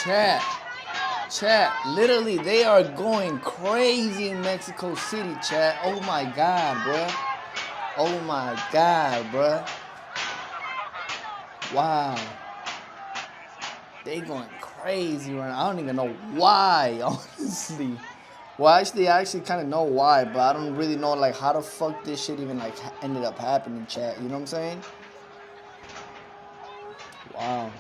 Chat. Chat. Literally, they are going crazy in Mexico City, chat. Oh my God, bruh. Oh my God, bruh. Wow. They going crazy right now. I don't even know why, honestly. Well, actually, I actually kind of know why, but I don't really know like how the fuck this shit even like ended up happening, chat. You know what I'm saying? Wow.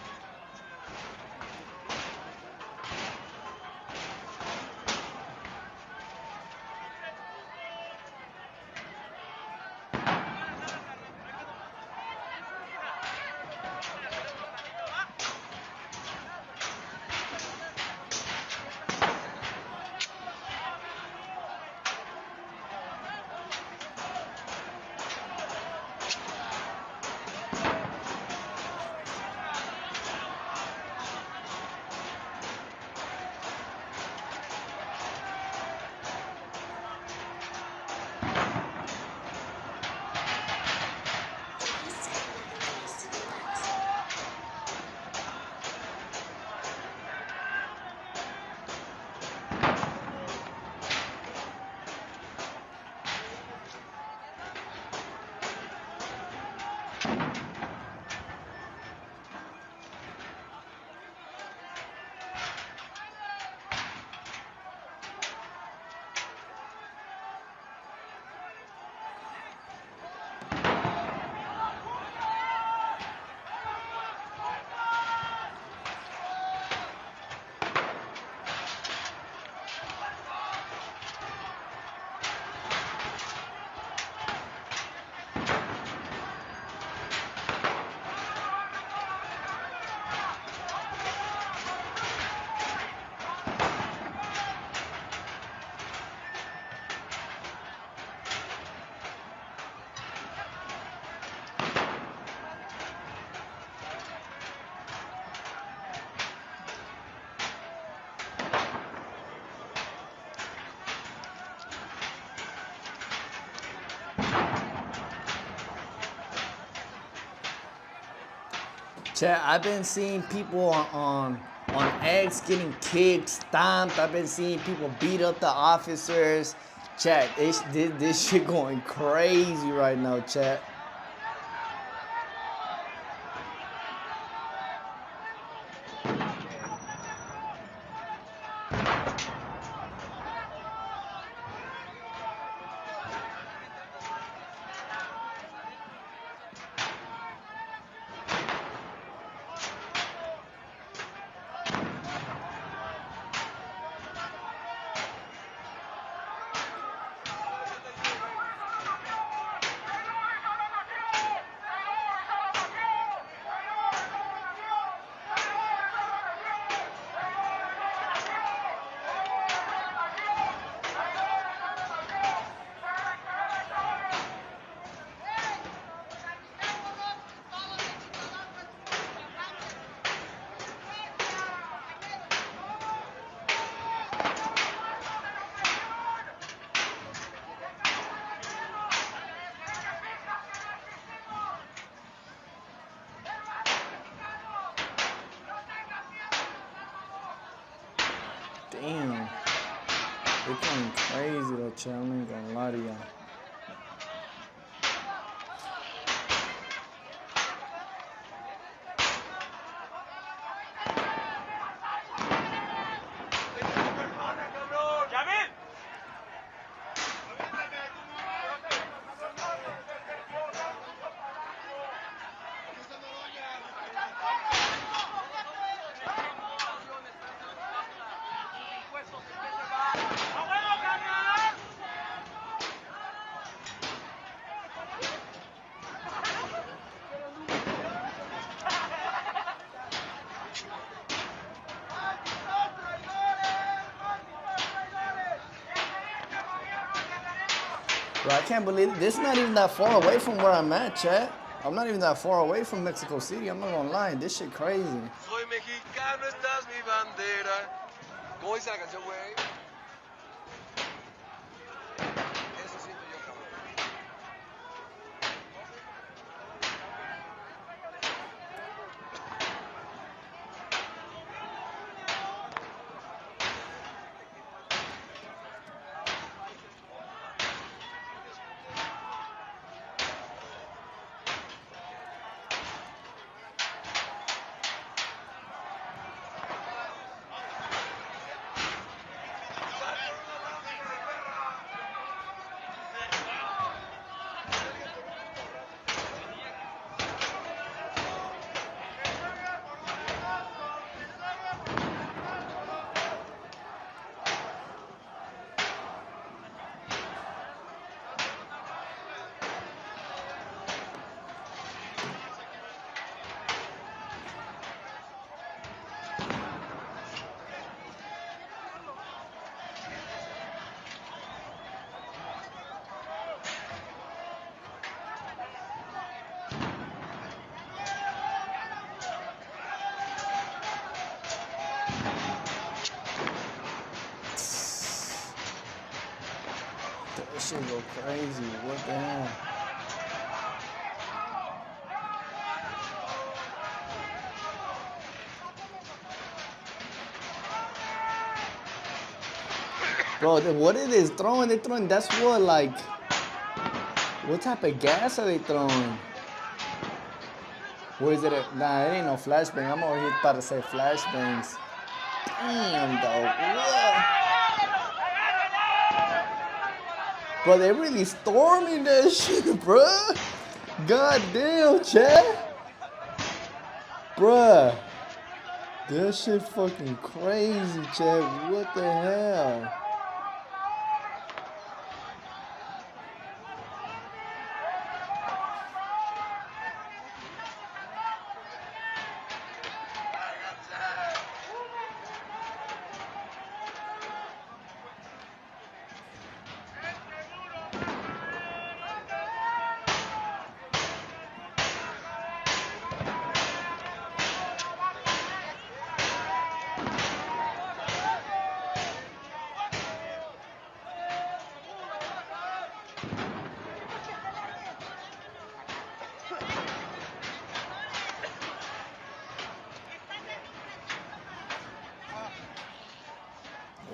Chat, I've been seeing people on X getting kicked, stomped. I've been seeing people beat up the officers. Chat, this shit going crazy right now, chat. Damn. They're going crazy though, chat. I'm not even gonna lie to y'all. Bro, I can't believe it. This is not even that far away from where I'm at, chat. I'm not even that far away from Mexico City. I'm not gonna lie. This shit crazy. Soy mexicano, esta es mi bandera. ¿Cómo dice la canción, güey? Eso siento yo, cabrón. This shit go crazy. What the hell? Bro, what it is throwing? They throwing. That's what like. What type of gas are they throwing? What is it? Nah, it ain't no flashbang. I'm over here about to say flashbangs. Damn, dog. What? Bro, they really storming that shit, bruh. God damn, Chad. Bruh. That shit fucking crazy, Chad. What the hell?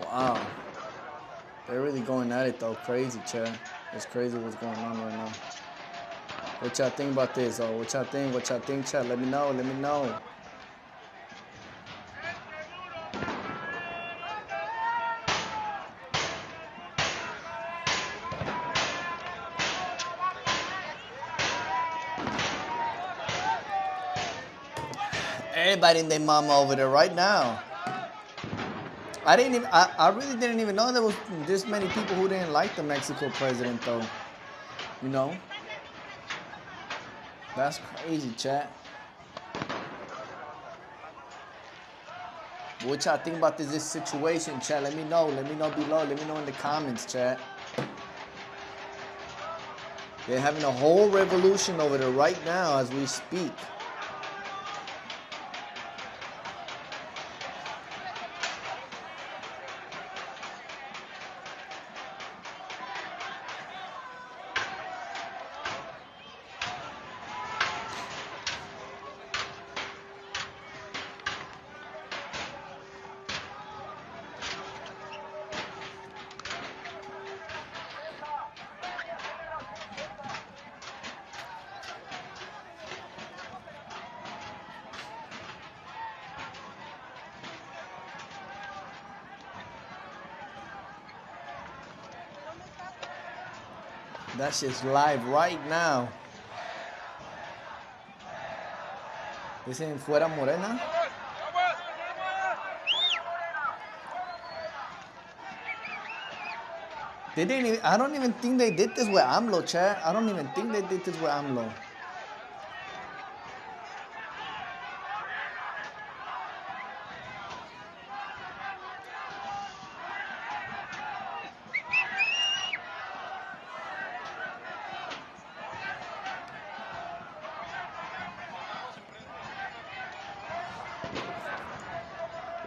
Wow. They're really going at it though. Crazy, Chad. It's crazy what's going on right now. What y'all think about this? Oh, what y'all think? What y'all think, Chad? Let me know. Let me know. Everybody and their mama over there right now. I really didn't even know there was this many people who didn't like the Mexico president though. You know? That's crazy, chat. What y'all think about this situation, chat? Let me know. Let me know below. Let me know in the comments, chat. They're having a whole revolution over there right now as we speak. That shit's live right now. This ain't Fuera Morena. They didn't even, I don't even think they did this with AMLO, chat. I don't even think they did this with AMLO.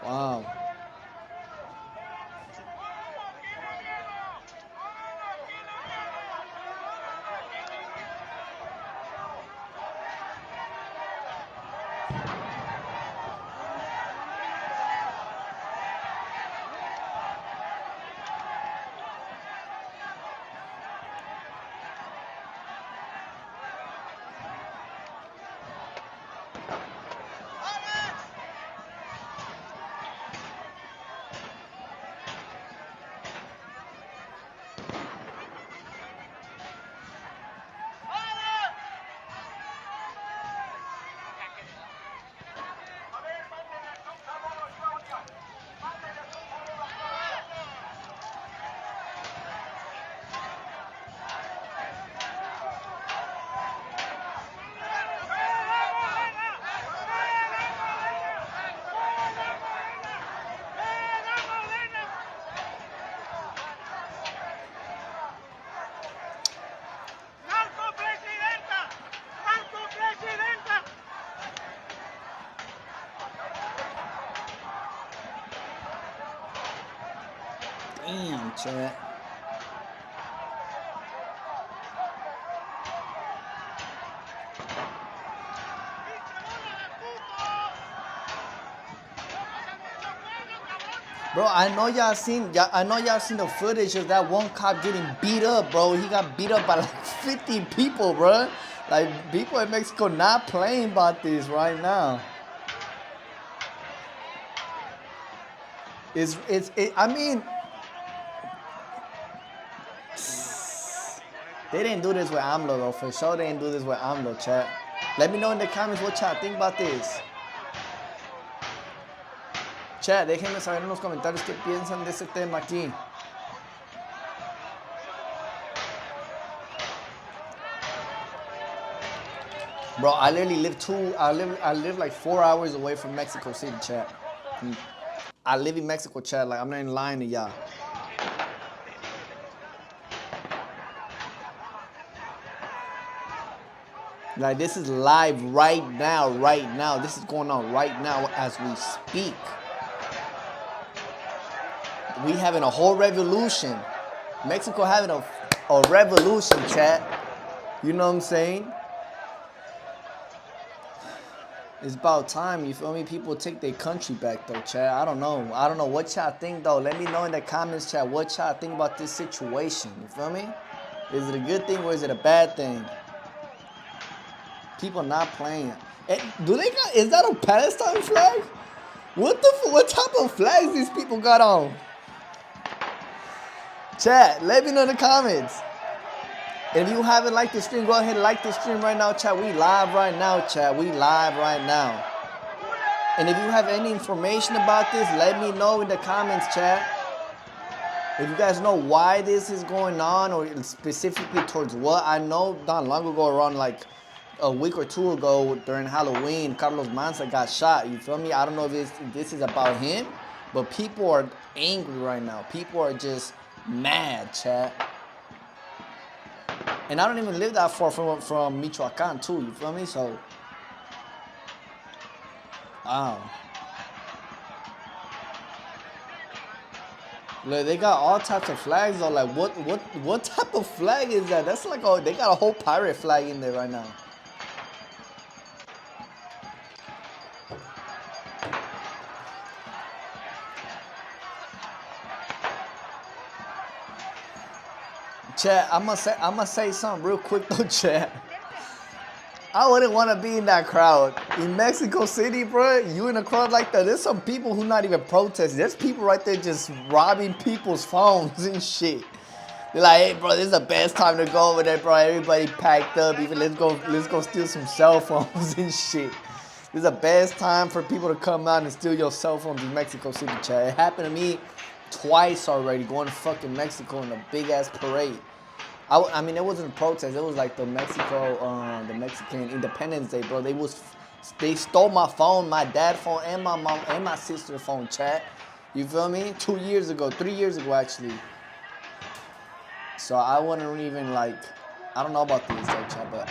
Wow. Damn, chat. Bro, I know y'all seen the footage of that one cop getting beat up, bro. He got beat up by like 50 people, bro. Like, people in Mexico not playing about this right now. I mean, they didn't do this with AMLO, though. For sure, they didn't do this with AMLO, chat. Let me know in the comments what y'all think about this. Chat, déjenme saber en los comentarios qué piensan de ese tema aquí. Bro, I literally live like 4 hours away from Mexico City, chat. I live in Mexico, chat. Like, I'm not even lying to y'all. Like, this is live right now. This is going on right now as we speak. We having a whole revolution. Mexico having a revolution, chat. You know what I'm saying? It's about time, you feel me? People take their country back, though, chat. I don't know what y'all think, though. Let me know in the comments, chat, what y'all think about this situation. You feel me? Is it a good thing or is it a bad thing? People not playing. Is that a Palestine flag? What type of flags these people got on? Chat, let me know in the comments. If you haven't liked the stream, go ahead and like the stream right now, chat. We live right now, chat. We live right now. And if you have any information about this, let me know in the comments, chat. If you guys know why this is going on or specifically towards what, I know not long ago, around like a week or two ago during Halloween, Carlos Manza got shot. You feel me? I don't know if this is about him, but people are angry right now. People are just mad, chat. And I don't even live that far from Michoacan too, you feel me? So, look, they got all types of flags though. Like, what type of flag is that? That's like they got a whole pirate flag in there right now. Chat, I'm gonna say something real quick though, chat. I wouldn't want to be in that crowd. In Mexico City, bro, you in a crowd like that, there's some people who not even protesting. There's people right there just robbing people's phones and shit. They're like, hey, bro, this is the best time to go over there, bro. Everybody packed up. Even let's go steal some cell phones and shit. This is the best time for people to come out and steal your cell phones in Mexico City, chat. It happened to me twice already, going to fucking Mexico in a big ass parade. I mean, it wasn't a protest. It was like the Mexican Independence Day, bro. They stole my phone, my dad's phone, and my mom and my sister's phone, chat. You feel me? 3 years ago, actually. So I wouldn't even like, I don't know about these though, chat, but.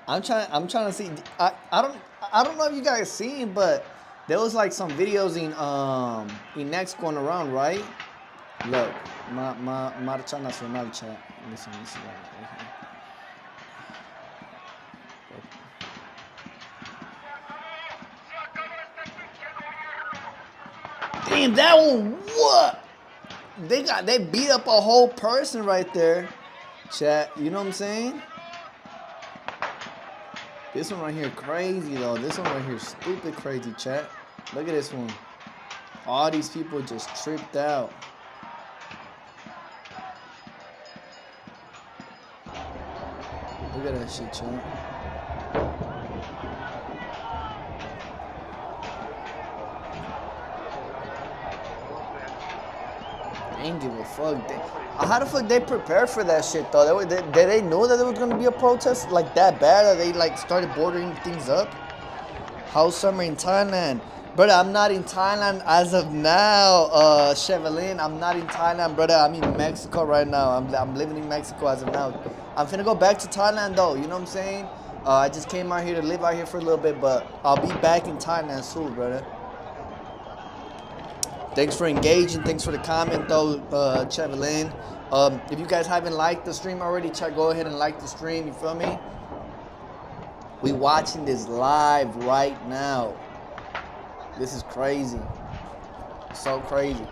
I'm trying to see. I don't know if you guys seen, but there was like some videos in Next going around, right? Look, Marcha Nacional, chat. Listen right here. Damn, that one, what? They beat up a whole person right there, chat. You know what I'm saying? This one right here crazy though. This one right here stupid crazy, chat. Look at this one. All these people just tripped out. Look at that shit, chat. They ain't give a fuck. How the fuck they prepared for that shit though? Did they know that there was gonna be a protest like that bad that they like started bordering things up? House summer in Thailand. Brother, I'm not in Thailand as of now, Chevelin. I'm not in Thailand, brother. I'm in Mexico right now. I'm living in Mexico as of now. I'm finna go back to Thailand though, you know what I'm saying? I just came out here to live out here for a little bit, but I'll be back in Thailand soon, brother. Thanks for engaging. Thanks for the comment, though, Chevelin. If you guys haven't liked the stream already, go ahead and like the stream. You feel me? We watching this live right now. This is crazy. So crazy.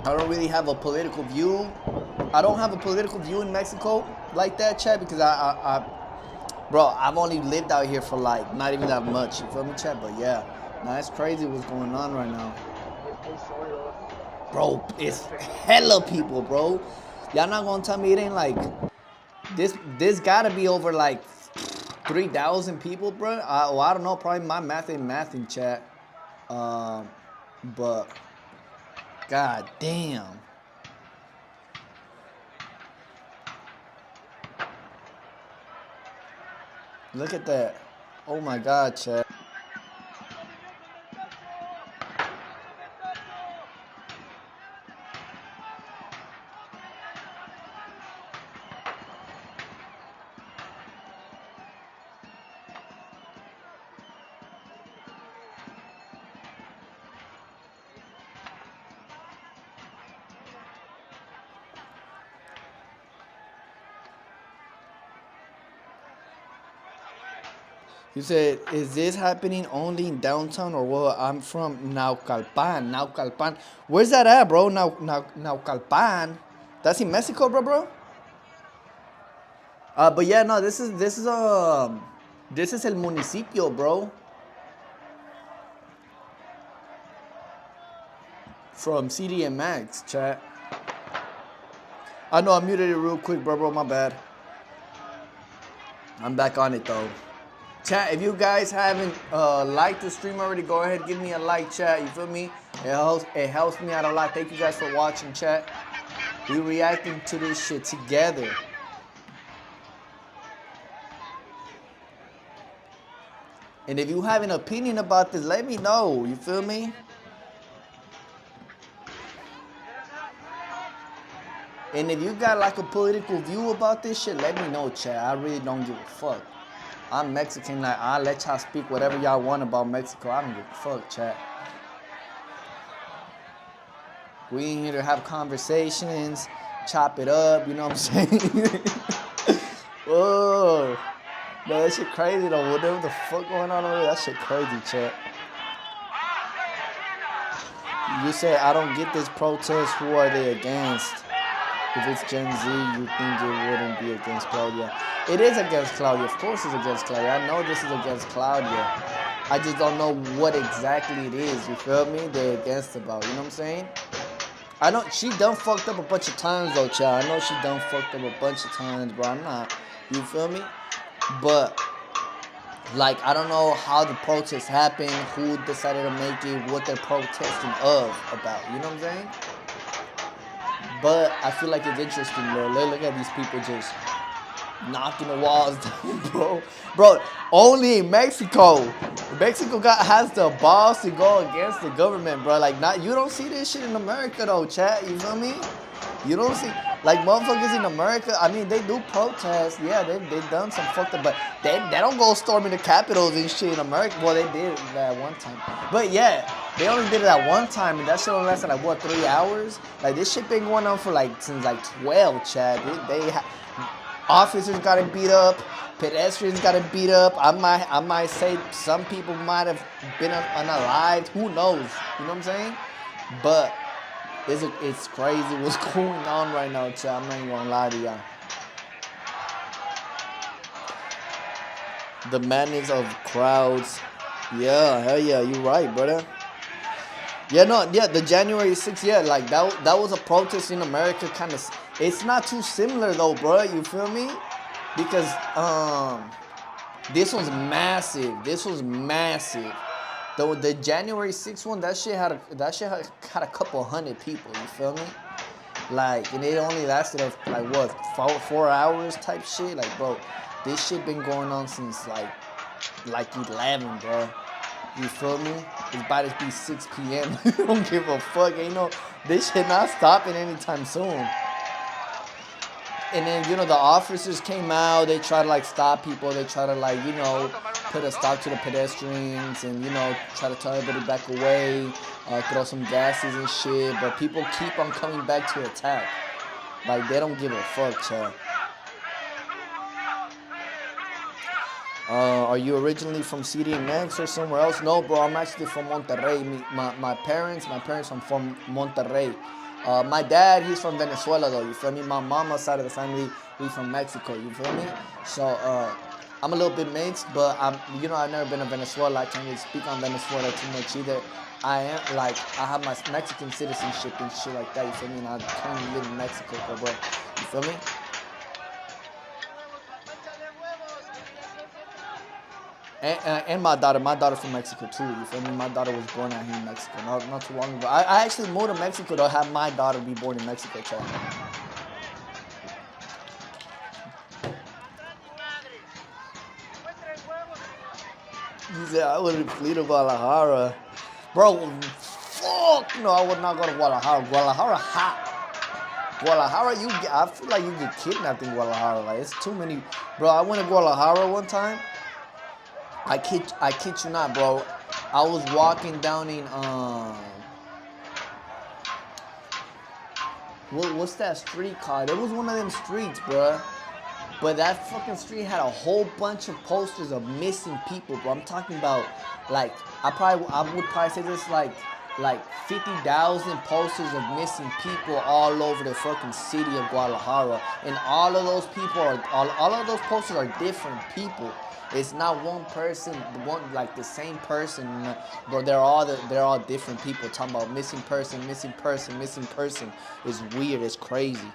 I don't really have a political view. I don't have a political view in Mexico like that, Chad, because bro, I've only lived out here for like not even that much. You feel me, Chad? But yeah, nah, it's crazy what's going on right now. Bro, it's hella people, bro. Y'all not gonna tell me it ain't like this gotta be over like 3,000 people, bro. Well, I don't know, probably my math ain't math in chat. But god damn. Look at that. Oh my god, chat. You said, is this happening only in downtown or what? I'm from Naucalpan. Naucalpan. Where's that at, bro? Naucalpan. That's in Mexico, bro. But yeah, no, this is el municipio, bro. From CDMX, chat. I know I muted it real quick, bro. My bad. I'm back on it though. Chat, if you guys haven't liked the stream already, go ahead, give me a like, chat. You feel me? It helps me out a lot. Thank you guys for watching, chat. We reacting to this shit together. And if you have an opinion about this, let me know. You feel me? And if you got like a political view about this shit, let me know, chat. I really don't give a fuck. I'm Mexican, like I'll let y'all speak whatever y'all want about Mexico. I don't give a fuck, chat. We ain't here to have conversations, chop it up, you know what I'm saying? Whoa. Man, that shit crazy though. Whatever the fuck going on over there, that shit crazy, chat. You said, I don't get this protest. Who are they against? If it's Gen Z, you think it wouldn't be against Claudia. It is against Claudia. Of course it's against Claudia. I know this is against Claudia. I just don't know what exactly it is. You feel me? They're against about. You know what I'm saying? I know she done fucked up a bunch of times though, child. I know she done fucked up a bunch of times, bro. I'm not. You feel me? But like, I don't know how the protest happened, who decided to make it, what they're protesting about. You know what I'm saying? But I feel like it's interesting, bro. Look at these people just knocking the walls down, bro. Bro, only in Mexico. Mexico has the balls to go against the government, bro. Like, you don't see this shit in America, though, chat. You feel me? You don't see, like, motherfuckers in America, I mean, they do protest. Yeah, they've done some fucked up, but they don't go storming the capitals and shit in America. Well, they did that one time. But yeah, they only did it that one time, and that shit only lasted, like, what, 3 hours? Like, this shit been going on for, like, since, like, 12, chat. Officers got it beat up. Pedestrians got it beat up. I might say some people might have been unalived. Who knows? You know what I'm saying? But it's crazy what's going on right now, chat. I'm not even gonna lie to y'all. The madness of crowds. Yeah, hell yeah, you right, brother. Yeah, no, yeah, the January 6th, yeah, like that was a protest in America, kind of. It's not too similar though, bro. You feel me? Because this was massive. The January 6th one, that shit had a couple hundred people. You feel me? Like, and it only lasted like what 4 hours type shit. Like, bro, this shit been going on since like 11, bro. You feel me? It's about to be 6 p.m. You don't give a fuck. Ain't no, this shit not stopping anytime soon. And then, you know, the officers came out. They try to, like, stop people. They try to, like, you know, put a stop to the pedestrians and, you know, try to tell everybody back away, throw some gases and shit. But people keep on coming back to attack. Like, they don't give a fuck, child. Are you originally from CDMX or somewhere else? No, bro. I'm actually from Monterrey. My parents are from Monterrey. My dad, he's from Venezuela though. You feel me? My mama's side of the family, we from Mexico. You feel me? So I'm a little bit mixed, but I've never been to Venezuela. I can't really speak on Venezuela too much either. I am like I have my Mexican citizenship and shit like that. You feel me? And I currently live in Mexico, bro. You feel me? And my daughter from Mexico too. You feel me? My daughter was born out here in Mexico, not too long ago. I actually moved to Mexico to have my daughter be born in Mexico, child. He said I would flee to Guadalajara, bro. Fuck no, I would not go to Guadalajara. Guadalajara hot. Guadalajara, I feel like you get kidnapped in Guadalajara. Like it's too many, bro. I went to Guadalajara one time. I kid you not, bro. I was walking down in what's that street called? It was one of them streets, bro. But that fucking street had a whole bunch of posters of missing people, bro. I'm talking about like I would probably say this like 50,000 posters of missing people all over the fucking city of Guadalajara, and all of those people are all of those posters are different people. It's not one person, one like the same person, bro. They're all different people talking about missing person, missing person, missing person. It's weird. It's crazy.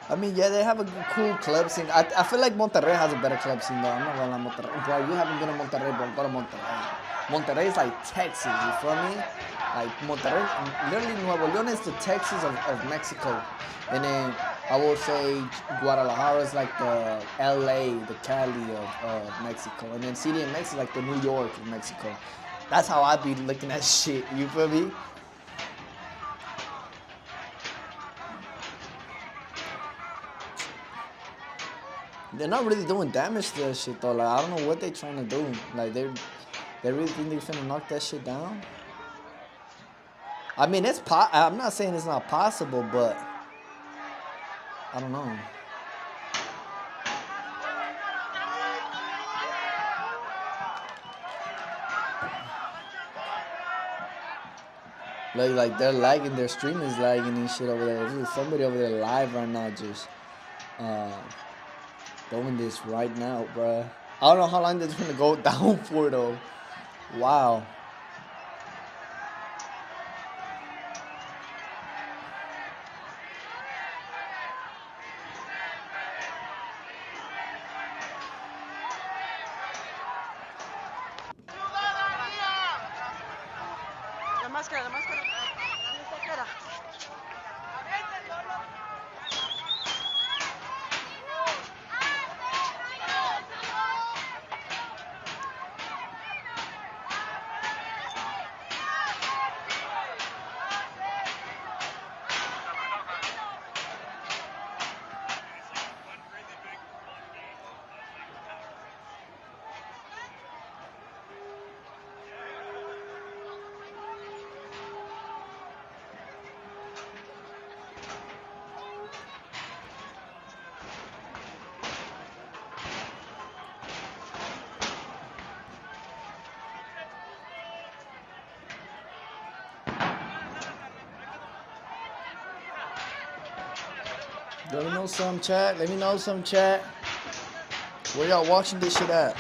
I mean, yeah, they have a cool club scene. I feel like Monterrey has a better club scene, though. I'm not gonna lie, Monterrey. Bro, you haven't been to Monterrey, bro. Go to Monterrey. Monterrey is like Texas, you feel me? Like Monterrey, literally Nuevo León is the Texas of Mexico. And then I will say Guadalajara is like the LA, the Cali of Mexico. And then CDMX is like the New York of Mexico. That's how I be looking at shit, you feel me? They're not really doing damage to that shit though. Like I don't know what they're trying to do. Like they really think they're finna knock that shit down. I mean, I'm not saying it's not possible, but I don't know. Like they're lagging, their stream is lagging and shit over there. There's somebody over there live right now just uh doing this right now, bruh. I don't know how long that's gonna go down for though. Wow. La máscara, la máscara. ¿Dónde está? Let me know some chat. Let me know some chat. Where y'all watching this shit at?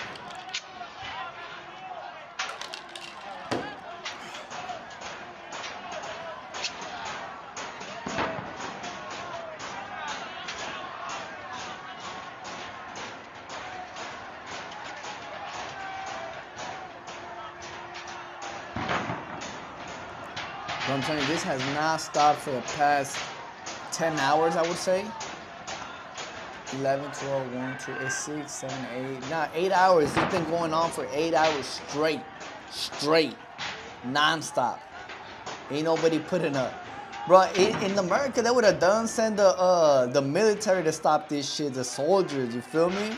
But I'm telling you, this has not stopped for the past 10 hours, I would say. 11, 12, 1, 2, 6, 7, 8. Nah, 8 hours. It's been going on for 8 hours straight. Straight. Non-stop. Ain't nobody putting up. Bro, in America, they would have done send the military to stop this shit. The soldiers, you feel me?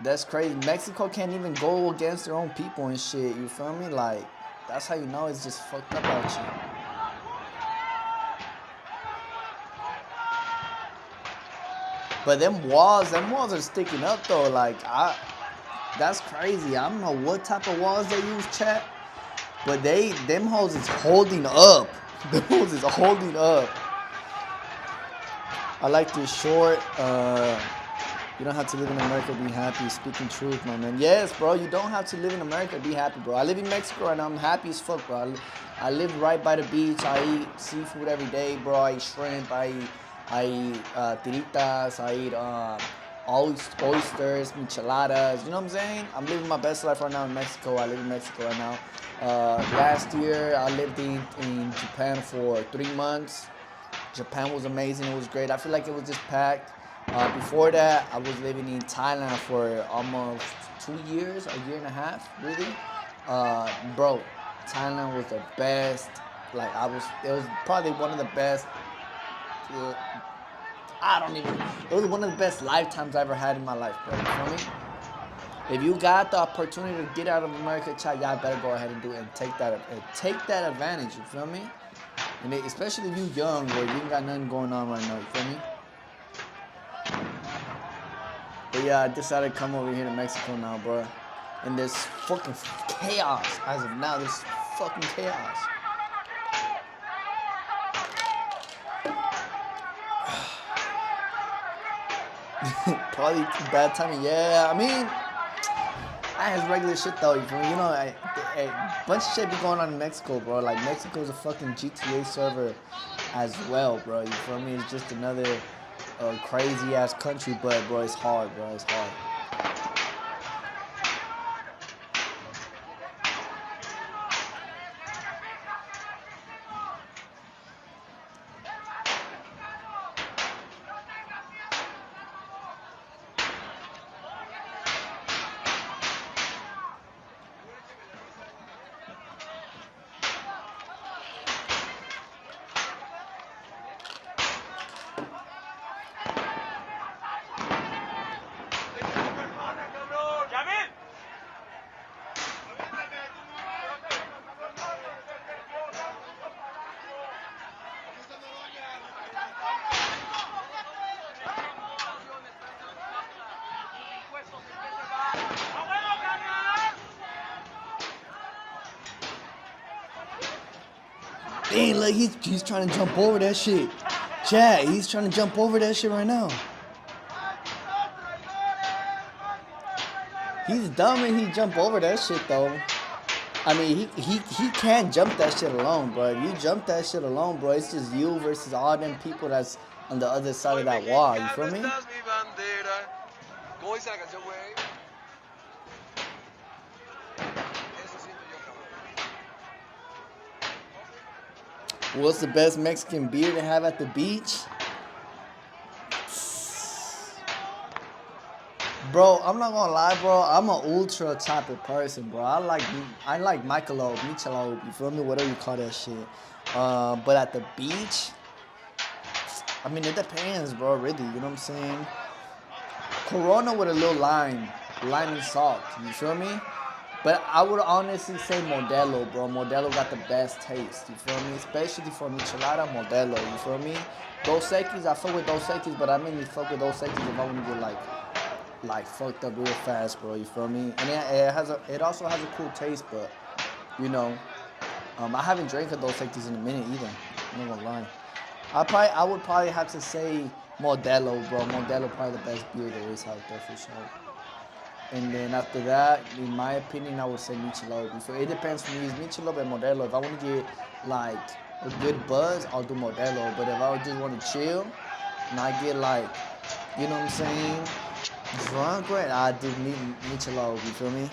That's crazy. Mexico can't even go against their own people and shit. You feel me? Like, that's how you know it's just fucked up out you. But them walls are sticking up though. That's crazy. I don't know what type of walls they use, chat. But them hoes is holding up. Them hoes is holding up. I like this short. You don't have to live in America, be happy. Speaking truth, my man. Yes, bro. You don't have to live in America, be happy, bro. I live in Mexico right now. I'm happy as fuck, bro. I live right by the beach. I eat seafood every day, bro. I eat shrimp. I eat tiritas. I eat oysters, micheladas. You know what I'm saying? I'm living my best life right now in Mexico. I live in Mexico right now. Last year, I lived in Japan for 3 months. Japan was amazing. It was great. I feel like it was just packed. Before that, I was living in Thailand for almost 2 years, a year and a half, really. Bro, Thailand was the best. It was probably one of the best. uh, it was one of the best lifetimes I ever had in my life, bro. You feel me? If you got the opportunity to get out of America, child, y'all better go ahead and do it and take that advantage. You feel me? And especially if you young, where you ain't got nothing going on right now. You feel me? But yeah, I decided to come over here to Mexico now, bro. And there's fucking chaos as of now. There's fucking chaos. Probably bad timing. Yeah, I mean, that's regular shit though. You know, a bunch of shit be going on in Mexico, bro. Like Mexico's a fucking GTA server as well, bro. You feel me? It's just another crazy ass country, but bro, it's hard, bro. It's hard. Dang, look, he's trying to jump over that shit. Chad, he's trying to jump over that shit right now. He's dumb and he jump over that shit though. I mean, he can't jump that shit alone, bro. If you jump that shit alone, bro, it's just you versus all them people that's on the other side of that wall. You feel me? ¿Cómo dice la canción, güey? Eso siento yo, cabrón. What's the best Mexican beer to have at the beach? Bro, I'm not gonna lie, bro. I'm an ultra type of person, bro. I like Michelob, you feel me? Whatever you call that shit. But at the beach, I mean, it depends, bro. Really, you know what I'm saying? Corona with a little lime and salt. You feel me? But I would honestly say Modelo, bro. Modelo got the best taste. You feel me? Especially for michelada, Modelo. You feel me? Dos Equis, I fuck with Dos Equis, but I mainly fuck with Dos Equis if I want to get like fucked up real fast, bro. You feel me? And it also has a cool taste, but you know, I haven't drank a Dos Equis in a minute either. I'm not gonna lie. I would probably have to say Modelo, bro. Modelo probably the best beer there is out there for sure. And then after that, in my opinion, I would say Michelob. So it depends for me. It's Michelob and Modelo. If I want to get like a good buzz, I'll do Modelo. But if I just want to chill and I get like, you know what I'm saying, drunk, right? I do Michelob. You feel me?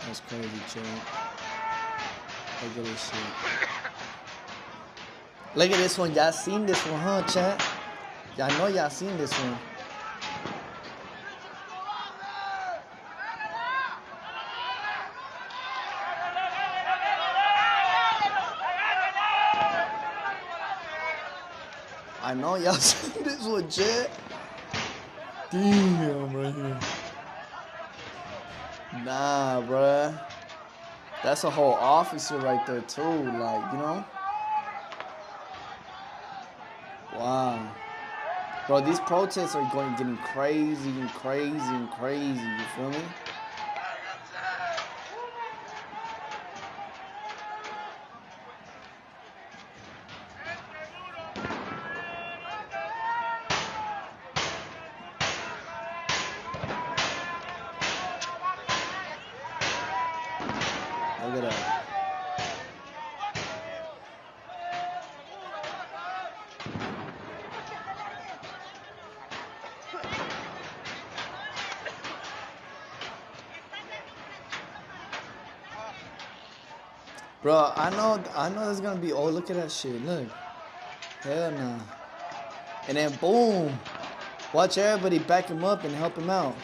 That's crazy, chill. Look at this shit. Look at this one. Y'all seen this one, huh, chat? Y'all know y'all seen this one. I know y'all seen this one, chat. Damn, right here. Nah, bruh. That's a whole officer right there too. Like, you know. Wow. Bro, these protests are getting crazy and crazy and crazy. You feel me? Look at that. Bro, I know there's gonna be. Oh, look at that shit. Look, hell nah. And then boom, watch everybody back him up and help him out.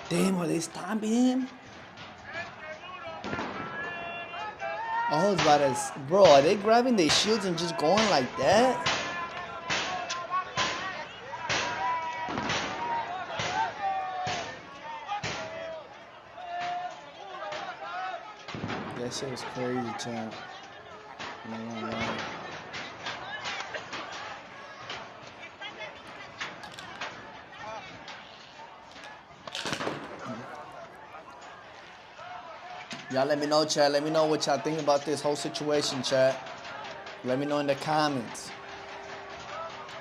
Damn, are they stopping him? Oh, it's about as bro. Are they grabbing their shields and just going like that? That shit was crazy, champ. I'm not gonna lie. Y'all let me know, chat. Let me know what y'all think about this whole situation, chat. Let me know in the comments.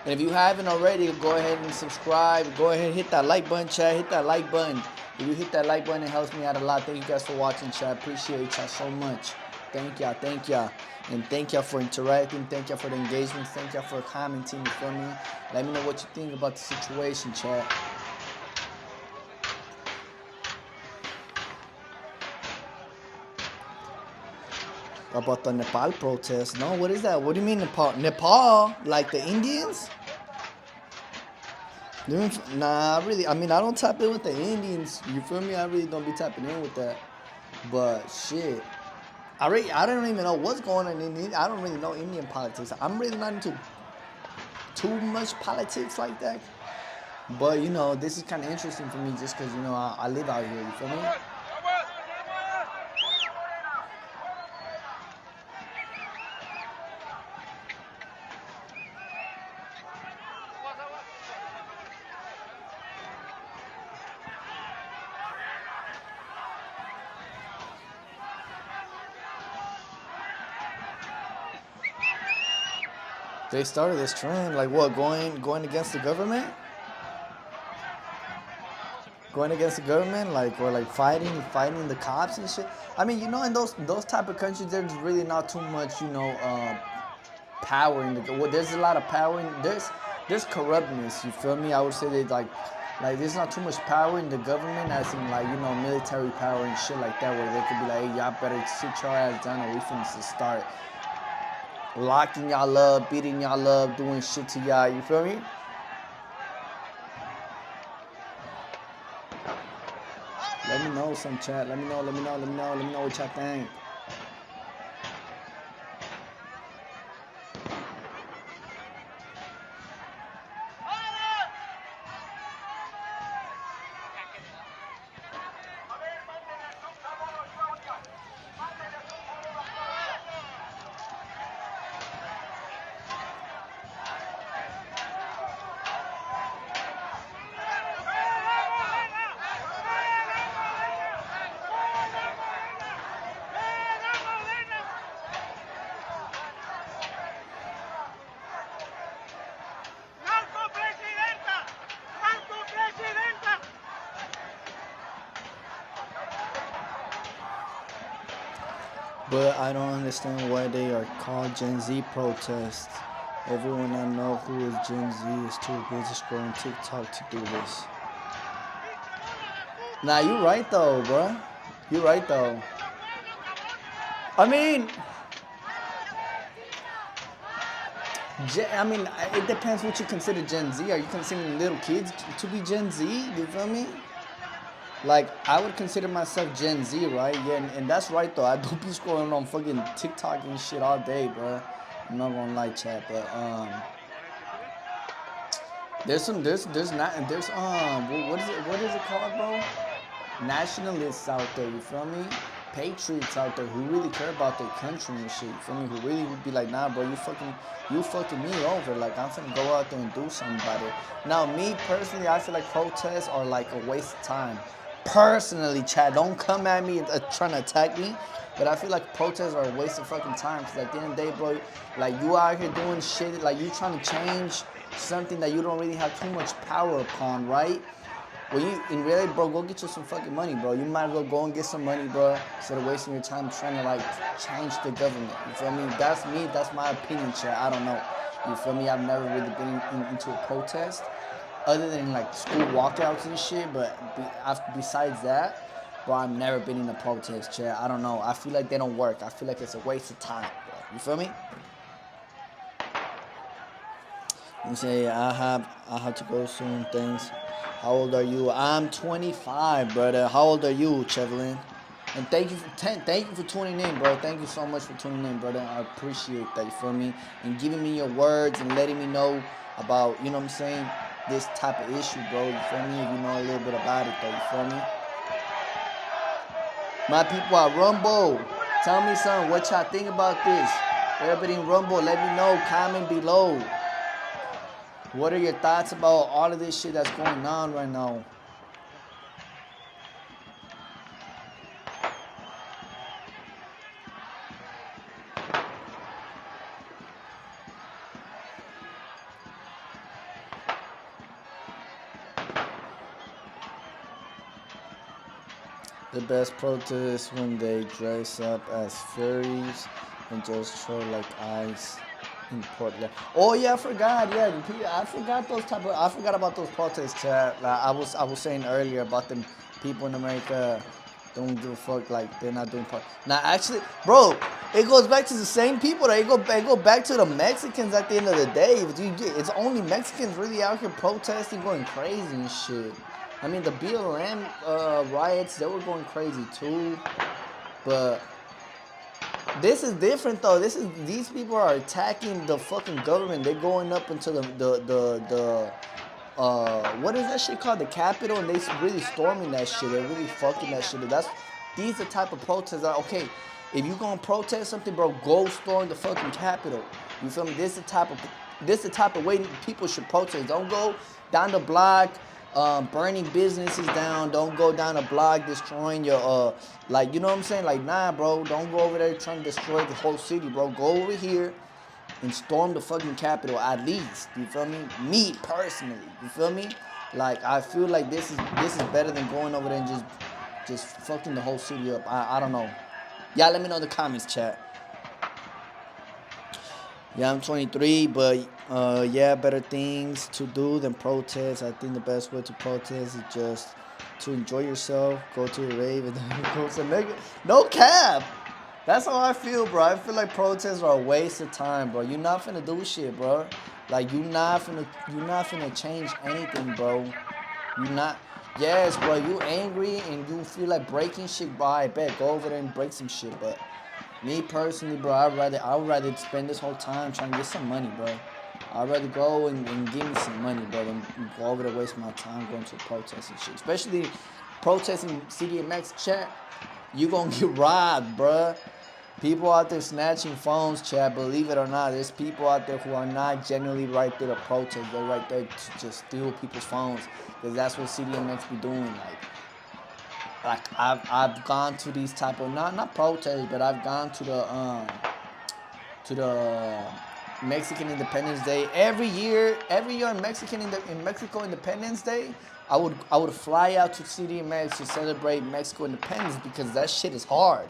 And if you haven't already, go ahead and subscribe. Go ahead and hit that like button, chat. Hit that like button. If you hit that like button, it helps me out a lot. Thank you guys for watching, chat. Appreciate y'all so much. Thank y'all. Thank y'all. And thank y'all for interacting. Thank y'all for the engagement. Thank y'all for commenting. You feel me? Let me know what you think about the situation, chat. About the Nepal protest. No, what is that? What do you mean Nepal? Nepal? Like the Indians? Nah, I mean, I don't tap in with the Indians. You feel me? I really don't be tapping in with that. But shit, I don't even know what's going on in India. I don't really know Indian politics. I'm really not into too much politics like that. But you know, this is kind of interesting for me just because you know I live out here. You feel me? They started this trend, like what, going against the government? Going against the government, like or like fighting the cops and shit. I mean, you know, in those type of countries, there's really not too much, you know, power in the. Well, there's a lot of power in there's corruptness. You feel me? I would say that like there's not too much power in the government, as in like you know military power and shit like that, where they could be like, hey, y'all better sit your ass down, or we finna start locking y'all up, beating y'all up, doing shit to y'all. You feel me? Let me know some chat. Let me know what y'all think. But I don't understand why they are called Gen Z protests. Everyone I know who is Gen Z is too busy scrolling TikTok to do this. Nah, you right though, bruh. You right though. I mean, it depends what you consider Gen Z. Are you considering little kids to be Gen Z? You feel me? Like, I would consider myself Gen Z, right? Yeah, and that's right, though. I do be scrolling on fucking TikTok and shit all day, bro. I'm not gonna lie, chat, but, what is it called, bro? Nationalists out there, you feel me? patriots out there who really care about their country and shit. You feel me? Who really would be like, nah, bro, you fucking me over. Like I'm finna go out there and do something about it. Now, me personally, I feel like protests are like a waste of time. Personally, Chad, don't come at me trying to attack me. But I feel like protests are a waste of fucking time. Cause at the end of the day, bro, like you out here doing shit, like you trying to change something that you don't really have too much power upon, right? Well, you in reality, bro, go get you some fucking money, bro. You might as well go and get some money, bro, instead of wasting your time trying to like change the government. You feel me? That's me. That's my opinion, Chad. I don't know. You feel me? I've never really been into a protest, other than like school walkouts and shit. But besides that, bro, I've never been in a protest, Chad. I don't know. I feel like they don't work. I feel like it's a waste of time, bro. You feel me? You say I have to go soon. Thanks. How old are you? I'm 25, brother. How old are you, Chevelin? And thank you for tuning in, bro. Thank you so much for tuning in, brother. I appreciate that. You feel me? And giving me your words and letting me know about, you know what I'm saying, this type of issue, bro. You feel me? If you know a little bit about it, though. You feel me? My people at Rumble, tell me something. What y'all think about this? Everybody in Rumble, let me know. Comment below. What are your thoughts about all of this shit that's going on right now? The best protest when they dress up as furries and just throw like ice in Portland. Oh yeah, I forgot. Yeah, I forgot I forgot about those protests. Chat. Like, I was saying earlier about them people in America don't give a fuck. Like they're not doing part. Now actually, bro, it goes back to the same people. That it go back to the Mexicans at the end of the day. It's only Mexicans really out here protesting, going crazy and shit. I mean, the BLM riots, they were going crazy too. But this is different though. These people are attacking the fucking government. They're going up into the what is that shit called? The Capitol, and they really storming that shit. They're really fucking that shit. These are the type of protests that, okay, if you gonna protest something, bro, go storm the fucking Capitol. You feel me? This is the type of way people should protest. Don't go down the block, burning businesses down. Don't go down the block destroying your like, you know what I'm saying? Like, nah, bro, don't go over there trying to destroy the whole city, bro. Go over here and storm the fucking Capitol at least. You feel me? Me personally, you feel me? Like, I feel like this is better than going over there and just fucking the whole city up. I don't know. Y'all let me know in the comments, chat. Yeah, I'm 23, but yeah, better things to do than protest. I think the best way to protest is just to enjoy yourself, go to a rave, and then go to no cap. That's how I feel, bro. I feel like protests are a waste of time, bro. You're not finna do shit, bro. Like you're not finna change anything, bro. You not. Yes, bro. You angry and you feel like breaking shit, bro. I bet go over there and break some shit, but me personally, bro, I'd rather spend this whole time trying to get some money, bro. I'd rather go and give me some money, bro, than go over there waste my time going to a protest and shit. Especially protesting CDMX, chat. You gonna get robbed, bro. People out there snatching phones, chat. Believe it or not, there's people out there who are not genuinely right there to protest. They're right there to just steal people's phones, because that's what CDMX be doing. Like I've gone to these type of not protests, but I've gone to the Mexican Independence Day every year in Mexico Independence Day. I would fly out to CDMX to celebrate Mexico Independence, because that shit is hard.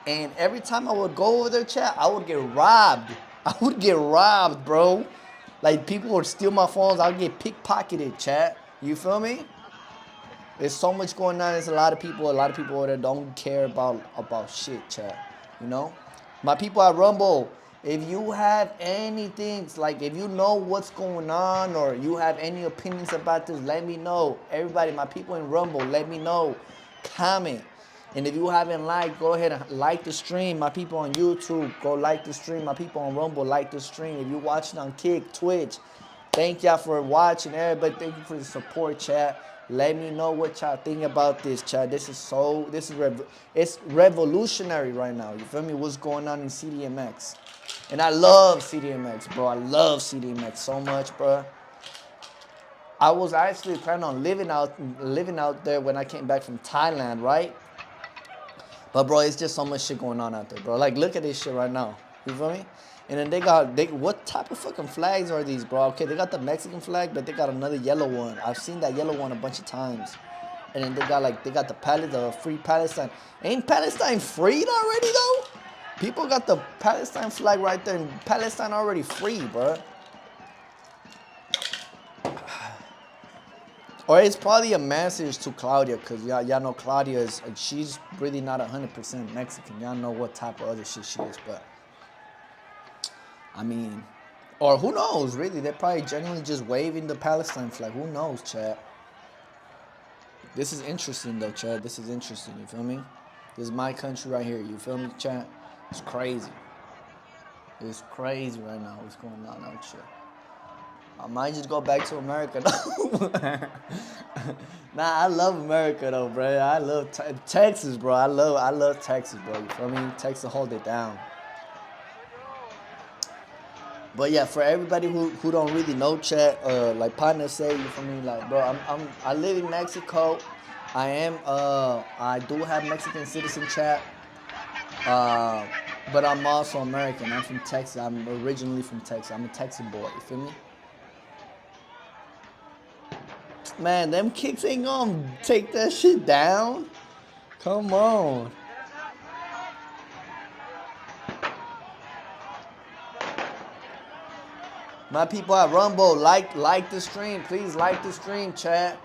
And every time I would go over there, chat, I would get robbed. I would get robbed, bro. Like people would steal my phones. I would get pickpocketed, chat. You feel me? There's so much going on. There's a lot of people over there don't care about shit, chat. You know? My people at Rumble, if you have anything, like if you know what's going on or you have any opinions about this, let me know. Everybody, my people in Rumble, let me know. Comment. And if you haven't liked, go ahead and like the stream. My people on YouTube, go like the stream. My people on Rumble, like the stream. If you're watching on Kick, Twitch, thank y'all for watching. Everybody, thank you for the support, chat. Let me know what y'all think about this, chat. It's revolutionary right now. You feel me? What's going on in CDMX? And I love CDMX, bro. I love CDMX so much, bro. I was actually planning on living out there when I came back from Thailand, right? But bro, it's just so much shit going on out there, bro. Like, look at this shit right now. You feel me? And then what type of fucking flags are these, bro? Okay, they got the Mexican flag, but they got another yellow one. I've seen that yellow one a bunch of times. And then they got the free Palestine. Ain't Palestine freed already though? People got the Palestine flag right there, and Palestine already free, bro. Or it's probably a message to Claudia, because y'all know Claudia she's really not 100% Mexican. Y'all know what type of other shit she is, but I mean, or who knows, really? They're probably genuinely just waving the Palestine flag. Who knows, chat? This is interesting, though, chat. This is interesting, you feel me? This is my country right here, you feel me, chat? It's crazy. It's crazy right now what's going on out here. I might just go back to America, though. Nah, I love America, though, bro. I love Texas, bro. I love Texas, bro. You feel me? Texas hold it down. But yeah, for everybody who don't really know, chat, like partner say, you feel me? Like, bro, I live in Mexico. I do have Mexican citizen, chat. But I'm also American. I'm from Texas. I'm originally from Texas. I'm a Texan boy. You feel me? Man, them kicks ain't gonna take that shit down. Come on. My people at Rumble, like the stream. Please like the stream, chat.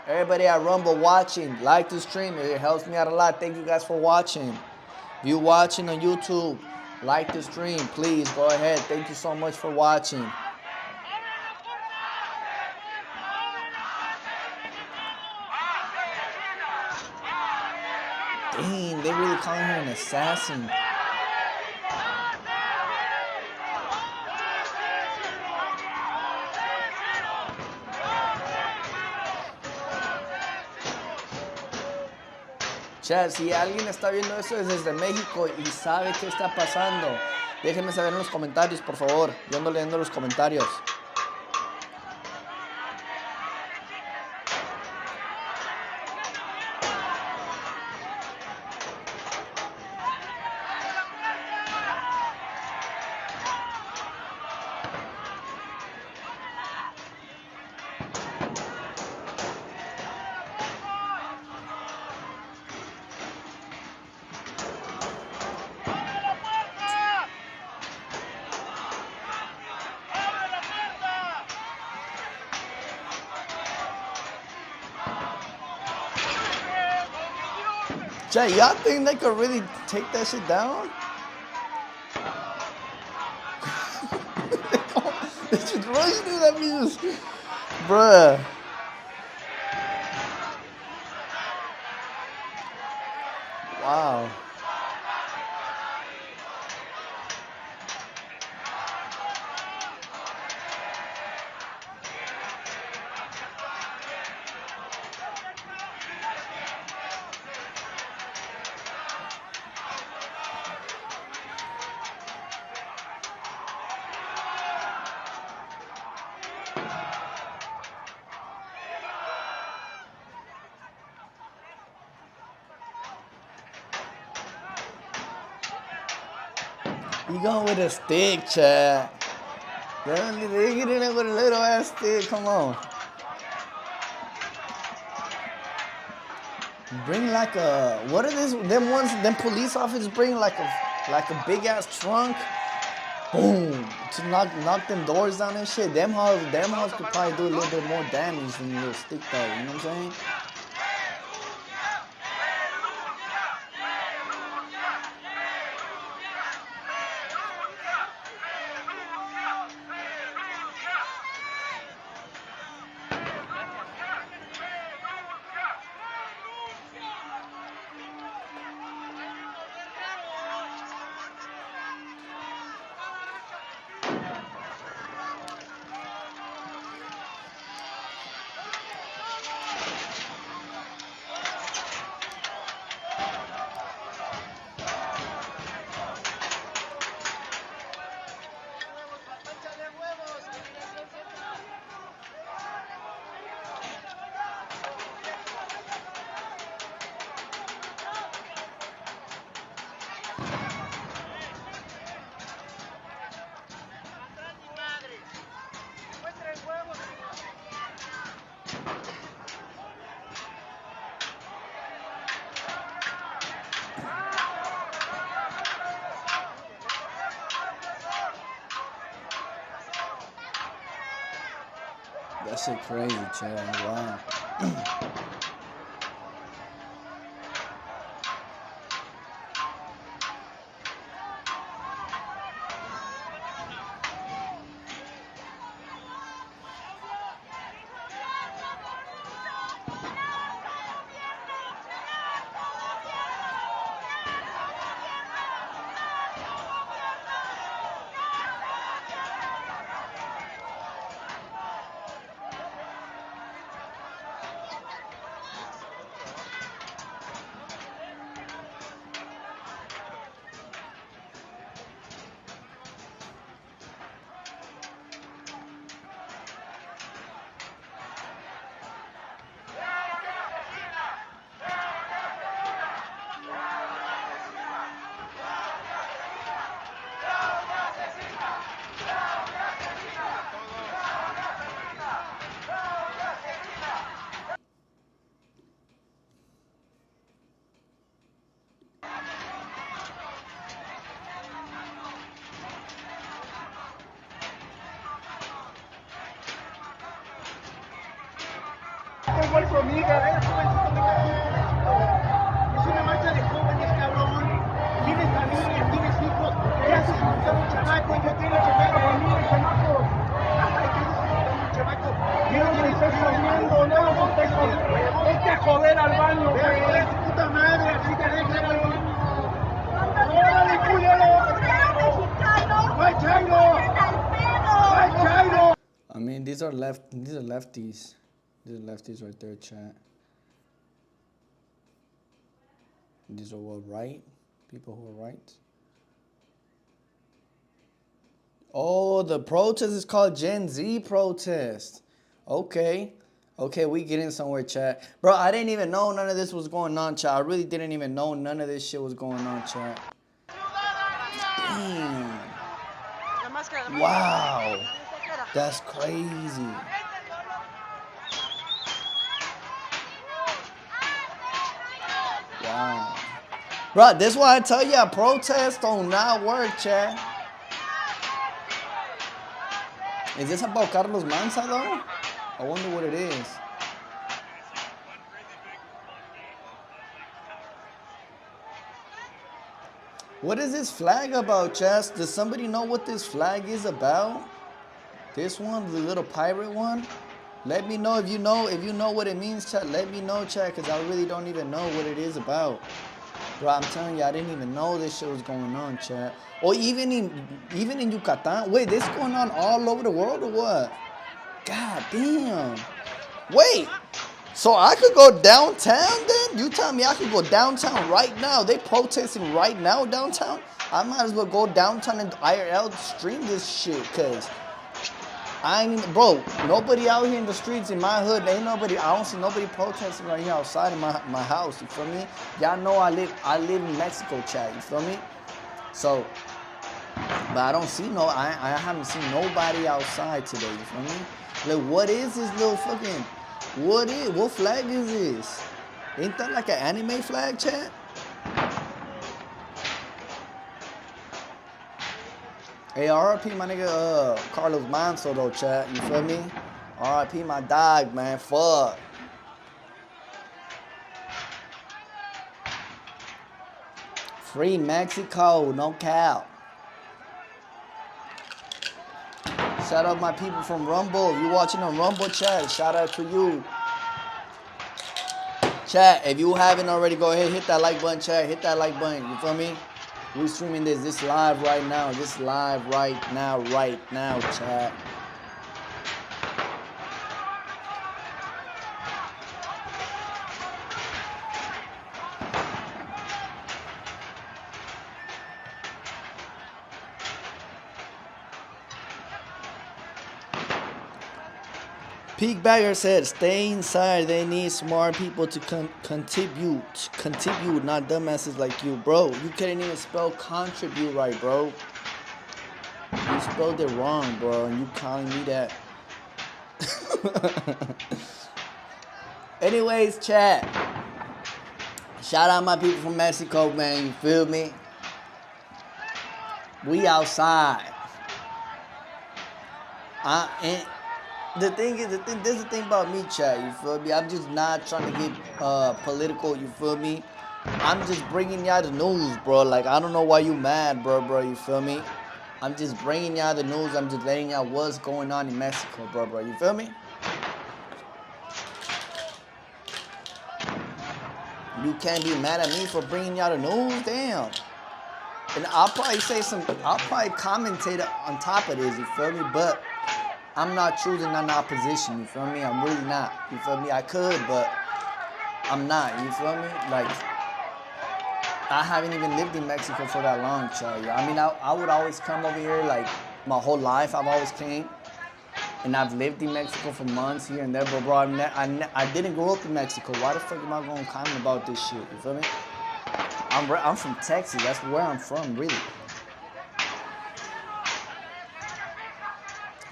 Everybody at Rumble watching, like the stream. It helps me out a lot. Thank you guys for watching. If you're watching on YouTube, like the stream. Please go ahead. Thank you so much for watching. Dang, they really calling her an assassin. Chat, si alguien está viendo eso desde México y sabe qué está pasando, déjenme saber en los comentarios, por favor. Yo ando leyendo los comentarios. Chat, y'all think they could really take that shit down? They just rush through that music. Bruh. Wow. You going with a stick, chat. They get in there with a little ass stick. Come on. Bring like a, what are this? Them police officers bring like a big ass trunk. Boom, to knock them doors down and shit. Them hoes could probably do a little bit more damage than a little stick though. You know what I'm saying? That shit crazy, Chad. Wow. Igual su amiga, es una marcha de jóvenes, cabrón. Tienes familia, tienes hijos. ¿Qué haces buscar un chamaco? Yo tengo chamaco, mire, chamaco. Ay, ¿qué dices un chamaco? Yo no me estoy jodiendo, no, vete a joder al baño, güey. Tu puta madre, así te dejan al baño. ¡Órale, culero! ¡Ay, Chairo! ¡Ay, Chairo! I mean, these are lefties. These are lefties right there, chat. These are what, right? People who are right. Oh, the protest is called Gen Z protest. Okay. Okay, we getting somewhere, chat. Bro, I didn't even know none of this was going on, chat. I really didn't even know none of this shit was going on, chat. Damn. La máscara, la Wow. máscara. That's crazy. Wow. Bro, this is why I tell you, protest don't not work, chat. Is this about Carlos Manza, though? I wonder what it is. What is this flag about, Chess? Does somebody know what this flag is about? This one, the little pirate one? Let me know if you know what it means, chat. Let me know, chat, because I really don't even know what it is about. Bro, I'm telling you, I didn't even know this shit was going on, chat. Or even in Yucatan. Wait, this going on all over the world or what? God damn. Wait. So I could go downtown then? You tell me I could go downtown right now. They protesting right now downtown? I might as well go downtown and IRL stream this shit, cause I ain't, bro, nobody out here in the streets in my hood, ain't nobody, I don't see nobody protesting right here outside of my house, you feel me? Y'all know I live in Mexico, chat, you feel me? So, but I don't see I haven't seen nobody outside today, you feel me? Like, what is this little fucking, what flag is this? Ain't that like an anime flag, chat? Hey, RIP my nigga Carlos Manso though, chat. You feel me? RIP my dog, man. Fuck. Free Mexico, no cap. Shout out my people from Rumble. You watching on Rumble, chat? Shout out to you. Chat, if you haven't already, go ahead, hit that like button, chat. Hit that like button. You feel me? We streaming this live right now. This live right now, chat. Peak Bagger said, stay inside. They need smart people to contribute. Contribute, not dumbasses like you. Bro, you couldn't even spell contribute right, bro. You spelled it wrong, bro, and you calling me that. Anyways, chat. Shout out my people from Mexico, man. You feel me? We outside. This is the thing about me, chat. You feel me? I'm just not trying to get political. You feel me? I'm just bringing y'all the news, bro. Like I don't know why you mad, bro. You feel me? I'm just bringing y'all the news. I'm just letting y'all what's going on in Mexico, bro. You feel me? You can't be mad at me for bringing y'all the news, damn. And I'll probably commentate on top of this. You feel me? But I'm not choosing an opposition, you feel me? I'm really not, you feel me? I could, but I'm not, you feel me? Like, I haven't even lived in Mexico for that long, child. I mean, I would always come over here, like, my whole life I've always came. And I've lived in Mexico for months here and there, but bro, I didn't grow up in Mexico. Why the fuck am I going to comment about this shit, you feel me? I'm from Texas, that's where I'm from, really.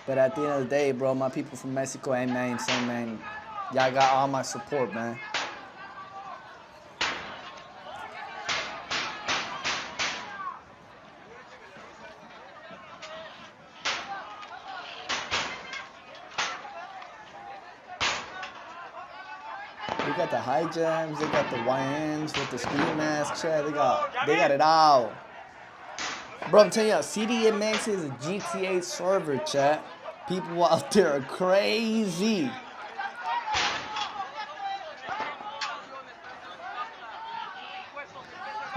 But at the end of the day, bro, my people from Mexico, amen, same man. Y'all got all my support, man. They got the high jams, they got the YNs with the ski masks, chat. They got it all. Bro, I'm telling y'all, CDMX is a GTA server, chat. People out there are crazy.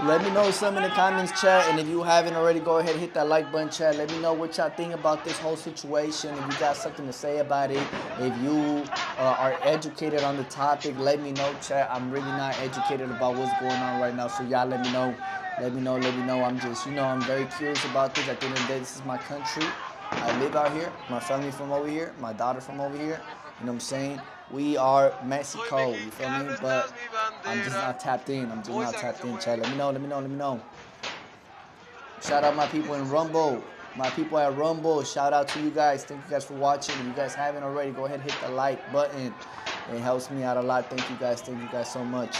Let me know some in the comments, chat, and if you haven't already, go ahead and hit that like button, chat. Let me know what y'all think about this whole situation. If you got something to say about it, if you are educated on the topic, let me know, chat. I'm really not educated about what's going on right now, so y'all let me know. Let me know. I'm just, I'm very curious about this. At the end of the day, this is my country. I live out here. My family from over here. My daughter from over here. You know what I'm saying? We are Mexico, you feel me? But I'm just not tapped in. Chat. Let me know. Shout out my people in Rumble. My people at Rumble. Shout out to you guys. Thank you guys for watching. If you guys haven't already, go ahead and hit the like button. It helps me out a lot. Thank you guys so much.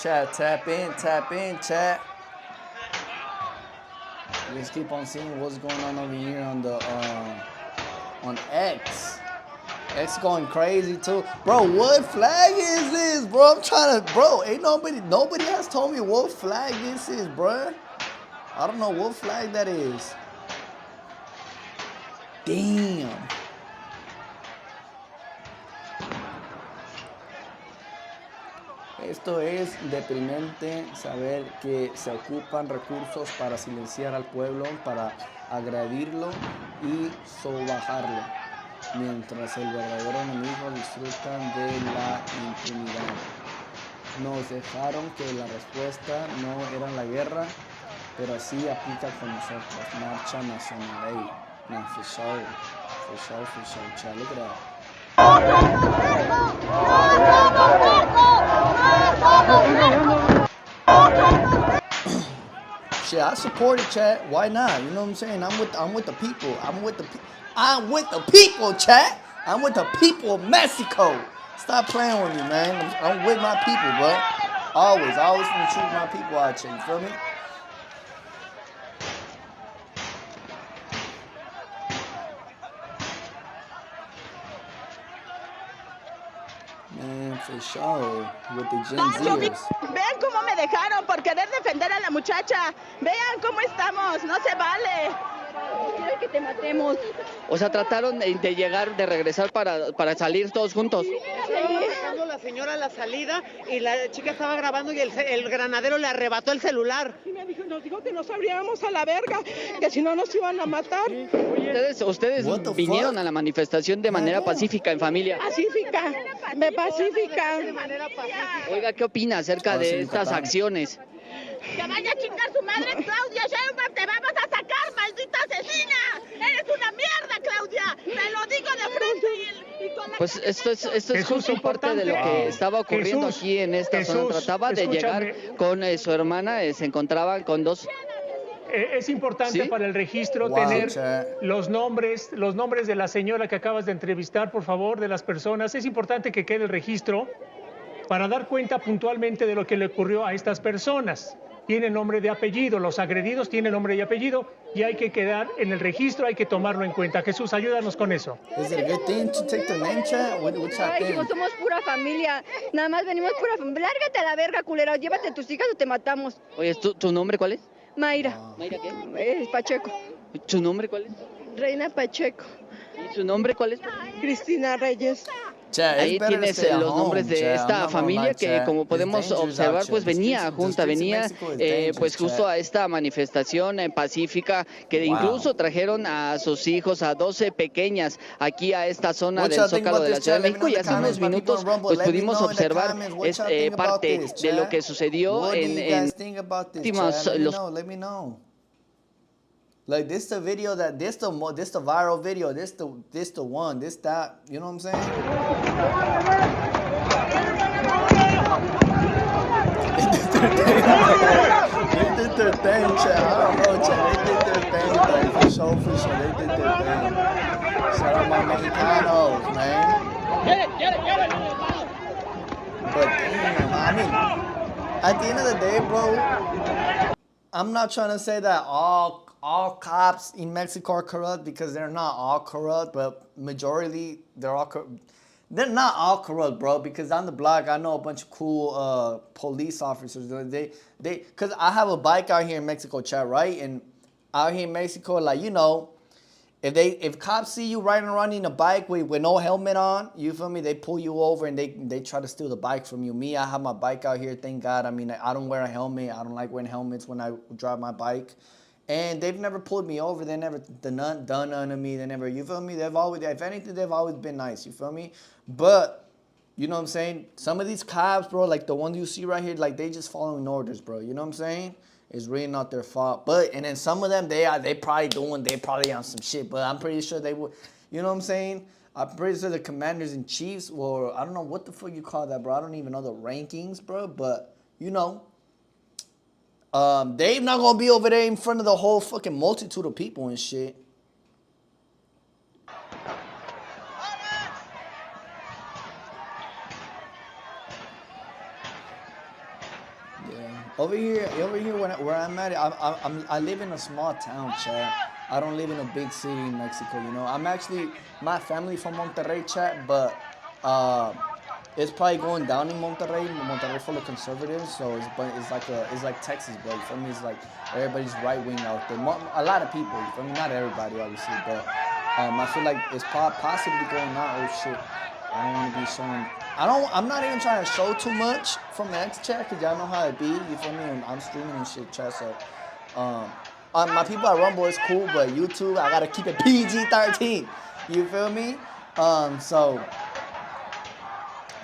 Chat, tap in, chat. Let's keep on seeing what's going on over here on the on X. X going crazy too, bro. What flag is this, bro? I'm trying to, bro. Ain't nobody has told me what flag this is, bro. I don't know what flag that is. Damn. Esto es deprimente saber que se ocupan recursos para silenciar al pueblo, para agredirlo y sobajarlo, mientras el verdadero enemigo disfrutan de la impunidad. Nos dejaron que la respuesta no era la guerra, pero así aplica con nosotros. Marcha nacional. Hey, man, for sure, chat. Look at that. Shit, I support it, chat. Why not? You know what I'm saying? I'm with the people. I'm with the people, chat. I'm with the people of Mexico. Stop playing with me, man. I'm with my people, bro. Always gonna choose my people out here. You feel me? Man, for sure. With the Gen Zers. Vean cómo me dejaron por querer defender a la muchacha. Vean cómo estamos. No se vale. Quieren que te matemos. O sea, trataron de llegar, de regresar para salir todos juntos. Estaba sacando la señora a la salida y la chica estaba grabando y el granadero le arrebató el celular. Y nos dijo que nos abriéramos a la verga, que si no nos iban a matar. Ustedes vinieron a la manifestación de manera pacífica, en familia. Pacífica. De manera pacífica. Oiga, ¿qué opina acerca de estas acciones? Que vaya a chingar su madre, Claudia Sheinbaum, te vamos a sacar, maldita asesina. Eres una mierda, Claudia. Te lo digo de frente. Pues esto es justo parte de lo que estaba ocurriendo aquí en esta zona. Trataba de llegar con su hermana, se encontraban con dos. Es importante ¿Sí? para el registro Wow, tener chat. los nombres de la señora que acabas de entrevistar, por favor, de las personas. Es importante que quede el registro para dar cuenta puntualmente de lo que le ocurrió a estas personas. Tiene nombre de apellido, los agredidos tienen nombre y apellido y hay que quedar en el registro, hay que tomarlo en cuenta. Jesús, ayúdanos con eso. Is it a good thing to take their name, chat? What y'all Ay, dijimos, think? somos pura familia. Nada más venimos pura familia. Lárgate a la verga, culero. Llévate a tus hijas o te matamos. Oye, ¿tu nombre cuál es? Mayra. ¿Mayra qué? Pacheco. ¿Tu nombre cuál es? Reina Pacheco. ¿Y su nombre cuál es? Cristina Reyes. Chat, Ahí it's better to tienes stay at los home, nombres de chat. I'm esta not gonna familia lie, que, chat. como It's podemos dangerous observar, out pues here. The venía streets junta, of venía Mexico is dangerous, pues justo chat. a esta manifestación pacífica que Wow. incluso trajeron a sus hijos, a 12 pequeñas, aquí a esta zona What del y'all think Zócalo about de la this, Ciudad chat? de Let me know México in y the hace unos comments, my people minutos in Rumble. pues Let me pudimos know in the observar comments what y'all think about parte this, de lo chat. que sucedió What do you en guys think about this, últimas- chat? Let me los know. Let me know. Like this the video that this the viral video. This the one. This that. You know what I'm saying? They did their thing, chat. I don't know, chat. They did their thing, though. For sure. They did their thing. Shout out my Mexicanos, man. But damn, I mean, at the end of the day, bro, I'm not trying to say that all cops in Mexico are corrupt, because they're not all corrupt, but majority they're all corrupt. They're not all corrupt, bro, because on the block I know a bunch of cool police officers. They cause I have a bike out here in Mexico, chat, right? And out here in Mexico, like, you know, if cops see you riding around in a bike with no helmet on, you feel me? They pull you over and they try to steal the bike from you. Me, I have my bike out here, thank God. I mean, I don't wear a helmet. I don't like wearing helmets when I drive my bike. And they've never pulled me over. They never done none of me. They never, you feel me? They've always, if anything, they've always been nice. You feel me? But you know what I'm saying? Some of these cops, bro, like the ones you see right here, like they just following orders, bro. You know what I'm saying? It's really not their fault. But and then some of them, they probably on some shit. But I'm pretty sure they would. You know what I'm saying? I'm pretty sure the commanders and chiefs, or I don't know what the fuck you call that, bro. I don't even know the rankings, bro. But you know, they not gonna be over there in front of the whole fucking multitude of people and shit. Over here, where I'm at, I live in a small town, chat. I don't live in a big city in Mexico, you know. I'm actually, my family from Monterrey, chat, but it's probably going down in Monterrey. Monterrey full of conservatives, so it's like Texas, bro. For me, it's like everybody's right wing out there. A lot of people, for me, not everybody, obviously, but I feel like it's possibly going on. Oh shit. I don't want to be showing. I'm not even trying to show too much from the X chat, because y'all know how it be. You feel me? I'm streaming and shit, chat. So, my people at Rumble is cool, but YouTube, I gotta keep it PG-13. You feel me? So,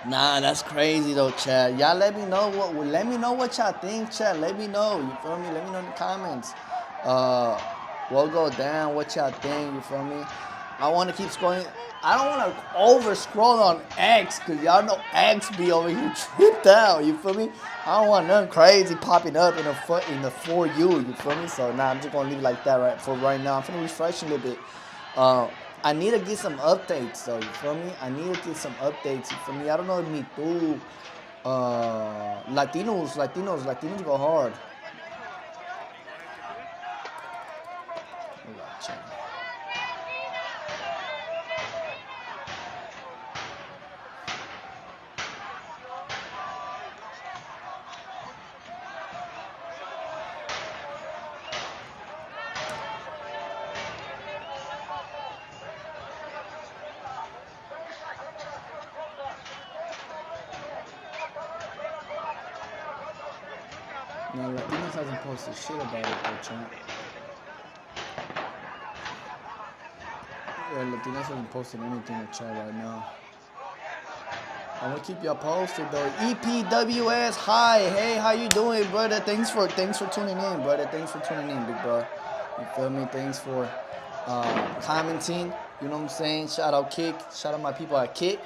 nah, that's crazy though, chat. Y'all let me know what y'all think, chat. Let me know. You feel me? Let me know in the comments. We'll go down. What y'all think? You feel me? I want to keep scrolling. I don't want to over scroll on X, because y'all know X be over here tripped out. You feel me? I don't want nothing crazy popping up in the For You. You feel me? So nah, I'm just gonna leave it like that right now. I'm gonna refresh a little bit. I need to get some updates though. You feel me? I need to get some updates. You feel me? I don't know if me too. Latinos go hard. No, Latinos hasn't posted shit about it, though, champ. Yeah, Latinos hasn't posted anything in chat right now. I'm gonna keep y'all posted though. EPWS, hi, hey, how you doing, brother? Thanks for tuning in, brother. Thanks for tuning in, big bro. You feel me? Thanks for commenting. You know what I'm saying? Shout out Kick. Shout out my people at Kick.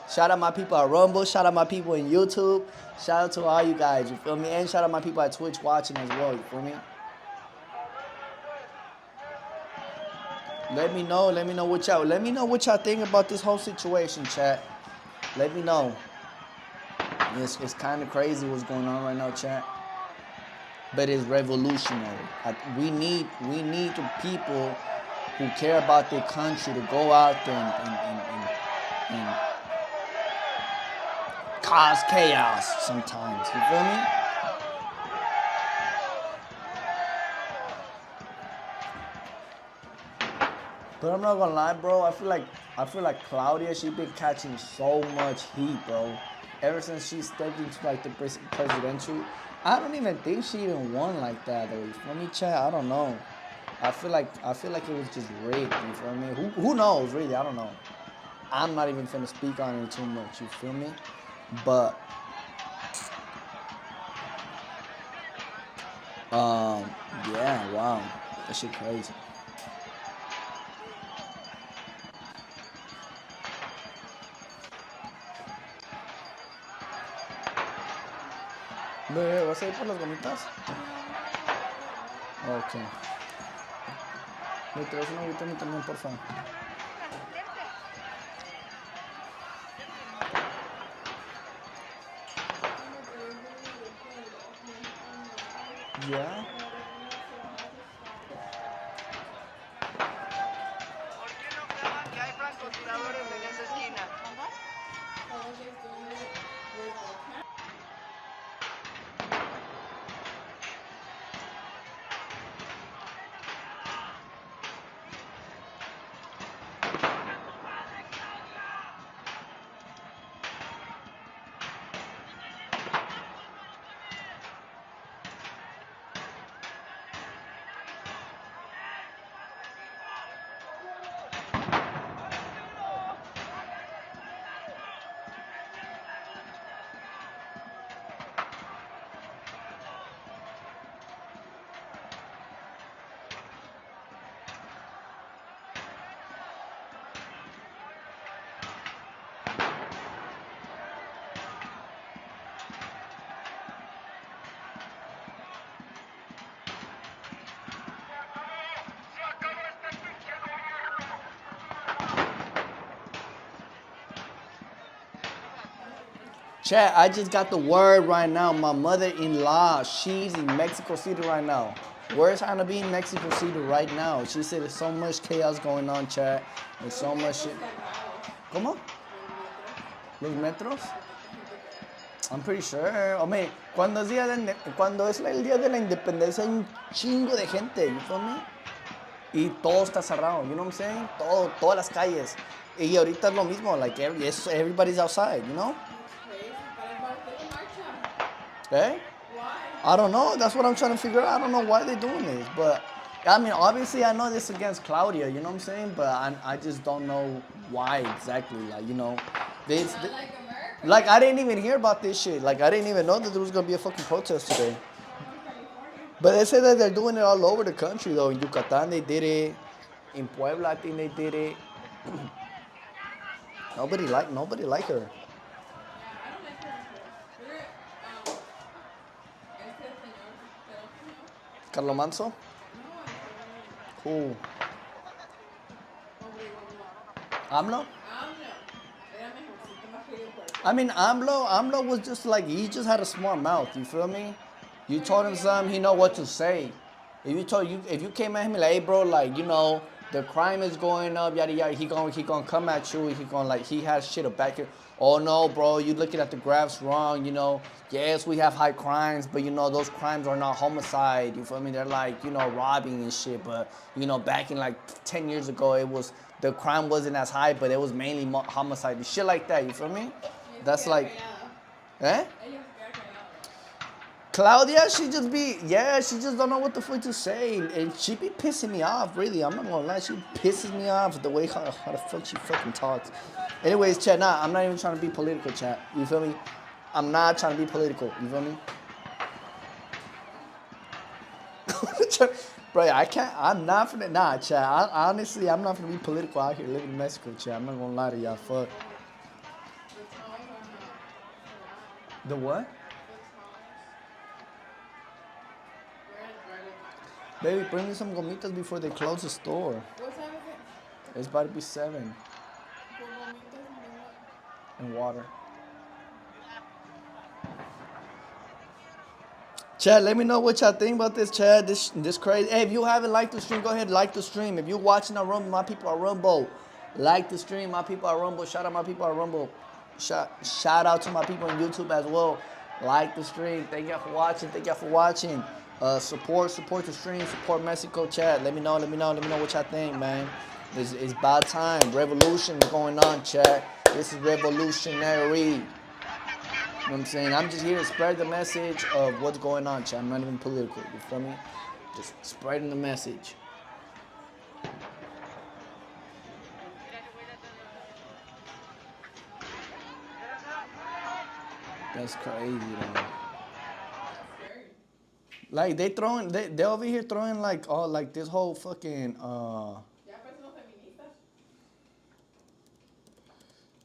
Shout out my people at Rumble. Shout out my people in YouTube. Shout out to all you guys. You feel me? And shout out my people at Twitch watching as well. You feel me? Let me know what y'all. Let me know what y'all think about this whole situation, chat. Let me know. It's kind of crazy what's going on right now, chat. But it's revolutionary. We need the people who care about their country to go out there and cause chaos sometimes. You feel me? But I'm not gonna lie, bro. I feel like Claudia, she been catching so much heat, bro. Ever since she stepped into like the presidential, I don't even think she even won like that, though. You feel me, chat? I don't know. I feel like it was just rigged. You feel me? Who knows, really? I don't know. I'm not even finna speak on it too much. You feel me? But yeah, wow, that shit crazy. Bebé, ¿vas a ir por las gomitas? Ok. ¿Me traes una agüita a mí también, por favor? Ya. ¿Por qué no claman que hay francotiradores en esa esquina? Chat, I just got the word right now. My mother-in-law, she's in Mexico City right now. Where's Hannah be in Mexico City right now? She said there's so much chaos going on, chat. There's so much shit. ¿Cómo? Los metros? I'm pretty sure. I mean, cuando es el día de la independencia hay un chingo de gente, you feel me? Y todo está cerrado, you know what I'm saying? Todas las calles. Y ahorita es lo mismo, like everybody's outside, you know? Okay? I don't know. That's what I'm trying to figure out. I don't know why they're doing this. But, I mean, obviously I know this against Claudia, you know what I'm saying? But I just don't know why exactly. Like, you know, like, I didn't even hear about this shit. Like, I didn't even know that there was going to be a fucking protest today. But they say that they're doing it all over the country, though. In Yucatan, they did it. In Puebla, I think they did it. Nobody like her. Carlo Manso? Who? AMLO? I mean, AMLO was just like, he just had a smart mouth, you feel me? You told him something, he know what to say. If you came at him like, hey bro, like, you know, the crime is going up, yada yada, he gonna come at you, he has shit to back it. Oh no, bro, you looking at the graphs wrong, you know. Yes, we have high crimes, but you know, those crimes are not homicide, you feel me? They're like, you know, robbing and shit, but you know, back in like 10 years ago, the crime wasn't as high, but it was mainly homicide and shit like that, you feel me? That's like, eh? Claudia, she just don't know what the fuck to say, and she be pissing me off, really. I'm not gonna lie, she pisses me off the way how the fuck she fucking talks. Anyways, chat, nah, I'm not even trying to be political, chat. You feel me? I'm not trying to be political. You feel me? Bro, I'm not finna, nah, chat. Honestly, I'm not finna be political out here living in Mexico, chat. I'm not gonna lie to y'all, fuck. The what? Baby, bring me some gomitas before they close the store. What time is it? It's about to be 7. And water. Chad, let me know what y'all think about this, Chad. This crazy. Hey, if you haven't liked the stream, go ahead and like the stream. If you're watching on Rumble, my people are Rumble. Like the stream, my people are Rumble. Shout out my people are Rumble. Shout out to my people on YouTube as well. Like the stream. Thank y'all for watching. Thank y'all for watching. Support the stream. Support Mexico, Chad. Let me know what y'all think, man. It's about time. Revolution is going on, Chad. This is revolutionary. You know what I'm saying? I'm just here to spread the message of what's going on, chat. I'm not even political, you feel me? Just spreading the message. That's crazy, though. Like, they over here throwing, like, all, like, this whole fucking,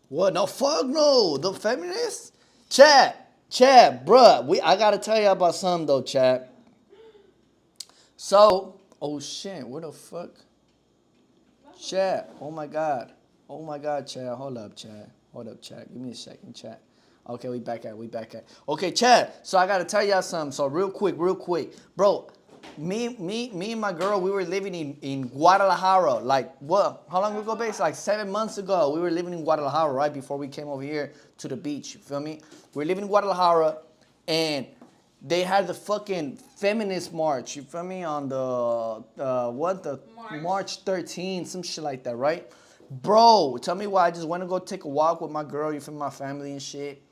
What? No, fuck no. The feminists? Chad, bruh. I gotta tell you about something though, Chad. So, oh shit, what the fuck? Chad, oh my god, Chad. Hold up, Chad. Give me a second, Chad. Okay, we back at. Okay, Chad. So I gotta tell y'all something. So real quick, bro. Me and my girl, we were living in Guadalajara. Like, what? How long ago, base? Like 7 months ago. We were living in Guadalajara, right before we came over here to the beach. You feel me? We were living in Guadalajara, and they had the fucking feminist march. You feel me? On the March 13th, some shit like that, right? Bro, tell me why I just went to go take a walk with my girl. You feel me? My family and shit,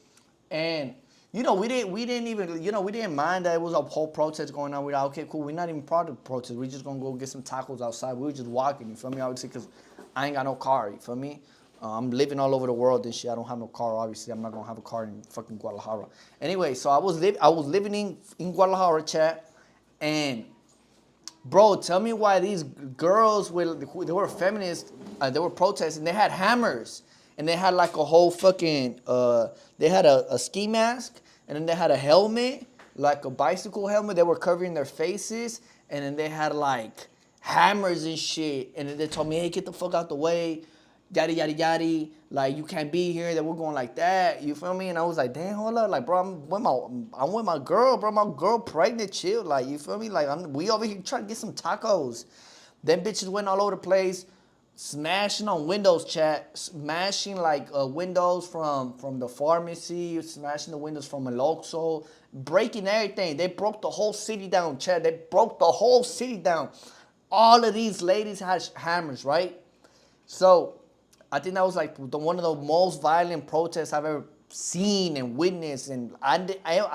and. You know, we didn't mind that it was a whole protest going on. We're like, okay, cool. We're not even part of the protest. We're just going to go get some tacos outside. We were just walking, you feel me? Obviously, because I ain't got no car, you feel me? I'm living all over the world and shit. I don't have no car, obviously. I'm not going to have a car in fucking Guadalajara. Anyway, so I was living in Guadalajara, chat. And, bro, tell me why these girls, they were feminists, they were protesting. They had hammers. And they had like a whole fucking, they had a ski mask, and then they had a helmet, like a bicycle helmet. They were covering their faces, and then they had like hammers and shit. And then they told me, hey, get the fuck out the way, yada, yada, yada. Like, you can't be here, that we're going like that. You feel me? And I was like, damn, hold up. Like, bro, I'm with my girl, bro. My girl pregnant, chill. Like, you feel me? Like, we over here trying to get some tacos. Them bitches went all over the place. Smashing on windows, chat. Smashing like windows from the pharmacy. Smashing the windows from an Oxxo. Breaking everything. They broke the whole city down, chat. They broke the whole city down. All of these ladies had hammers, right? So I think that was like one of the most violent protests I've ever seen and witnessed. And I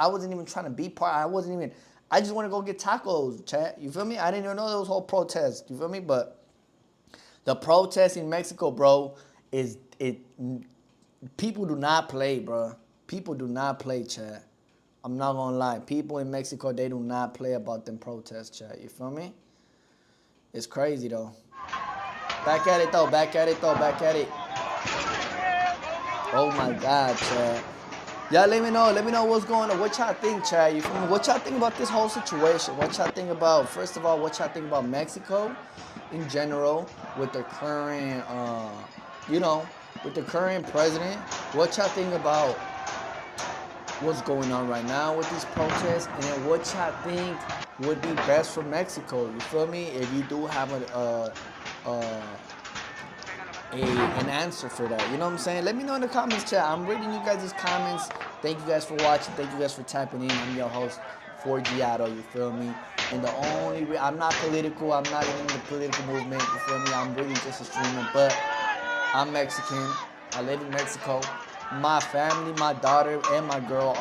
wasn't even trying to be part. I just want to go get tacos, chat. You feel me? I didn't even know there was whole protests. You feel me? But the protest in Mexico, bro, people do not play, bro. People do not play, chat. I'm not gonna lie. People in Mexico, they do not play about them protests, chat. You feel me? It's crazy, though. Back at it. Oh, my God, chat. Y'all let me know what's going on. What y'all think, chat? You feel me? What y'all think about this whole situation? What y'all think about, first of all, what y'all think about Mexico in general with the current, with the current president? What y'all think about what's going on right now with these protests? And then what y'all think would be best for Mexico? You feel me? If you do have an answer for that. You know what I'm saying? Let me know in the comments, chat. I'm reading you guys' comments. Thank you guys for watching. Thank you guys for tapping in. I'm your host, 4Giato, you feel me? And I'm not political. I'm not even in the political movement, you feel me? I'm really just a streamer, but I'm Mexican. I live in Mexico. My family, my daughter, and my girl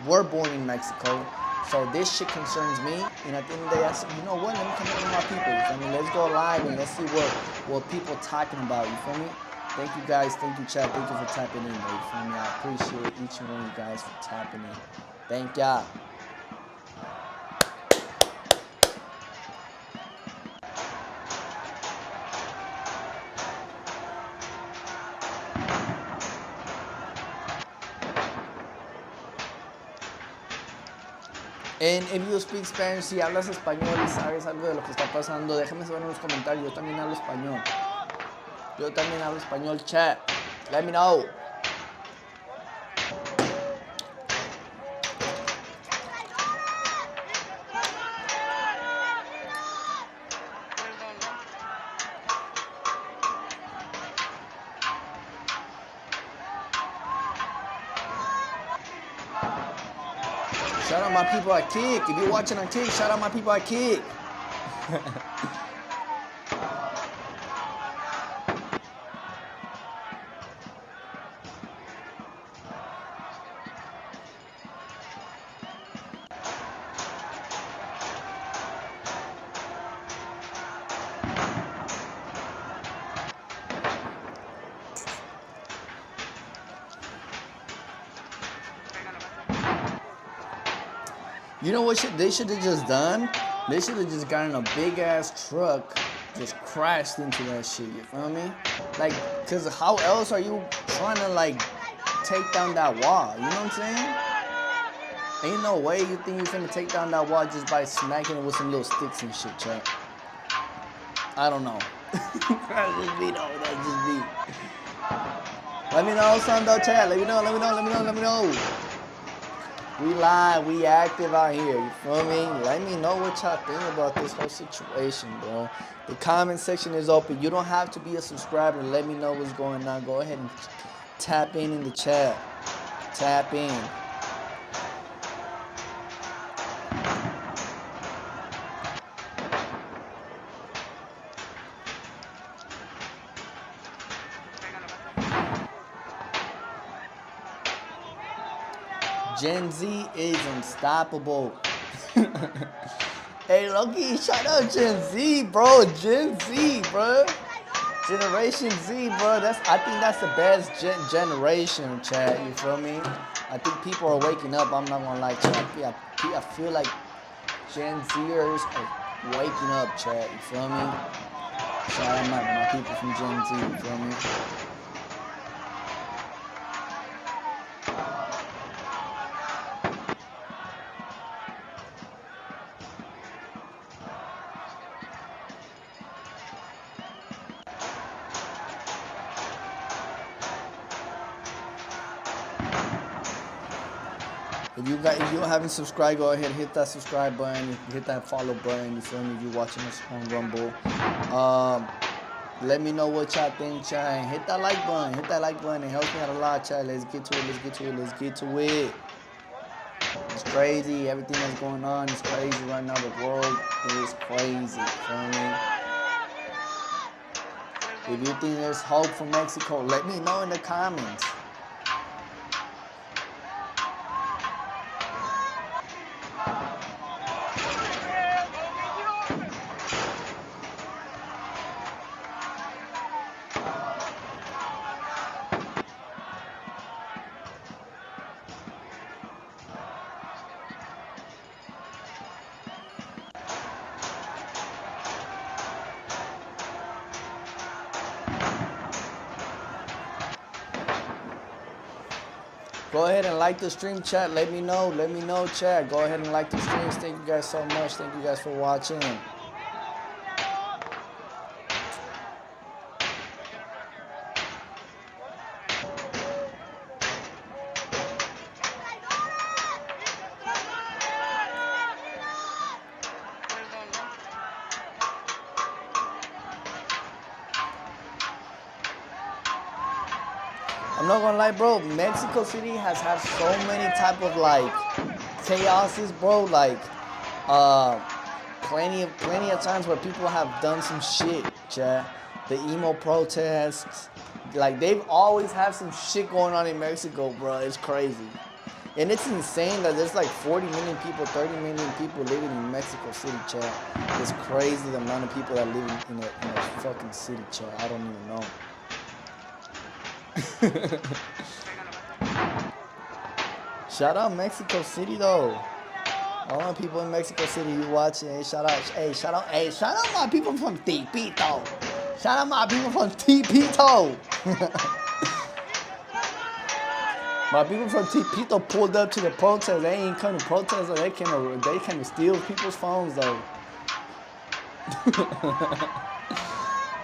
were born in Mexico. So this shit concerns me, and at the end of the day, I said, you know what? Let me connect with my people. You feel me? Let's go live and let's see what people are talking about. You feel me? Thank you guys. Thank you, chat. Thank you for tapping in, bro. You feel me? I appreciate each and one of you guys for tapping in. Thank y'all. And if you speak Spanish, si hablas español y sabes algo de lo que está pasando, déjame saber en los comentarios. Yo también hablo español. Yo también hablo español, chat. Let me know. Shout out my people at Kick. If you're watching on Kick, shout out my people at Kick. You know what they should have just done? They should have just gotten a big ass truck, just crashed into that shit, you feel me? Like, cause how else are you trying to like take down that wall? You know what I'm saying? Ain't no way you think you're finna take down that wall just by smacking it with some little sticks and shit, chat. I don't know. That's just me though, that's just me. Let me know, son, though, chat. Let me know. We live, we active out here, you feel me? Let me know what y'all think about this whole situation, bro. The comment section is open. You don't have to be a subscriber. Let me know what's going on. Go ahead and tap in the chat. Tap in. Gen Z is unstoppable. Hey, Loki, shout out Gen Z, bro. Gen Z, bro. Generation Z, bro. I think that's the best generation, chat. You feel me? I think people are waking up. I'm not gonna lie, chat. I feel like Gen Zers are waking up, chat. You feel me? Shout out my people from Gen Z. You feel me? If you haven't subscribed, go ahead, hit that subscribe button, hit that follow button. You feel me? If you're watching us on Rumble, let me know what y'all think, chat. And hit that like button. Hit that like button. It helps me out a lot, chat. Let's get to it. It's crazy. Everything that's going on is crazy right now. The world is crazy. Feel me? If you think there's hope for Mexico, let me know in the comments. Go ahead and like the stream, chat. Let me know, chat. Go ahead and like the streams. Thank you guys so much. Thank you guys for watching. I'm not gonna lie, bro. Mexico City has had so many type of like chaoses, bro. Like, plenty of times where people have done some shit, chat. The emo protests, like they've always had some shit going on in Mexico, bro. It's crazy, and it's insane that there's like 40 million people, 30 million people living in Mexico City, chat. It's crazy the amount of people that live in a fucking city, chat. I don't even know. Shout out Mexico City though. All the people in Mexico City you watching, hey, shout out my people from Tepito. Shout out my people from Tepito. My people from Tepito pulled up to the protest. They ain't come to protest, they came to steal people's phones though.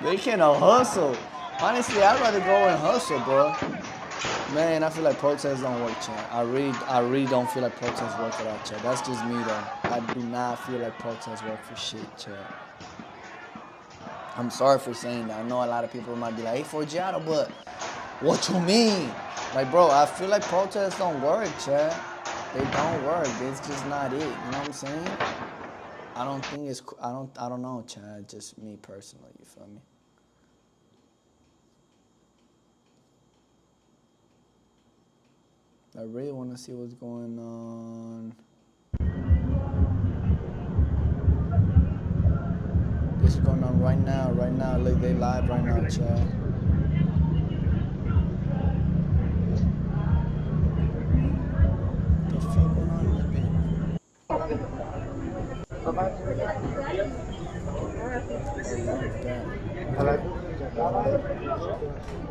They came to hustle. Honestly, I'd rather go and hustle, bro. Man, I feel like protests don't work, Chad. I really don't feel like protests work at all, Chad. That's just me, though. I do not feel like protests work for shit, Chad. I'm sorry for saying that. I know a lot of people might be like, hey, Forgiato, but what you mean? Like, bro, I feel like protests don't work, Chad. They don't work. It's just not it. You know what I'm saying? I don't think it's, I don't know, Chad. Just me personally, you feel me? I really want to see what's going on. This is going on right now. Look, they live right now, Chad. What the fuck going on in that?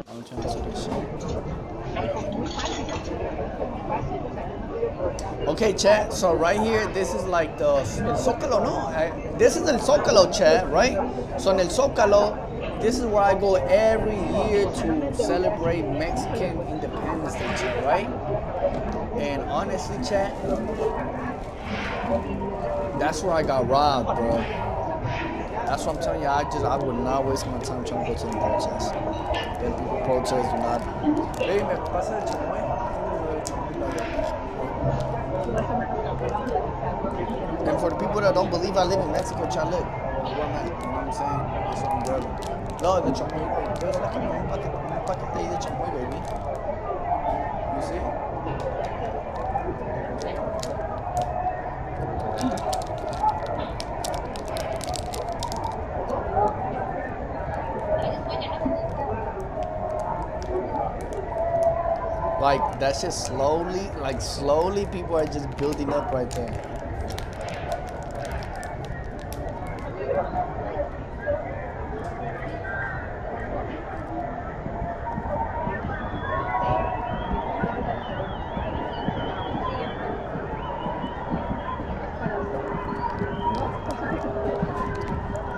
I'm trying to see this shit. Okay, chat. So right here, this is like the El Zócalo, no? This is El Zócalo, chat, right? So in El Zócalo, this is where I go every year to celebrate Mexican Independence Day, chat, right? And honestly, chat, that's where I got robbed, bro. That's what I'm telling you. I would not waste my time trying to go to the protests. Then people protest do not. Hey, me pasa el chamoy. And for the people that don't believe I live in Mexico, chat, look, where I'm at. You know what I'm saying? It's an umbrella. No, the chamoy. There's like un paquete ahí de chamoy, baby. You see? Like, that's just slowly people are just building up right there.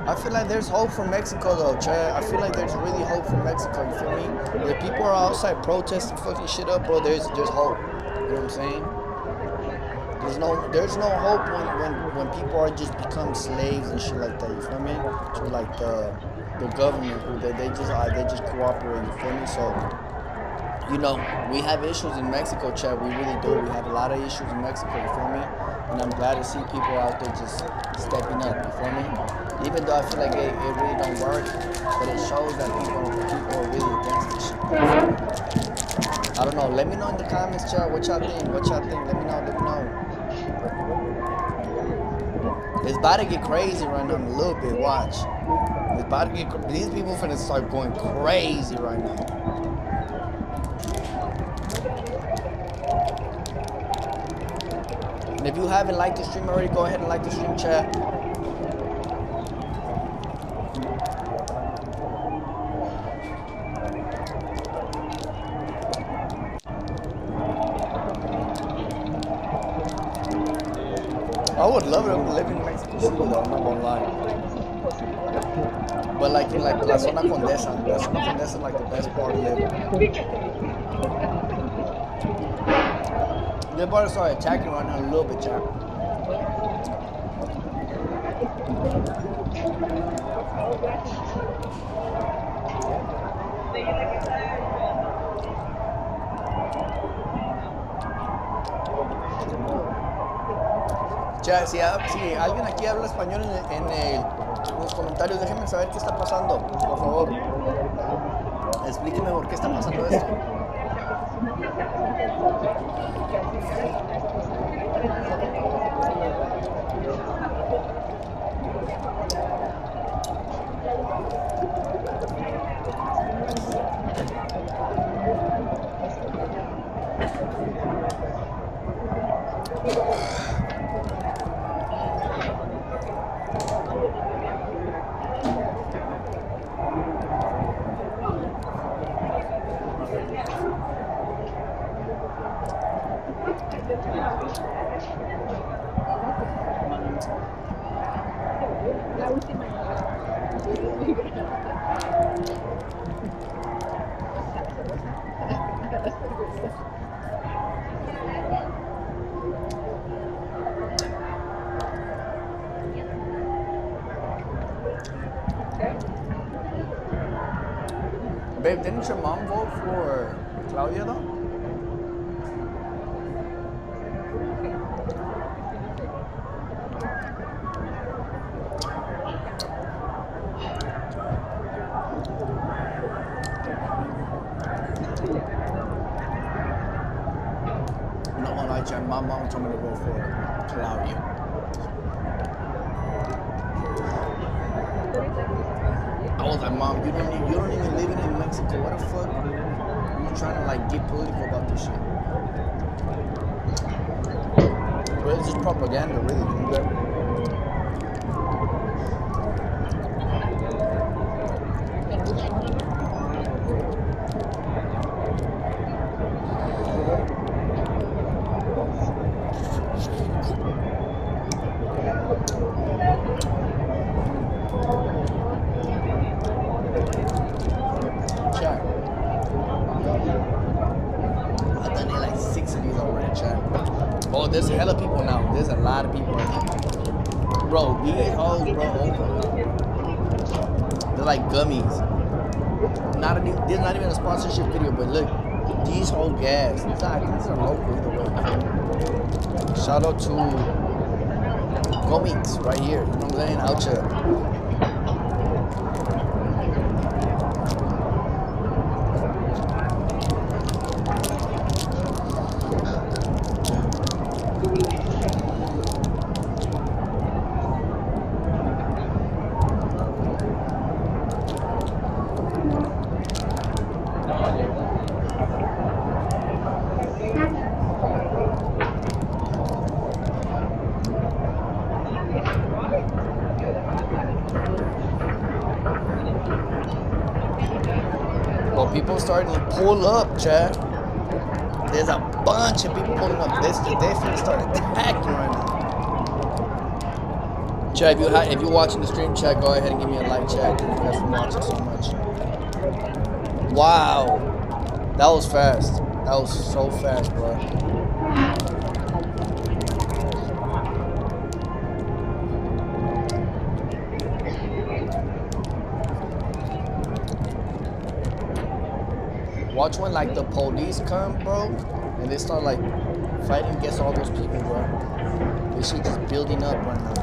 I feel like there's hope for Mexico though, Chad. I feel like there's really hope for Mexico, you feel me? If people are outside protesting fucking shit up, bro, there's hope. You know what I'm saying? There's no hope when people are just become slaves and shit like that, you feel me? To like the government who they just cooperate, you feel me? So, you know, we have issues in Mexico, Chad. We really do. We have a lot of issues in Mexico, you feel me? And I'm glad to see people out there just stepping up, you feel me? Even though I feel like it really don't work, but it shows that people are really against this shit. I don't know. Let me know in the comments, chat. What y'all think? Let me know. It's about to get crazy right now in a little bit. Watch. It's about to get. These people finna start going crazy right now. And if you haven't liked the stream already, go ahead and like the stream, chat. I would love to live in Mexico City though, I'm not gonna lie. But like in like La Zona Condesa. La Zona Condesa is like the best part to live in. They're about to start attacking right now a little bit, chat. Chat, si alguien aquí habla español en los comentarios, déjenme saber qué está pasando, por favor. Explíquenme por qué está pasando esto. Babe, didn't your mom vote for Claudia though? I'm not gonna lie to you, my mom told me to vote for Claudia. I was like, Mom, you don't even live in Mexico. What the fuck? You trying to like get political about this shit? But it's just propaganda, really. You know that? Oh, there's hella people now. There's a lot of people. Bro, these hoes, bro, they're like gummies. There's not even a sponsorship video, but look, these whole gas. These are local either way. Shout out to Gomix right here. You know what I'm saying? Out here. Well, people starting to pull up, chat. There's a bunch of people pulling up. They finna start attacking right now. Chat, if you're watching the stream, chat, go ahead and give me a like, chat. Thank you guys for watching so much. Wow, that was fast. That was so fast, bro. Watch when like the police come, bro, and they start like fighting against all those people, bro. This shit is building up right now.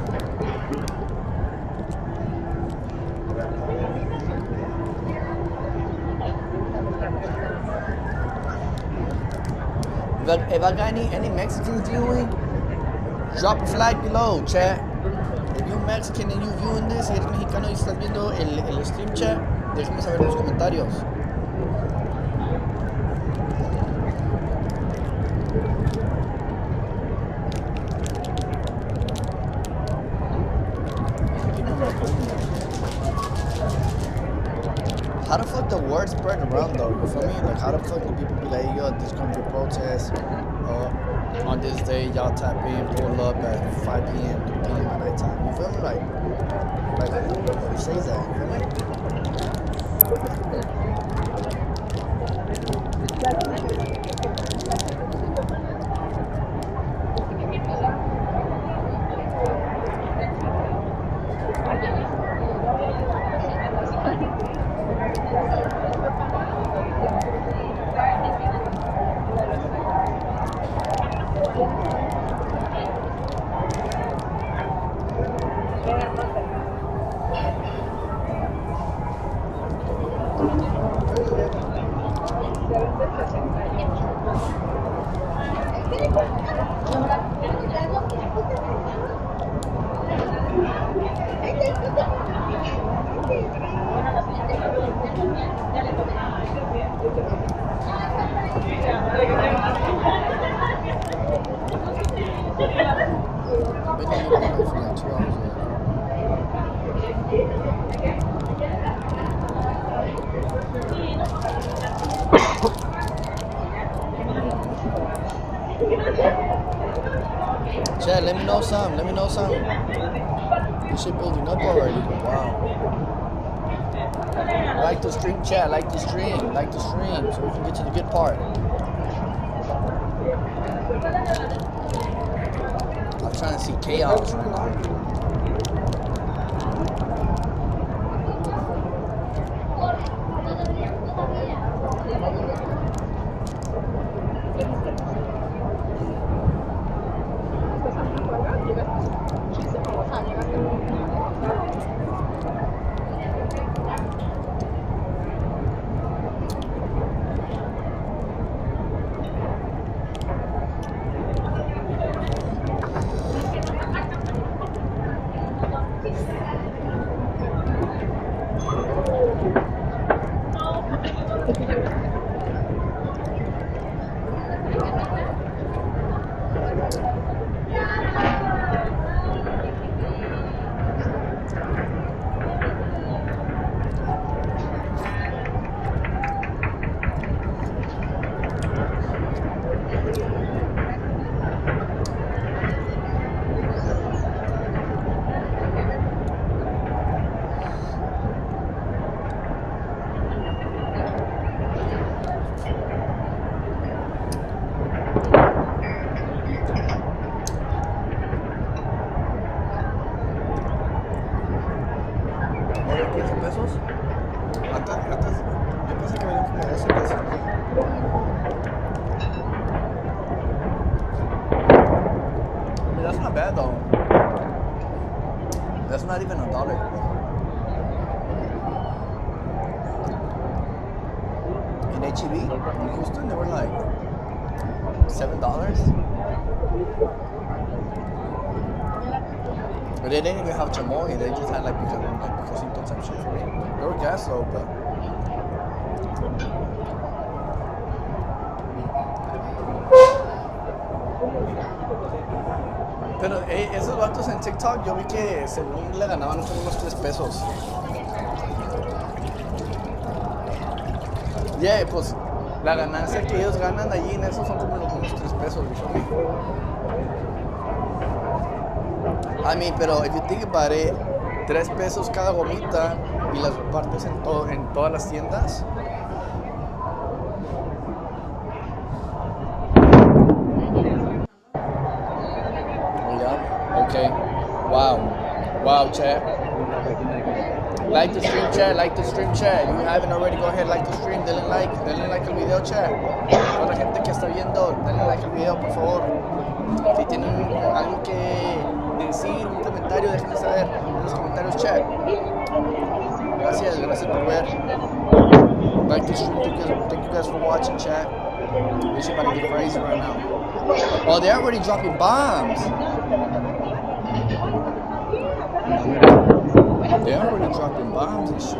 If I got any Mexicans viewing, drop a flag below, chat. If you're Mexican and you viewing this, y eres mexicano y estás viendo el stream, chat, déjame saber en los comentarios. How the fuck the word spread around though? You feel me? Like how the fuck do people be like, yo, this comes to protest, on this day, y'all tap in, pull up at 5 p.m., 3 p.m. at night time. You feel me? Like who says that? You feel me? Chat, let me know some. Let me know some. This shit building up already. Wow. Like the stream, chat. Like the stream. Like the stream, so we can get to the good part. I'm trying to see chaos right now. That's not even $1. In HEB, in Houston, they were like $7. But they didn't even have chamoy. They just had like picosito type shit for me. They were gas though, but. Pero esos vatos en TikTok, yo vi que según le ganaban unos 3 pesos. Yeah, pues la ganancia que ellos ganan allí en eso son como unos 3 pesos. I mean, pero if you think about it, 3 pesos cada gomita y las repartes en todas las tiendas. Okay. Wow, chat. Like the stream, chat. Like the stream, chat. If you haven't already, go ahead, like the stream. Denle like el video, chat. Toda la gente que está viendo, denle like al video, por favor. Si tienen algo que decir, un comentario, déjenme saber en los comentarios, chat. Gracias por ver. Like the stream. Thank you guys for watching, chat. This shit about to get crazy right now. Oh, they're already dropping bombs. They're already dropping bombs and shit.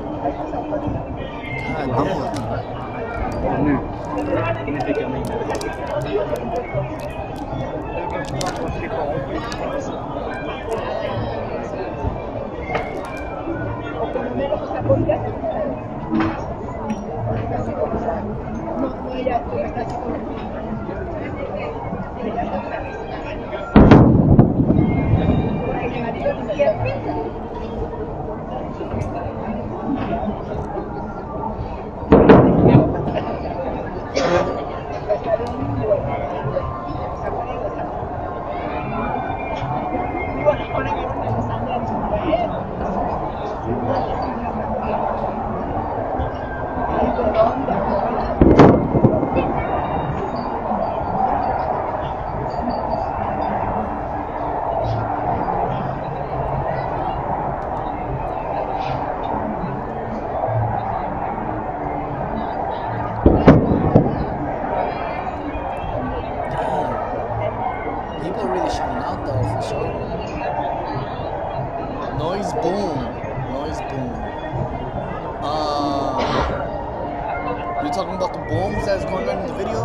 God talking about the booms that's going on in the video?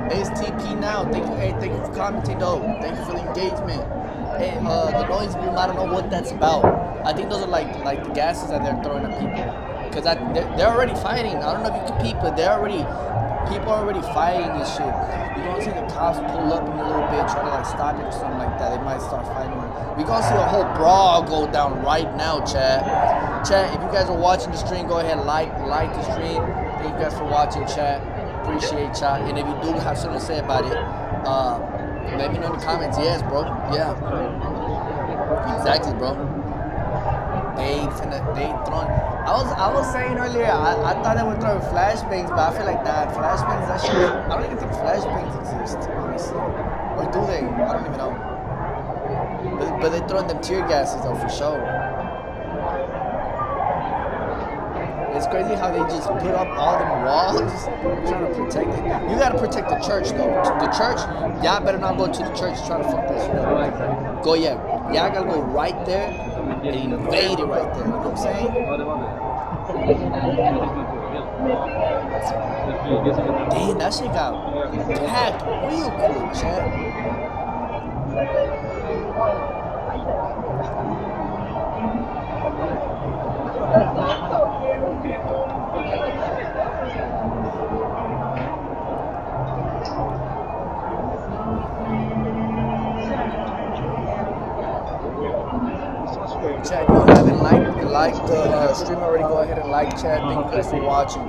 STP now. Thank you for commenting though. Thank you for the engagement. Hey, the noise boom, I don't know what that's about. I think those are like the gases that they're throwing at people. Because they're already fighting. I don't know if you can peep, but they're already people are already fighting this shit. You're gonna see the cops pull up in a little bit, try to like stop it or something like that. They might start fighting. We're gonna see a whole brawl go down right now, chat. Chat, if you guys are watching the stream, go ahead and like the stream. Thank you guys for watching, chat. Appreciate chat. And if you do have something to say about it, let me know in the comments. Yes, bro. Yeah. Exactly, bro. They throwing. I was saying earlier, I thought they were throwing flashbangs, but I feel like flashbangs, that shit. I don't even think flashbangs exist, honestly. Or do they? I don't even know. But they throwing them tear gases though, for sure. It's crazy how they just put up all them walls trying to protect it. You gotta protect the church though. The church, y'all better not go to the church trying to fuck that shit up. Go, yeah. Y'all gotta go right there and invade it right there. You know what I'm saying? Damn, that shit got packed real quick, chat. Chat, you haven't liked the stream already, go ahead and like, chat. Thank you guys for watching.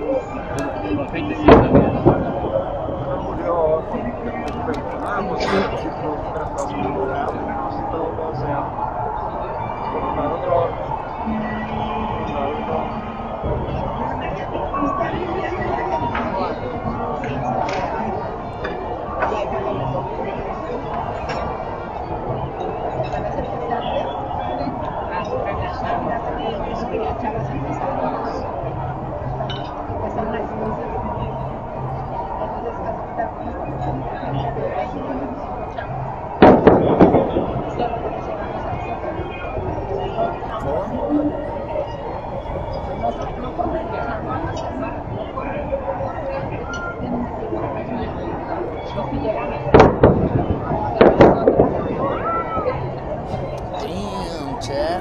Damn, chat.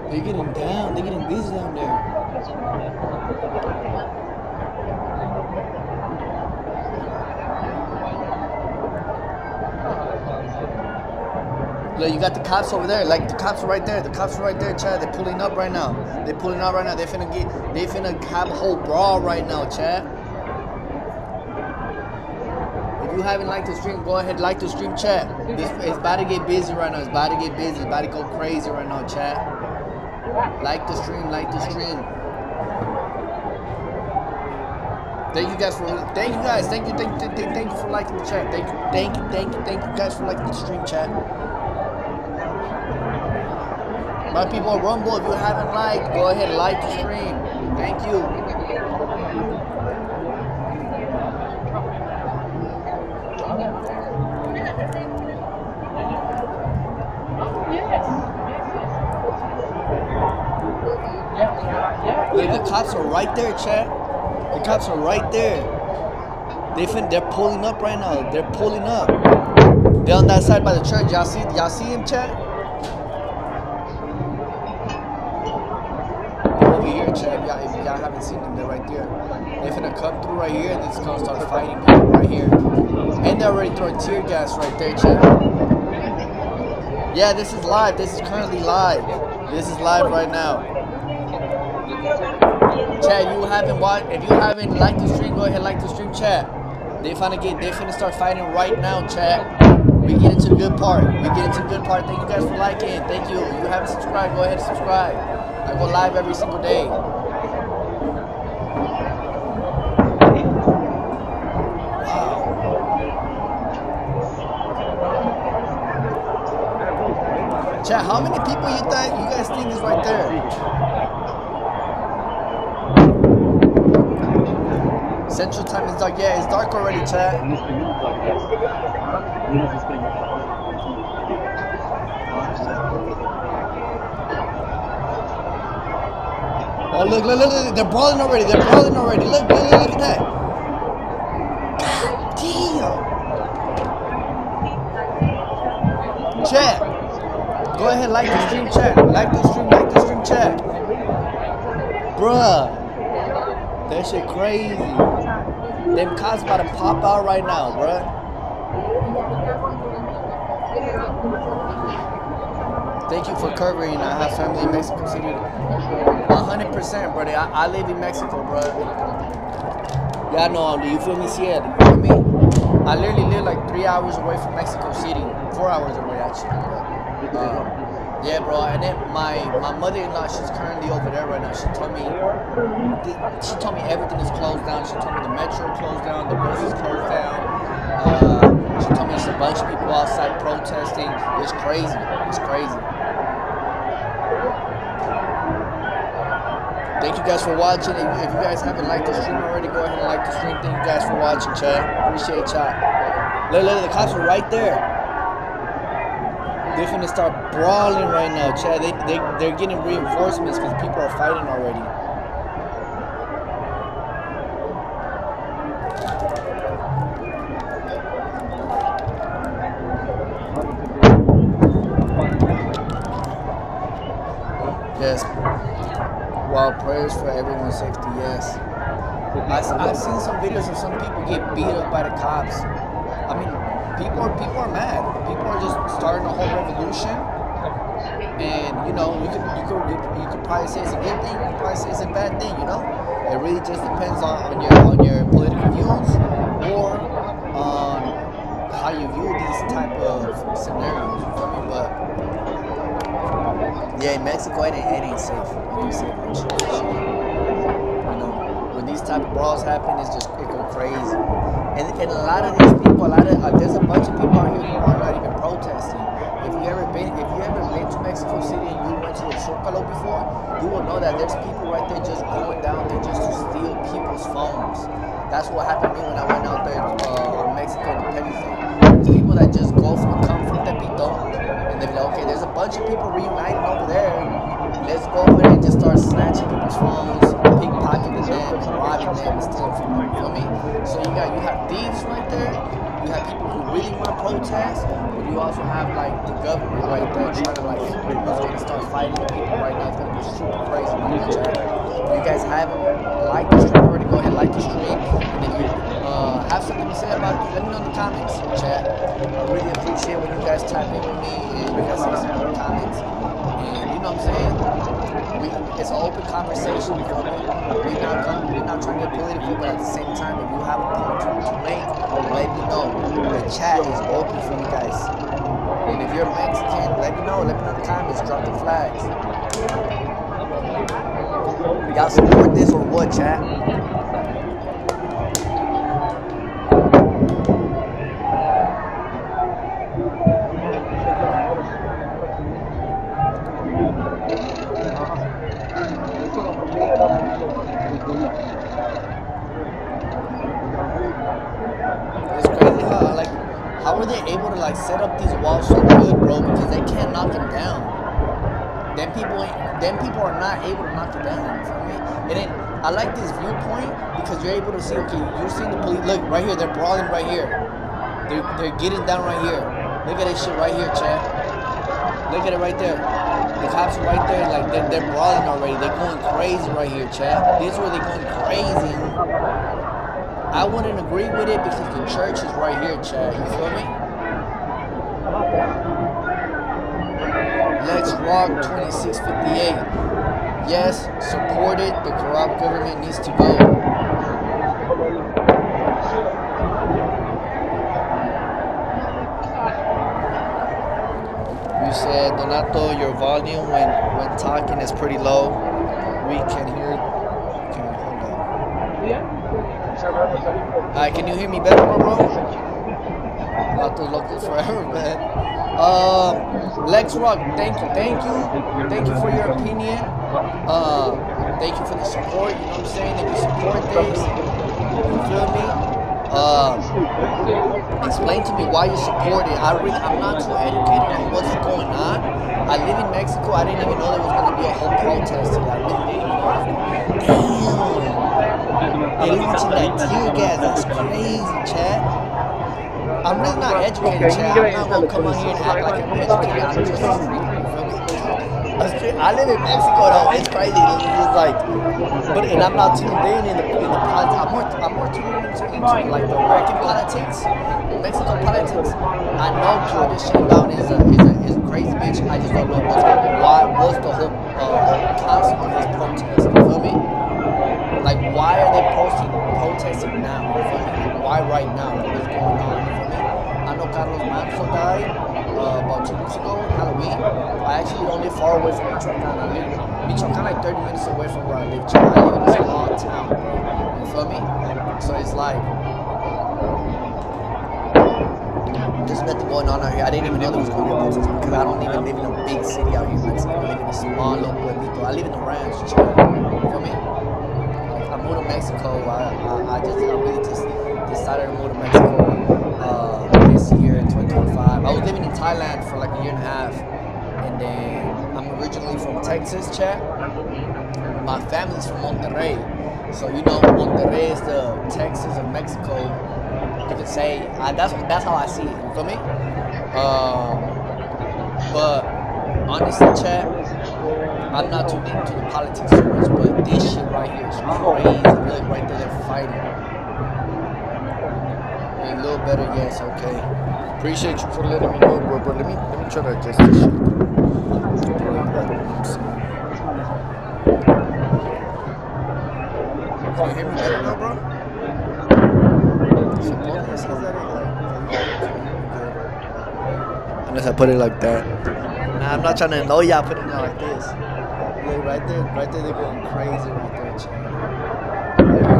They're getting down. They're getting busy down there. Look, you got the cops over there. Like, the cops are right there. The cops are right there, Chad. They're pulling up right now. They finna have a whole brawl right now, Chad. If you haven't liked the stream, go ahead, like the stream, Chad. It's about to get busy right now. It's about to get busy. It's about to go crazy right now, Chad. Like the stream, like the stream. Thank you guys for thank you for liking the chat. Thank you guys for liking the stream, chat. My people on Rumble, if you haven't liked, go ahead and like the stream. Thank you. Look, the cops are right there, chat. The cops are right there. They're pulling up right now. They're pulling up. They're on that side by the church. Y'all see him, chat? Over here, chat. If y'all haven't seen them, they're right there. They're finna come through right here and then it's gonna start fighting people right here. And they're already throwing tear gas right there, chat. Yeah, this is live. This is currently live. This is live right now. Chat, if you haven't liked the stream, go ahead and like the stream, chat. They finna start fighting right now, chat. We get into the good part. Thank you guys for liking. Thank you. If you haven't subscribed, go ahead and subscribe. I go live every single day. Wow. Chat, how many people you guys think is right there? Central time is dark. Yeah, it's dark already, chat. Oh, look, they're brawling already. Look at that. God damn. Chat, go ahead, like the stream, chat. Like the stream, chat. Bruh. That shit crazy. Them cops about to pop out right now, bruh. Thank you for covering. I have family in Mexico City. 100%, brother. I live in Mexico, bro. Yeah, no, you feel me? Yeah, you feel me? I literally live like 3 hours away from Mexico City. 4 hours away, actually. Yeah, bro. And then my mother-in-law, she's currently over there right now. She told me everything is closed down. She told me the metro closed down, the bus is closed down. She told me there's a bunch of people outside protesting. It's crazy. It's crazy. Thank you guys for watching. If you guys haven't liked the stream already, go ahead and like the stream. Thank you guys for watching, chat. Appreciate y'all. Look, the cops are right there. They're finna start brawling right now, chat. They're getting reinforcements because people are fighting already. Yes. Wow, prayers for everyone's safety, yes. I've seen some videos of some people get beat up by the cops. I mean, people are mad. People are just starting a whole revolution. And you know, you could probably say it's a good thing, you could probably say it's a bad thing, you know? It really just depends on your political views or on how you view these type of scenarios, you feel me? But yeah, in Mexico, it ain't safe. It ain't safe. You know, when these type of brawls happen, it go crazy. And a lot of these people, there's a bunch of people out here who are not even protesting. If you ever been to Mexico City and you went to a Zócalo before, you will know that there's people right there just going down there just to steal people's phones. That's what happened to me when I went out there on Mexico Independence Day. There's people that just come from Tepito, and they're like, okay, there's a bunch of people reunited over there. Let's go over there and just start snatching people's phones, pickpocketing them, and robbing them, and stealing from them. You feel me? So you have thieves right there. You have people who really want to protest, but you also have like the government right there trying to like, who's going to start fighting the people right now. It's going to be super crazy right now, chat. If you guys haven't liked the stream already, go ahead and like the stream. And if you have something to say about it, let me know in the comments, chat. I really appreciate when you guys type in with me and you guys say something in the comments. And you know what I'm saying? It's an open conversation, you feel me? We're not trying to get political, but at the same time, if you have a point to make, let me know. The chat is open for you guys. And if you're Mexican, let me know in the comments, drop the flags. Y'all support this or what, chat? It's crazy how are they able to like set up these walls so good, bro? Because they can't knock them down. Them people are not able to knock it down. You feel me? And then I like this viewpoint because you're able to see. Okay, you're seeing the police. Look right here, they're brawling right here. They're getting down right here. Look at this shit right here, chat. Look at it right there. The cops are right there, like they're brawling already. They're going crazy right here, chat. This is where they're going crazy. I wouldn't agree with it because the church is right here, chat. You feel me? Let's rock 2658. Yes, support it. The corrupt government needs to go. You said, Donato, your volume when talking is pretty low. We can hear. Okay, hold on. Alright, can you hear me better, bro? Not those locals forever, man. Lex Rock, thank you for your opinion. Thank you for the support. You know what I'm saying? If you support this, you feel me? Explain to me why you support it. I'm not too educated on what's going on. I live in Mexico. I didn't even know there was going to be a whole protest today. I really didn't even know. Damn. They're launching that tear gas. That's crazy, chat. I'm really not educated, chat. I'm not going to come on here and act like I'm educated. I'm just a streamer, you feel me? I live in Mexico though. It's crazy. It's like, but and I'm not tuned in the politics. I'm more tuned into like the American politics, the Mexico politics. I know Claudia Sheinbaum is a crazy bitch. I just don't know what's the whole concept of this protest. You feel me? Like, why are they protesting now? You feel me? Like, why right now? Like, what's going on? You feel me? I know Carlos Manso died about 2 weeks ago, Halloween. I actually don't live far away from Michoacan. I live Michoacan like 30 minutes away from where I live. I live in a small town, bro. You feel me? So it's like, there's nothing going on out here. I didn't even know there was going to be a protest because I don't even live in a big city out here in Mexico. I live in a small little pueblito. I live in the ranch, chill. You feel me? I moved to Mexico. I really just decided to move to Mexico this year, 2025. I was living in Thailand for like a year and a half, and then I'm originally from Texas, chat. My family's from Monterrey, so you know Monterrey is the Texas of Mexico. You could say that's how I see it. You feel me? But honestly, chat, I'm not too into the politics too much, but this shit right here is crazy. Look, right there, they're fighting. A little better, yes, okay. Appreciate you for letting me know, bro. But let me try to adjust this shit. Can you hear me better now, bro? Supposedly it says that unless I put it like that. Nah, I'm not trying to annoy y'all putting it like this. Look, right there, they're going crazy right there, chat.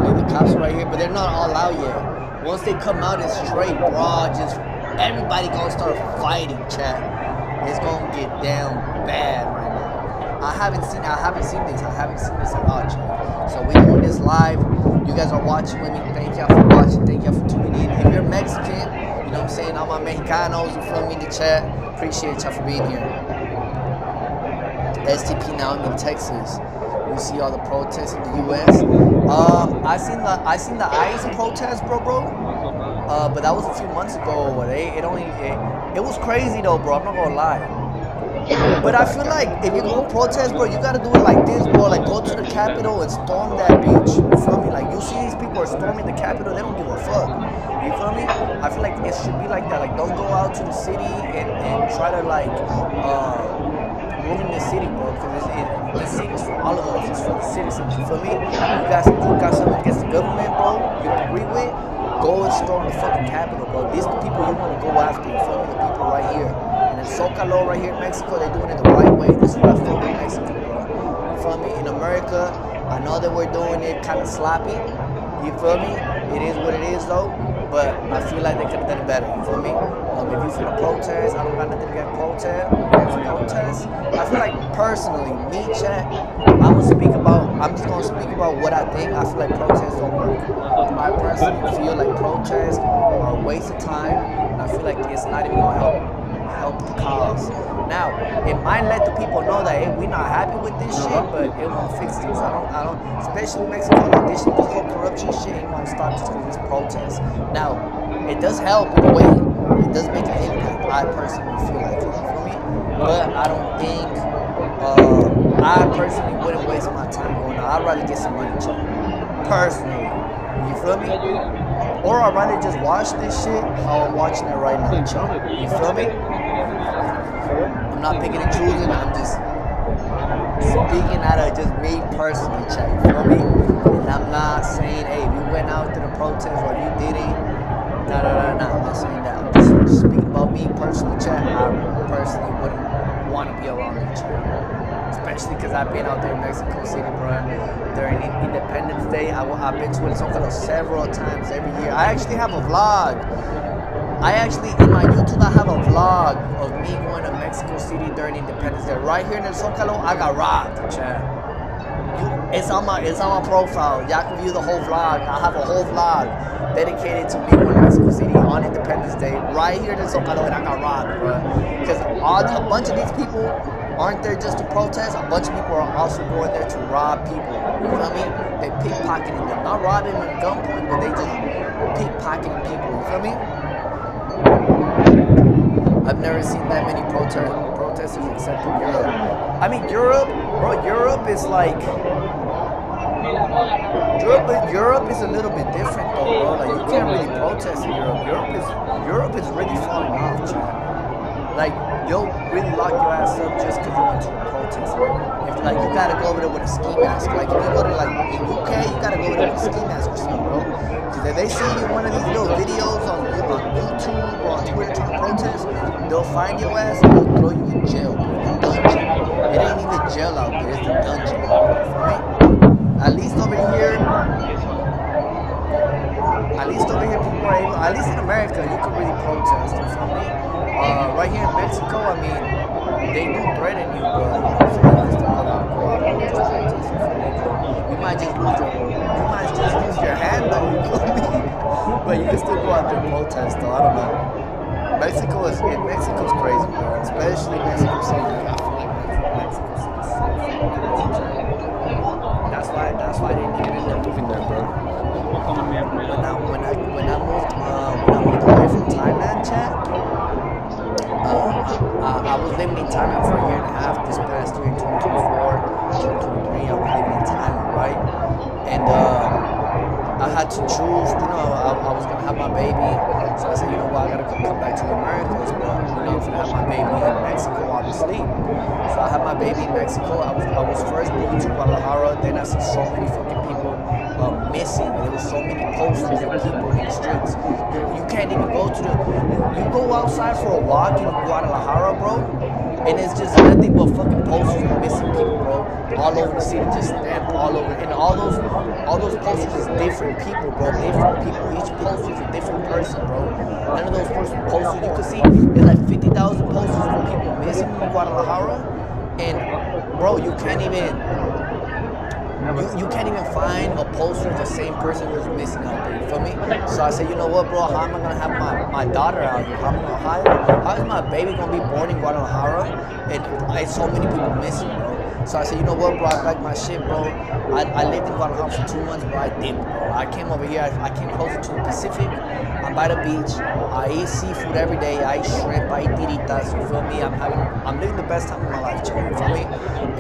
Look, the cops are right here, but they're not all out yet. Once they come out, it's straight broad, just everybody gonna start fighting, chat. It's gonna get down bad right now. I haven't seen this at all, chat. So we're doing this live. You guys are watching with me. Thank y'all for watching. Thank y'all for tuning in. If you're Mexican, you know what I'm saying? All my Mexicanos, you feel me in the chat. Appreciate y'all for being here. STP now I'm in Texas. You see all the protests in the U.S. I seen the ICE protest, bro. But that was a few months ago. It was crazy though, bro. I'm not gonna lie. But I feel like if you go protest, bro, you gotta do it like this, bro. Like go to the Capitol and storm that bitch. You feel me? Like you see these people are storming the Capitol, they don't give a fuck. You feel me? I feel like it should be like that. Like don't go out to the city and try to like ruin the city, bro. Because the city's for all of us. It's for the citizens. You feel me? You got something against the government, bro. You don't agree with? Go and storm the fucking Capitol, bro. These are the people you want to go after. You feel me? The people right here. Zocalo right here in Mexico, they're doing it the right way. This is what I feel in Mexico, bro. You feel me? In America, I know that we're doing it kind of sloppy. You feel me? It is what it is, though. But I feel like they could have done it better. You feel me? If you feel a protest, I don't got nothing against protest. I feel like personally, me, chat, I'm just gonna speak about what I think. I feel like protests don't work. I personally feel like protests are a waste of time. And I feel like it's not even gonna help the cause. Now, it might let the people know that hey, we're not happy with this shit, but it won't fix things. I don't, especially in Mexico, like this whole corruption shit ain't gonna stop just because it's protests. Now, it does help in a way. It does make an impact. I personally feel like it, you feel me? But I don't think, I personally wouldn't waste my time going out. I'd rather get some money, chat. Personally, you feel me? Or I'd rather just watch this shit how I'm watching it right now, chat. You feel me? I'm not picking and choosing. I'm just speaking out of just me personally, chat. You feel me? And I'm not saying, hey, if you went out to the protest or if you didn't, nah. I'm not saying that. I'm just speaking about me personally, chat. I personally wouldn't want to be around you, chat. Especially because I've been out there in Mexico City, bro. During Independence Day, I've been to El Zócalo several times every year. I actually have a vlog. In my YouTube, I have a vlog of me going to Mexico City during Independence Day. Right here in El Zócalo, I got robbed, chat. It's on my profile. Y'all can view the whole vlog. I have a whole vlog dedicated to me going to Mexico City on Independence Day. Right here in El Zócalo, and I got robbed, bro. Because a bunch of these people aren't there just to protest. A bunch of people are also going there to rob people. You feel me? They pickpocketing them. Not robbing them at gunpoint, but they just pickpocketing people. You feel me? I've never seen that many protesters protesters except in Europe. I mean, Europe, bro, Europe is like, Europe is a little bit different though, bro. Like you can't really protest in Europe. Europe is really falling off, chat. Like they'll really lock your ass up just because you went to a protest in Europe. If like you gotta go over there with a ski mask. Like if you go to like in UK, you gotta go over there with a ski mask or something, bro. Because if they see you in one of these little videos on YouTube or on Twitter trying to protest, they'll find your ass and they'll throw you in jail, bro. The dungeon. It ain't even jail out there. It's the dungeon out there. You feel me? At least over here, people are able, at least in America, you can really protest, you feel me? Right here in Mexico, I mean, they do threaten you, but, you know what I'm saying, you still go out, just protest, you feel me? You might just lose your hand, though, you feel me? But you can still go out there and protest, though, I don't know. Mexico's crazy, bro, especially Mexico City. I feel like Mexico City is so fucking crazy. That's why they needed to end up moving there, bro. When I moved away from Thailand, chat, I was living in Thailand for a year and a half. This past year in 2024, 2023, I was living in Thailand, right? And I had to choose. You know, I was gonna have my baby, so I said, you know what, I gotta come back to the Americas, but you know, I'm gonna have my baby in Mexico, obviously. So I had my baby in Mexico. I was first moving to Guadalajara. Then I see so many fucking people missing. There was so many posters of people in the streets. You can't even go to you go outside for a walk in Guadalajara, bro, and it's just nothing but fucking posters of missing people, bro, all over the city, just stamped all over. And all those posters is different people, bro, different people. Each poster is a different person, bro. None of those posters you could see, there's like 50,000 posters of people missing in Guadalajara, and bro, you can't even find a poster of the same person who's missing out there, you feel me? So I said, you know what, bro, how am I gonna have my daughter out here? How is my baby gonna be born in Guadalajara and so many people missing, bro? So I said, you know what, bro, I packed my shit, bro. I lived in Guadalajara for 2 months, bro. I dipped, bro. I came over here, I came closer to the Pacific. I'm by the beach. I eat seafood every day. I eat shrimp, I eat tiritas, you feel me? I'm living the best time of my life, Joe, you feel me?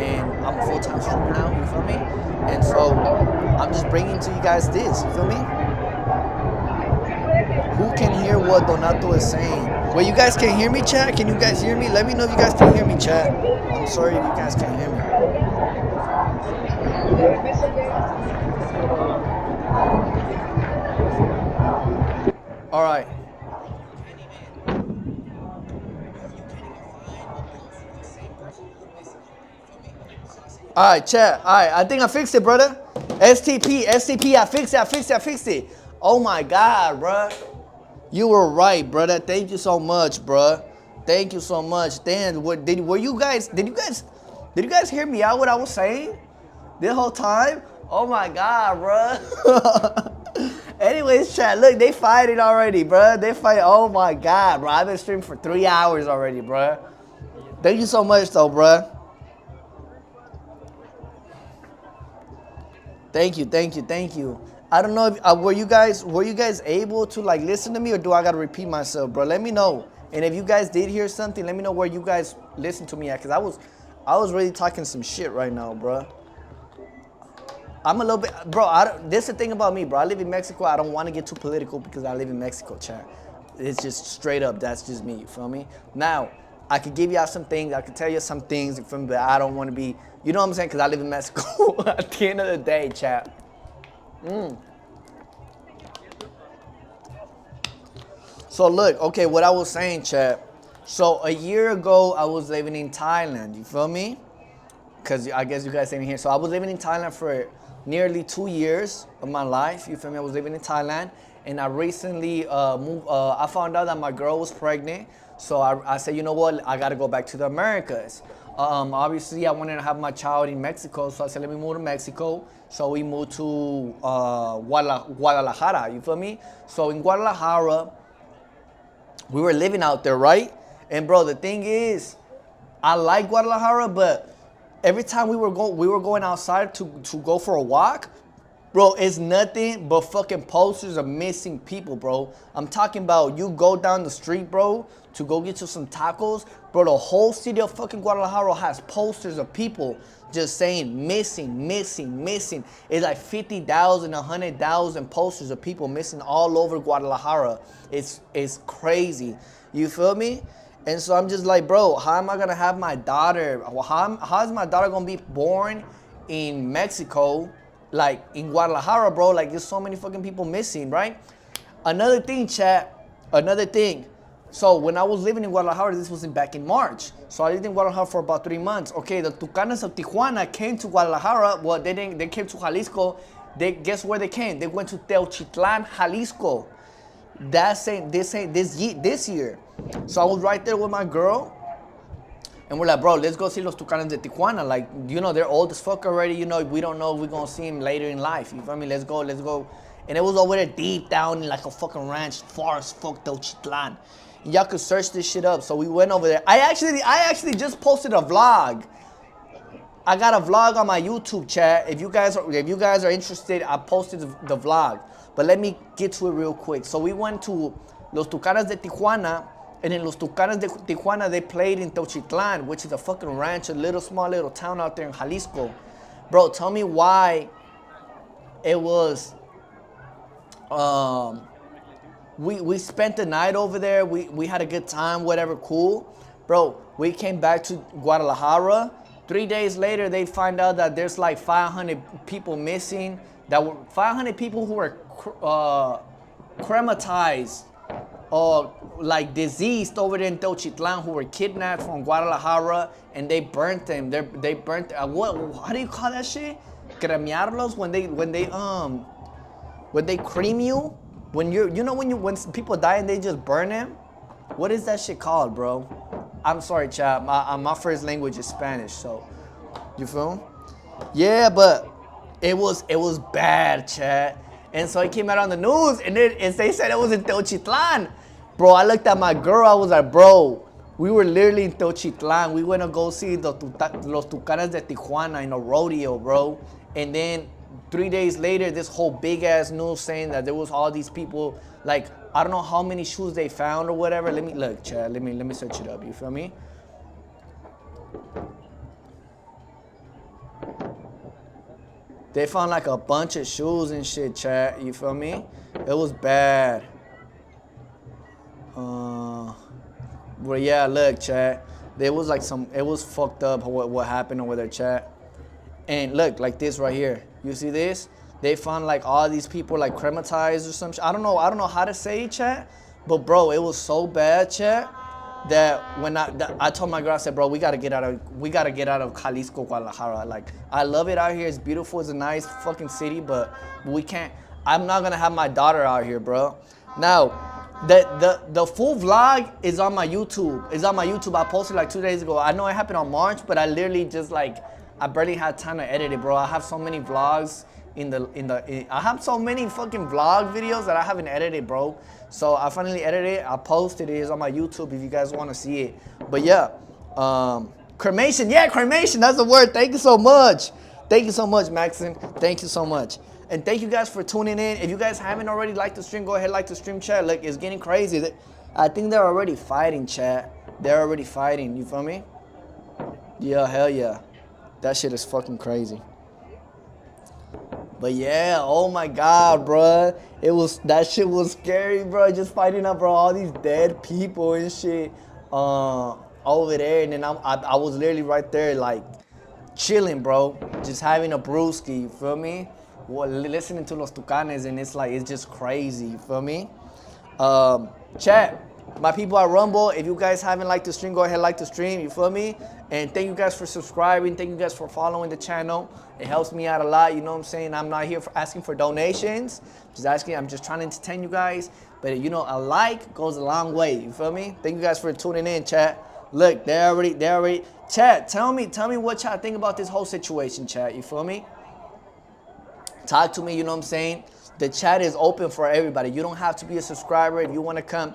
And I'm a full-time streamer now, you feel me? And so I'm just bringing to you guys this, you feel me? Who can hear what Donato is saying? Well, you guys can hear me, chat? Can you guys hear me? Let me know if you guys can hear me, chat. I'm sorry if you guys can't hear me. All right. All right, chat. All right, I think I fixed it, brother. STP, I fixed it. Oh my God, bruh. You were right, brother. Thank you so much, bruh. Thank you so much. Dan, did you guys hear me out what I was saying the whole time? Oh my God, bruh. Anyways, chat, look, they fighting already, bruh. They fight. Oh my God, bro. I've been streaming for 3 hours already, bruh. Thank you so much, though, bruh. Thank you. I don't know if were you guys able to like listen to me, or do I gotta repeat myself, bro? Let me know. And if you guys did hear something, let me know where you guys listened to me at, cause I was really talking some shit right now, bro. I'm a little bit, bro. This is the thing about me, bro. I live in Mexico. I don't want to get too political because I live in Mexico, chat. It's just straight up. That's just me. You feel me? Now, I could give y'all some things. I could tell you some things, you feel me? But I don't want to be, you know what I'm saying? Because I live in Mexico. At the end of the day, chat. So look, okay, what I was saying, chat. So a year ago, I was living in Thailand. You feel me? Because I guess you guys didn't hear. So I was living in Thailand for nearly 2 years of my life. You feel me? I was living in Thailand. And I recently moved. I found out that my girl was pregnant. So I said, you know what? I got to go back to the Americas. Obviously, I wanted to have my child in Mexico. So I said, let me move to Mexico. So we moved to Guadalajara. You feel me? So in Guadalajara, we were living out there, right? And bro, the thing is, I like Guadalajara, but every time we were going outside to go for a walk, Bro, it's nothing but fucking posters of missing people, bro. I'm talking about you go down the street, bro, to go get you some tacos. Bro, the whole city of fucking Guadalajara has posters of people just saying missing, missing, missing. It's like 50,000, 100,000 posters of people missing all over Guadalajara. It's crazy. You feel me? And so I'm just like, bro, how am I gonna have my daughter? How is my daughter gonna be born in Mexico? Like in Guadalajara, bro, like there's so many fucking people missing, right? Another thing, chat, another thing. So when I was living in Guadalajara, this was back in March. So I lived in Guadalajara for about 3 months. Okay, the Tucanes of Tijuana came to Guadalajara. Well, they came to Jalisco. Guess where they came? They went to Teochitlan, Jalisco. This year. So I was right there with my girl. And we're like, bro, let's go see Los Tucanes de Tijuana. Like, you know, they're old as fuck already. You know, we don't know if we're going to see them later in life. You feel me? Let's go. And it was over there deep down in like a fucking ranch, far as fuck, Teochitlan. And y'all could search this shit up. So we went over there. I actually just posted a vlog. I got a vlog on my YouTube, chat. If you guys are interested, I posted the vlog. But let me get to it real quick. So we went to Los Tucanes de Tijuana. And in Los Tucanes de Tijuana, they played in Teochitlan, which is a fucking ranch, a small little town out there in Jalisco. Bro, tell me why it was, we spent the night over there. We had a good time, whatever, cool. Bro, we came back to Guadalajara. 3 days later, they find out that there's like 500 people missing. 500 people who were crematized or like diseased over there in Teochitlan, who were kidnapped from Guadalajara, and they burnt them. They burnt. What? How do you call that shit? Cremearlos, when they cream you. When people die and they just burn them. What is that shit called, bro? I'm sorry, chat. My first language is Spanish, so you feel? Yeah, but it was bad, chat. And so it came out on the news, and they said it was in Teochitlan. Bro, I looked at my girl, I was like, bro, we were literally in Teochitlan. We went to go see Los Tucanes de Tijuana in a rodeo, bro. And then 3 days later, this whole big-ass news saying that there was all these people, like, I don't know how many shoes they found or whatever. Let me look, Chad. Let me search it up, you feel me? They found like a bunch of shoes and shit, chat. You feel me? It was bad. But yeah, look, chat. There was like it was fucked up what happened over there, chat. And look, like this right here. You see this? They found like all these people like crematized or some shit. I don't know how to say it, chat. But bro, it was so bad, chat, that when I told my girl, I said, bro, we gotta get out of Jalisco, Guadalajara. Like, I love it out here. It's beautiful. It's a nice fucking city, but we can't. I'm not gonna have my daughter out here, bro. Now, the full vlog is on my YouTube. It's on my YouTube. I posted like 2 days ago. I know it happened on March, but I literally just like, I barely had time to edit it, bro. I have so many vlogs I have so many fucking vlog videos that I haven't edited, bro. So I finally edited it. I posted it. It's on my YouTube if you guys want to see it. But yeah, cremation. Yeah, cremation. That's the word. Thank you so much. Thank you so much, Maxon. Thank you so much. And thank you guys for tuning in. If you guys haven't already liked the stream, go ahead, like the stream, chat. Look, it's getting crazy. I think they're already fighting, chat. They're already fighting. You feel me? Yeah, hell yeah. That shit is fucking crazy. But yeah, oh my God, bro. That shit was scary, bro. Just finding out, bro, all these dead people and shit over there. And then I was literally right there, like, chilling, bro. Just having a brewski, you feel me? Well, listening to Los Tucanes, and it's like, it's just crazy, you feel me? Chat, my people at Rumble, if you guys haven't liked the stream, go ahead, like the stream, you feel me? And thank you guys for subscribing. Thank you guys for following the channel. It helps me out a lot, you know what I'm saying? I'm not here for asking for donations. I'm just trying to entertain you guys. But you know, a like goes a long way, you feel me? Thank you guys for tuning in, chat. Look, they're already. Chat, tell me what y'all think about this whole situation, chat, you feel me? Talk to me, you know what I'm saying? The chat is open for everybody. You don't have to be a subscriber. If you want to come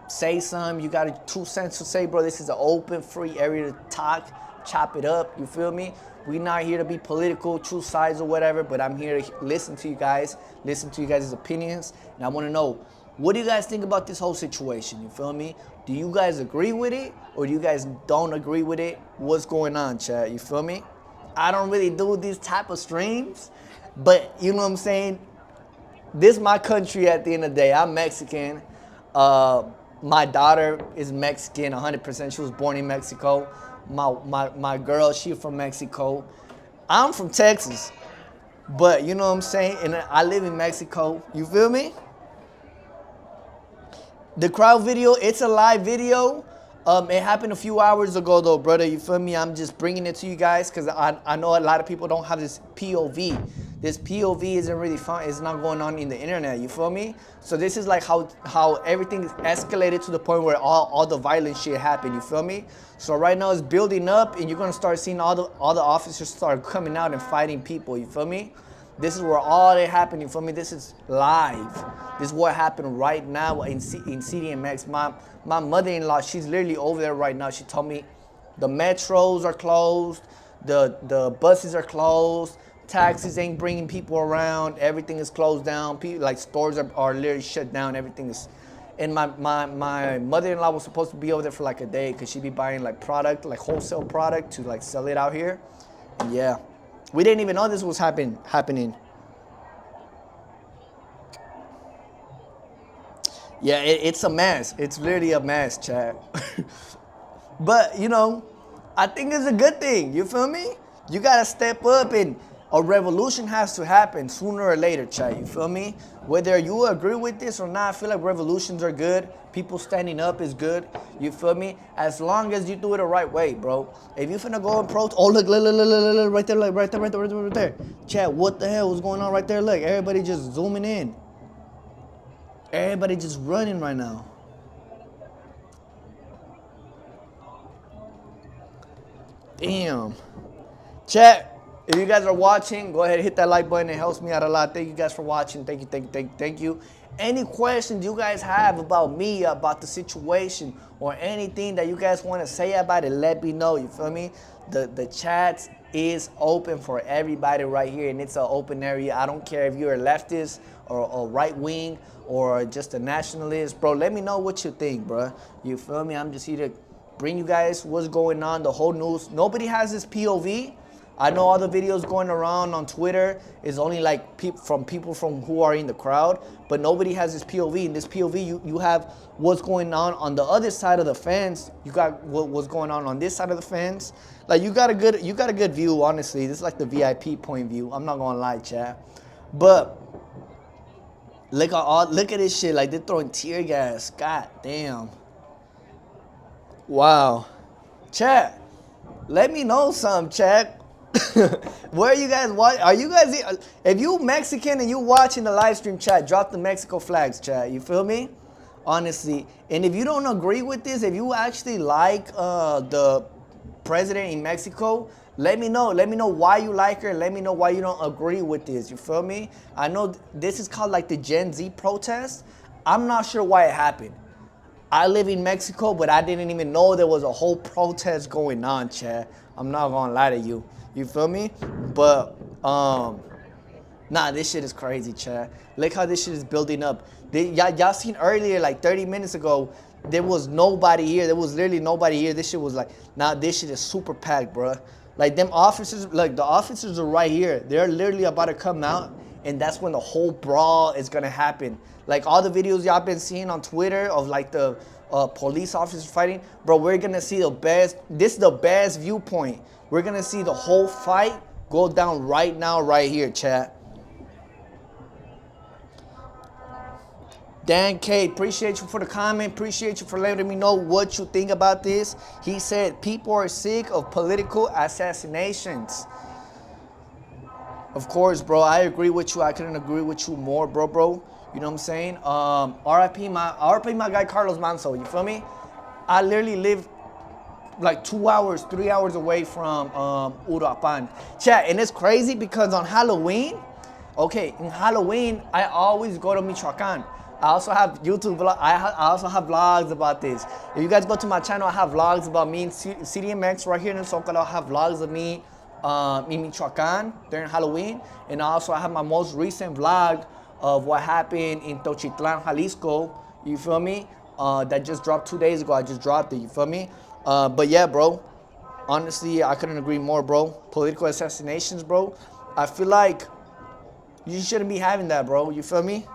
say something, you got 2 cents to say, bro. This is an open, free area to talk chop it up, you feel me? We're not here to be political, choose sides or whatever, but I'm here to listen to you guys opinions, and I want to know, what do you guys think about this whole situation, you feel me? Do you guys agree with it, or do you guys don't agree with it? What's going on, chat, you feel me? I don't really do these type of streams, but you know what I'm saying? This is my country at the end of the day. I'm Mexican. My daughter is Mexican, 100%. She was born in Mexico. My girl, she's from Mexico. I'm from Texas, but you know what I'm saying? And I live in Mexico. You feel me? The crowd video, it's a live video. It happened a few hours ago though, brother. You feel me? I'm just bringing it to you guys because I know a lot of people don't have this POV. This POV isn't really fun. It's not going on in the internet. You feel me? So this is like how everything is escalated to the point where all the violent shit happened. You feel me? So right now it's building up, and you're gonna start seeing all the officers start coming out and fighting people. You feel me? This is where all that happened. You feel me? This is live. This is what happened right now in CDMX. My mother-in-law, she's literally over there right now. She told me the metros are closed, the buses are closed, taxis ain't bringing people around, everything is closed down. People, like stores are literally shut down. Everything is. And my mother-in-law was supposed to be over there for like a day because she'd be buying like product, like wholesale product to like sell it out here. And yeah. We didn't even know this was happening. Yeah, it's a mess. It's literally a mess, chat. But, you know, I think it's a good thing. You feel me? You got to step up, and a revolution has to happen sooner or later, chat. You feel me? Whether you agree with this or not, I feel like revolutions are good. People standing up is good. You feel me? As long as you do it the right way, bro. If you finna go and protest, oh look, right there, look, right there. Chat, what the hell was going on right there? Look, everybody just zooming in. Everybody just running right now. Damn. Chat. If you guys are watching, go ahead and hit that like button. It helps me out a lot. Thank you guys for watching. Thank you. Any questions you guys have about me, about the situation, or anything that you guys want to say about it, let me know. You feel me? The chat is open for everybody right here, and it's an open area. I don't care if you're a leftist or right wing or just a nationalist, bro. Let me know what you think, bro. You feel me? I'm just here to bring you guys what's going on, the whole news. Nobody has this POV. I know all the videos going around on Twitter is only like people from who are in the crowd, but nobody has this POV. In this POV, you have what's going on the other side of the fence. You got what's going on this side of the fence. Like you got a good view. Honestly, this is like the VIP point view. I'm not gonna lie, chat. But look at this shit. Like they're throwing tear gas. God damn. Wow. Chat. Let me know some, chat. Where are you guys watching? Are you guys, if you Mexican and you watching the live stream, chat, drop the Mexico flags, chat. You feel me? Honestly. And if you don't agree with this, if you actually like the president in Mexico, let me know. Let me know why you like her. Let me know why you don't agree with this. You feel me? I know this is called like the Gen Z protest. I'm not sure why it happened. I live in Mexico, but I didn't even know there was a whole protest going on, chat. I'm not gonna lie to you. You feel me? But, nah, this shit is crazy, chat. Look how this shit is building up. Y'all seen earlier, like 30 minutes ago, there was nobody here. There was literally nobody here. This shit was like, nah, this shit is super packed, bro. Like, them officers, like, the officers are right here. They're literally about to come out, and that's when the whole brawl is gonna happen. Like, all the videos y'all been seeing on Twitter of, like, the police officers fighting, bro, we're gonna see the best. This is the best viewpoint. We're gonna see the whole fight go down right now, right here, chat. Dan K, appreciate you for the comment. Appreciate you for letting me know what you think about this. He said, people are sick of political assassinations. Of course, bro, I agree with you. I couldn't agree with you more, bro. You know what I'm saying? RIP my guy Carlos Manso, you feel me? I literally live like 2 hours, 3 hours away from Uruapan. Chat, and it's crazy because on Halloween, okay, in Halloween, I always go to Michoacan. I also have YouTube vlog. I also have vlogs about this. If you guys go to my channel, I have vlogs about me in CDMX right here in Zocalo. I have vlogs of me in Michoacan during Halloween. And also I have my most recent vlog of what happened in Tochitlan, Jalisco. You feel me? That just dropped 2 days ago. I just dropped it. You feel me? But yeah, bro. Honestly, I couldn't agree more, bro. Political assassinations, bro. I feel like you shouldn't be having that, bro. You feel me?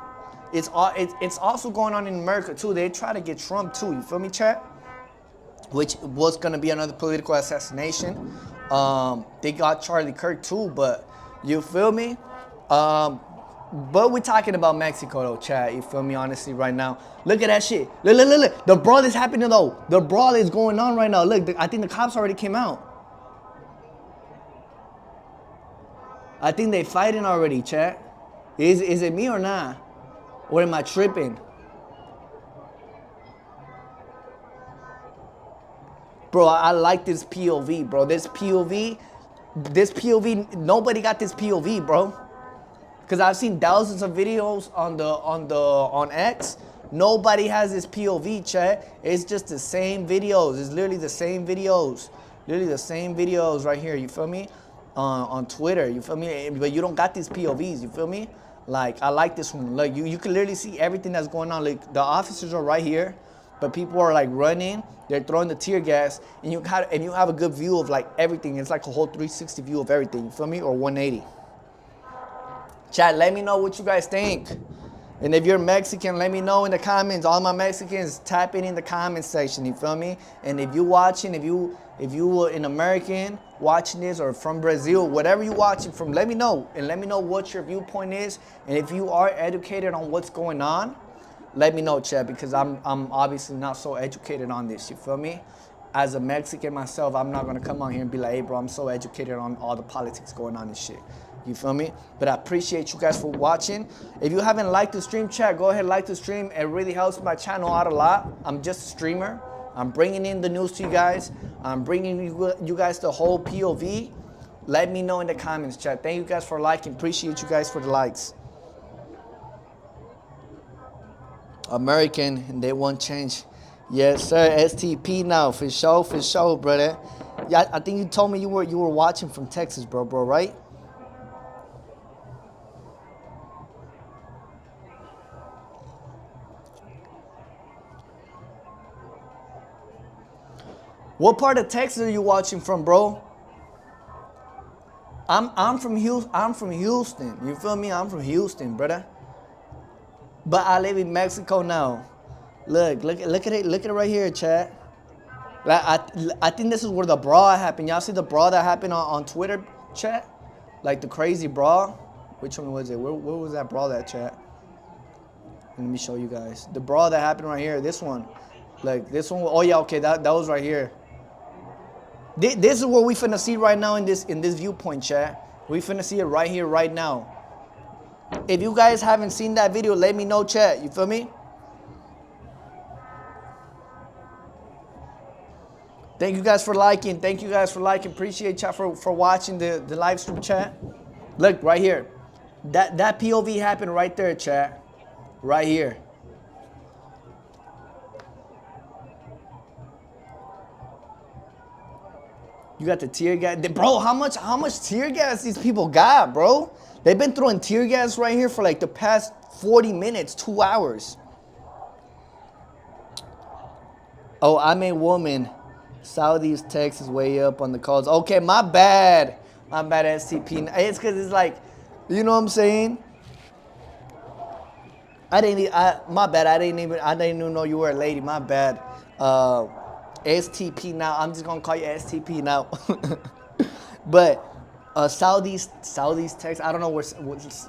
It's also going on in America too. They try to get Trump too. You feel me, chat? Which was gonna be another political assassination. They got Charlie Kirk too, but you feel me? But we're talking about Mexico though, chat. You feel me? Honestly, right now, look at that shit. Look. The brawl is happening though. The brawl is going on right now. Look, I think the cops already came out. I think they fighting already, chat. Is it me or not? Or am I tripping? Bro, I like this POV, bro. This POV, nobody got this POV, bro. Cause I've seen thousands of videos on X. Nobody has this POV, chat. It's just the same videos. It's literally the same videos. Literally the same videos right here. You feel me? On Twitter. You feel me? But you don't got these POVs. You feel me? Like I like this one. Like you can literally see everything that's going on. Like the officers are right here, but people are like running. They're throwing the tear gas, and you have a good view of like everything. It's like a whole 360 view of everything. You feel me? Or 180. Chat, let me know what you guys think. And if you're Mexican, let me know in the comments. All my Mexicans, tap it in the comment section. You feel me? And if you watching, if you were an American watching this or from Brazil, whatever you watching from, let me know. And let me know what your viewpoint is. And if you are educated on what's going on, let me know, chat, because I'm obviously not so educated on this. You feel me? As a Mexican myself, I'm not gonna come on here and be like, hey, bro, I'm so educated on all the politics going on and shit. You feel me? But I appreciate you guys for watching. If you haven't liked the stream, chat, go ahead and like the stream. It really helps my channel out a lot. I'm just a streamer. I'm bringing in the news to you guys. I'm bringing you guys the whole POV. Let me know in the comments, chat. Thank you guys for liking. Appreciate you guys for the likes. American, and they won't change. Yes, sir. STP now, for sure, brother. Yeah, I think you told me you were watching from Texas, bro, right? What part of Texas are you watching from, bro? I'm from Houston. I'm from Houston. You feel me? I'm from Houston, brother. But I live in Mexico now. Look at it. Look at it right here, chat. Like I think this is where the brawl happened. Y'all see the brawl that happened on Twitter, chat? Like the crazy brawl. Which one was it? Where was that brawl at, chat? Let me show you guys. The brawl that happened right here. This one. Like this one. Oh yeah, okay. That was right here. This is what we finna see right now in this viewpoint, chat. We finna see it right here, right now. If you guys haven't seen that video, let me know, chat. You feel me? Thank you guys for liking. Thank you guys for liking. Appreciate chat for watching the live stream, chat. Look right here. That POV happened right there, chat. Right here. You got the tear gas. Bro, how much tear gas these people got, bro? They've been throwing tear gas right here for like the past 40 minutes, 2 hours. Oh, I'm a woman. Southeast Texas way up on the calls. Okay, my bad. My bad, STP. It's because it's like, you know what I'm saying? My bad. I didn't even know you were a lady. My bad. STP now. I'm just gonna call you STP now. But Southeast Texas. I don't know where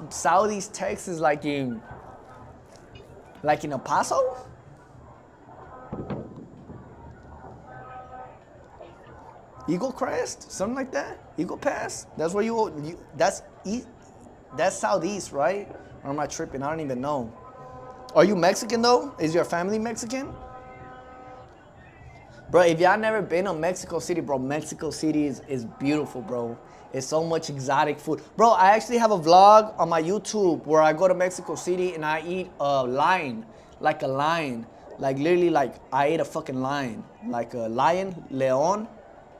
Southeast Texas, like in El Paso. Eagle Crest, something like that. Eagle Pass. That's where you. That's southeast, right? Or am I tripping? I don't even know. Are you Mexican though? Is your family Mexican? Bro, if y'all never been to Mexico City, bro, Mexico City is beautiful, bro. It's so much exotic food. Bro, I actually have a vlog on my YouTube where I go to Mexico City and I eat a lion. Like a lion. Like literally like I ate a fucking lion. Like a lion, leon.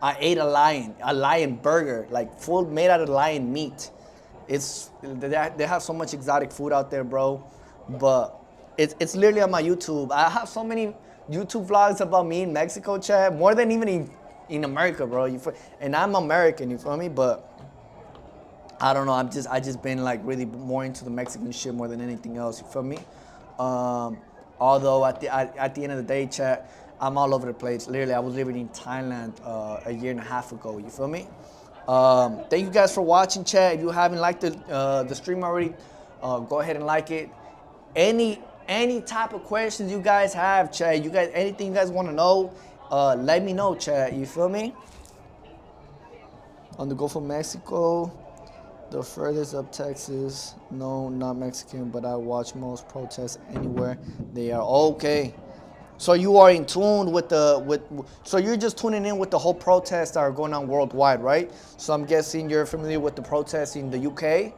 I ate a lion burger. Like full made out of lion meat. They have so much exotic food out there, bro. But it's literally on my YouTube. I have so many YouTube vlogs about me in Mexico, chat, more than even in America, bro. And I'm American, you feel me? But I don't know. I just been like really more into the Mexican shit more than anything else. You feel me? Although at the end of the day, chat, I'm all over the place. Literally, I was living in Thailand a year and a half ago. You feel me? Thank you guys for watching, chat. If you haven't liked the stream already, go ahead and like it. Any type of questions you guys have, chat. Anything you guys want to know, let me know, chat. You feel me? On the Gulf of Mexico, the furthest up Texas. No, not Mexican, but I watch most protests anywhere they are. Okay. So you are in tune with so you're just tuning in with the whole protests that are going on worldwide, right? So I'm guessing you're familiar with the protests in the UK.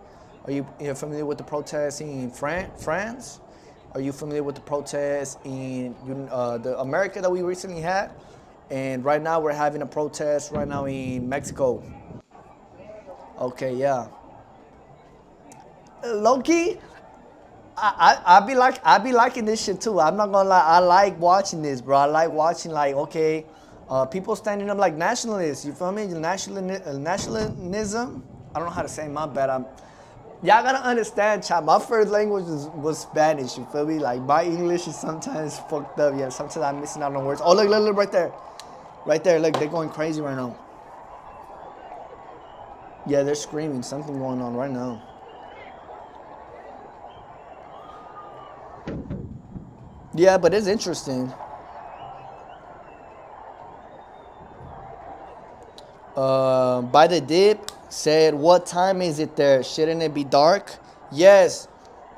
You're familiar with the protests in France? Are you familiar with the protests in the America that we recently had? And right now we're having a protest right now in Mexico. Okay, yeah. Low-key, I be liking this shit too. I'm not gonna lie, I like watching this, bro. I like watching like, okay, people standing up like nationalists. You feel me? Nationalism. I don't know how to say it, my bad. Y'all gotta understand, chat. My first language was Spanish. You feel me? Like my English is sometimes fucked up. Yeah, sometimes I'm missing out on words. Oh look right there, right there. Look, they're going crazy right now. Yeah, they're screaming. Something going on right now. Yeah, but it's interesting. By the dip said, what time is it there? Shouldn't it be dark? Yes.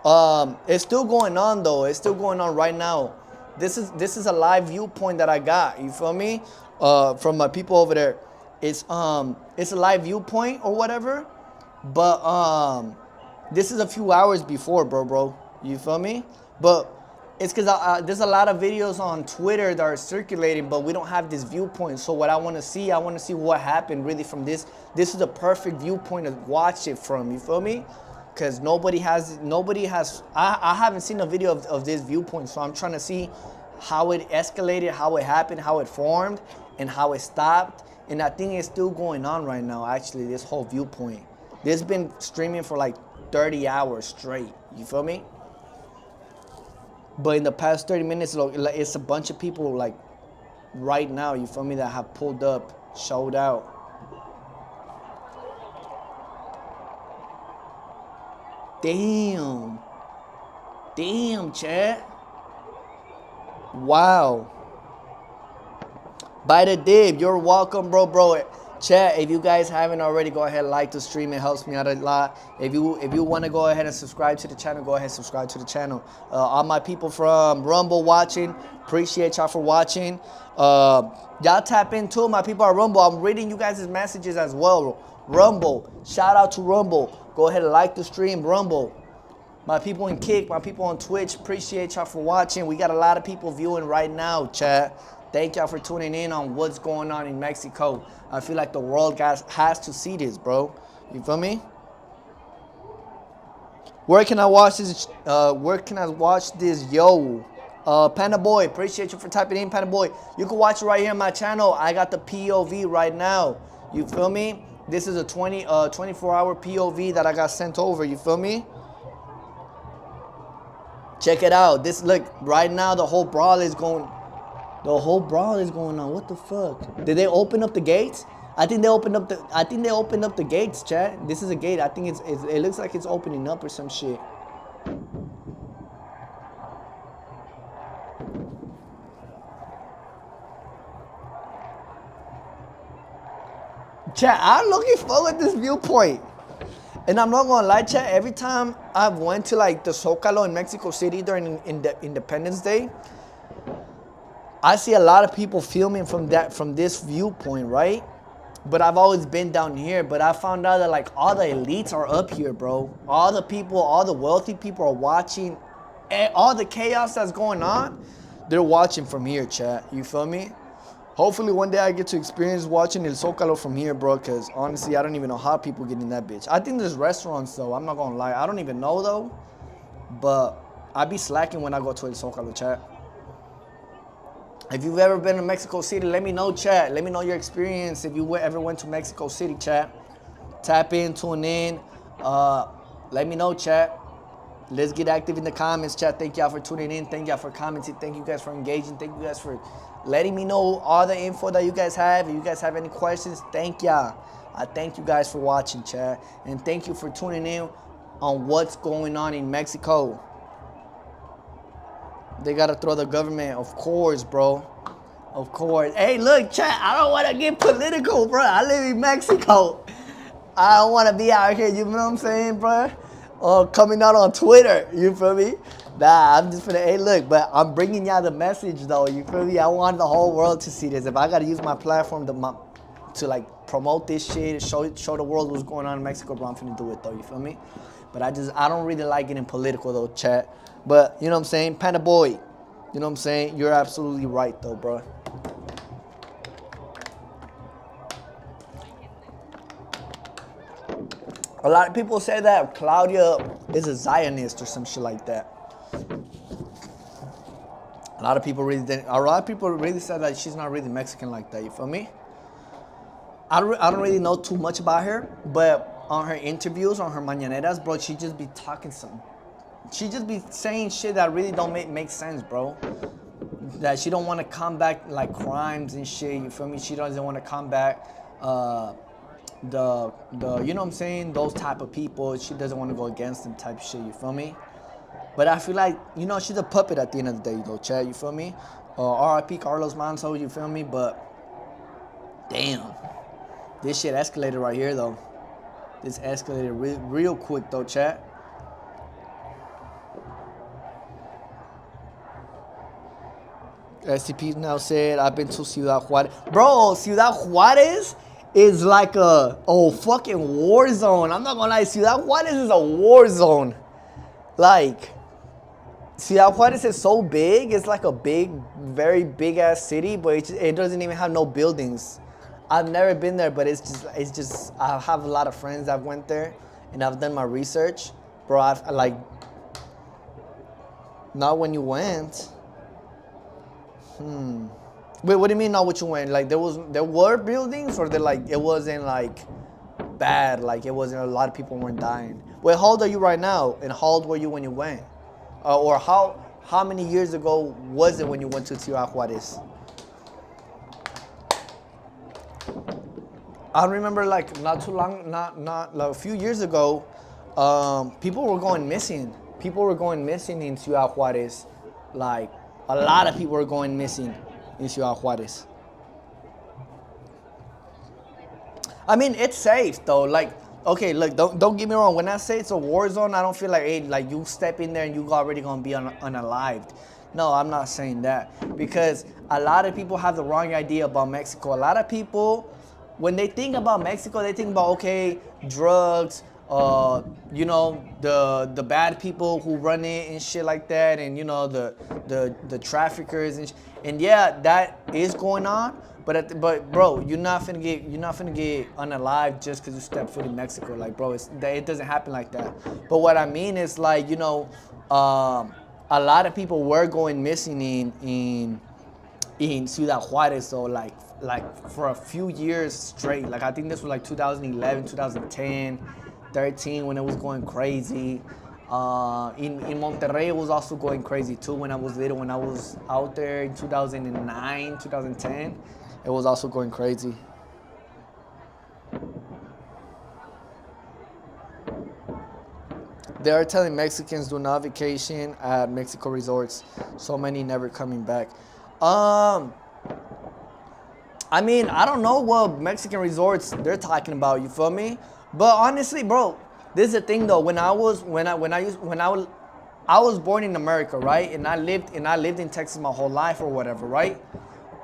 It's still going on though. It's still going on right now. This is a live viewpoint that I got. You feel me? From my people over there. It's a live viewpoint or whatever. But this is a few hours before, bro. You feel me? But it's because there's a lot of videos on Twitter that are circulating, but we don't have this viewpoint. So what I want to see what happened really from this. This is a perfect viewpoint to watch it from. You feel me? Because nobody has. I haven't seen a video of this viewpoint, so I'm trying to see how it escalated, how it happened, how it formed, and how it stopped. And I think it's still going on right now. Actually, this whole viewpoint. This has been streaming for like 30 hours straight. You feel me? But in the past 30 minutes, it's a bunch of people like right now, you feel me, that have pulled up, showed out. Damn, chat. Wow. By the dib, you're welcome, bro. Chat, if you guys haven't already, go ahead and like the stream. It helps me out a lot. If you want to go ahead and subscribe to the channel, go ahead and subscribe to the channel. All my people from Rumble watching, appreciate y'all for watching. Y'all tap into my people at Rumble. I'm reading you guys' messages as well. Rumble, shout out to Rumble. Go ahead and like the stream, Rumble. My people in Kick, my people on Twitch, appreciate y'all for watching. We got a lot of people viewing right now, chat. Thank y'all for tuning in on what's going on in Mexico. I feel like the world has to see this, bro. You feel me? Where can I watch this? Yo, Panda Boy, appreciate you for typing in, Panda Boy. You can watch it right here on my channel. I got the POV right now. You feel me? This is a 24-hour POV that I got sent over. You feel me? Check it out. Look, right now the whole brawl is going. The whole brawl is going on. What the fuck? Did they open up the gates? I think they opened up the gates, chat. This is a gate. I think it looks like it's opening up or some shit. Chat, I'm looking forward to this viewpoint. And I'm not gonna lie, chat, every time I went to like the Zócalo in Mexico City during Independence Day, I see a lot of people filming from this viewpoint, right? But I've always been down here. But I found out that like all the elites are up here, bro. All the people, all the wealthy people are watching. All the chaos that's going on, they're watching from here, chat. You feel me? Hopefully one day I get to experience watching El Zócalo from here, bro. Because honestly, I don't even know how people get in that bitch. I think there's restaurants though. I'm not gonna lie. I don't even know though. But I be slacking when I go to El Zócalo, chat. If you've ever been to Mexico City, let me know, chat. Let me know your experience if you ever went to Mexico City, chat. Tap in, tune in. Let me know, chat. Let's get active in the comments, chat. Thank y'all for tuning in. Thank y'all for commenting. Thank you guys for engaging. Thank you guys for letting me know all the info that you guys have. If you guys have any questions, thank y'all. I thank you guys for watching, chat. And thank you for tuning in on what's going on in Mexico. They gotta throw the government, of course, bro. Of course. Hey, look, chat, I don't want to get political, bro. I live in Mexico. I don't want to be out here, you know what I'm saying, bro? Coming out on Twitter, you feel me? Nah, I'm just finna, hey, look, but I'm bringing y'all the message, though, you feel me? I want the whole world to see this. If I gotta use my platform to like, promote this shit, show the world what's going on in Mexico, bro, I'm finna do it, though, you feel me? But I don't really like getting political, though, chat. But, you know what I'm saying? Panda boy, you know what I'm saying? You're absolutely right, though, bro. A lot of people say that Claudia is a Zionist or some shit like that. A lot of people really said that she's not really Mexican like that, you feel me? I don't really know too much about her, but on her interviews, on her mañaneras, bro, she just be talking she just be saying shit that really don't make sense, bro. That she don't want to combat like crimes and shit, you feel me? She doesn't want to combat the you know what I'm saying, those type of people. She doesn't want to go against them type of shit, you feel me? But I feel like, you know, she's a puppet at the end of the day, though, Chad, you feel me? R.I.P. Carlos Manso, you feel me? But damn, this shit escalated right here, though. This escalated real quick, though, Chad. SCP now said, I've been to Ciudad Juarez. Bro, Ciudad Juarez is like a fucking war zone. I'm not gonna lie, Ciudad Juarez is a war zone. Like, Ciudad Juarez is so big. It's like a big, very big ass city, but it doesn't even have no buildings. I've never been there, but it's just I have a lot of friends that went there, and I've done my research. Bro, I like, not when you went. Wait, what do you mean not what you went? Like there were buildings, or it wasn't like bad, like it wasn't, a lot of people weren't dying. Wait, how old are you right now? And how old were you when you went? Or how many years ago was it when you went to Ciudad Juarez? I remember like not too long, not like a few years ago, people were going missing. People were going missing in Ciudad Juarez. Like a lot of people were going missing in Ciudad Juarez. I mean, it's safe though. Like, okay, look, don't get me wrong. When I say it's a war zone, I don't feel like, hey, like you step in there and you already gonna be unalived. No, I'm not saying that, because a lot of people have the wrong idea about Mexico. A lot of people, when they think about Mexico, they think about, okay, drugs, you know, the bad people who run it and shit like that, and you know, the traffickers and yeah, that is going on. But bro, you're not finna get unalived just because you step foot in Mexico. Like, bro, it doesn't happen like that. But what I mean is, like, you know, a lot of people were going missing in Ciudad Juarez, so like for a few years straight. Like I think this was like 2011, 2010, 13 when it was going crazy. In Monterrey, it was also going crazy too when I was little. When I was out there in 2009, 2010, it was also going crazy. They are telling Mexicans do not vacation at Mexico resorts. So many never coming back. I mean, I don't know what Mexican resorts they're talking about. You feel me? But honestly, bro, this is the thing though. When I I was born in America, right? And I lived in Texas my whole life or whatever, right?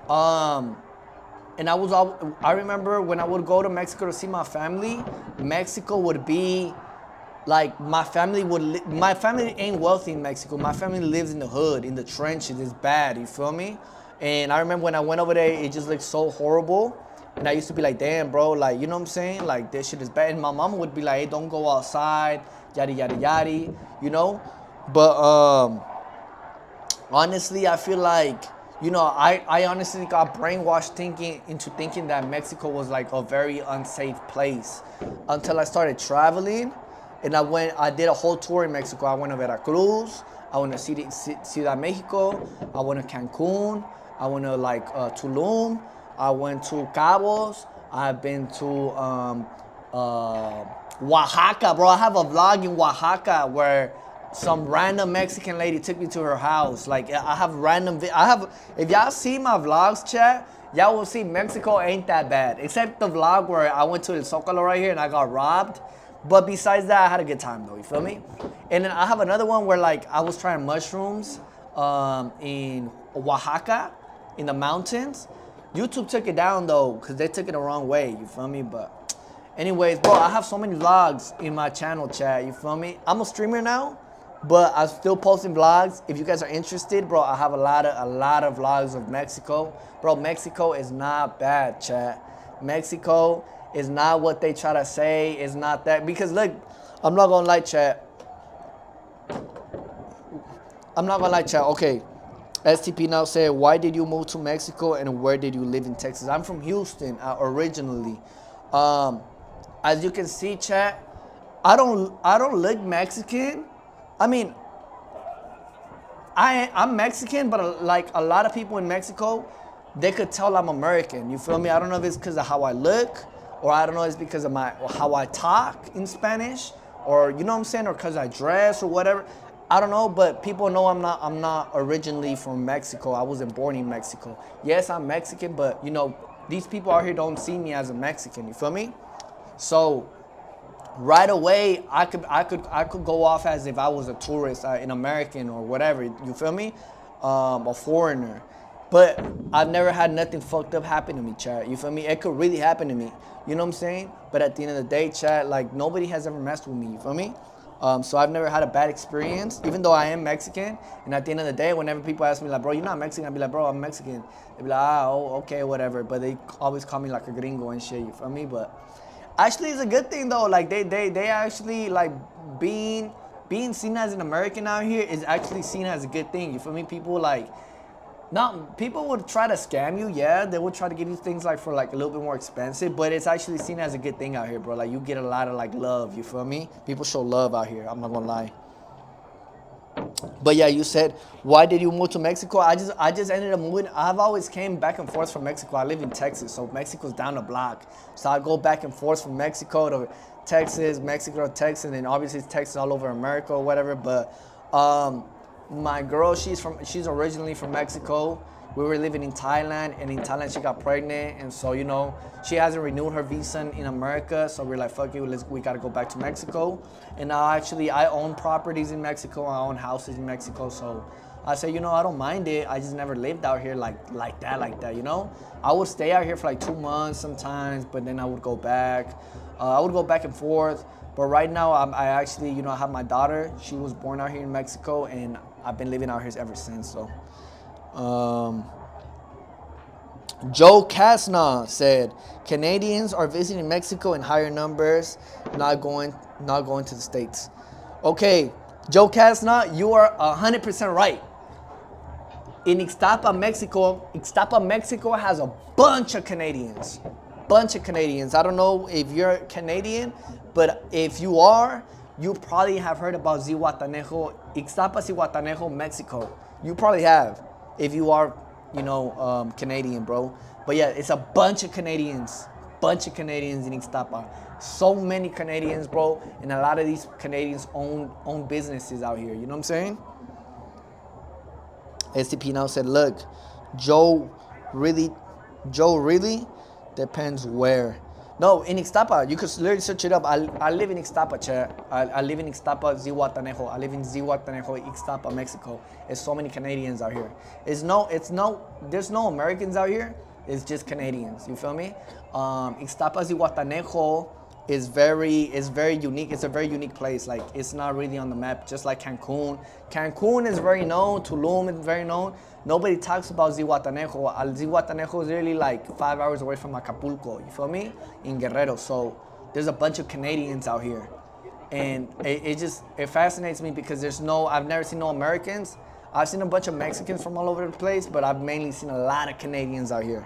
And I remember when I would go to Mexico to see my family, Mexico would be like my family ain't wealthy in Mexico. My family lives in the hood, in the trenches. It's bad, you feel me? And I remember when I went over there, it just looked so horrible. And I used to be like, damn, bro, like, you know what I'm saying? Like, this shit is bad. And my mom would be like, hey, don't go outside, yada, yada, yada, you know? But honestly, I feel like, you know, I honestly got brainwashed into thinking that Mexico was like a very unsafe place until I started traveling. And I did a whole tour in Mexico. I went to Veracruz, I went to Ciudad Mexico, I went to Cancun, I went to like Tulum, I went to Cabos, I've been to Oaxaca, bro. I have a vlog in Oaxaca where some random Mexican lady took me to her house. Like, I have if y'all see my vlogs, chat, y'all will see Mexico ain't that bad. Except the vlog where I went to El Zócalo right here and I got robbed. But besides that, I had a good time though, you feel me? And then I have another one where like I was trying mushrooms in Oaxaca, in the mountains. YouTube took it down though, because they took it the wrong way, you feel me? But anyways, bro, I have so many vlogs in my channel, chat, you feel me? I'm a streamer now, but I'm still posting vlogs. If you guys are interested, bro, I have a lot of vlogs of Mexico. Bro, Mexico is not bad, chat. Mexico is not what they try to say. It's not that. Because look, I'm not gonna lie, chat. Okay. STP now said, why did you move to Mexico and where did you live in Texas? I'm from Houston originally. As you can see, chat, I don't look Mexican. I mean, I'm Mexican, but like a lot of people in Mexico, they could tell I'm American. You feel me? I don't know if it's because of how I look, or I don't know if it's because of how I talk in Spanish, or you know what I'm saying, or because I dress or whatever. I don't know, but people know I'm not originally from Mexico. I wasn't born in Mexico. Yes, I'm Mexican, but you know, these people out here don't see me as a Mexican. You feel me? So right away, I could go off as if I was a tourist, an American or whatever. You feel me? A foreigner. But I've never had nothing fucked up happen to me, chat. You feel me? It could really happen to me. You know what I'm saying? But at the end of the day, chat, like nobody has ever messed with me. You feel me? So I've never had a bad experience, even though I am Mexican. And at the end of the day, whenever people ask me like, bro, you're not Mexican, I'd be like, bro, I'm Mexican. They'd be like, oh, okay, whatever. But they always call me like a gringo and shit. You feel me? But actually, it's a good thing though. Like they actually like being seen as an American out here is actually seen as a good thing. You feel me? People like, people would try to scam you. Yeah, they would try to give you things like for like a little bit more expensive, but it's actually seen as a good thing out here, bro. Like you get a lot of like love. You feel me? People show love out here. I'm not gonna lie. But yeah, you said, why did you move to Mexico? I just ended up moving. I've always came back and forth from Mexico. I live in Texas, so Mexico's down the block. So I go back and forth from Mexico to Texas, Mexico to Texas, and then obviously it's Texas all over America or whatever. But my girl, she's originally from Mexico. We were living in Thailand, and in Thailand she got pregnant, and so you know she hasn't renewed her visa in America. So we're like, fuck it, we gotta go back to Mexico. And now actually I own properties in Mexico. I own houses in Mexico. So I say, you know, I don't mind it. I just never lived out here like that. You know, I would stay out here for like 2 months sometimes, but then I would go back. I would go back and forth. But right now I actually, you know, I have my daughter. She was born out here in Mexico, and I've been living out here ever since. So. Joe Casna said, Canadians are visiting Mexico in higher numbers, not going to the States. Okay, Joe Casna, you are 100% right. In Ixtapa, Mexico has a bunch of Canadians. I don't know if you're Canadian, but if you are, you probably have heard about Zihuatanejo, Ixtapa, Zihuatanejo, Mexico. You probably have, if you are, you know, Canadian, bro. But yeah, it's a bunch of Canadians in Ixtapa. So many Canadians, bro, and a lot of these Canadians own businesses out here. You know what I'm saying? STP now said, look, Joe really depends where. No, in Ixtapa. You could literally search it up. I live in Ixtapa, chat. I live in Ixtapa, Zihuatanejo. I live in Zihuatanejo, Ixtapa, Mexico. There's so many Canadians out here. There's no Americans out here. It's just Canadians. You feel me? Ixtapa, Zihuatanejo is very unique. It's a very unique place. Like, it's not really on the map, just like Cancun. Cancun is very known. Tulum is very known. Nobody talks about Zihuatanejo. Zihuatanejo is really like 5 hours away from Acapulco. You feel me? In Guerrero. So there's a bunch of Canadians out here, and it fascinates me because I've never seen no Americans. I've seen a bunch of Mexicans from all over the place, but I've mainly seen a lot of Canadians out here.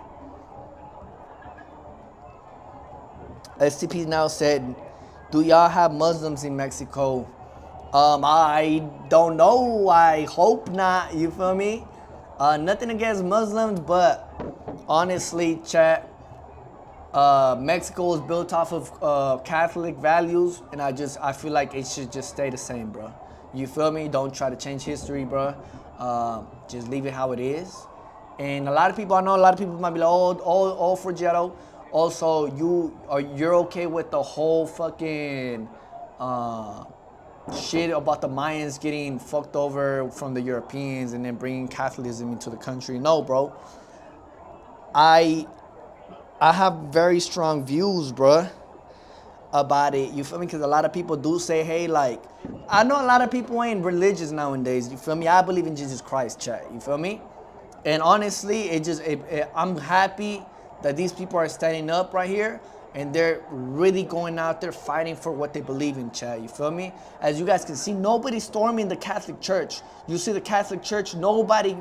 STP now said, do y'all have Muslims in Mexico? I don't know. I hope not. You feel me? Nothing against Muslims, but honestly, chat, Mexico is built off of Catholic values, and I feel like it should just stay the same, bro. You feel me? Don't try to change history, bro. Just leave it how it is. And I know a lot of people might be like, oh, Forgetto. Also, you're okay with the whole fucking shit about the Mayans getting fucked over from the Europeans and then bringing Catholicism into the country. No, bro. I have very strong views, bro, about it. You feel me? Because a lot of people do say, hey, like, I know a lot of people ain't religious nowadays. You feel me? I believe in Jesus Christ, chat. You feel me? And honestly, I'm happy that these people are standing up right here and they're really going out there fighting for what they believe in, chat. You feel me? As you guys can see, nobody's storming the Catholic Church. You see the Catholic Church, nobody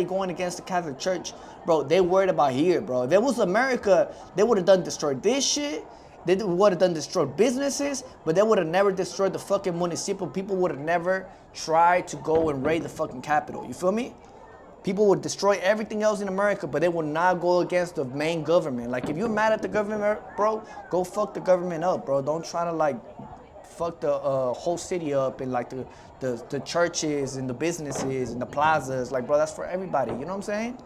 going against the Catholic Church. Bro, they worried about here, bro. If it was America, they would have destroyed this shit. They would have destroyed businesses, but they would have never destroyed the fucking municipal. People would have never tried to go and raid the fucking Capitol. You feel me? People would destroy everything else in America, but they would not go against the main government. Like, if you're mad at the government, bro, go fuck the government up, bro. Don't try to, like, fuck the whole city up and, like, the churches and the businesses and the plazas. Like, bro, that's for everybody. You know what I'm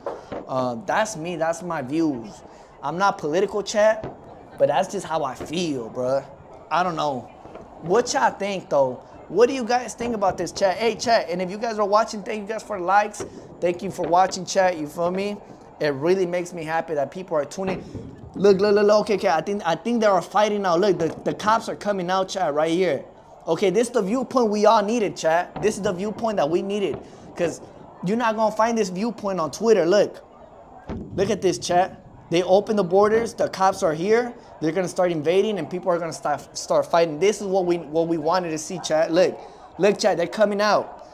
saying? That's me. That's my views. I'm not political, chat, but that's just how I feel, bro. I don't know. What y'all think, though? What do you guys think about this, chat? Hey, chat, and if you guys are watching, thank you guys for the likes. Thank you for watching, chat. You feel me? It really makes me happy that people are tuning. Look. Okay. I think they are fighting now. Look, the cops are coming out, chat, right here. Okay, this is the viewpoint we all needed, chat. This is the viewpoint that we needed. Because you're not going to find this viewpoint on Twitter. Look at this, chat. They open the borders. The cops are here. They're going to start invading, and people are going to start fighting. This is what we wanted to see, chat. Look, chat, they're coming out.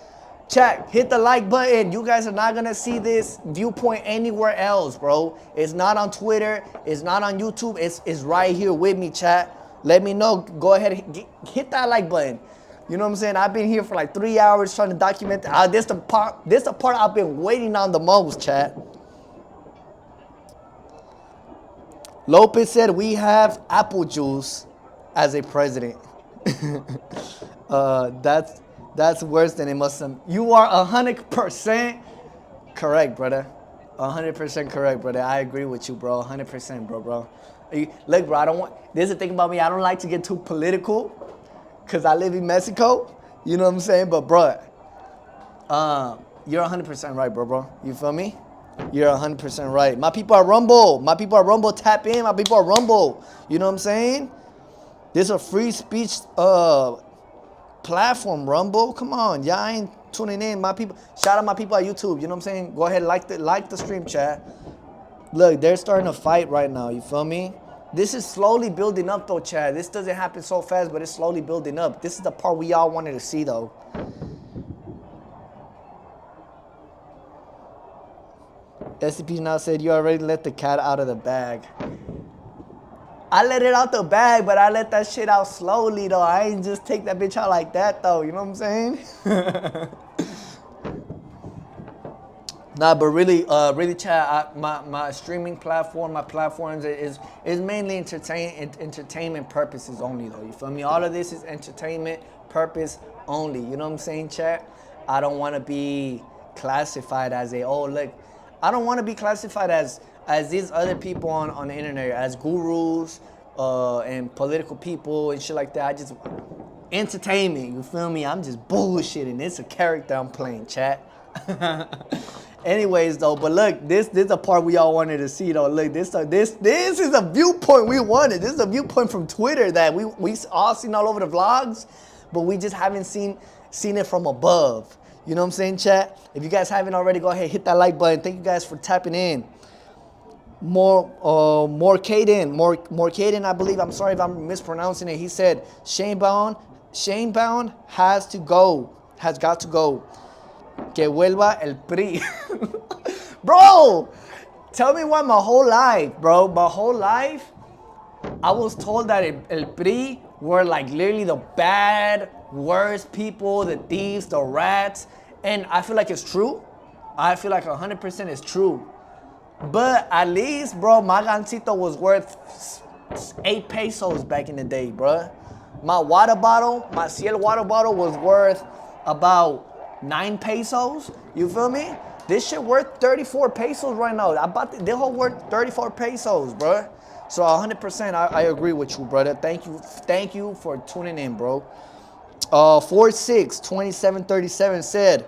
Chat, hit the like button. You guys are not going to see this viewpoint anywhere else, bro. It's not on Twitter. It's not on YouTube. It's right here with me, chat. Let me know. Go ahead and hit that like button. You know what I'm saying? I've been here for like 3 hours trying to document. This the part I've been waiting on the most, chat. Lopez said we have apple juice as a president. That's worse than a Muslim. You are 100% correct, brother. 100% correct, brother. I agree with you, bro. 100%, bro. Look, bro, this is the thing about me. I don't like to get too political because I live in Mexico. You know what I'm saying? But, bro, you're 100% right, bro. You feel me? You're 100% right. My people are Rumble. Tap in. My people are Rumble. You know what I'm saying? This is a free speech platform, Rumble. Come on. Y'all ain't tuning in. My people. Shout out my people at YouTube. You know what I'm saying? Go ahead and like the stream, chat. Look, they're starting to fight right now. You feel me? This is slowly building up, though, chat. This doesn't happen so fast, but it's slowly building up. This is the part we all wanted to see, though. SCP now said you already let the cat out of the bag. I let it out the bag, but I let that shit out slowly, though. I ain't just take that bitch out like that, though. You know what I'm saying? Nah, but really, chat. My streaming platform, my platforms is mainly entertainment purposes only, though. You feel me? All of this is entertainment purpose only. You know what I'm saying, chat? I don't want to be classified as I don't want to be classified as these other people on the internet, as gurus, and political people and shit like that. I just entertainment. You feel me? I'm just bullshitting. It's a character I'm playing, chat. Anyways, though, but look, this is a part we all wanted to see, though. Look, this is a viewpoint we wanted. This is a viewpoint from Twitter that we all seen all over the vlogs, but we just haven't seen it from above. You know what I'm saying, chat? If you guys haven't already, go ahead, hit that like button. Thank you guys for tapping in. More Caden, I believe. I'm sorry if I'm mispronouncing it. He said Shane Bound has got to go. Que vuelva el PRI. Bro, tell me why my whole life, I was told that el PRI were like literally the bad, worst people, the thieves, the rats. And I feel like it's true. I feel like 100% it's true. But at least, bro, my gancito was worth 8 pesos back in the day, bro. My water bottle, my Ciel water bottle was worth about 9 pesos. You feel me? This shit worth 34 pesos right now. This whole worth 34 pesos, bro. So 100% I agree with you, brother. Thank you for tuning in, bro. 462737 said,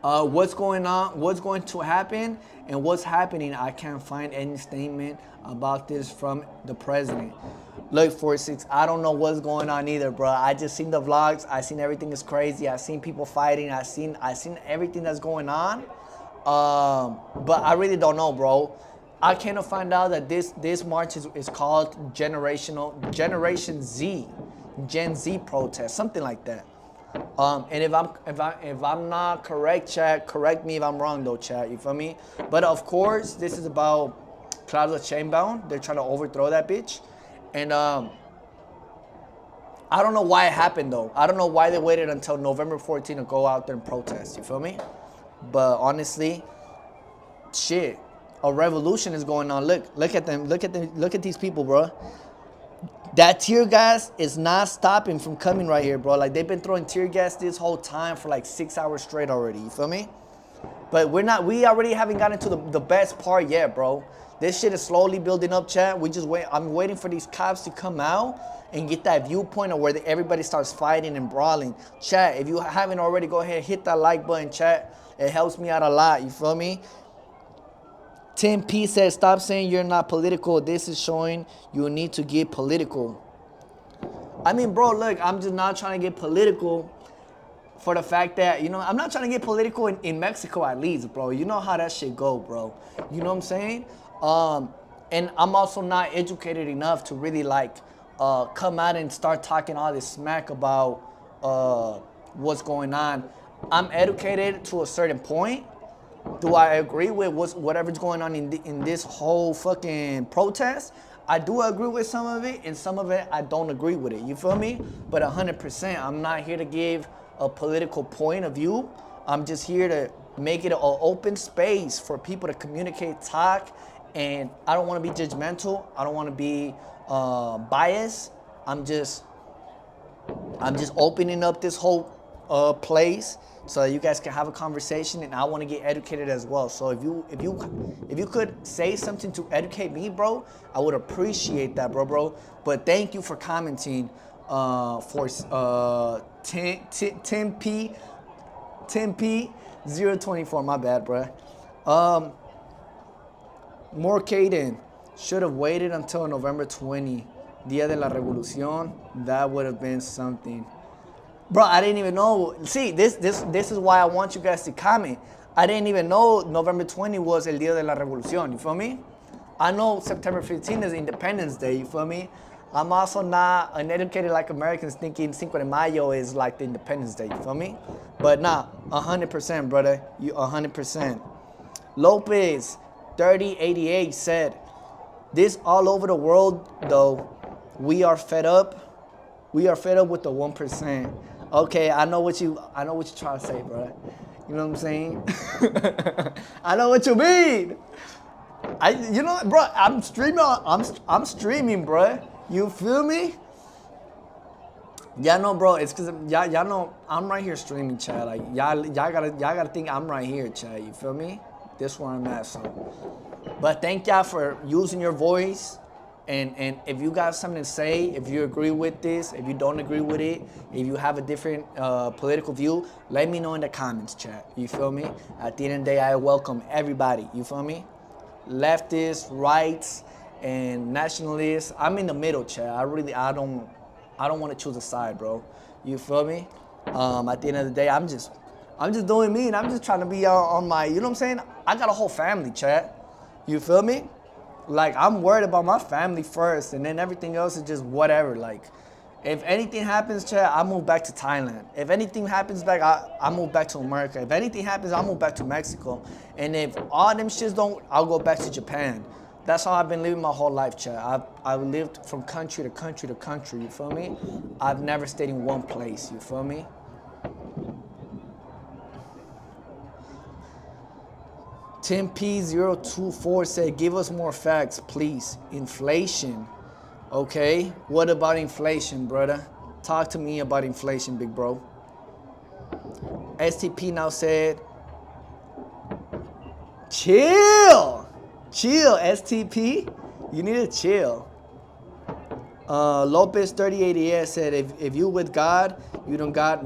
what's going on? What's going to happen? And what's happening? I can't find any statement about this from the president. Look, 46, I don't know what's going on either, bro. I just seen the vlogs. I seen everything is crazy. I seen people fighting. I seen everything that's going on. But I really don't know, bro. I came to find out that this march is called Generation Z, Gen Z protest, something like that. And if I'm not correct, chat, correct me if I'm wrong though, chat. You feel me? But of course, this is about Claudia Sheinbaum. They're trying to overthrow that bitch, and I don't know why it happened though. I don't know why they waited until November 14 to go out there and protest. You feel me? But honestly, shit, a revolution is going on. Look at them. Look at these people, bro. That tear gas is not stopping from coming right here, bro. Like, they've been throwing tear gas this whole time for like 6 hours straight already. You feel me? But we already haven't gotten to the best part yet, bro. This shit is slowly building up, chat. I'm waiting for these cops to come out and get that viewpoint of where everybody starts fighting and brawling. Chat, if you haven't already, go ahead, hit that like button, chat. It helps me out a lot, you feel me? Tim P says, stop saying you're not political. This is showing you need to get political. I mean, bro, look, I'm just not trying to get political for the fact that, I'm not trying to get political in Mexico at least, bro. You know how that shit go, bro. You know what I'm saying? And I'm also not educated enough to really, come out and start talking all this smack about what's going on. I'm educated to a certain point. Do I agree with whatever's going on in this whole fucking protest? I do agree with some of it, and some of it I don't agree with it. You feel me? But 100%, I'm not here to give a political point of view. I'm just here to make it an open space for people to communicate, talk, and I don't want to be judgmental. I don't want to be biased. I'm just opening up this whole place so you guys can have a conversation, and I want to get educated as well. So if you could say something to educate me, bro, I would appreciate that, bro. But thank you for commenting for 10P024. My bad, bro. More Caden should have waited until November 20, Dia de la Revolución. That would have been something. Bro, I didn't even know. See, this is why I want you guys to comment. I didn't even know November 20 was El Día de la Revolución. You feel me? I know September 15 is Independence Day. You feel me? I'm also not uneducated like Americans thinking Cinco de Mayo is like the Independence Day. You feel me? But nah, 100%, brother. You 100%. Lopez 3088 said, this all over the world, though, we are fed up. We are fed up with the 1%. Okay, I know what you trying to say, bro. You know what I'm saying? I know what you mean. Bro, I'm streaming, bro. You feel me? Yeah, no, bro. It's cause y'all know I'm right here streaming, chat. Like y'all gotta think I'm right here, chat. You feel me? This where I'm at. So, but thank y'all for using your voice And if you got something to say, if you agree with this, if you don't agree with it, if you have a different political view, let me know in the comments, chat. You feel me? At the end of the day, I welcome everybody. You feel me? Leftists, rights, and nationalists. I'm in the middle, chat. I don't want to choose a side, bro. You feel me? At the end of the day, I'm just doing me, and I'm just trying to be on my, you know what I'm saying? I got a whole family, chat. You feel me? Like, I'm worried about my family first, and then everything else is just whatever. Like, if anything happens, chat, I move back to Thailand. If anything happens back, I move back to America. If anything happens, I'll move back to Mexico. And if all them shits don't, I'll go back to Japan. That's how I've been living my whole life, chat. I've lived from country to country to country, you feel me? I've never stayed in one place, you feel me? Tim P024 said, give us more facts, please. Inflation. Okay, what about inflation, brother? Talk to me about inflation, big bro. STP now said, chill. Chill, STP. You need to chill. Lopez 3080 said, if you with God, you don't got,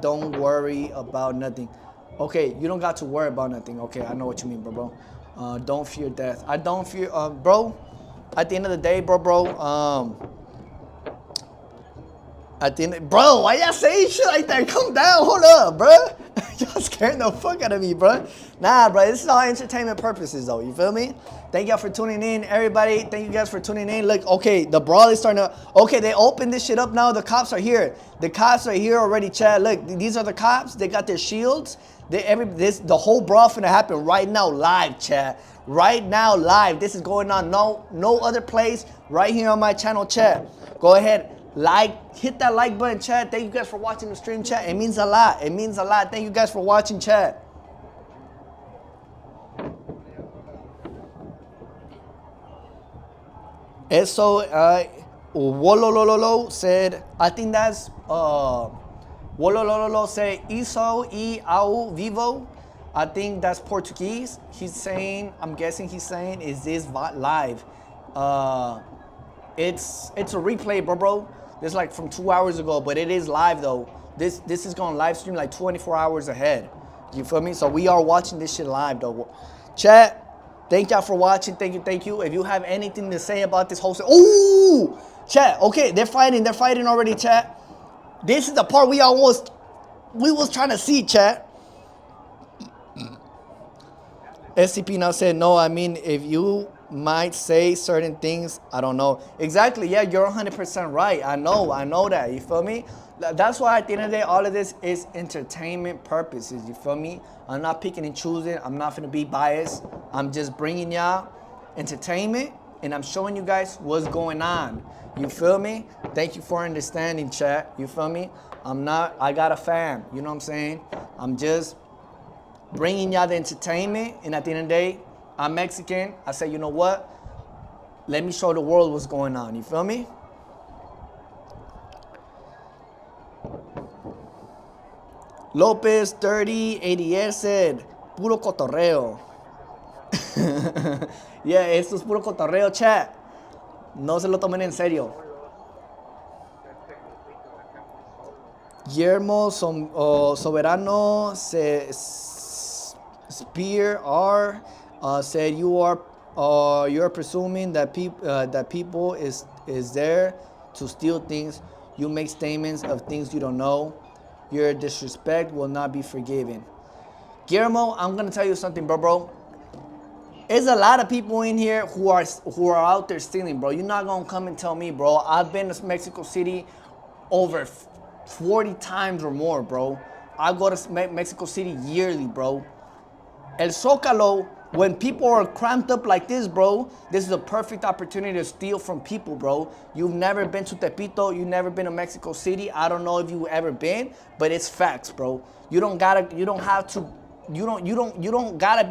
don't worry about nothing. Okay, you don't got to worry about nothing. Okay, I know what you mean, bro. Don't fear death. I don't fear, bro. At the end of the day, bro. At the end, bro, why y'all saying shit like that? Come down, hold up, bro. Y'all scaring the fuck out of me, bro. Nah, bro, this is all entertainment purposes, though. You feel me? Thank y'all for tuning in, everybody. Thank you guys for tuning in. Look, okay, the brawl is starting to. Okay, they opened this shit up now. The cops are here. The cops are here already, Chad. Look, these are the cops. They got their shields. The whole brawl finna happen right now, live, Chad. Right now, live. This is going on. No other place. Right here on my channel, Chad. Go ahead. Hit that like button, chat. Thank you guys for watching the stream, chat. It means a lot. It means a lot. Thank you guys for watching, chat. Eso, Wolololo said, I think that's, Wolololo said, Iso e au vivo. I think that's Portuguese. He's saying, I'm guessing he's saying, is this live? It's a replay, bro. This is like from 2 hours ago, but it is live though. This is going to live stream like 24 hours ahead. You feel me? So we are watching this shit live though. Chat, thank y'all for watching. Thank you. If you have anything to say about this whole, ooh, chat. Okay, they're fighting already, chat. This is the part we was trying to see, chat. SCP now said, no, I mean, if you might say certain things, I don't know. Exactly, yeah, you're 100% right. I know that, you feel me? That's why at the end of the day, all of this is entertainment purposes, you feel me? I'm not picking and choosing. I'm not gonna be biased. I'm just bringing y'all entertainment, and I'm showing you guys what's going on. You feel me? Thank you for understanding, chat. You feel me? I got a fam, you know what I'm saying? I'm just bringing y'all the entertainment, and at the end of the day, I'm Mexican. I say, you know what? Let me show the world what's going on. You feel me? Lopez 3088 said, puro cotorreo. Yeah, esto es puro cotorreo, chat. No se lo tomen en serio. Guillermo Soberano Spear R said you're presuming that people is there to steal things. You make statements of things you don't know. Your disrespect will not be forgiven. Guillermo, I'm gonna tell you something, bro. There's a lot of people in here who are out there stealing, bro. You're not gonna come and tell me, bro. I've been to Mexico City over 40 times or more, bro. I go to Mexico City yearly, bro. El Zócalo, when people are cramped up like this, bro, this is a perfect opportunity to steal from people, bro. You've never been to Tepito, you've never been to Mexico City. I don't know if you've ever been, but it's facts, bro. You don't gotta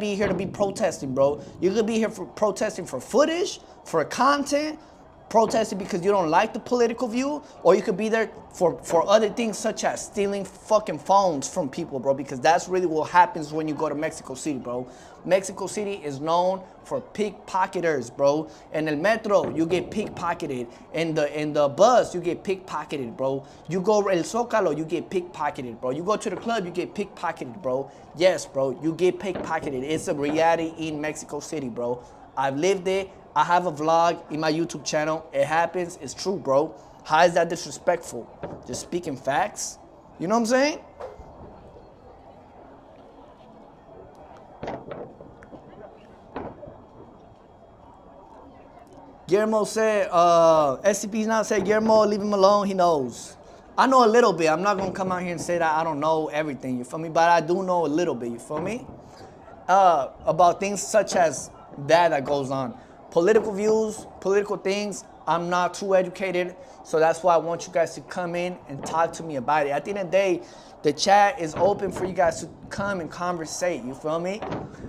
be here to be protesting, bro. You could be here for protesting for footage, for content, protesting because you don't like the political view, or you could be there for other things such as stealing fucking phones from people, bro, because that's really what happens when you go to Mexico City, bro. Mexico City is known for pickpocketers, bro. In the metro, you get pickpocketed. In the bus, you get pickpocketed, bro. You go El Zócalo, you get pickpocketed, bro. You go to the club, you get pickpocketed, bro. Yes, bro, you get pickpocketed. It's a reality in Mexico City, bro. I've lived there. I have a vlog in my YouTube channel. It happens. It's true, bro. How is that disrespectful? Just speaking facts. You know what I'm saying? Guillermo said, SCP's not said, Guillermo, leave him alone. He knows. I know a little bit. I'm not going to come out here and say that I don't know everything. You feel me? But I do know a little bit. You feel me? About things such as that goes on. Political views, political things, I'm not too educated, so that's why I want you guys to come in and talk to me about it. At the end of the day, the chat is open for you guys to come and conversate, you feel me?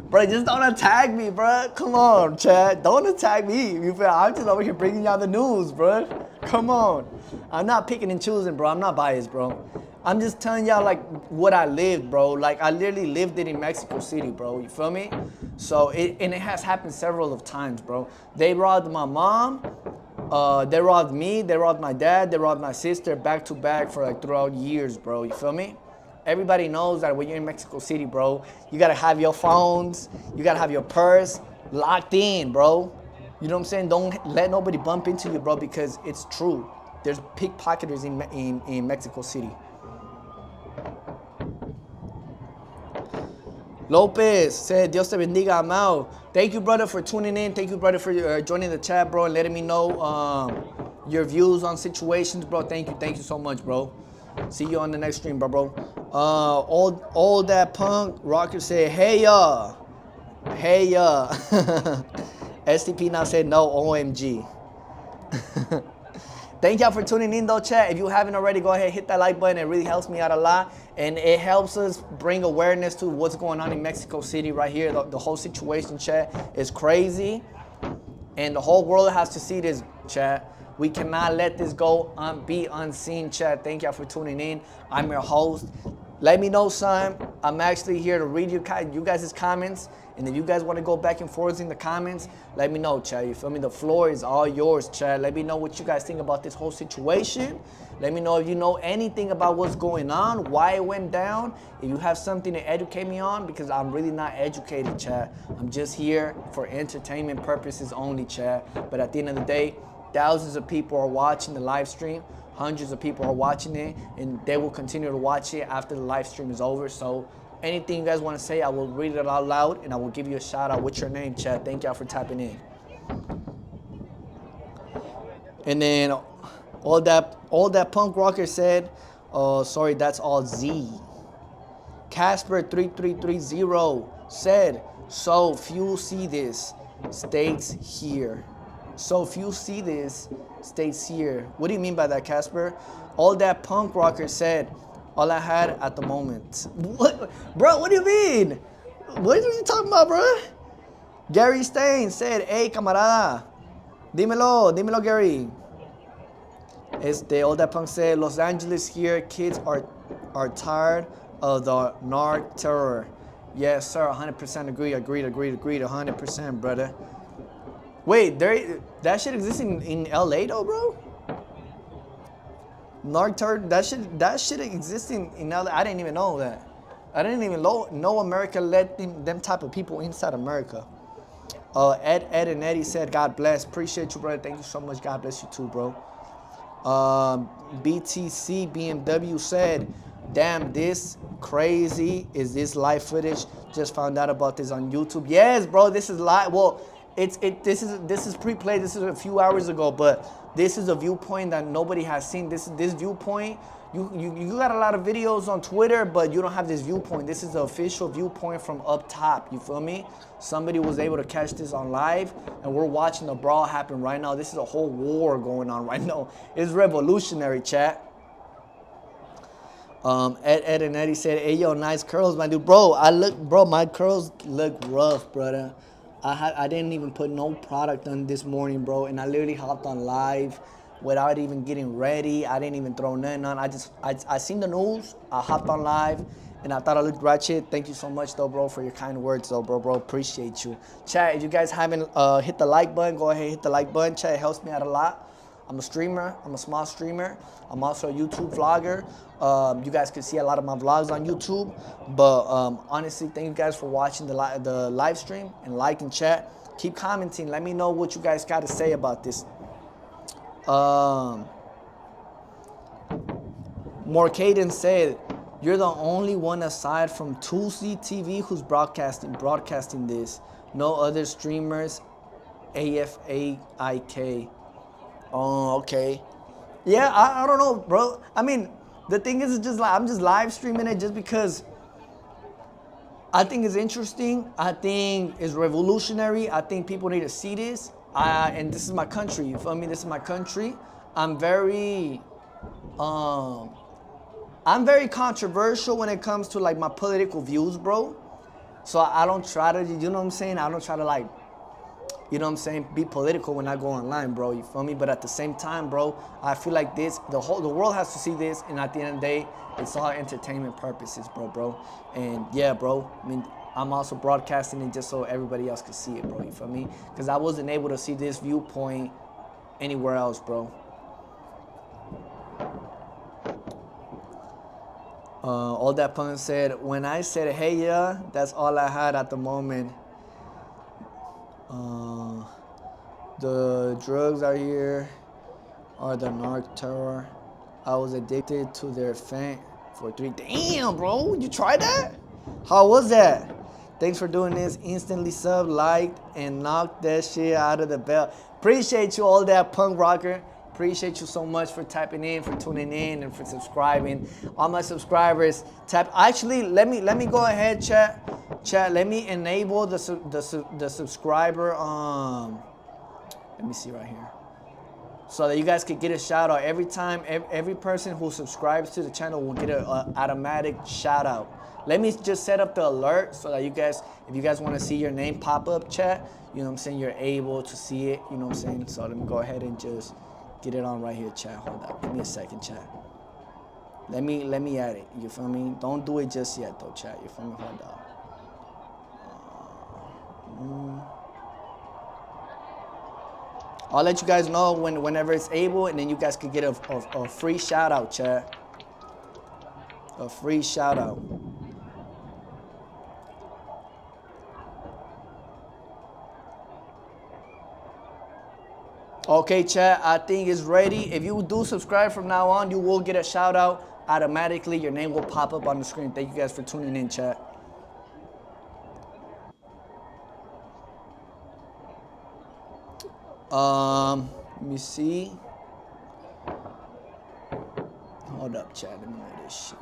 Bro, just don't attack me, bro. Come on, chat. Don't attack me. You feel? I'm just over here bringing y'all the news, bro. Come on. I'm not picking and choosing, bro. I'm not biased, bro. I'm just telling y'all like what I lived, bro. Like I literally lived it in Mexico City, bro. You feel me? So it has happened several of times, bro. They robbed my mom. They robbed me. They robbed my dad. They robbed my sister back to back for like throughout years, bro. You feel me? Everybody knows that when you're in Mexico City, bro, you gotta have your phones. You gotta have your purse locked in, bro. You know what I'm saying? Don't let nobody bump into you, bro, because it's true. There's pickpocketers in Mexico City. Lopez said, Dios te bendiga, amado. Thank you, brother, for tuning in. Thank you, brother, for joining the chat, bro, and letting me know your views on situations, bro. Thank you so much, bro. See you on the next stream, bro. All that punk rocker said, hey, hey, STP now said no, OMG. Thank y'all for tuning in, though, chat. If you haven't already, go ahead, hit that like button. It really helps me out a lot. And it helps us bring awareness to what's going on in Mexico City right here. The whole situation, chat, is crazy. And the whole world has to see this, chat. We cannot let this go be unseen, chat. Thank y'all for tuning in. I'm your host. Let me know, son. I'm actually here to read you guys' comments. And if you guys want to go back and forth in the comments, let me know, chat. You feel me? The floor is all yours, chat. Let me know what you guys think about this whole situation. Let me know if you know anything about what's going on, why it went down. If you have something to educate me on, because I'm really not educated, chat. I'm just here for entertainment purposes only, chat. But at the end of the day, thousands of people are watching the live stream. Hundreds of people are watching it, and they will continue to watch it after the live stream is over. So anything you guys want to say, I will read it out loud, and I will give you a shout out with your name, chat. Thank y'all for tapping in. And then all that punk rocker said, sorry, that's all Z. Casper3330 said, so few see this, states here. So few see this, states here. What do you mean by that, Casper? All that punk rocker said, all I had at the moment. What? Bro, what do you mean? What are you talking about, bro? Gary Stain said, hey, camarada. Dímelo, Gary. All that punk said, Los Angeles here, kids are tired of the narc terror. Yes, sir, 100% agreed, 100%, brother. Wait, that shit exists in LA though, bro? Narc terror, that shit exists in LA. I didn't even know that. I didn't even know America let them type of people inside America. Ed and Eddie said, God bless. Appreciate you, brother. Thank you so much. God bless you too, bro. BTC BMW said, damn, this crazy. Is this live footage? Just found out about this on YouTube. Yes, bro, this is live. Well, this is pre-played. This is a few hours ago, but this is a viewpoint that nobody has seen. This viewpoint. You got a lot of videos on Twitter, but you don't have this viewpoint. This is the official viewpoint from up top. You feel me? Somebody was able to catch this on live, and we're watching the brawl happen right now. This is a whole war going on right now. It's revolutionary, chat. Ed and Eddie said, hey, yo, nice curls, my dude. Bro, my curls look rough, brother. I didn't even put no product on this morning, bro, and I literally hopped on live without even getting ready. I didn't even throw nothing on. I seen the news. I hopped on live, and I thought I looked ratchet. Thank you so much, though, bro, for your kind words, though, bro. Appreciate you. Chat, if you guys haven't hit the like button, go ahead, hit the like button. Chat, it helps me out a lot. I'm a streamer. I'm a small streamer. I'm also a YouTube vlogger. You guys can see a lot of my vlogs on YouTube. But honestly, thank you guys for watching the live stream and like and chat. Keep commenting. Let me know what you guys got to say about this. Morcaden said, "You're the only one aside from Tuesday TV who's broadcasting this. No other streamers. AFAIK." Oh, okay. Yeah, I don't know, bro. I mean, the thing is, it's just like I'm just live streaming it just because I think it's interesting. I think it's revolutionary. I think people need to see this. And this is my country. You feel me? This is my country. I'm very controversial when it comes to like my political views, bro. So I don't try to, you know what I'm saying? I don't try to like, you know what I'm saying, be political when I go online, bro. You feel me? But at the same time, bro, I feel like the world has to see this, and at the end of the day, it's all entertainment purposes, bro. And yeah, bro, I mean, I'm also broadcasting it just so everybody else can see it, bro. You feel me? Because I wasn't able to see this viewpoint anywhere else, bro. All that punk said, when I said, hey, yeah, that's all I had at the moment. The drugs out here are the narc terror. I was addicted to their fent for 3. Damn, bro, you tried that? How was that? Thanks for doing this. Instantly sub, liked, and knocked that shit out of the bell. Appreciate you, all that punk rocker. Appreciate you so much for tapping in, for tuning in, and for subscribing. All my subscribers, tap. Actually, let me go ahead, chat. Let me enable the subscriber. Let me see right here, so that you guys can get a shout out every time. Every person who subscribes to the channel will get an automatic shout out. Let me just set up the alert so that you guys, if you guys want to see your name pop up, chat, you know what I'm saying, you're able to see it. You know what I'm saying. So let me go ahead and just get it on right here, chat. Hold up, give me a second, chat. Let me add it. You feel me? Don't do it just yet, though, chat. You feel me? Hold up. I'll let you guys know whenever it's able, and then you guys could get a free shout out, chat. A free shout out. Okay, chat, I think it's ready. If you do subscribe from now on, you will get a shout out automatically. Your name will pop up on the screen. Thank you guys for tuning in, chat. Let me see. Hold up, chat. Let me know this shit.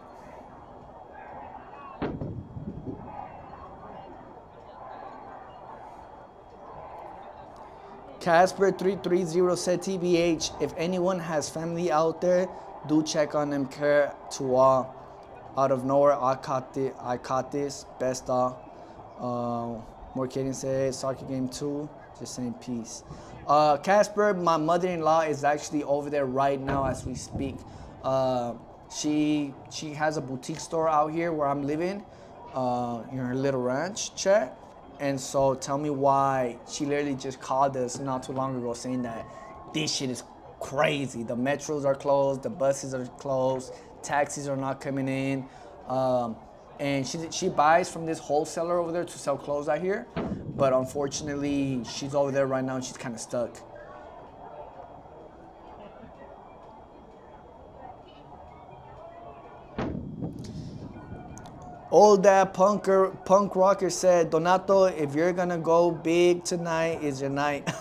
Casper330 said, TBH, if anyone has family out there, do check on them. Care to all. Out of nowhere, I caught this. Best off. Morcaden said, soccer game 2. Just saying peace. Casper, my mother-in-law is actually over there right now as we speak. She has a boutique store out here where I'm living, in her little ranch, chat. And so tell me why she literally just called us not too long ago saying that this shit is crazy. The metros are closed, the buses are closed, taxis are not coming in. And she buys from this wholesaler over there to sell clothes out here. But unfortunately, she's over there right now and she's kind of stuck. All that punk rocker said, Donato, if you're gonna go big tonight, is your night.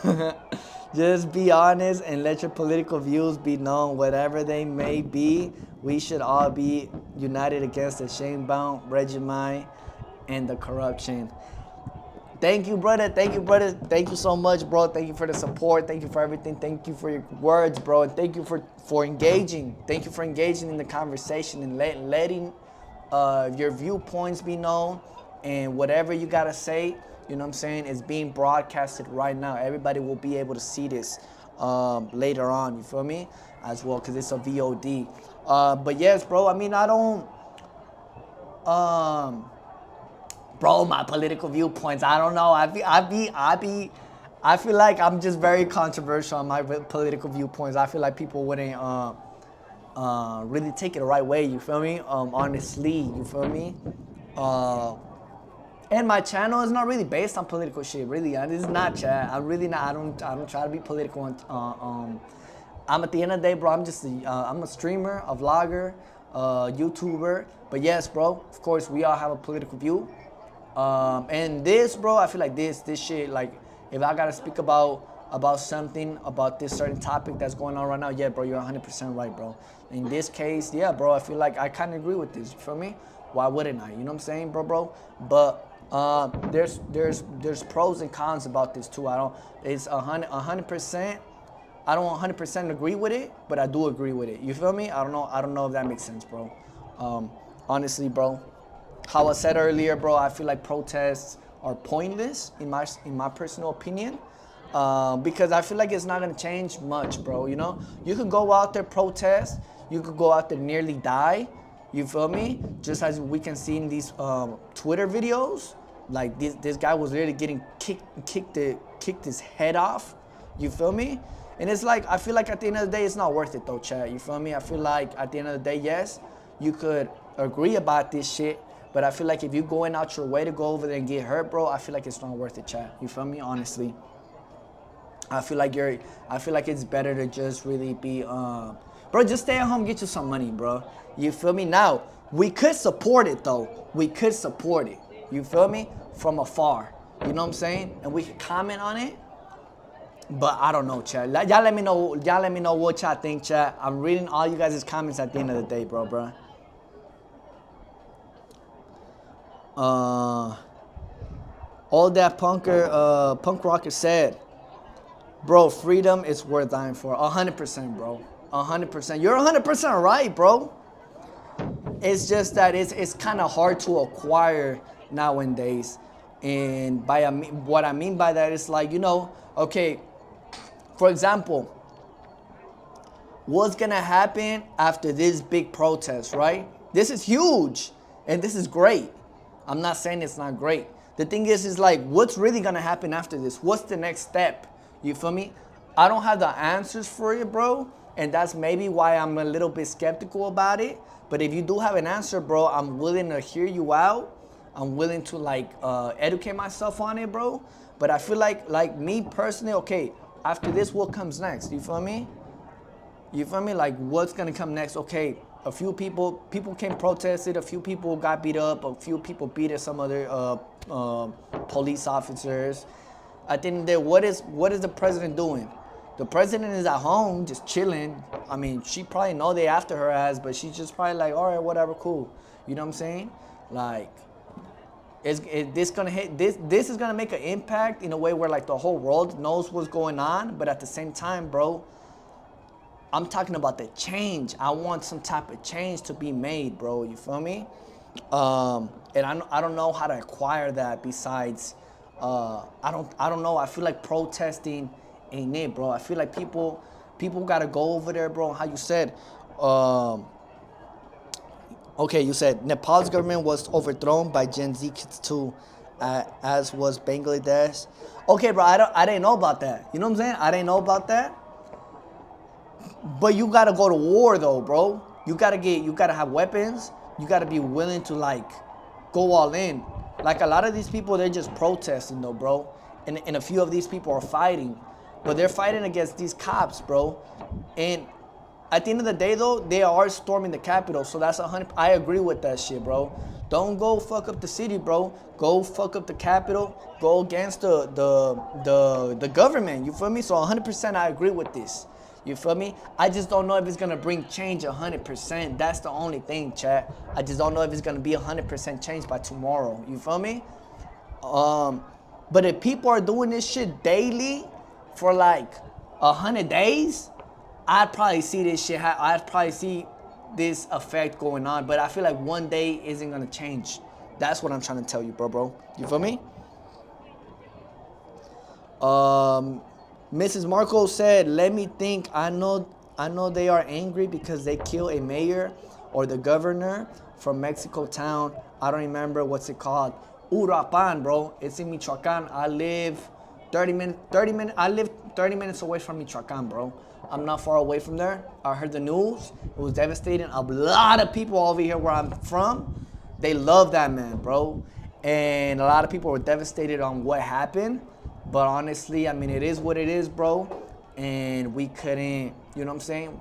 Just be honest and let your political views be known, whatever they may be. We should all be united against the shame-bound regime and the corruption. Thank you, brother. Thank you, brother. Thank you so much, bro. Thank you for the support. Thank you for everything. Thank you for your words, bro. And thank you for engaging. Thank you for engaging in the conversation and letting your viewpoints be known, and whatever you gotta say, You know what I'm saying? It's being broadcasted right now. Everybody will be able to see this later on. You feel me? As well, because it's a VOD. But yes, bro. I mean, I don't. Bro, my political viewpoints. I don't know. I feel like I'm just very controversial on my political viewpoints. I feel like people wouldn't really take it the right way. You feel me? Honestly, you feel me? And my channel is not really based on political shit. Really, it's not, chat. I'm really not. I don't try to be political. I'm at the end of the day, bro. I'm a streamer, a vlogger, YouTuber. But yes, bro. Of course, we all have a political view. And this, bro, I feel like this shit, like, if I gotta speak about something, about this certain topic that's going on right now, yeah, bro, you're 100% right, bro. In this case, yeah, bro, I feel like I kind of agree with this. You feel me? Why wouldn't I? You know what I'm saying, bro? But there's pros and cons about this too. It's 100%. I don't 100% agree with it, but I do agree with it. You feel me? I don't know if that makes sense, bro. Honestly, bro. How I said earlier, bro, I feel like protests are pointless in my personal opinion, because I feel like it's not gonna change much, bro. You know, you could go out there protest, you could go out there nearly die. You feel me? Just as we can see in these Twitter videos, like this guy was literally getting kicked his head off. You feel me? And it's like, I feel like at the end of the day, it's not worth it though, chat. You feel me? I feel like at the end of the day, yes, you could agree about this shit. But I feel like if you're going out your way to go over there and get hurt, bro, I feel like it's not worth it, chat. You feel me? Honestly. I feel like it's better to just really be, bro, just stay at home, get you some money, bro. You feel me? Now, we could support it, though. We could support it. You feel me? From afar. You know what I'm saying? And we could comment on it. But I don't know, chat. Y'all let me know what y'all think, chat. I'm reading all you guys' comments at the end of the day, bro. All that punk rocker said, bro, freedom is worth dying for. 100%, bro. 100%. You're 100% right, bro. It's just that it's kind of hard to acquire nowadays. And what I mean by that is, like, you know, okay, for example, what's gonna happen after this big protest, right? This is huge and this is great. I'm not saying it's not great. The thing is like, what's really gonna happen after this? What's the next step? You feel me? I don't have the answers for you, bro. And that's maybe why I'm a little bit skeptical about it. But if you do have an answer, bro, I'm willing to hear you out. I'm willing to, like, educate myself on it, bro. But I feel like me personally, okay, after this, what comes next? You feel me? You feel me? Like, what's gonna come next? Okay, a few people came protested, a few people got beat up, a few people beat some other police officers. At the end of the day, what is the president doing? The president is at home just chilling. I mean, she probably know they after her ass, but she's just probably like, all right, whatever, cool. You know what I'm saying? Like, this is gonna make an impact in a way where, like, the whole world knows what's going on, but at the same time, bro, I'm talking about the change. I want some type of change to be made, bro. You feel me? And I don't know how to acquire that besides, I don't know. I feel like protesting ain't it, bro. I feel like people gotta go over there, bro. How you said, okay, you said Nepal's government was overthrown by Gen Z kids too, as was Bangladesh. Okay, bro, I didn't know about that. You know what I'm saying? I didn't know about that. But you gotta go to war though, bro. You gotta have weapons. You gotta be willing to, like, go all in. Like, a lot of these people, they're just protesting though, bro. And a few of these people are fighting. But they're fighting against these cops, bro. And at the end of the day, though, they are storming the Capitol. So that's 100. I agree with that shit, bro. Don't go fuck up the city, bro. Go fuck up the Capitol. Go against the government. You feel me? So 100% I agree with this. You feel me? I just don't know if it's gonna bring change 100%. That's the only thing, chat. I just don't know if it's gonna be 100% change by tomorrow. You feel me? But if people are doing this shit daily for like 100 days, I'd probably see this shit. I'd probably see this effect going on. But I feel like one day isn't gonna change. That's what I'm trying to tell you, bro. You feel me? Mrs. Marco said, "Let me think. I know they are angry because they killed a mayor or the governor from Mexico town. I don't remember what's it called. Uruapan, bro. It's in Michoacan. I live 30 minutes. I live 30 minutes away from Michoacan, bro. I'm not far away from there. I heard the news. It was devastating. A lot of people over here where I'm from, they love that man, bro. And a lot of people were devastated on what happened. But honestly, I mean, it is what it is, bro. And we couldn't, you know what I'm saying?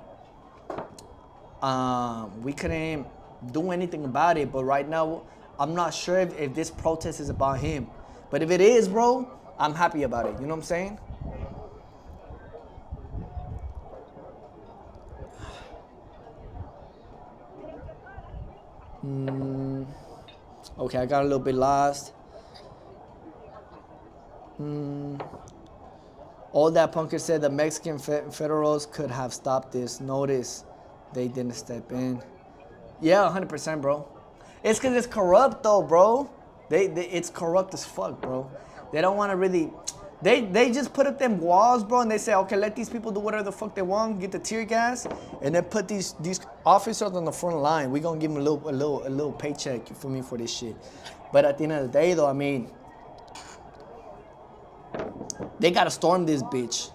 We couldn't do anything about it. But right now, I'm not sure if this protest is about him. But if it is, bro, I'm happy about it. You know what I'm saying? Okay, I got a little bit lost. All that punker said the Mexican federals could have stopped this. Notice they didn't step in. Yeah, 100%, bro. It's because it's corrupt, though, bro. It's corrupt as fuck, bro. They don't want to really... They just put up them walls, bro, and they say, okay, let these people do whatever the fuck they want, get the tear gas, and then put these officers on the front line. We gonna give them a little paycheck, you feel me, for this shit. But at the end of the day, though, I mean, they gotta storm this bitch.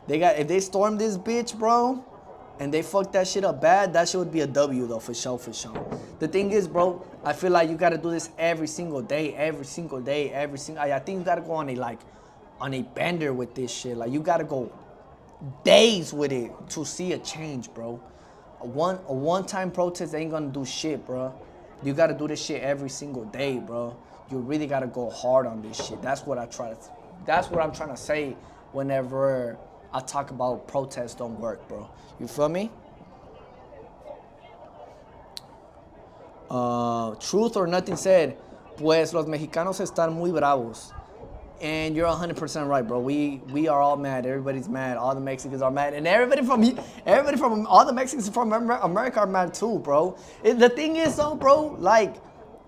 If they storm this bitch, bro, and they fuck that shit up bad, that shit would be a W, though, for sure, for sure. The thing is, bro, I feel like you gotta do this every single day. I think you gotta go on a bender with this shit. Like, you gotta go days with it to see a change, bro. A one-time protest ain't gonna do shit, bro. You gotta do this shit every single day, bro. You really gotta go hard on this shit. That's what I'm trying to say whenever I talk about protests don't work, bro. You feel me? Truth or Nothing said, pues los mexicanos están muy bravos. And you're 100% right, bro. We are all mad. Everybody's mad. All the Mexicans are mad, and everybody from all the Mexicans from America are mad too, bro. The thing is, though, bro, like,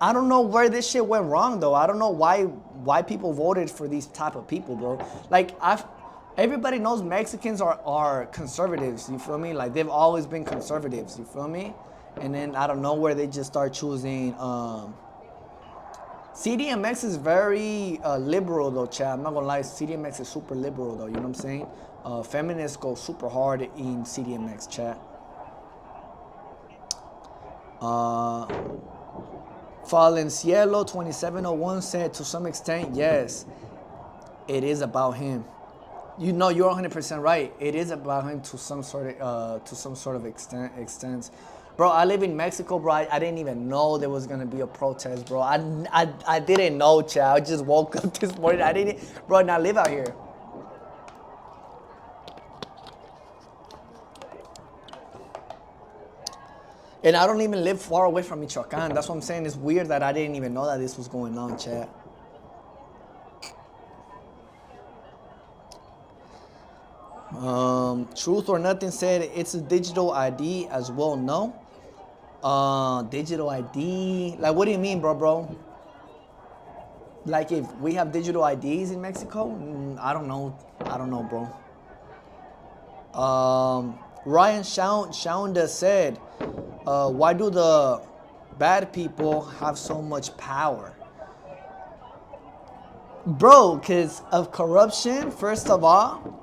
I don't know where this shit went wrong, though. I don't know why people voted for these type of people, bro. Like, everybody knows Mexicans are conservatives. You feel me? Like, they've always been conservatives. You feel me? And then I don't know where they just start choosing. CDMX is very liberal, though, Chad. I'm not gonna lie, CDMX is super liberal, though. You know what I'm saying? Feminists go super hard in CDMX, Chad. Fallen Cielo 2701 said, to some extent, yes, it is about him. You know, you're 100% right. It is about him to some sort of extent. Bro, I live in Mexico, bro. I didn't even know there was gonna be a protest, bro. I didn't know, child. I just woke up this morning. Bro, and I live out here. And I don't even live far away from Michoacan. That's what I'm saying. It's weird that I didn't even know that this was going on, chat. Truth or Nothing said it's a digital ID as well. No. Digital ID. Like, what do you mean, bro? Like, if we have digital IDs in Mexico? I don't know, bro. Ryan Shaunda said, why do the bad people have so much power? Bro, because of corruption, first of all.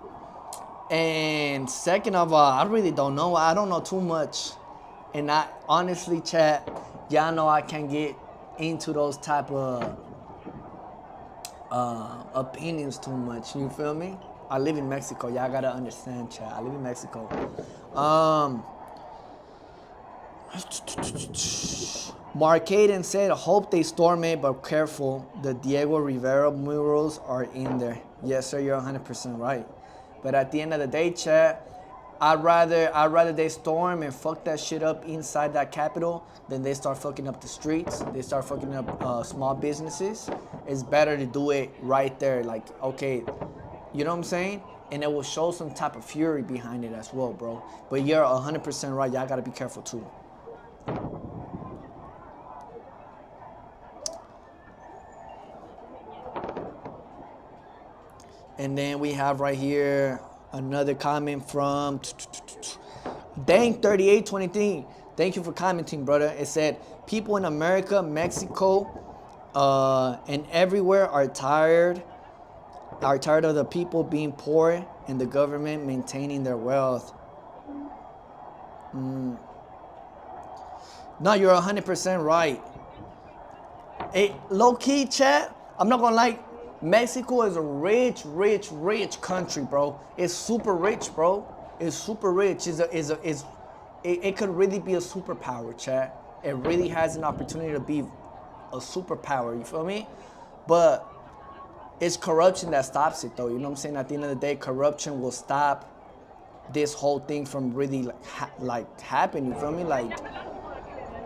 And second of all, I really don't know. I don't know too much. And I honestly, chat, y'all know I can't get into those type of opinions too much. You feel me? I live in Mexico. Y'all gotta understand, chat. I live in Mexico. Marcaden said, hope they storm it, but careful. The Diego Rivera murals are in there. Yes, sir, you're 100% right. But at the end of the day, chat, I'd rather they storm and fuck that shit up inside that Capitol than they start fucking up the streets. They start fucking up small businesses. It's better to do it right there. Like, okay, you know what I'm saying? And it will show some type of fury behind it as well, bro. But you're 100% right. Y'all gotta be careful too. And then we have right here another comment from Dang3823. Thank you for commenting, brother. It said, people in America, Mexico, and everywhere are tired of the people being poor and the government maintaining their wealth. No, you're 100% right. Low key, chat, I'm not gonna lie, Mexico is a rich country, bro. It's super rich, bro. It's super rich. It could really be a superpower, chat. It really has an opportunity to be a superpower, you feel me? But it's corruption that stops it, though. You know what I'm saying? At the end of the day, corruption will stop this whole thing from really happening. You feel me? Like,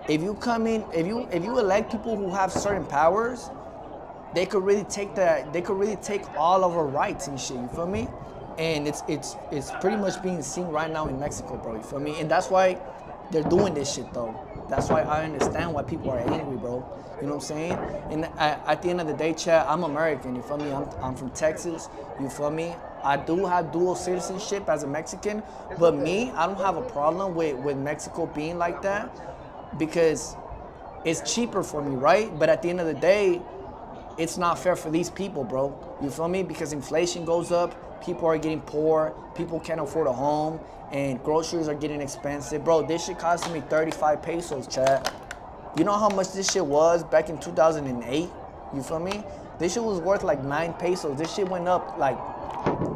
if you come in, if you elect people who have certain powers, they could really take all of our rights and shit. You feel me? And it's pretty much being seen right now in Mexico, bro. You feel me? And that's why they're doing this shit, though. That's why I understand why people are angry, bro. You know what I'm saying? And at the end of the day, chat, I'm American. You feel me? I'm from Texas. You feel me? I do have dual citizenship as a Mexican, but me, I don't have a problem with Mexico being like that because it's cheaper for me, right? But at the end of the day, it's not fair for these people, bro. You feel me? Because inflation goes up, people are getting poor, people can't afford a home, and groceries are getting expensive. Bro, this shit costing me 35 pesos, chat. You know how much this shit was back in 2008? You feel me? This shit was worth like 9 pesos. This shit went up like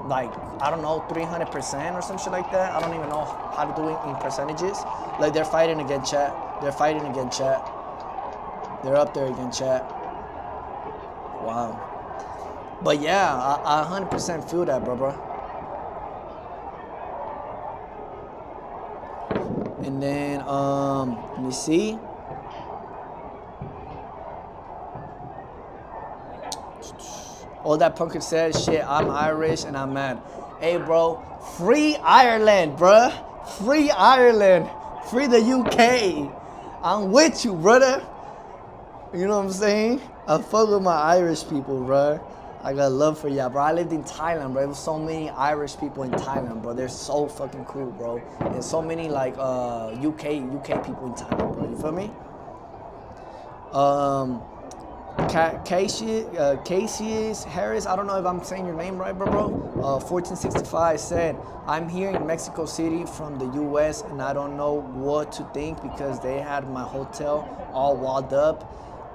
I don't know, 300% or some shit like that. I don't even know how to do it in percentages. Like, they're fighting again, chat. They're fighting again, chat. They're up there again, chat. Wow. But yeah, I 100% feel that, bro. And then, let me see. All that punker said, shit, I'm Irish and I'm mad. Hey, bro, free Ireland, bruh. Free Ireland. Free the UK. I'm with you, brother. You know what I'm saying? I fuck with my Irish people, bro. I got love for y'all, bro. I lived in Thailand, bro. There was so many Irish people in Thailand, bro. They're so fucking cool, bro. And so many like UK people in Thailand, bro. You feel me? Cassius Harris, I don't know if I'm saying your name right, bro. 1465 said, I'm here in Mexico City from the US and I don't know what to think because they had my hotel all walled up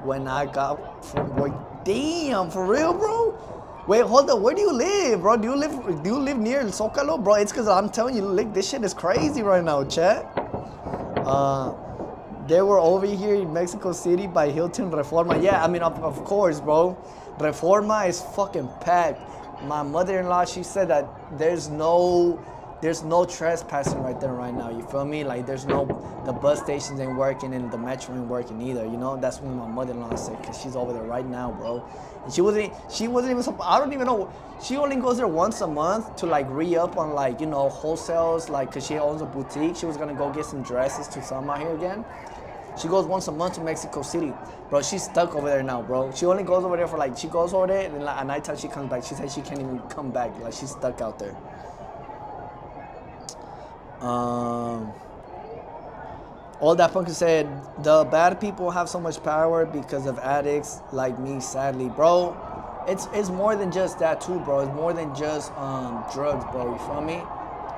when I got from work. Damn, for real, bro? Wait, hold up. Where do you live, bro? Do you live near El Zócalo, bro? It's because I'm telling you, like, this shit is crazy right now, chat. They were over here in Mexico City by Hilton Reforma. Yeah, I mean, of course, bro. Reforma is fucking packed. My mother-in-law, she said that there's no trespassing right there right now. You feel me? Like, the bus stations ain't working and the metro ain't working either. You know, that's what my mother-in-law said because she's over there right now, bro. And she wasn't even. I don't even know. She only goes there once a month to like re-up on like, you know, wholesales, like, because she owns a boutique. She was gonna go get some dresses to sell out here again. She goes once a month to Mexico City. Bro, she's stuck over there now, bro. She only goes over there for like, she goes over there and then like, at nighttime she comes back. She said she can't even come back. Like, she's stuck out there. All that punker said, the bad people have so much power because of addicts like me, sadly. Bro, it's more than just that too, bro. It's more than just drugs, bro. You feel me?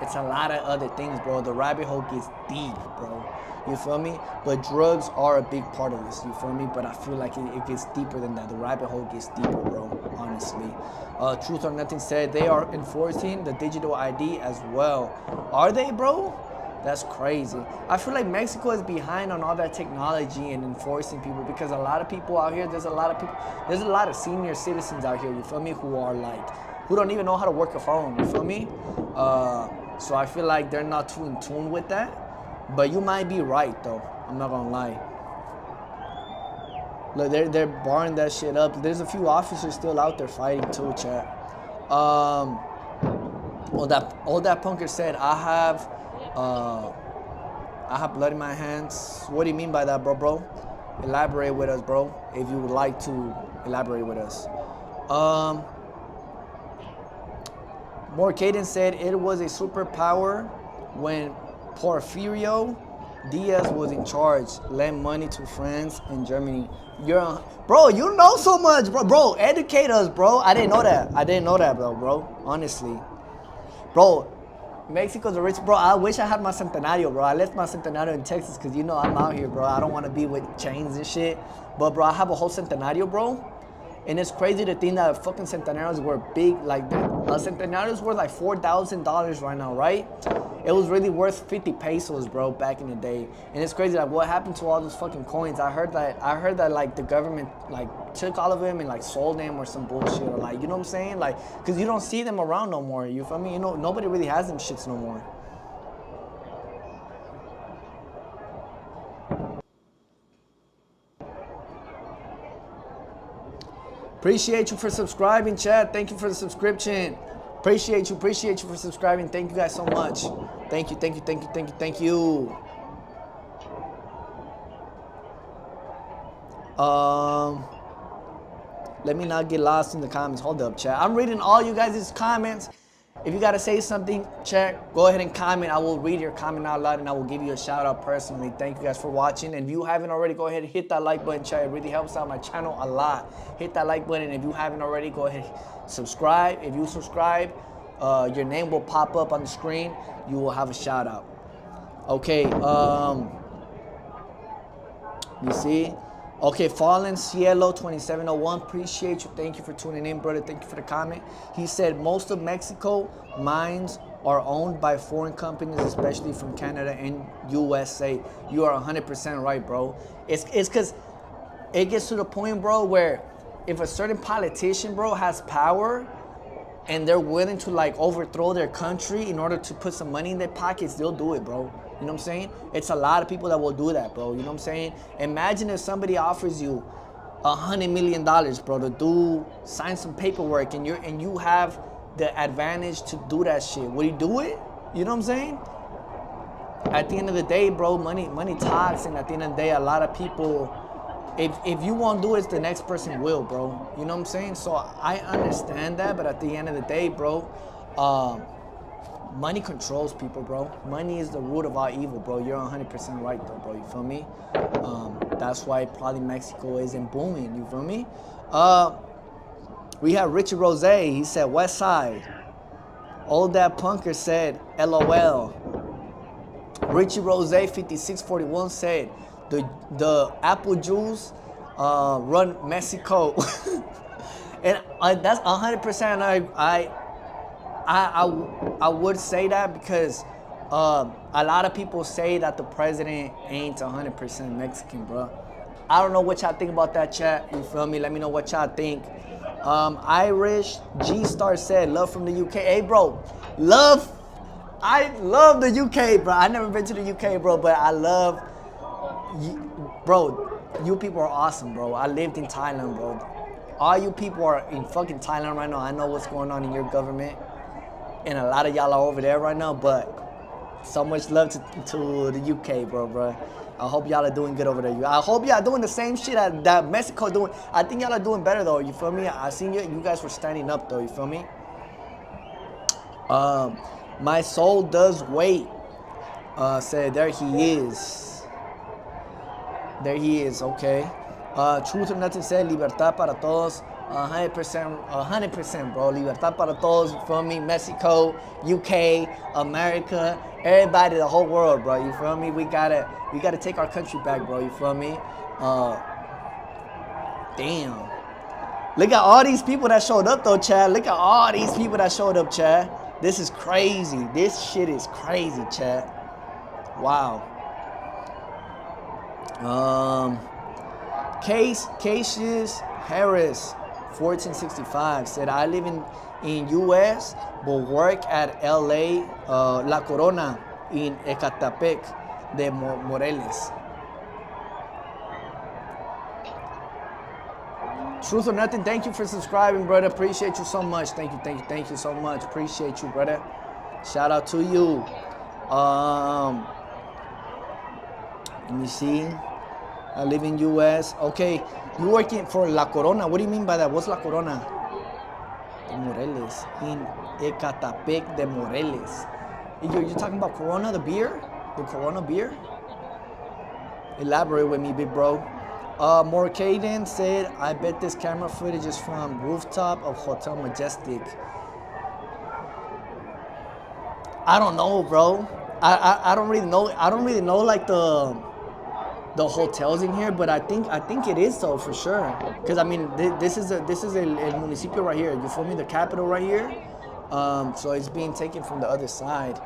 It's a lot of other things, bro. The rabbit hole gets deep, bro. You feel me? But drugs are a big part of this, you feel me? But I feel like it gets deeper than that. The rabbit hole gets deeper, bro, honestly. Truth or Nothing said they are enforcing the digital ID as well. Are they, bro? That's crazy. I feel like Mexico is behind on all that technology and enforcing people because a lot of people out here, there's a lot of senior citizens out here, you feel me, who don't even know how to work a phone, you feel me? So I feel like they're not too in tune with that. But you might be right, though. I'm not gonna lie. Look, they're barring that shit up. There's a few officers still out there fighting too, chat. All that punker said, I have blood in my hands. What do you mean by that, bro? Elaborate with us, bro, if you would like to elaborate with us. Morcaden said it was a superpower when Porfirio Diaz was in charge. Lend money to France and Germany. Bro, you know so much, bro. Bro, educate us, bro. I didn't know that, bro. Honestly. Bro, Mexico's a rich, bro. I wish I had my Centenario, bro. I left my Centenario in Texas because you know I'm out here, bro. I don't want to be with chains and shit. But, bro, I have a whole Centenario, bro. And it's crazy to think that fucking Centenarios were big like that. Centenarios were like $4,000 right now, right? It was really worth 50 pesos, bro, back in the day. And it's crazy, like, what happened to all those fucking coins? I heard that like the government like took all of them and like sold them or some bullshit, or like, you know what I'm saying? Like, cause you don't see them around no more. You feel me? You know, nobody really has them shits no more. Appreciate you for subscribing, chat. Thank you for the subscription. Appreciate you for subscribing. Thank you guys so much. Thank you. Let me not get lost in the comments. Hold up, chat. I'm reading all you guys' comments. If you gotta say something, chat, go ahead and comment. I will read your comment out loud and I will give you a shout out personally. Thank you guys for watching. And if you haven't already, go ahead and hit that like button, chat. It really helps out my channel a lot. Hit that like button. If you haven't already, go ahead and subscribe. If you subscribe, your name will pop up on the screen. You will have a shout out. Okay, you see? Okay, Fallen Cielo 2701, appreciate you. Thank you for tuning in, brother. Thank you for the comment. He said most of Mexico mines are owned by foreign companies, especially from Canada and USA. You are 100% right, bro. It's because it gets to the point, bro, where if a certain politician, bro, has power and they're willing to like overthrow their country in order to put some money in their pockets, they'll do it, bro. You know what I'm saying? It's a lot of people that will do that, bro. You know what I'm saying? Imagine if somebody offers you $100 million, bro, to sign some paperwork, and you have the advantage to do that shit. Would you do it? You know what I'm saying? At the end of the day, bro, money talks, and at the end of the day, a lot of people, if you won't do it, the next person will, bro. You know what I'm saying? So I understand that, but at the end of the day, bro, money controls people, bro. Money is the root of all evil, bro. You're 100% right, though, bro. You feel me? That's why probably Mexico isn't booming. You feel me? We have Richard Rose. He said, West Side. Old Dad Punker said, LOL. Richie Rose 5641 said, the apple juice run Mexico. And that's 100%. I would say that because a lot of people say that the president ain't 100% Mexican, bro. I don't know what y'all think about that, chat. You feel me? Let me know what y'all think. Irish G-Star said, love from the UK. Hey, bro, I love the UK, bro. I never been to the UK, bro, but I love you, bro. You people are awesome, bro. I lived in Thailand, bro. All you people are in fucking Thailand right now. I know what's going on in your government, and a lot of y'all are over there right now, but so much love to the UK, bro. I hope y'all are doing good over there. I hope y'all doing the same shit that Mexico doing. I think y'all are doing better, though. You feel me? I seen you guys were standing up, though. You feel me? My soul does wait. Said, there he is. There he is, okay. Truth or Nothing said, libertad para todos. 100%, bro. Libertad para todos, you feel me? Mexico, UK, America, everybody, the whole world, bro. You feel me? We gotta take our country back, bro. You feel me? Damn. Look at all these people that showed up, though, Chad. Look at all these people that showed up, Chad. This is crazy. This shit is crazy, Chad. Wow. Cassius Harris 1465 said, I live in US but work at LA La Corona in Ecatepec de Morelos. Truth or Nothing, thank you for subscribing, brother. Appreciate you so much. Thank you so much. Appreciate you, brother. Shout out to you. Let me see. I live in US. Okay, you working for La Corona. What do you mean by that? What's La Corona? In Morelos. In Ecatepec de Moreles. You're talking about Corona, the beer? The Corona beer? Elaborate with me, big bro. Morcaden said, I bet this camera footage is from rooftop of Hotel Majestic. I don't know, bro. I don't really know. I don't really know like the hotels in here, but I think it is so for sure. Cause I mean this is el municipio right here. You feel me? The capital right here. So it's being taken from the other side.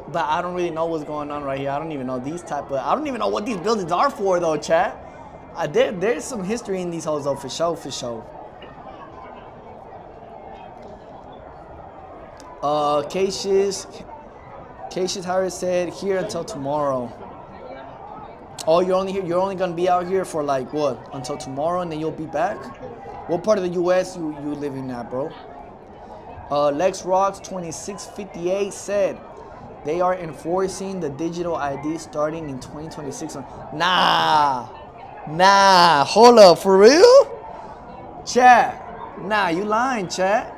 But I don't really know what's going on right here. I don't even know these type of. I don't even know what these buildings are for though, chat. There's some history in these hoes though, for sure, for sure. Cassius Harris said here until tomorrow. Oh, you're only gonna be out here for like what? Until tomorrow, and then you'll be back. What part of the U.S. you living at, bro? Lex Rocks 2658 said they are enforcing the digital ID starting in 2026. Nah, hold up, for real? Chat, nah, you lying, chat.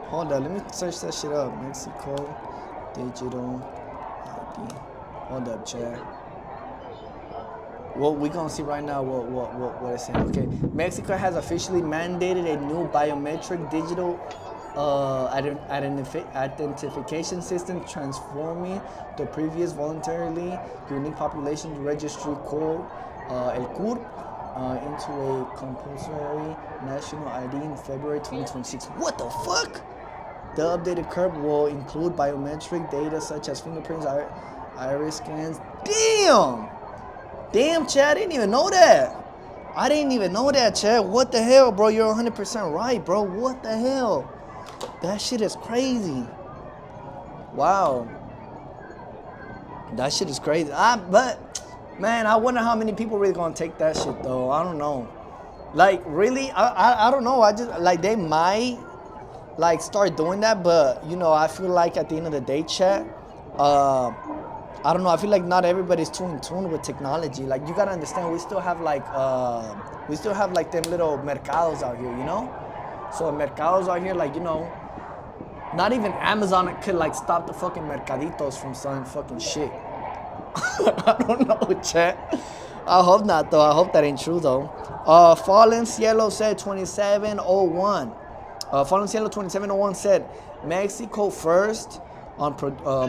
Hold up, let me search that shit up. Mexico digital ID. Hold up, chat. Well, we're gonna see right now what it's saying. Okay, Mexico has officially mandated a new biometric digital identification system, transforming the previous voluntarily unique population registry code, el CUR, into a compulsory national ID in February 2026. What the fuck? The updated curve will include biometric data such as fingerprints, iris scans. Damn, Chad, I didn't even know that. I didn't even know that, Chad. What the hell, bro? You're 100% right, bro. What the hell? That shit is crazy. Wow. That shit is crazy. But, man, I wonder how many people really gonna take that shit, though. I don't know. Like, really? I don't know. I just, like, they might, like, start doing that. But, you know, I feel like at the end of the day, Chad, I don't know. I feel like not everybody's too in tune with technology. Like, you gotta understand, we still have like them little mercados out here, you know. So mercados out here, like, you know, not even Amazon could like stop the fucking mercaditos from selling fucking shit. I don't know, chat. I hope not though. I hope that ain't true though. Fallen Cielo said 2701. Fallen Cielo 2701 said Mexico first on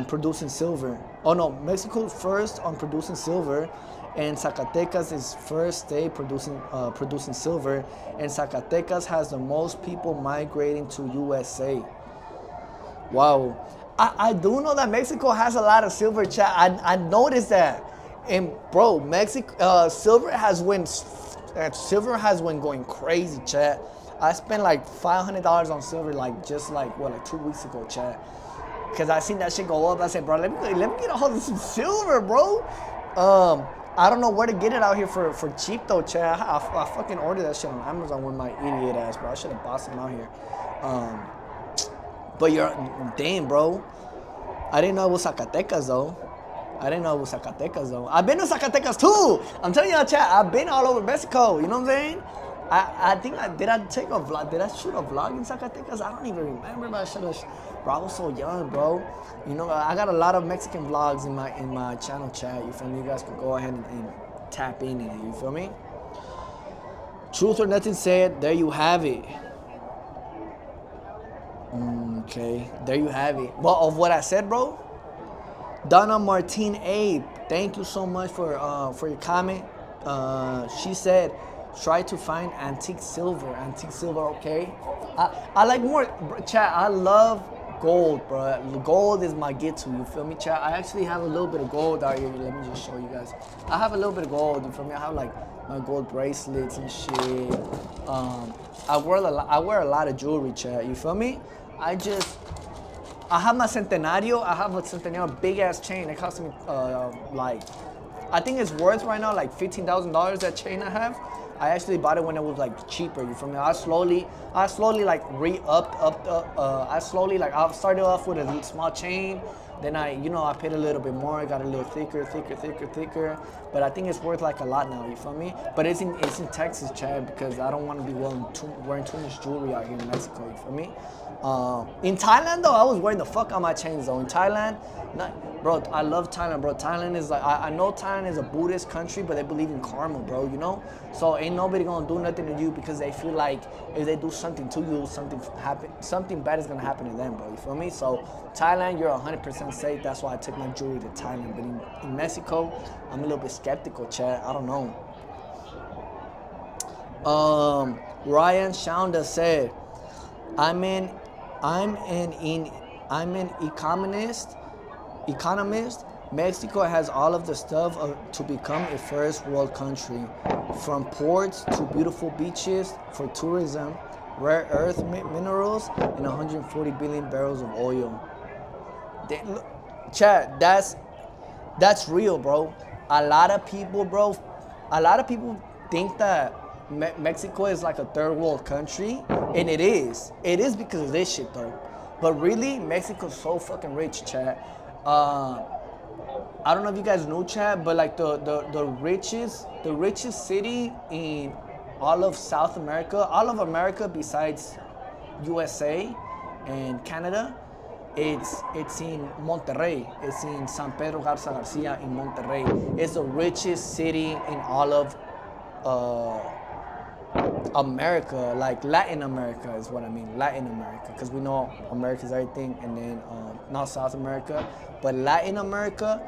producing silver. Oh no, Mexico first on producing silver, and Zacatecas is first state producing silver, and Zacatecas has the most people migrating to USA. Wow, I do know that Mexico has a lot of silver, chat. I noticed that, and bro, Mexico silver has went going crazy, chat. I spent like $500 on silver, like just like 2 weeks ago, chat. Cause I seen that shit go up. I said, bro, let me get a hold of some silver, bro. I don't know where to get it out here for cheap though, Chad. I fucking ordered that shit on Amazon with my idiot ass, bro. I should have bought some out here. But damn, bro. I didn't know it was Zacatecas though. I've been to Zacatecas too. I'm telling you, Chad. I've been all over Mexico. You know what I'm saying? I think did I take a vlog? Did I shoot a vlog in Zacatecas? I don't even remember, but I should have. Bro, I was so young, bro. You know, I got a lot of Mexican vlogs in my channel, chat. You feel me? You guys can go ahead and tap in it. You feel me? Truth or Nothing said, there you have it. Okay, there you have it. Well, of what I said, bro. Donna Martine Abe, thank you so much for your comment. She said, try to find antique silver, okay? I like more, chat, I love gold, bro. Gold is my get-to, you feel me, chat? I actually have a little bit of gold out here. Let me just show you guys. I have a little bit of gold, you feel me? I have like my gold bracelets and shit. I wear a lot of jewelry, chat, you feel me? I have my Centenario. I have a Centenario big-ass chain. It cost me, like, I think it's worth right now like $15,000, that chain I have. I actually bought it when it was like cheaper, you feel me? I slowly like I started off with a small chain, Then I paid a little bit more. I got a little thicker. But I think it's worth like a lot now. You feel me? But it's in Texas, Chad, because I don't want to be wearing too much jewelry out here in Mexico. You feel me? In Thailand though, I was wearing the fuck out my chains though. In Thailand, bro, I love Thailand, bro. Thailand is like, I know Thailand is a Buddhist country, but they believe in karma, bro, you know? So ain't nobody gonna do nothing to you because they feel like if they do something to you, something bad is gonna happen to them, bro, you feel me? So Thailand, you're 100% safe. That's why I took my jewelry to Thailand. But in Mexico, I'm a little bit skeptical, Chad. I don't know. Ryan Shonda said, I'm an economist. Mexico has all of the stuff to become a first world country, from ports to beautiful beaches for tourism, rare earth minerals, and 140 billion barrels of oil. Chad, that's real, bro. A lot of people think that Mexico is like a third world country, and it is. It is because of this shit, though. But really, Mexico's so fucking rich, Chad. I don't know if you guys know, Chad, but like the richest city in all of South America, all of America besides USA and Canada, it's in Monterrey. It's in San Pedro Garza Garcia in Monterrey. It's the richest city in all of America, like Latin America is what I mean. Latin America, because we know America is everything, and then not South America, but Latin America.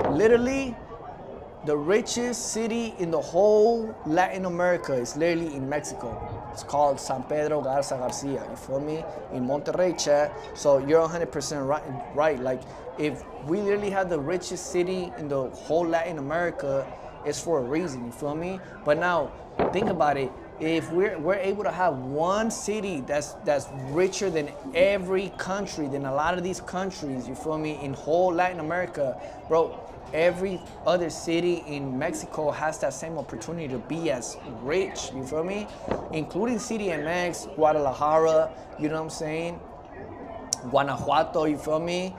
Literally, the richest city in the whole Latin America is literally in Mexico. It's called San Pedro Garza Garcia. You feel me? In Monterrey, Chad. So you're 100% right. Like, if we literally have the richest city in the whole Latin America, it's for a reason. You feel me? But now, think about it. If we're able to have one city that's richer than every country, than a lot of these countries, you feel me, in whole Latin America, bro, every other city in Mexico has that same opportunity to be as rich, you feel me? Including CDMX, Guadalajara, you know what I'm saying? Guanajuato, you feel me?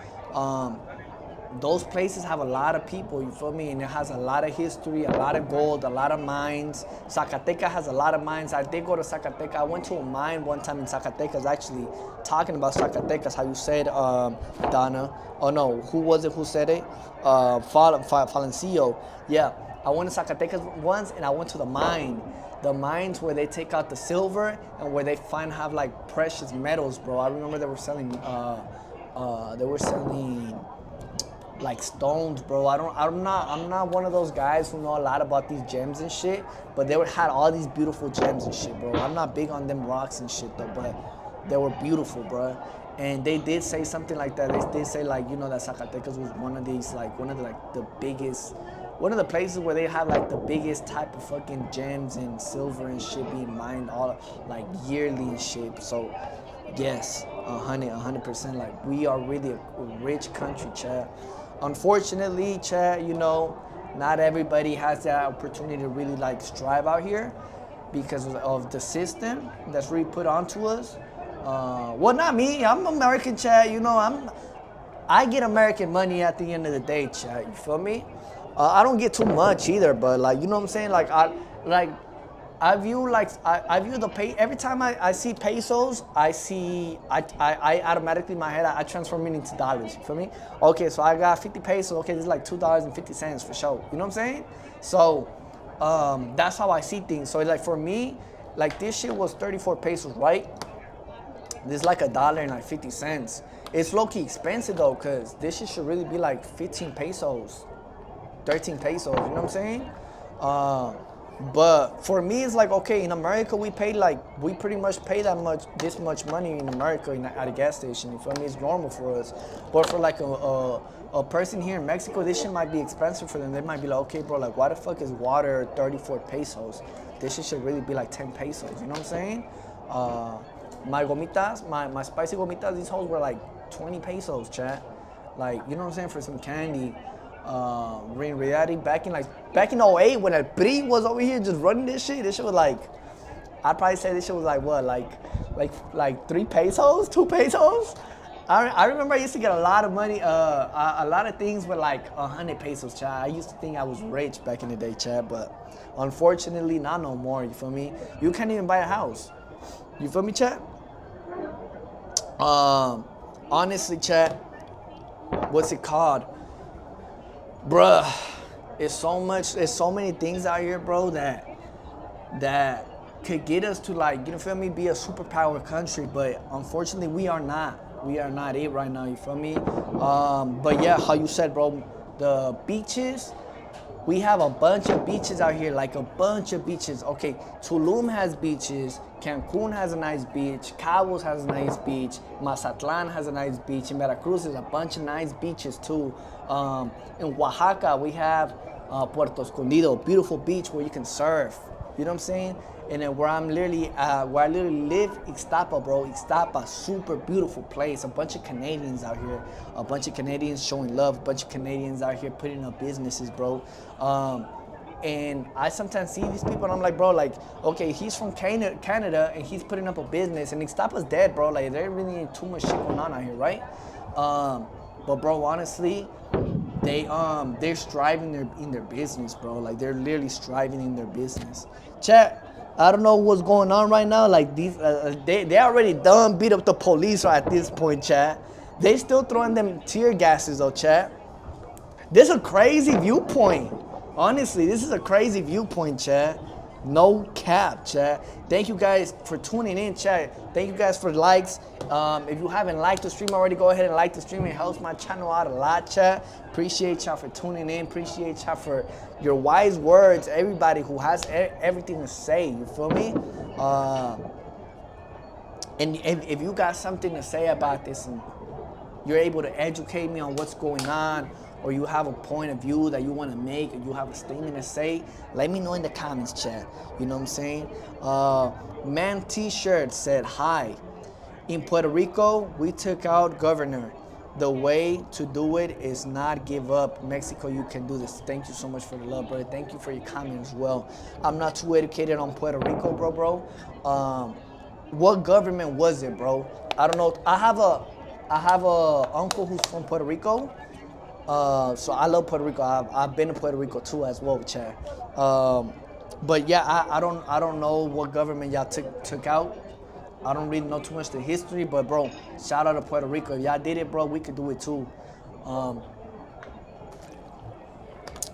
Those places have a lot of people, you feel me? And it has a lot of history, a lot of gold, a lot of mines. Zacatecas has a lot of mines. I did go to Zacatecas. I went to a mine one time in Zacatecas, actually, talking about Zacatecas, how you said, Donna. Oh no, who was it who said it? Valencia. Yeah, I went to Zacatecas once, and I went to the mine. The mines where they take out the silver and where they have like precious metals, bro. I remember they were selling like stones, bro. I'm not one of those guys who know a lot about these gems and shit, but they had all these beautiful gems and shit, bro. I'm not big on them rocks and shit though, but they were beautiful, bro. And they did say something like that. They did say, like, you know, that Zacatecas was one of the places where they have like the biggest type of fucking gems and silver and shit being mined all like yearly and shit. So yes, 100%. Like, we are really a rich country, Chad. Unfortunately, Chad, you know, not everybody has that opportunity to really like strive out here because of the system that's really put onto us. Well, not me. I'm American, Chad. You know, I get American money at the end of the day, Chad. You feel me? I don't get too much either, but like, you know what I'm saying? Like, I view the pay. Every time I see pesos, I automatically in my head I transform it into dollars. You feel me? Okay, so I got 50 pesos. Okay, this is like $2.50 for sure. You know what I'm saying? So that's how I see things. So like for me, like this shit was 34 pesos, right? This is like $1.50. It's low-key expensive though, cause this shit should really be like 15 pesos, 13 pesos. You know what I'm saying? But for me, it's like, okay, in America, we pretty much pay this much money in America at a gas station. You feel me? It's normal for us. But for like a person here in Mexico, this shit might be expensive for them. They might be like, okay, bro, like, why the fuck is water 34 pesos? This shit should really be like 10 pesos. You know what I'm saying? My gomitas, my spicy gomitas, these hoes were like 20 pesos, chat. Like, you know what I'm saying? For some candy. In reality, back in 08 when El PRI was over here just running this shit was like, I'd probably say this shit was like what, like 3 pesos, 2 pesos. I remember I used to get a lot of money, a lot of things with like 100 pesos, chat. I used to think I was rich back in the day, chat, but unfortunately, not no more. You feel me? You can't even buy a house. You feel me, chat? Honestly, chat, what's it called? Bruh, it's so many things out here, bro, that could get us to like, you feel me, be a superpower country, but unfortunately we are not. We are not it right now, you feel me? But yeah, how you said, bro, the beaches, we have a bunch of beaches out here, like a bunch of beaches. Okay, Tulum has beaches, Cancun has a nice beach, Cabos has a nice beach, Mazatlan has a nice beach, in Veracruz there's a bunch of nice beaches too. In Oaxaca we have Puerto Escondido, beautiful beach where you can surf. You know what I'm saying? And then where I literally live, Ixtapa, bro. Ixtapa, super beautiful place. A bunch of Canadians out here. A bunch of Canadians showing love. A bunch of Canadians out here putting up businesses, bro. And I sometimes see these people and I'm like, bro, like, okay, he's from Canada and he's putting up a business and Ixtapa's dead, bro. Like, there really ain't too much shit going on out here, right? But bro, honestly, they're striving in their business, bro. Like, they're literally striving in their business. Chat, I don't know what's going on right now. Like, these they already done beat up the police at this point, chat. They still throwing them tear gases though, chat. This is a crazy viewpoint. Honestly, this is a crazy viewpoint, chat. No cap, chat. Thank you guys for tuning in, chat. Thank you guys for likes. If you haven't liked the stream already, go ahead and like the stream. It helps my channel out a lot, chat. Appreciate y'all for tuning in. Appreciate y'all for your wise words. Everybody who has everything to say, you feel me? And if you got something to say about this and you're able to educate me on what's going on, or you have a point of view that you want to make, or you have a statement to say, let me know in the comments, chat. You know what I'm saying? Man T-shirt said, hi. In Puerto Rico, we took out governor. The way to do it is not give up. Mexico, you can do this. Thank you so much for the love, brother. Thank you for your comment as well. I'm not too educated on Puerto Rico, bro. What government was it, bro? I don't know. I have a uncle who's from Puerto Rico. So I love Puerto Rico. I've been to Puerto Rico too as well, chat. But yeah, I don't know what government y'all took out. I don't really know too much the history, but bro, shout out to Puerto Rico. If y'all did it, bro, we could do it too.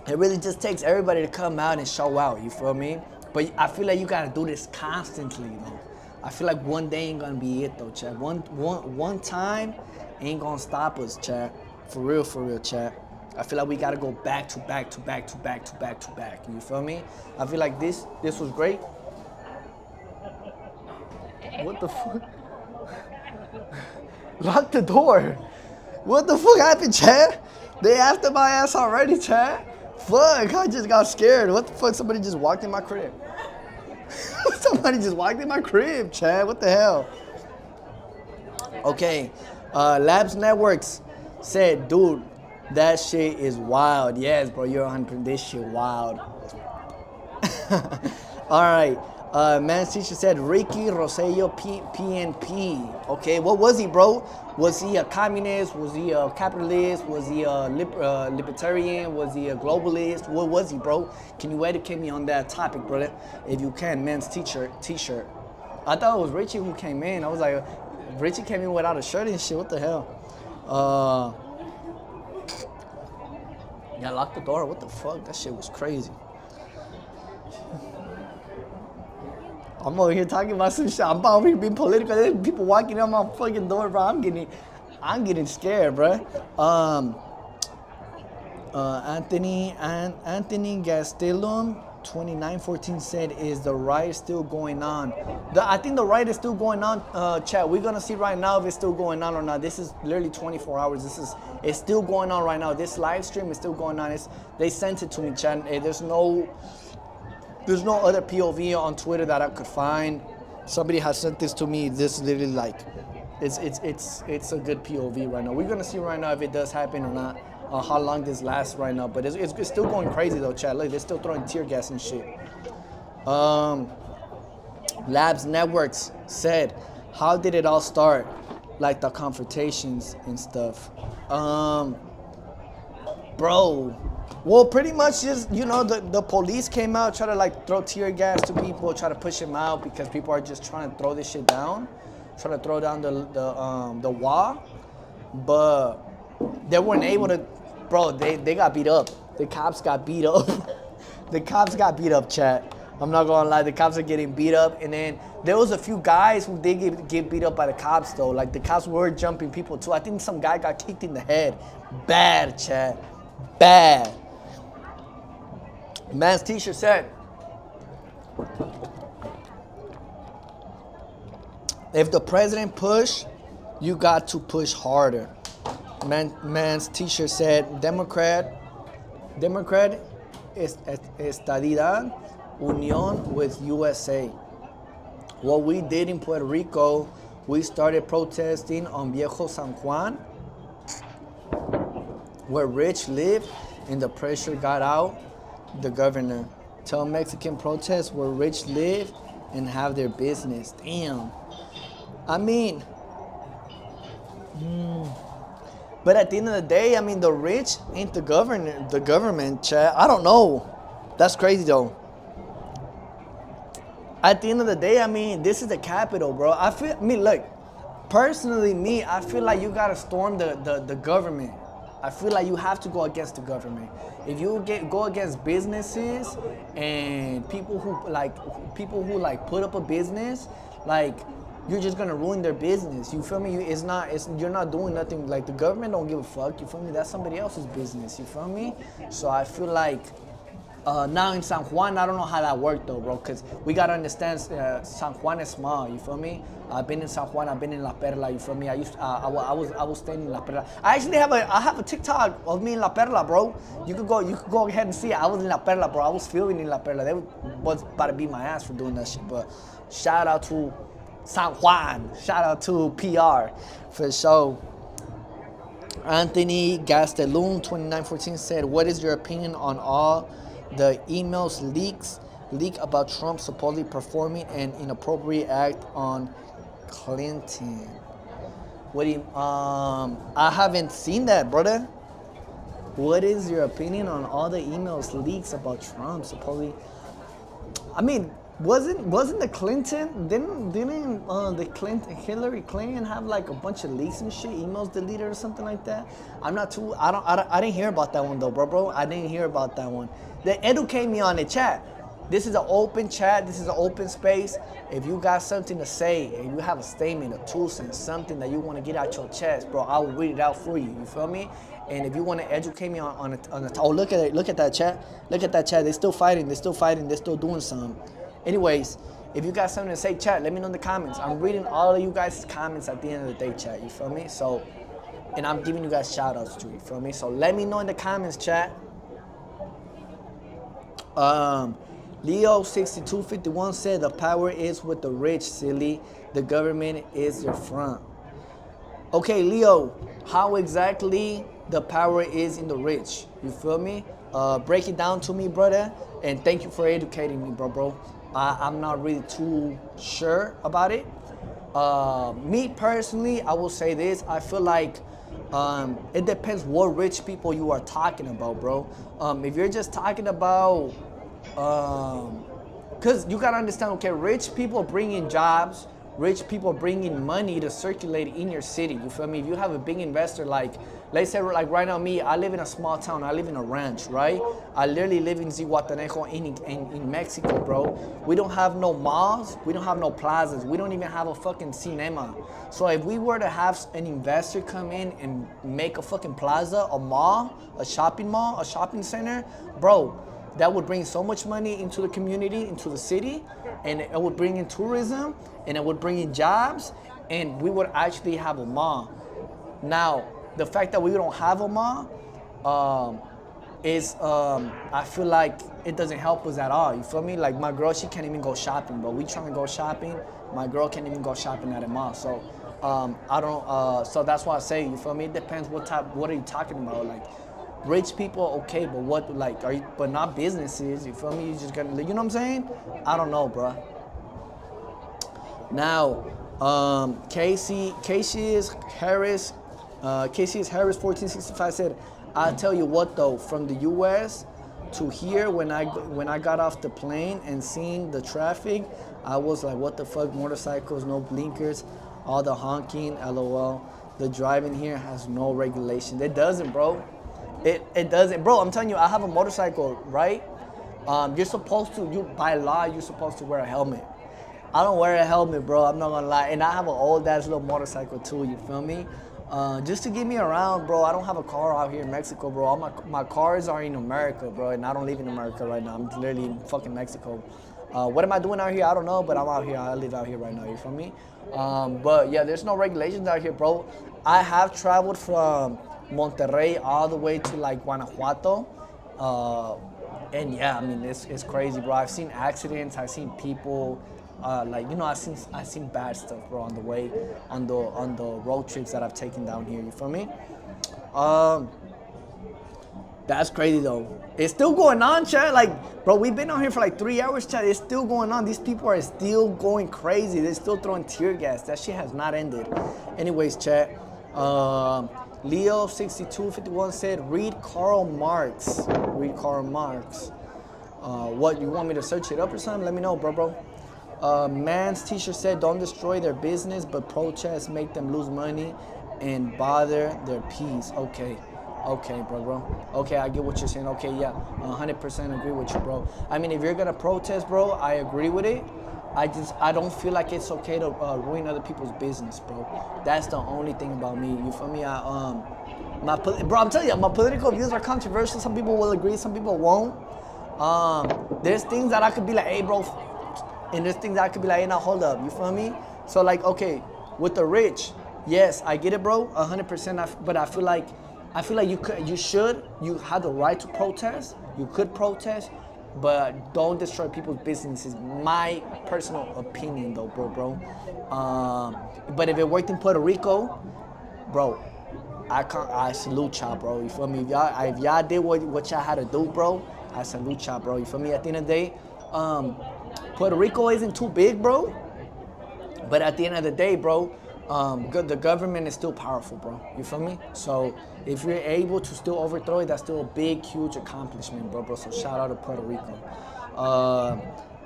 It really just takes everybody to come out and show out, you feel me? But I feel like you gotta do this constantly, though. I feel like one day ain't gonna be it though, chat. One time ain't gonna stop us, chat. For real, chat. I feel like we gotta go back to back. You feel me? I feel like this was great. What the fuck? Lock the door. What the fuck happened, chat? They after my ass already, chat. Fuck, I just got scared. What the fuck? Somebody just walked in my crib. Somebody just walked in my crib, chat. What the hell? Okay. Labs Networks said, dude, that shit is wild. Yes, bro, you're 100%. This shit wild. All right. Man's teacher said Ricky Rosello PNP. Okay, what was he, bro? Was he a communist? Was he a capitalist? Was he a libertarian? Was he a globalist? What was he, bro? Can you educate me on that topic, brother? If you can, man's teacher t-shirt. I thought it was Richie who came in. I was like, Richie came in without a shirt and shit. What the hell? Yeah, lock the door. What the fuck? That shit was crazy. I'm over here talking about some shit. I'm over here being political. There's people walking on my fucking door, bro. I'm getting scared, bro. Anthony Gastelum 2914 said, is the riot still going on? I think the riot is still going on, chat. We're gonna see right now if it's still going on or not. This is literally 24 hours. It's still going on right now. This live stream is still going on. They sent it to me, chat. There's no other POV on Twitter that I could find. Somebody has sent this to me. This literally like, it's a good POV right now. We're gonna see right now if it does happen or not. How long this lasts right now, but it's still going crazy though, chat. Look, they're still throwing tear gas and shit. Labs Networks said, how did it all start? like the confrontations and stuff. Bro, well, pretty much just, the police came out, try to like throw tear gas to people, try to push them out because people are just trying to throw this shit down, try to throw down the wall, but they weren't able to. Bro, they got beat up. The cops got beat up. The cops got beat up, chat. I'm not gonna lie, the cops are getting beat up, and then there was a few guys who did get beat up by the cops though. Like the cops were jumping people too. I think some guy got kicked in the head. Bad, chat. Bad. Man's t-shirt said, if the president push, you got to push harder. Man's t-shirt said, Democrat is estadidad, union with USA. What we did in Puerto Rico, we started protesting on Viejo San Juan, where rich live, and the pressure got out the governor. Tell Mexican protests where rich live and have their business. Damn. I mean, but at the end of the day, I mean, the rich ain't the government, chat. I don't know. That's crazy though. At the end of the day, I mean, this is the capital, bro. Look, personally, I feel like you gotta storm the government. I feel like you have to go against the government. If you go against businesses and people who put up a business, like, you're just gonna ruin their business. You feel me? You're not doing nothing. Like, the government don't give a fuck. You feel me? That's somebody else's business. You feel me? So I feel like now in San Juan, I don't know how that worked though, bro. Cause we gotta understand, San Juan is small. You feel me? I've been in San Juan. I've been in La Perla. You feel me? I was staying in La Perla. I have a TikTok of me in La Perla, bro. You could go ahead and see it. I was in La Perla, bro. I was filming in La Perla. They was about to beat my ass for doing that shit. But shout out to San Juan. Shout out to PR for sure. Anthony Gastelum 2914 said, "What is your opinion on all the emails leak about Trump supposedly performing an inappropriate act on Clinton?" What do you, I haven't seen that, brother. What is your opinion on all the emails leaks about Trump supposedly? I mean, wasn't the Clinton, didn't the Hillary Clinton have like a bunch of leaks and shit, emails deleted or something like that? I didn't hear about that one though, bro. I didn't hear about that one. They educate me on the chat. This is an open chat. This is an open space. If you got something to say, if you have a statement, a two cents, something that you want to get out your chest, bro, I will read it out for you. You feel me? And if you want to educate me on look at it, look at that chat. Look at that chat. They're still fighting. They're still fighting. They're still doing something. Anyways, if you got something to say, chat, let me know in the comments. I'm reading all of you guys' comments at the end of the day, chat. You feel me? So, and I'm giving you guys shout outs too. You feel me? So let me know in the comments, chat. Leo6251 said, the power is with the rich, silly. The government is their front. Okay, Leo, how exactly the power is in the rich? You feel me? Break it down to me, brother. And thank you for educating me, bro. I'm not really too sure about it. Me personally, I will say this. I feel like it depends what rich people you are talking about, bro. If you're just talking about, because you gotta understand, okay, rich people bring in jobs, rich people bring in money to circulate in your city. You feel me? If you have a big investor, like, let's say, like right now, me, I live in a small town. I live in a ranch, right? I literally live in Zihuatanejo in Mexico, bro. We don't have no malls. We don't have no plazas. We don't even have a fucking cinema. So if we were to have an investor come in and make a fucking plaza, a mall, a shopping center, bro, that would bring so much money into the community, into the city, and it would bring in tourism, and it would bring in jobs, and we would actually have a mall. Now, the fact that we don't have a mall I feel like it doesn't help us at all. You feel me? Like, my girl, she can't even go shopping, but we trying to go shopping. My girl can't even go shopping at a mall. So so that's why I say, you feel me? It depends what are you talking about? Like, rich people, okay, but what, like, but not businesses. You feel me? You just gotta, you know what I'm saying? I don't know, bro. Now, Casey is Harris 1465 said, "I'll tell you what though, from the U.S. to here, when I got off the plane and seen the traffic, I was like, what the fuck? Motorcycles, no blinkers, all the honking, LOL. The driving here has no regulation. It doesn't, bro. It doesn't, bro. I'm telling you, I have a motorcycle, right? You're supposed to, by law, you're supposed to wear a helmet. I don't wear a helmet, bro. I'm not gonna lie. And I have an old ass little motorcycle too. You feel me? Just to get me around, bro. I don't have a car out here in Mexico, bro. All my cars are in America, bro. And I don't live in America right now. I'm literally in fucking Mexico. What am I doing out here? I don't know, but I'm out here. I live out here right now. You feel me? But yeah, there's no regulations out here, bro. I have traveled from Monterrey all the way to like Guanajuato. And yeah, I mean, it's crazy, bro. I've seen accidents. I've seen people. Like, you know, I've seen bad stuff, bro, on the way, on the road trips that I've taken down here. You feel me? That's crazy though. It's still going on, chat. Like, bro, we've been on here for like 3 hours, chat. It's still going on. These people are still going crazy. They're still throwing tear gas. That shit has not ended. Anyways, chat. Leo6251 said, read Karl Marx. Read Karl Marx. What, you want me to search it up or something? Let me know, bro. Man's teacher said, don't destroy their business, but protests make them lose money and bother their peace. Okay, bro. Okay, I get what you're saying. Okay, yeah, 100% agree with you, bro. I mean, if you're gonna protest, bro, I agree with it. I don't feel like it's okay to ruin other people's business, bro. That's the only thing about me. You feel me? Bro, I'm telling you, my political views are controversial. Some people will agree, some people won't. There's things that I could be like, hey, bro. And there's things I could be like, hey, now hold up, you feel me? So like, okay, with the rich, yes, I get it, bro, 100%. But I feel like you have the right to protest. You could protest, but don't destroy people's businesses. My personal opinion, though, bro. But if it worked in Puerto Rico, bro, I salute y'all, bro. You feel me? If y'all did what y'all had to do, bro, I salute y'all, bro. You feel me? At the end of the day, Puerto Rico isn't too big, bro. But at the end of the day, bro, the government is still powerful, bro. You feel me? So if you're able to still overthrow it, that's still a big, huge accomplishment, bro. So shout out to Puerto Rico.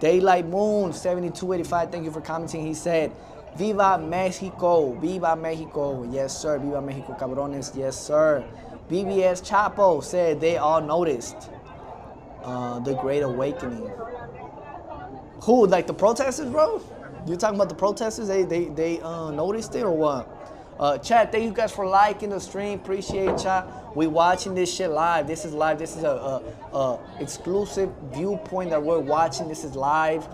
Daylight Moon 7285. Thank you for commenting. He said, "Viva Mexico, Viva Mexico." Yes, sir. Viva Mexico, cabrones. Yes, sir. BBS Chapo said they all noticed the Great Awakening. Who, like the protesters, bro? You talking about the protesters? They noticed it or what? Chat, thank you guys for liking the stream. Appreciate y'all. We watching this shit live. This is live. This is a exclusive viewpoint that we're watching. This is live.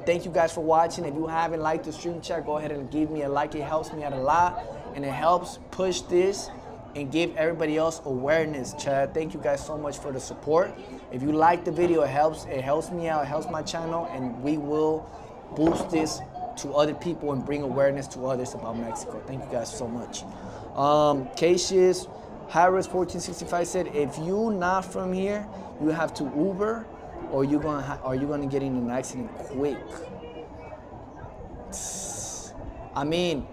Thank you guys for watching. If you haven't liked the stream, chat, go ahead and give me a like. It helps me out a lot, and it helps push this and give everybody else awareness, chat. Thank you guys so much for the support. If you like the video, it helps me out, it helps my channel, and we will boost this to other people and bring awareness to others about Mexico. Thank you guys so much. Cassius Harris 1465 said, if you not from here, you have to Uber, or you gonna get in an accident quick. I mean,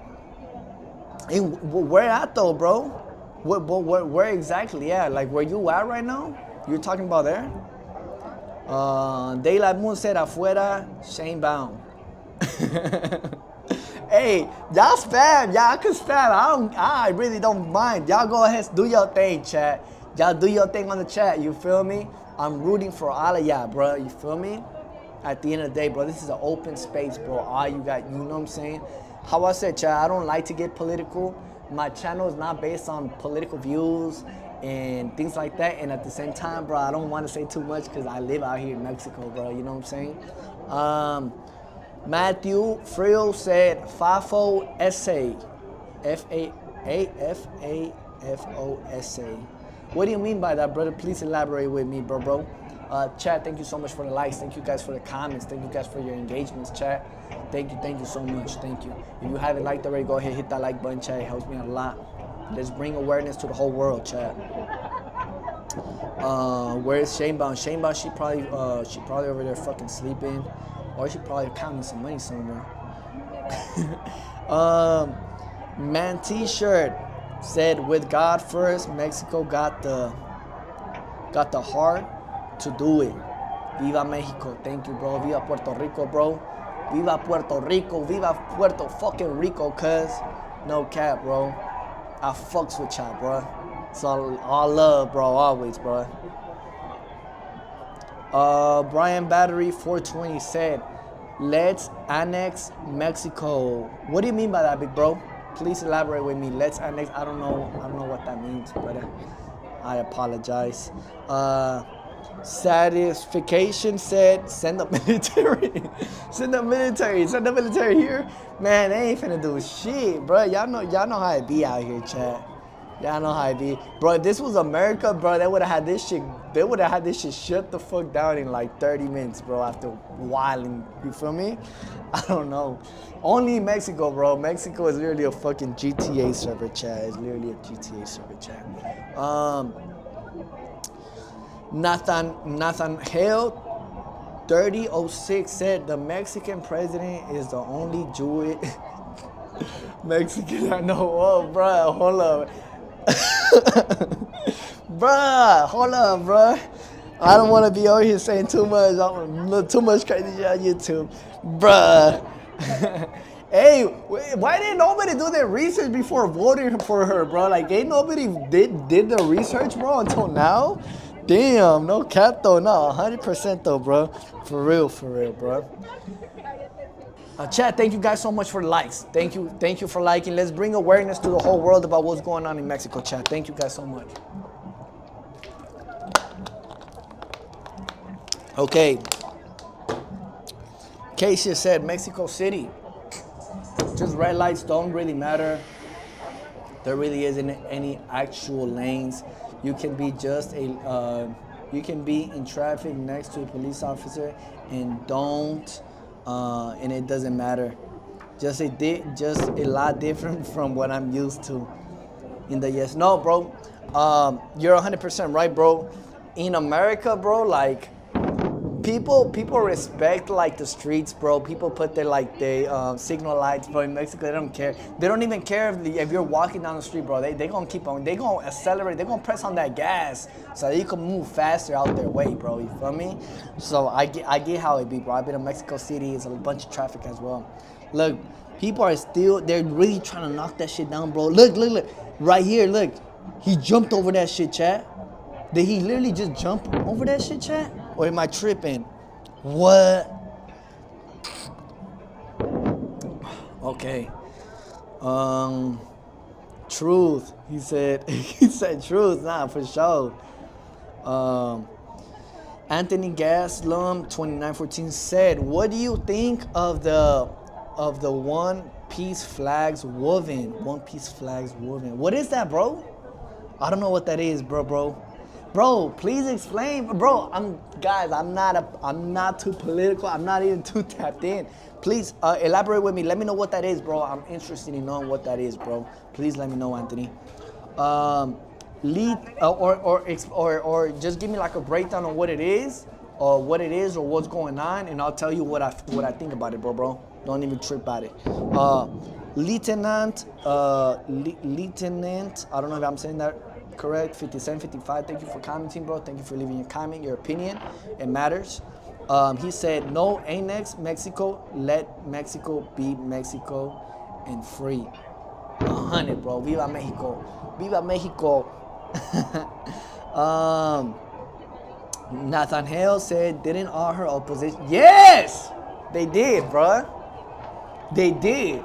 where at though, bro? Where exactly? Yeah, like where you at right now? You're talking about there? Daylight Moon said, afuera, shame bound. Hey, y'all spam. Y'all can spam. I really don't mind. Y'all go ahead, do your thing, chat. Y'all do your thing on the chat. You feel me? I'm rooting for all of y'all, bro. You feel me? At the end of the day, bro, this is an open space, bro. All you got, you know what I'm saying? How I said, chat, I don't like to get political. My channel is not based on political views and things like that. And at the same time, bro, I don't want to say too much because I live out here in Mexico, bro. You know what I'm saying? Matthew Frill said, FAFO essay. F-A-F-A-F-O-S-A. What do you mean by that, brother? Please elaborate with me, bro. Chat, thank you so much for the likes. Thank you guys for the comments. Thank you guys for your engagements, chat. Thank you so much. Thank you. If you haven't liked already, go ahead, hit that like button, chat. It helps me out a lot. Let's bring awareness to the whole world, chat. Where is Shamebound? Shamebound, she probably over there fucking sleeping, or she probably counting some money somewhere. Man T-shirt said, "With God first, Mexico got the heart to do it. Viva Mexico. Thank you, bro. Viva Puerto Rico, bro. Viva Puerto Rico. Viva Puerto fucking Rico, cuz. No cap, bro. I fucks with y'all, bro. It's all love, bro. Always, bro." Brian Battery 420 said, "Let's annex Mexico." What do you mean by that, big bro? Please elaborate with me. Let's annex. I don't know what that means, brother. I apologize. Satisfaction said, "Send the military." Send the military. Send the military here. Man, they ain't finna do shit, bro. Y'all know how it be out here, chat. Y'all know how it be. Bro, if this was America, bro, they would have had this shit shut the fuck down in like 30 minutes, bro, after wilding. You feel me? I don't know. Only Mexico, bro. Mexico is literally a fucking GTA server, chat. It's literally a GTA server, chat. Nathan Hale 3006 said, "The Mexican president is the only Jewish Mexican I know of." Bruh, hold up. Bruh, hold up, bruh. I don't want to be over here saying too much. Too much crazy shit on YouTube. Bruh. Hey, why didn't nobody do their research before voting for her, bro? Like, ain't nobody did the research, bro, until now? Damn, no cap though, no, 100% though, bro. For real, bro. Chat, thank you guys so much for the likes. Thank you for liking. Let's bring awareness to the whole world about what's going on in Mexico, chat. Thank you guys so much. Okay. Keisha said, "Mexico City. Just red lights don't really matter. There really isn't any actual lanes. You can be you can be in traffic next to a police officer and and it doesn't matter. Just a lot different from what I'm used to in the US." No, bro. You're 100% right, bro. In America, bro, like people respect like the streets, bro. People put their signal lights, bro. In Mexico, they don't care. They don't even care if you're walking down the street, bro. They gonna keep on. They gonna accelerate. They gonna press on that gas so that you can move faster out their way, bro. You feel me? So I get how it be, bro. I've been in Mexico City. It's a bunch of traffic as well. Look, people are they're really trying to knock that shit down, bro. Look, right here. Look, he jumped over that shit, chat. Did he literally just jump over that shit, chat? Or am I tripping? What? Okay. Truth. He said truth. Nah, for sure. Anthony Gaslum 2914 said, "What do you think of the One Piece flags woven? One Piece flags woven. What is that, bro? I don't know what that is, bro. Bro, please explain, bro. I'm not too political. I'm not even too tapped in. Please elaborate with me. Let me know what that is, bro. I'm interested in knowing what that is, bro. Please let me know, Anthony. Or just give me like a breakdown on what it is, or what's going on, and I'll tell you what I think about it, bro. Don't even trip about it. Lieutenant, I don't know if I'm saying that correct. 5755. Thank you for commenting, bro. Thank you for leaving your comment, your opinion. It matters. He said, "No, annex Mexico. Let Mexico be Mexico and free." 100, bro. Viva Mexico. Viva Mexico. Nathan Hale said, "Didn't all her opposition?" Yes, they did, bro. They did.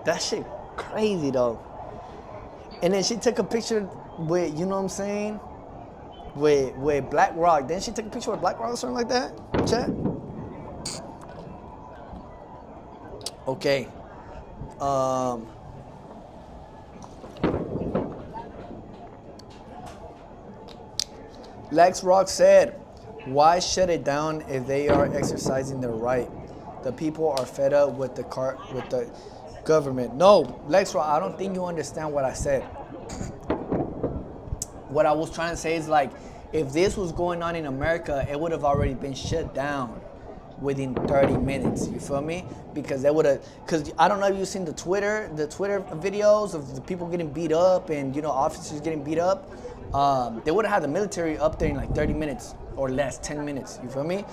That shit crazy though. And then she took a picture with, you know what I'm saying, with Black Rock. Then she took a picture with Black Rock or something like that. Chat. Okay. Lex Rock said, "Why shut it down if they are exercising their right? The people are fed up with the government." No, Lex Rock, I don't think you understand what I said. What I was trying to say is, like, if this was going on in America, it would have already been shut down. within 30 minutes. You feel me? Because they would have, because I don't know if you've seen the Twitter videos of the people getting beat up and, you know, officers getting beat up. They would have had the military up there in like 30 minutes or less, 10 minutes. You feel me?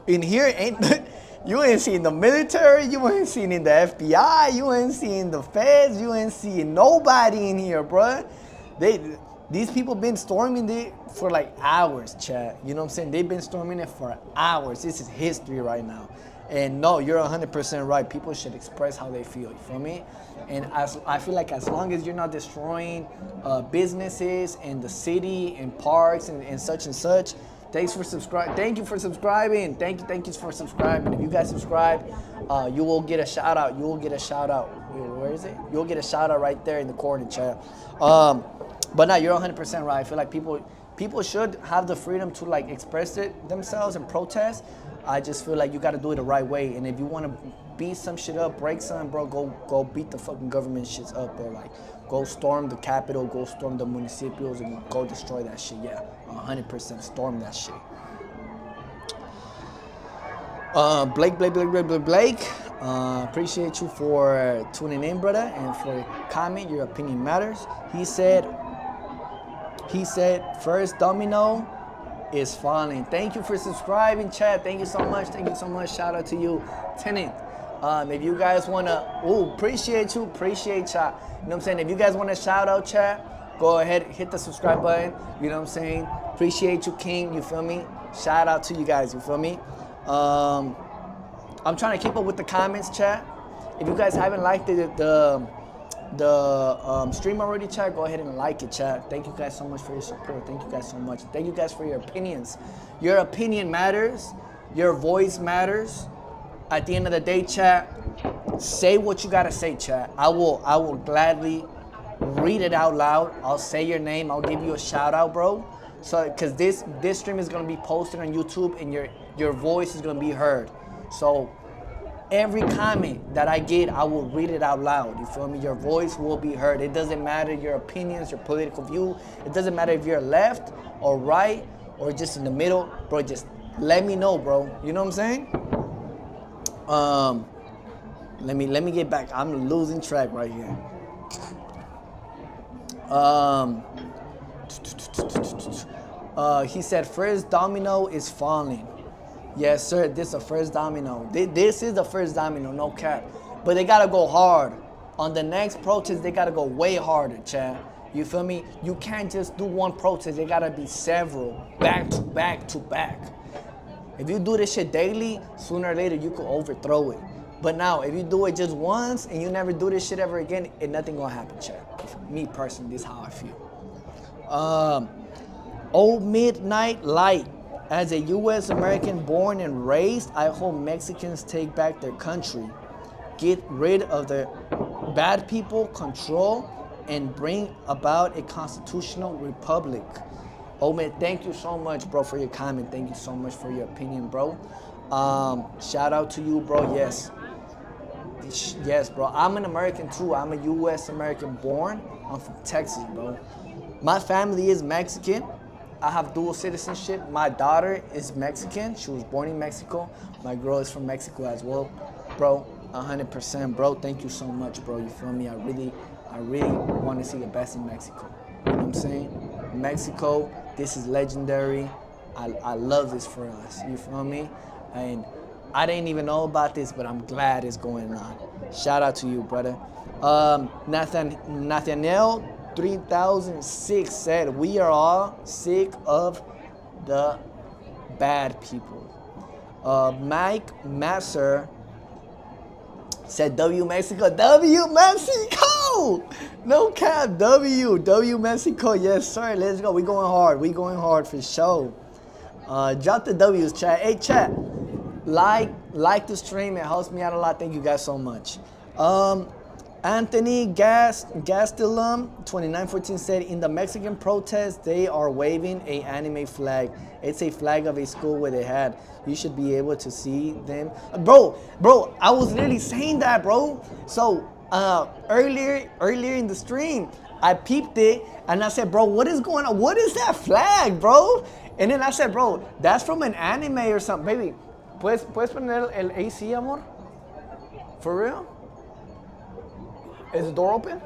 In here, you ain't seen the military, you ain't seen in the FBI, you ain't seen the feds, you ain't seen nobody in here, bruh. These people been storming it for like hours, chat. You know what I'm saying? They've been storming it for hours. This is history right now. And no, you're 100% right. People should express how they feel, you feel me? And I feel like as long as you're not destroying businesses and the city and parks and such, thanks for subscribing. Thank you for subscribing. Thank you for subscribing. If you guys subscribe, you will get a shout out. You will get a shout out. Wait, where is it? You'll get a shout out right there in the corner, chat. But no, you're 100% right. I feel like people should have the freedom to like express it themselves and protest. I just feel like you got to do it the right way. And if you want to beat some shit up, break something, bro, go beat the fucking government shits up, bro. Like, go storm the Capitol, go storm the municipios, and go destroy that shit. Yeah, 100% storm that shit. Blake. Appreciate you for tuning in, brother, and for your comment. Your opinion matters. He said, first domino is falling. Thank you for subscribing, chat. Thank you so much. Shout out to you, Tenant. If you guys wanna, appreciate you, appreciate chat. You know what I'm saying? If you guys wanna shout out, chat, go ahead, hit the subscribe button. You know what I'm saying? Appreciate you, King. You feel me? Shout out to you guys. You feel me? I'm trying to keep up with the comments, chat. If you guys haven't liked the stream already, chat, go ahead and like it, chat. Thank you guys so much for your support. Thank you guys so much. Thank you guys for your opinions. Your opinion matters. Your voice matters. At the end of the day, chat, say what you gotta say, chat. I will gladly read it out loud. I'll say your name. I'll give you a shout out, bro. So, cause this stream is gonna be posted on YouTube and your voice is gonna be heard. So every comment that I get, I will read it out loud. You feel me? Your voice will be heard. It doesn't matter your opinions, your political view. It doesn't matter if you're left or right or just in the middle, bro. Just let me know, bro. You know what I'm saying? Let me get back. I'm losing track right here. He said first domino is falling. Yes, sir. This is the first domino. This is the first domino, no cap. But they gotta go hard. On the next protest, they gotta go way harder, chat. You feel me? You can't just do one protest. They gotta be several, back to back to back. If you do this shit daily, sooner or later you could overthrow it. But now, if you do it just once and you never do this shit ever again, nothing gonna happen, chat. Me personally, this is how I feel. Old Midnight Light. As a U.S. American born and raised, I hope Mexicans take back their country, get rid of the bad people, control, and bring about a constitutional republic. Oh man, thank you so much, bro, for your comment. Thank you so much for your opinion, bro. Shout out to you, bro. Yes, bro. I'm an American too. I'm a U.S. American born. I'm from Texas, bro. My family is Mexican. I have dual citizenship. My daughter is Mexican. She was born in Mexico. My girl is from Mexico as well. Bro, 100%, bro. Thank you so much, bro. You feel me? I really want to see the best in Mexico. You know what I'm saying? Mexico, this is legendary. I love this for us. You feel me? And I didn't even know about this, but I'm glad it's going on. Shout out to you, brother. Nathaniel 3006 said, we are all sick of the bad people. Mike Masser said, W Mexico. W Mexico! No cap, W Mexico. Yes, sir. Let's go. We going hard for sure. Drop the W's, chat. Hey, chat. Like the stream. It helps me out a lot. Thank you guys so much. Anthony Gastelum 2914 said, in the Mexican protest, they are waving a anime flag. It's a flag of a school where they had. You should be able to see them. Bro, I was literally saying that, bro. So earlier in the stream, I peeped it and I said, bro, what is going on? What is that flag, bro? And then I said, bro, that's from an anime or something. Baby, ¿Puedes poner el AC, amor? For real? Is the door open?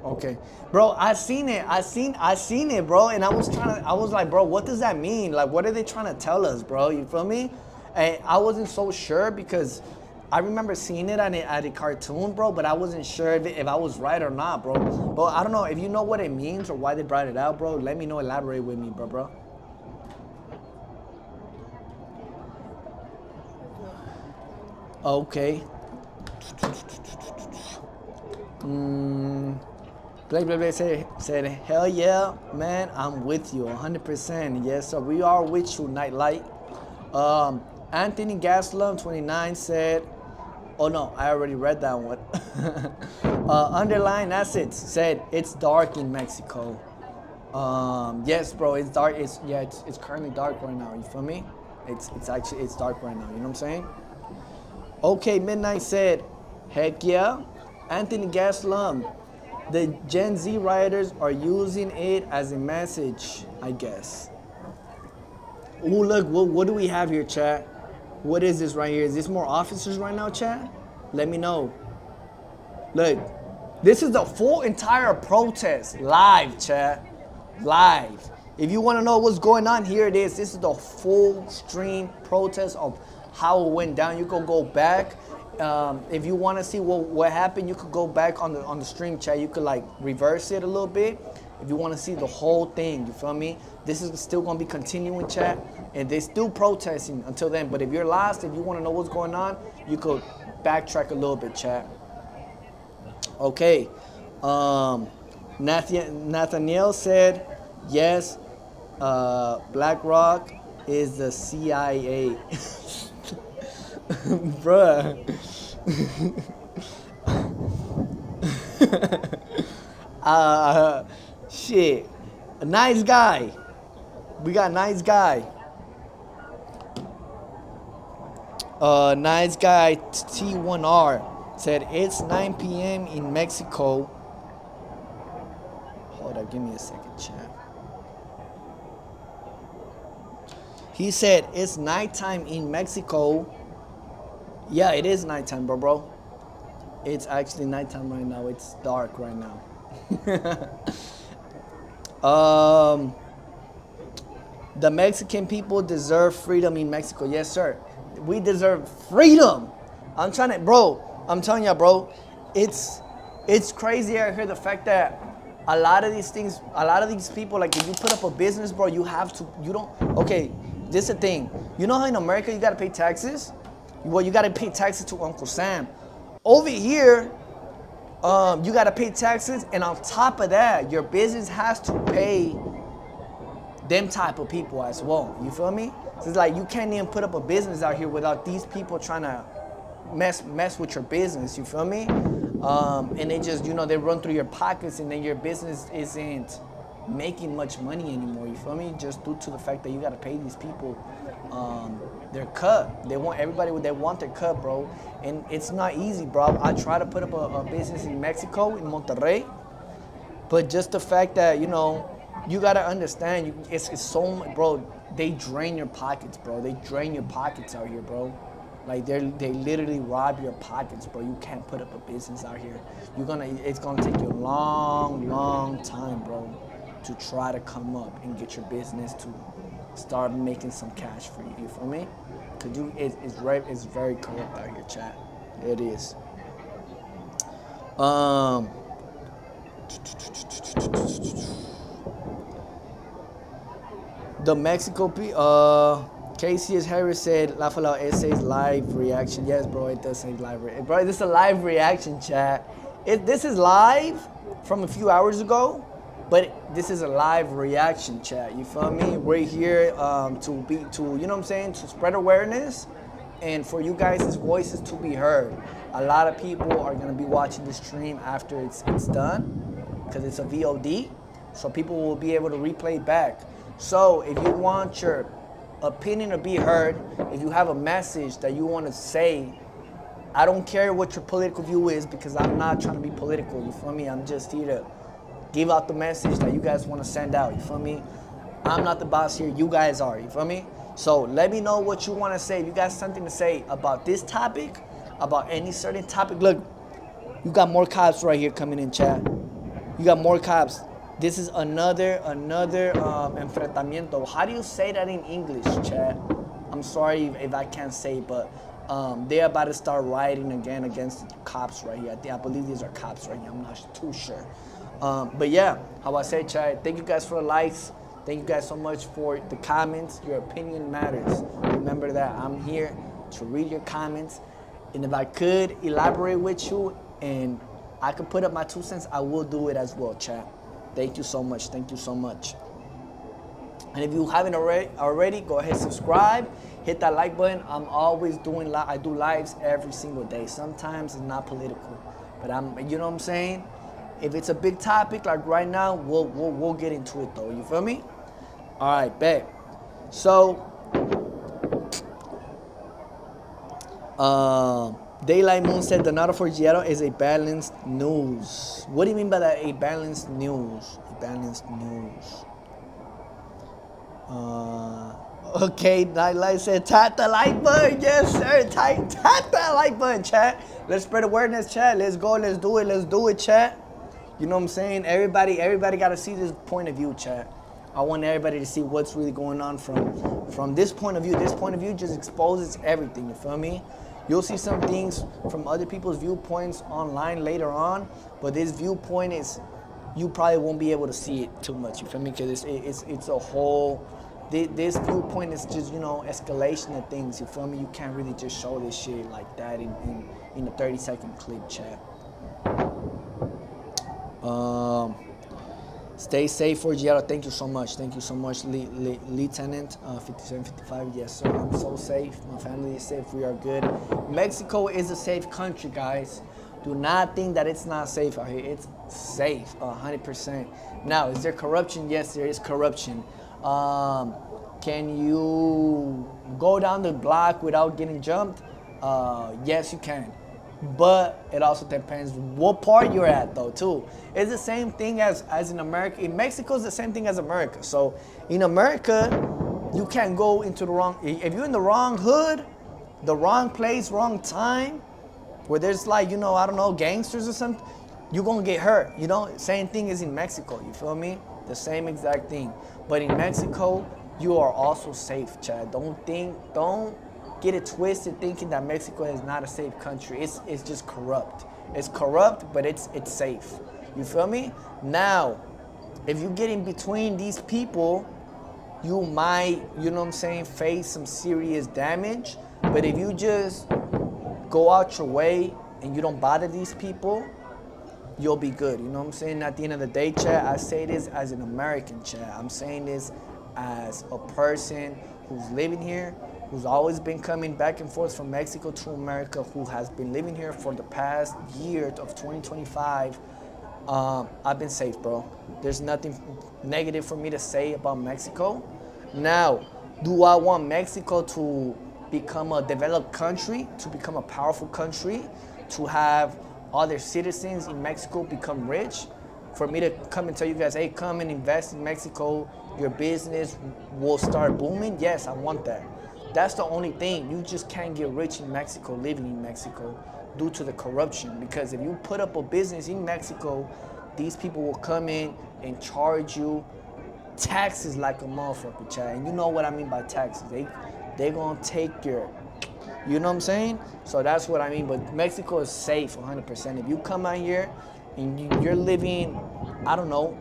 Okay, bro, I seen it, bro, and I was like, bro, what does that mean? Like, what are they trying to tell us, bro? You feel me? And I wasn't so sure because I remember seeing it at a cartoon, bro, but I wasn't sure if I was right or not, bro. But I don't know if you know what it means or why they brought it out, bro. Let me know, elaborate with me, bro. Okay. Blake said, hell yeah, man, I'm with you 100%. Yes, sir, we are with you, Nightlight. Anthony Gaslam, 29, said, oh no, I already read that one. Underline Assets said, it's dark in Mexico. Yes, bro, it's dark. It's currently dark right now. You feel me? It's dark right now. You know what I'm saying? Okay, Midnight said, heck yeah. Anthony Gaslam, the Gen Z rioters are using it as a message, I guess. Ooh, look, what do we have here, chat? What is this right here? Is this more officers right now, chat? Let me know. Look, this is the full entire protest, live, chat, live. If you want to know what's going on, here it is. This is the full stream protest of how it went down. You can go back. If you want to see what happened, you could go back on the stream, chat. You could like reverse it a little bit. If you want to see the whole thing, you feel me? This is still going to be continuing, chat. And they're still protesting until then. But if you're lost, if you want to know what's going on, you could backtrack a little bit, chat. Okay. Nathaniel said, yes, BlackRock is the CIA. Bruh. Shit. A nice guy. We got nice guy. Nice guy T1R said it's 9 p.m. in Mexico. Hold up, give me a second, chat. He said it's nighttime in Mexico. Yeah, it is nighttime, bro. It's actually nighttime right now. It's dark right now. The Mexican people deserve freedom in Mexico. Yes, sir. We deserve freedom. I'm telling you, bro, it's crazy out here, the fact that a lot of these people, like if you put up a business, bro, okay, this is the thing. You know how in America you gotta pay taxes? Well, you gotta pay taxes to Uncle Sam. Over here, you gotta pay taxes, and on top of that, your business has to pay them type of people as well. You feel me? So it's like you can't even put up a business out here without these people trying to mess with your business. You feel me? And they just, they run through your pockets, and then your business isn't making much money anymore. You feel me? Just due to the fact that you gotta pay these people their cut. They want their cut, bro. And it's not easy, bro. I try to put up a business in Mexico, in Monterrey, but just the fact that you gotta understand, it's so much, bro. They drain your pockets, bro. They drain your pockets out here, bro. Like they literally rob your pockets, bro. You can't put up a business out here. It's gonna take you a long time, bro, to try to come up and get your business to start making some cash for you. You feel me? Cause it's very corrupt out here, chat. It is. The Mexico Casey Harris said La Falao Essays live reaction. Yes, bro, it does say live reaction. Bro, this is a live reaction, chat. This is live from a few hours ago, but this is a live reaction, chat. You feel me? We're here to spread awareness and for you guys' voices to be heard. A lot of people are gonna be watching the stream after it's done, because it's a VOD, so people will be able to replay it back. So if you want your opinion to be heard, if you have a message that you want to say, I don't care what your political view is, because I'm not trying to be political, you feel me? I'm just here to give out the message that you guys want to send out, you feel me? I'm not the boss here, you guys are, you feel me? So let me know what you want to say. If you got something to say about this topic, about any certain topic. Look, you got more cops right here coming in, chat. You got more cops. This is another enfrentamiento. How do you say that in English, chat? I'm sorry if I can't say, but they're about to start rioting again against cops right here. I believe these are cops right here. I'm not too sure. But yeah, how I say, chat. Thank you guys for the likes. Thank you guys so much for the comments. Your opinion matters. Remember that I'm here to read your comments. And if I could elaborate with you and I could put up my 2 cents, I will do it as well, chat. Thank you so much. Thank you so much. And if you haven't already, go ahead, subscribe, hit that like button. I'm always doing I do lives every single day. Sometimes it's not political, but you know what I'm saying? If it's a big topic like right now, we'll get into it though. You feel me? All right, bet. So, Daylight Moon said the Nada for Giero is a balanced news. What do you mean by that? A balanced news. A balanced news. Okay, Nightlight said tap the like button. Yes, sir. Tap that like button, chat. Let's spread awareness, chat. Let's go. Let's do it. Let's do it, chat. You know what I'm saying? Everybody got to see this point of view, chat. I want everybody to see what's really going on from this point of view. This point of view just exposes everything, you feel me? You'll see some things from other people's viewpoints online later on, but this viewpoint is, you probably won't be able to see it too much, you feel me? Because it's a whole, this viewpoint is just, you know, escalation of things, you feel me? You can't really just show this shit like that in a 30-second clip, chat. Stay safe for Giero. Thank you so much. Thank you so much, Lieutenant 5755. Yes, sir. I'm so safe. My family is safe. We are good. Mexico is a safe country, guys. Do not think that it's not safe out here. It's safe, 100%. Now, is there corruption? Yes, there is corruption. Can you go down the block without getting jumped? Yes, you can. But it also depends what part you're at, though, too. It's the same thing as in America. In Mexico, it's the same thing as America. So in America, you can't go into the wrong, if you're in the wrong hood, the wrong place, wrong time, where there's like, you know, I don't know, gangsters or something, you're gonna get hurt, you know? Same thing as in Mexico, you feel me? The same exact thing. But in Mexico, you are also safe, Chad. Don't get it twisted thinking that Mexico is not a safe country. It's just corrupt. It's corrupt, but it's safe. You feel me? Now, if you get in between these people, you might, you know what I'm saying, face some serious damage. But if you just go out your way and you don't bother these people, you'll be good. You know what I'm saying? At the end of the day, chat, I say this as an American, chat. I'm saying this as a person who's living here, who's always been coming back and forth from Mexico to America, who has been living here for the past year of 2025. I've been safe, bro. There's nothing negative for me to say about Mexico. Now, do I want Mexico to become a developed country, to become a powerful country, to have other citizens in Mexico become rich? For me to come and tell you guys, hey, come and invest in Mexico, your business will start booming? Yes, I want that. That's the only thing. You just can't get rich in Mexico, living in Mexico, due to the corruption. Because if you put up a business in Mexico, these people will come in and charge you taxes like a motherfucker, Chad. And you know what I mean by taxes. They're gonna take your, you know what I'm saying? So that's what I mean. But Mexico is safe 100%. If you come out here and you're living, I don't know,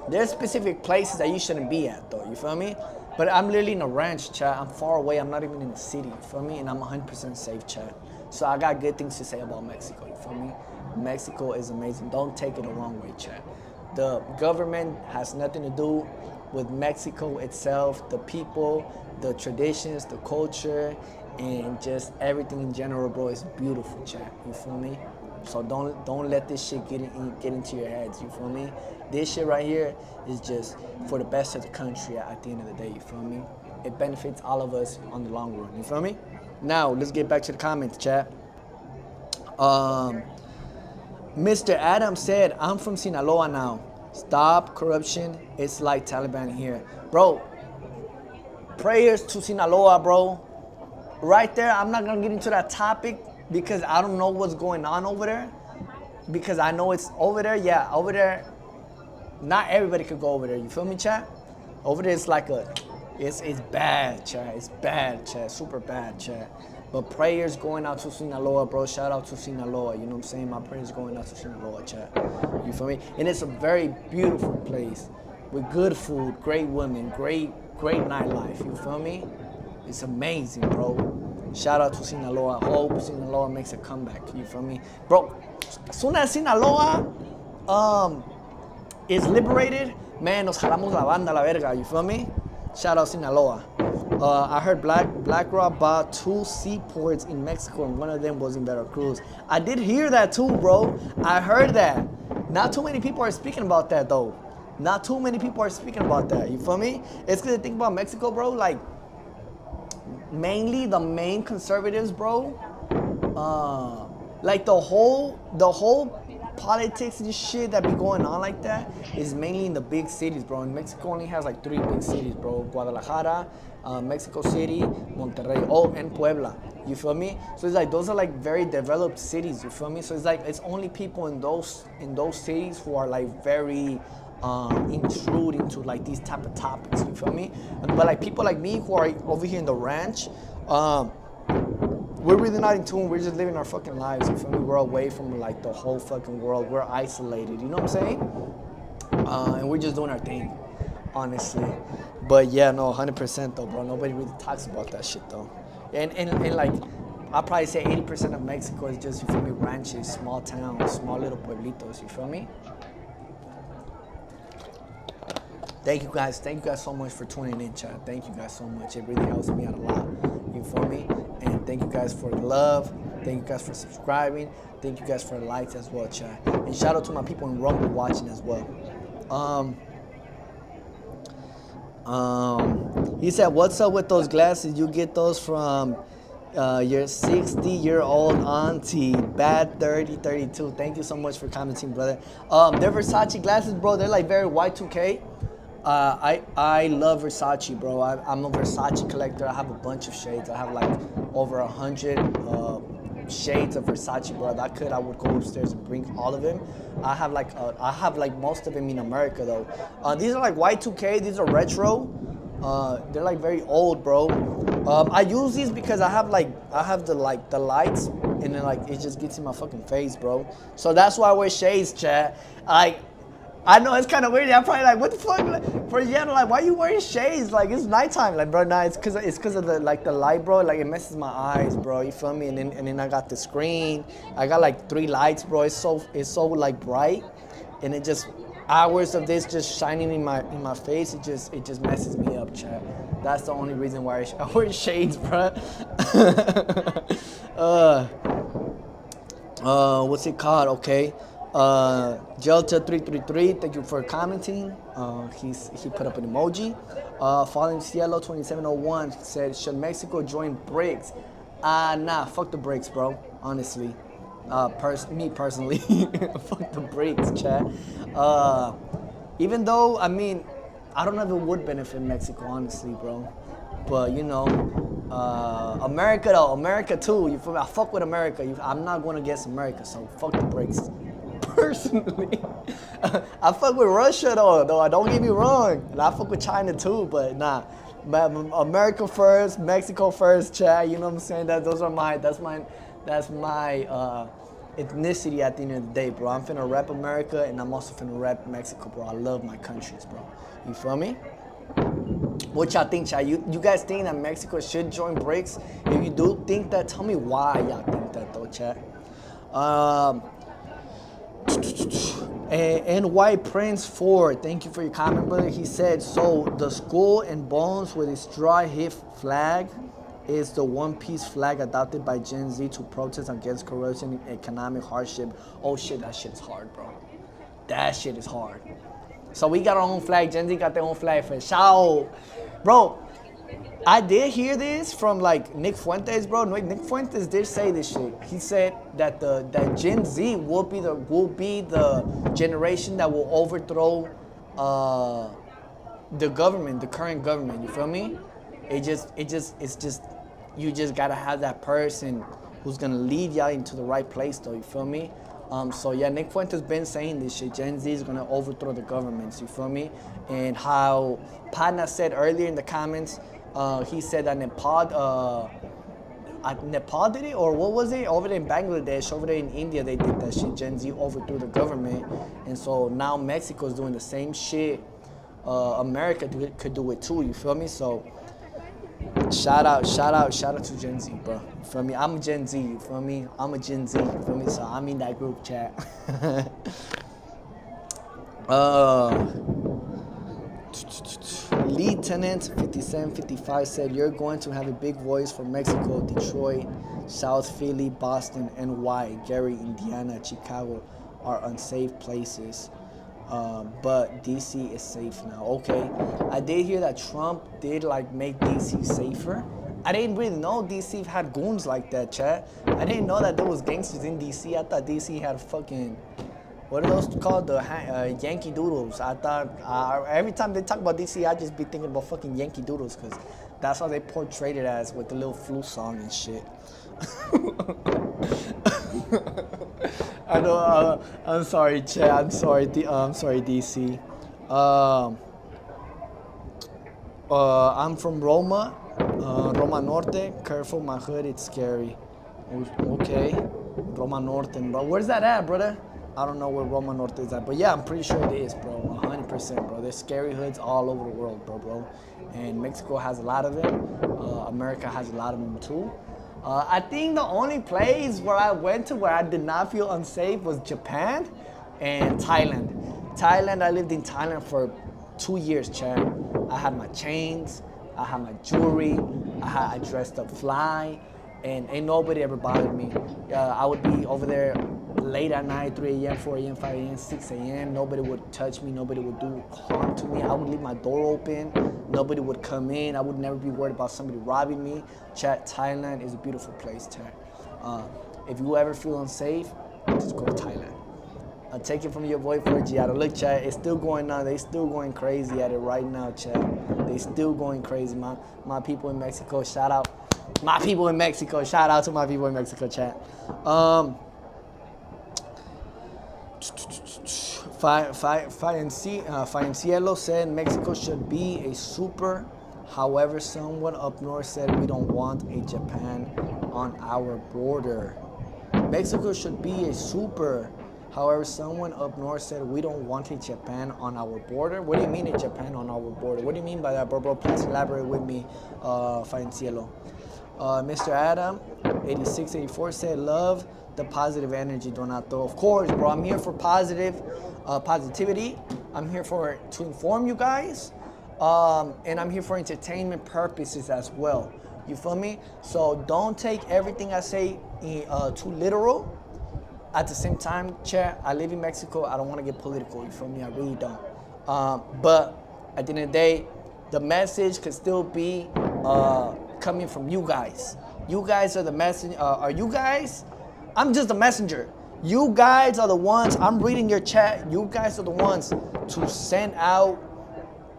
there's specific places that you shouldn't be at, though. You feel me? But I'm literally in a ranch, chat. I'm far away. I'm not even in the city. You feel me? And I'm 100% safe, chat. So I got good things to say about Mexico. You feel me? Mexico is amazing. Don't take it the wrong way, chat. The government has nothing to do with Mexico itself, the people, the traditions, the culture, and just everything in general, bro. It's beautiful, chat. You feel me? So don't let this shit get into your heads. You feel me? This shit right here is just for the best of the country at the end of the day. You feel me? It benefits all of us on the long run. You feel me? Now let's get back to the comments, chat. Mr. Adams said, I'm from Sinaloa now. Stop corruption. It's like Taliban here. Bro, prayers to Sinaloa, bro. Right there, I'm not gonna get into that topic because I don't know what's going on over there. Because I know it's over there, yeah, over there. Not everybody could go over there. You feel me, chat? Over there, it's like it's bad, chat. It's bad, chat. Super bad, chat. But prayers going out to Sinaloa, bro. Shout out to Sinaloa. You know what I'm saying? My prayers going out to Sinaloa, chat. You feel me? And it's a very beautiful place with good food, great women, great nightlife. You feel me? It's amazing, bro. Shout out to Sinaloa. Hope Sinaloa makes a comeback. You feel me, bro? As soon as Sinaloa, is liberated, man, nos jalamos la banda, la verga, you feel me? Shout out Sinaloa. I heard BlackRock bought 2 seaports in Mexico and one of them was in Veracruz. I did hear that too, bro. I heard that. Not too many people are speaking about that though. Not too many people are speaking about that, you feel me? It's because the thing about Mexico, bro, like, mainly the main conservatives, bro, like the whole politics and shit that be going on like that is mainly in the big cities, bro. And Mexico only has like 3 big cities, bro. Guadalajara, Mexico City, Monterrey, and Puebla. You feel me? So it's like those are like very developed cities. You feel me? So it's like it's only people in those cities who are like very intrude into like these type of topics. You feel me? But like people like me who are over here in the ranch, we're really not in tune. We're just living our fucking lives. You feel me? We're away from like the whole fucking world. We're isolated. You know what I'm saying? And we're just doing our thing, honestly. But yeah, no, 100% though, bro. Nobody really talks about that shit though. And like, I'll probably say 80% of Mexico is just, you feel me, ranches, small towns, small little pueblitos. You feel me? Thank you guys so much for tuning in, chat. Thank you guys so much. It really helps me out a lot. You feel me? And thank you guys for the love. Thank you guys for subscribing. Thank you guys for the likes as well, chat. And shout out to my people in Rumble watching as well. He said, "What's up with those glasses? You get those from your 60-year-old auntie, Bad 3032. Thank you so much for commenting, brother. They're Versace glasses, bro. They're like very Y2K. I love Versace, bro. I'm a Versace collector. I have a bunch of shades. I have like over 100 shades of Versace, bro. If I could, I would go upstairs and bring all of them. I have like most of them in America though. These are like Y2K. These are retro. They're like very old, bro. I use these because I have the lights, and then like it just gets in my fucking face, bro. So that's why I wear shades, chat. I know it's kind of weird. I'm probably like, what the fuck? Like, for Yano, like, why are you wearing shades? Like, it's nighttime. Like, bro, nah, it's cause of the light, bro. Like, it messes my eyes, bro. You feel me? And then I got the screen. I got like 3 lights, bro. It's so like bright, and it just hours of this just shining in my face. It just messes me up, chat. That's the only reason why I wear shades, bro. What's it called? Okay. Jelta333, thank you for commenting. He put up an emoji. Falling Cielo 2701 said, should Mexico join BRICS? Nah, fuck the BRICS, bro. Honestly, me personally, fuck the BRICS, chat. Even though, I mean, I don't know if it would benefit Mexico, honestly, bro. But you know, America though, America too. You feel me? I fuck with America. I'm not going against America, so fuck the BRICS. Personally, I fuck with Russia though. Don't get me wrong, and I fuck with China too. But nah, America first, Mexico first, chat. You know what I'm saying? That's my ethnicity at the end of the day, bro. I'm finna rep America, and I'm also finna rep Mexico, bro. I love my countries, bro. You feel me? What y'all think, chat? You guys think that Mexico should join BRICS? If you do think that, tell me why y'all think that though, chat. NY Prince 4, thank you for your comment, brother. He said, so the skull and bones with its straw hip flag is the one-piece flag adopted by Gen Z to protest against corruption and economic hardship. Oh shit, that shit is hard, bro. That shit is hard. So we got our own flag. Gen Z got their own flag for shout. Bro, I did hear this from like Nick Fuentes, bro. Nick Fuentes did say this shit. He said that that Gen Z will be the generation that will overthrow the government, the current government. You feel me? It's just, you just gotta have that person who's gonna lead y'all into the right place, though. You feel me? So yeah, Nick Fuentes been saying this shit. Gen Z is gonna overthrow the governments. You feel me? And how Padna said earlier in the comments, he said that Nepal did it, or what was it? Over there in Bangladesh, over there in India, they did that shit. Gen Z overthrew the government, and so now Mexico's doing the same shit. America could do it too. You feel me? So shout out to Gen Z, bro. You feel me? I'm a Gen Z. You feel me? I'm a Gen Z. You feel me? So I'm in that group chat. Lieutenant 5755 said, you're going to have a big voice for Mexico, Detroit, South Philly, Boston, NY, Gary, Indiana, Chicago are unsafe places. But DC is safe now. Okay, I did hear that Trump did like make DC safer. I didn't really know DC had goons like that, chat. I didn't know that there was gangsters in DC. I thought DC had fucking, what are those called? The Yankee Doodles. I thought every time they talk about DC, I just be thinking about fucking Yankee Doodles, because that's how they portrayed it as, with the little flute song and shit. I know. I'm sorry, Chad. I'm sorry, DC. I'm from Roma, Roma Norte. Careful, my hood, it's scary. Okay, Roma Norte, bro. Where's that at, brother? I don't know where Roma Norte is at, but yeah, I'm pretty sure it is, bro. 100%, bro. There's scary hoods all over the world, bro. And Mexico has a lot of them. America has a lot of them too. I think the only place where I went to where I did not feel unsafe was Japan and Thailand. I lived in Thailand for 2 years, Chad. I had my chains, I had my jewelry, I dressed up fly, and ain't nobody ever bothered me. I would be over there late at night, 3 a.m., 4 a.m., 5 a.m., 6 a.m. Nobody would touch me. Nobody would do harm to me. I would leave my door open. Nobody would come in. I would never be worried about somebody robbing me. Chat, Thailand is a beautiful place, chat. If you ever feel unsafe, just go to Thailand. I'll take it from your boy 4G. Look, chat, it's still going on. They still going crazy at it right now, chat. They still going crazy. My people in Mexico, shout out. My people in Mexico, shout out to my people in Mexico, chat. Cielo said Mexico should be a super. However, someone up north said we don't want a Japan on our border. Mexico should be a super. However, someone up north said we don't want a Japan on our border. What do you mean a Japan on our border? What do you mean by that, bro? Please elaborate with me, Cielo. Mr. Adam, 8684 said love the positive energy, Donato. Of course, bro. I'm here for positivity. I'm here to inform you guys, and I'm here for entertainment purposes as well. You feel me? So don't take everything I say too literal. At the same time, chat, I live in Mexico. I don't want to get political. You feel me? I really don't. But at the end of the day, the message could still be coming from you guys. You guys are the message. Are you guys? I'm just a messenger. You guys are the ones, I'm reading your chat. You guys are the ones to send out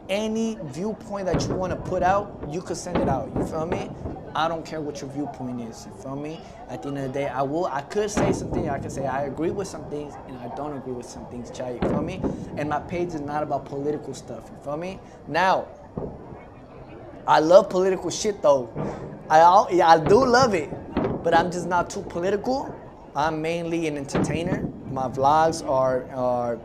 any viewpoint that you want to put out. You could send it out. You feel me? I don't care what your viewpoint is. You feel me? At the end of the day, I could say something. I could say I agree with some things and I don't agree with some things, chat. You feel me? And my page is not about political stuff. You feel me? Now, I love political shit though. I do love it, but I'm just not too political. I'm mainly an entertainer. My vlogs are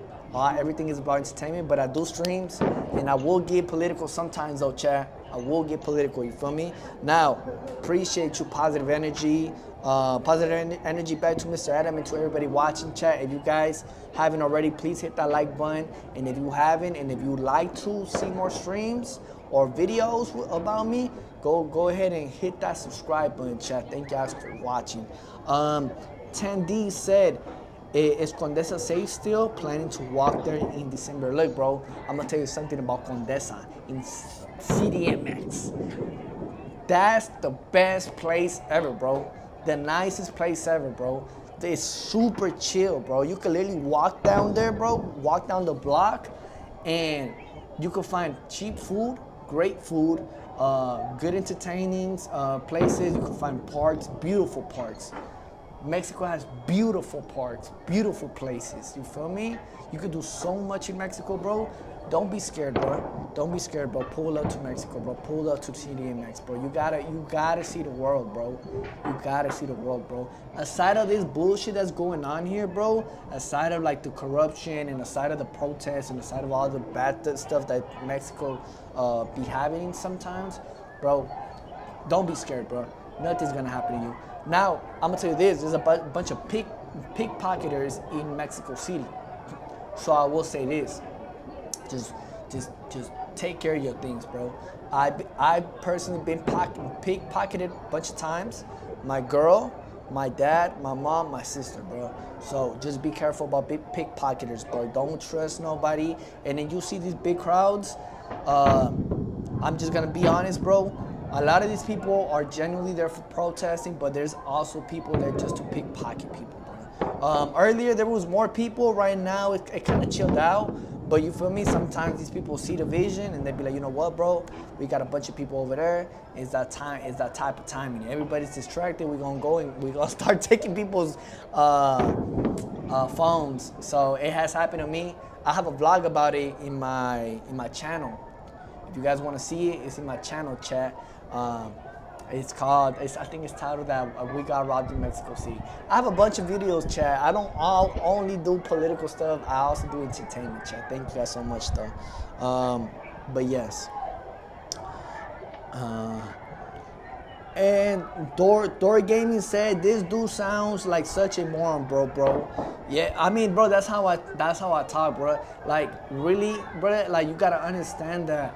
everything is about entertainment, but I do streams and I will get political sometimes though, chat. I will get political, you feel me? Now, appreciate you, positive energy. Positive energy back to Mr. Adam and to everybody watching, chat. If you guys haven't already, please hit that like button. And if you haven't, and if you'd like to see more streams or videos about me, go ahead and hit that subscribe button, chat. Thank you guys for watching. 10D said, is Condesa safe still? Planning to walk there in December. Look, bro, I'm gonna tell you something about Condesa in CDMX. That's the best place ever, bro. The nicest place ever, bro. It's super chill, bro. You can literally walk down there, bro. Walk down the block, and you can find cheap food, great food, good entertaining places. You can find parks, beautiful parks. Mexico has beautiful parks, beautiful places. You feel me? You could do so much in Mexico, bro. Don't be scared, bro. Don't be scared, bro. Pull up to Mexico, bro. Pull up to CDMX, bro. You gotta see the world, bro. You gotta see the world, bro. Aside of this bullshit that's going on here, bro, aside of like the corruption and aside of the protests and aside of all the bad stuff that Mexico be having sometimes, bro, don't be scared, bro. Nothing's gonna happen to you. Now, I'm gonna tell you this: there's a bunch of pickpocketers in Mexico City. So I will say this: just take care of your things, bro. I personally been pickpocketed a bunch of times. My girl, my dad, my mom, my sister, bro. So just be careful about big pickpocketers, bro. Don't trust nobody. And then you see these big crowds. I'm just gonna be honest, bro. A lot of these people are genuinely there for protesting, but there's also people there just to pickpocket people, bro. Earlier there was more people. Right now it kind of chilled out. But you feel me? Sometimes these people see the vision and they be like, you know what, bro? We got a bunch of people over there. It's that time. It's that type of timing. Everybody's distracted. We're gonna go and we're gonna start taking people's phones. So it has happened to me. I have a vlog about it in my channel. If you guys want to see it, it's in my channel, chat. I think it's titled that We Got Robbed in Mexico City. I have a bunch of videos, chat. I don't only do political stuff. I also do entertainment, chat. Thank you guys so much, though. But yes. And Dory Gaming said, this dude sounds like such a moron, bro. Yeah, I mean, bro, that's how I talk, bro. Like, really, bro, like, you gotta understand that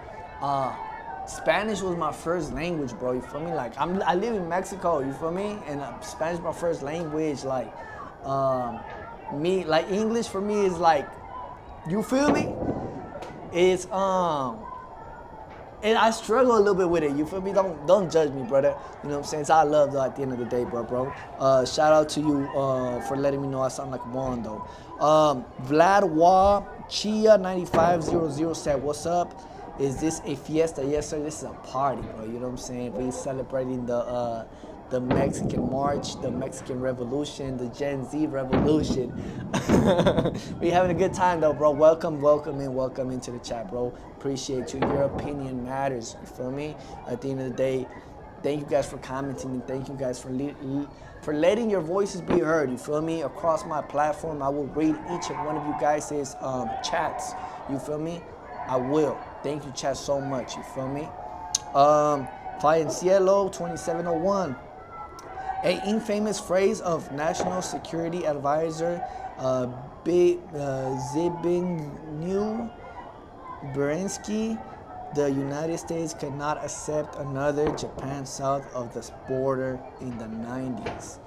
Spanish was my first language, bro. You feel me? Like, I live in Mexico, you feel me? And Spanish is my first language. Like, like English for me is like, you feel me? It's and I struggle a little bit with it. You feel me? Don't judge me, brother. You know what I'm saying? It's all love, though, at the end of the day, bro. Shout out to you for letting me know I sound like a moron, though. Vlad Wa Chia 9500 said, what's up? Is this a fiesta? Yes, sir. This is a party, bro. You know what I'm saying? We're celebrating the Mexican March, the Mexican Revolution, the Gen Z Revolution. We're having a good time, though, bro. Welcome into the chat, bro. Appreciate you. Your opinion matters. You feel me? At the end of the day, thank you guys for commenting and thank you guys for letting your voices be heard. You feel me? Across my platform, I will read each and one of you guys' chats. You feel me? I will. Thank you, chat, so much. You feel me? Fire in Cielo 2701. A infamous phrase of National Security Advisor Zbigniew Brzezinski: the United States cannot accept another Japan south of the border in the 90s.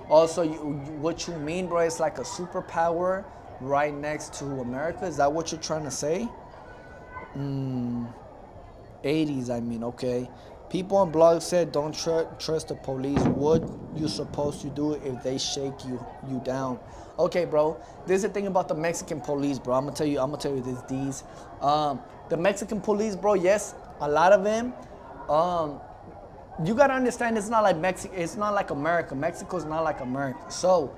Also, what you mean, bro, it's like a superpower right next to America. Is that what you're trying to say? 80s, I mean, okay. People on blog said, don't trust the police. What you supposed to do if they shake you down? Okay, bro. This is the thing about the Mexican police, bro. I'm gonna tell you this. The Mexican police, bro. Yes, a lot of them. You gotta understand, it's not like Mexico. It's not like America. Mexico's not like America. So,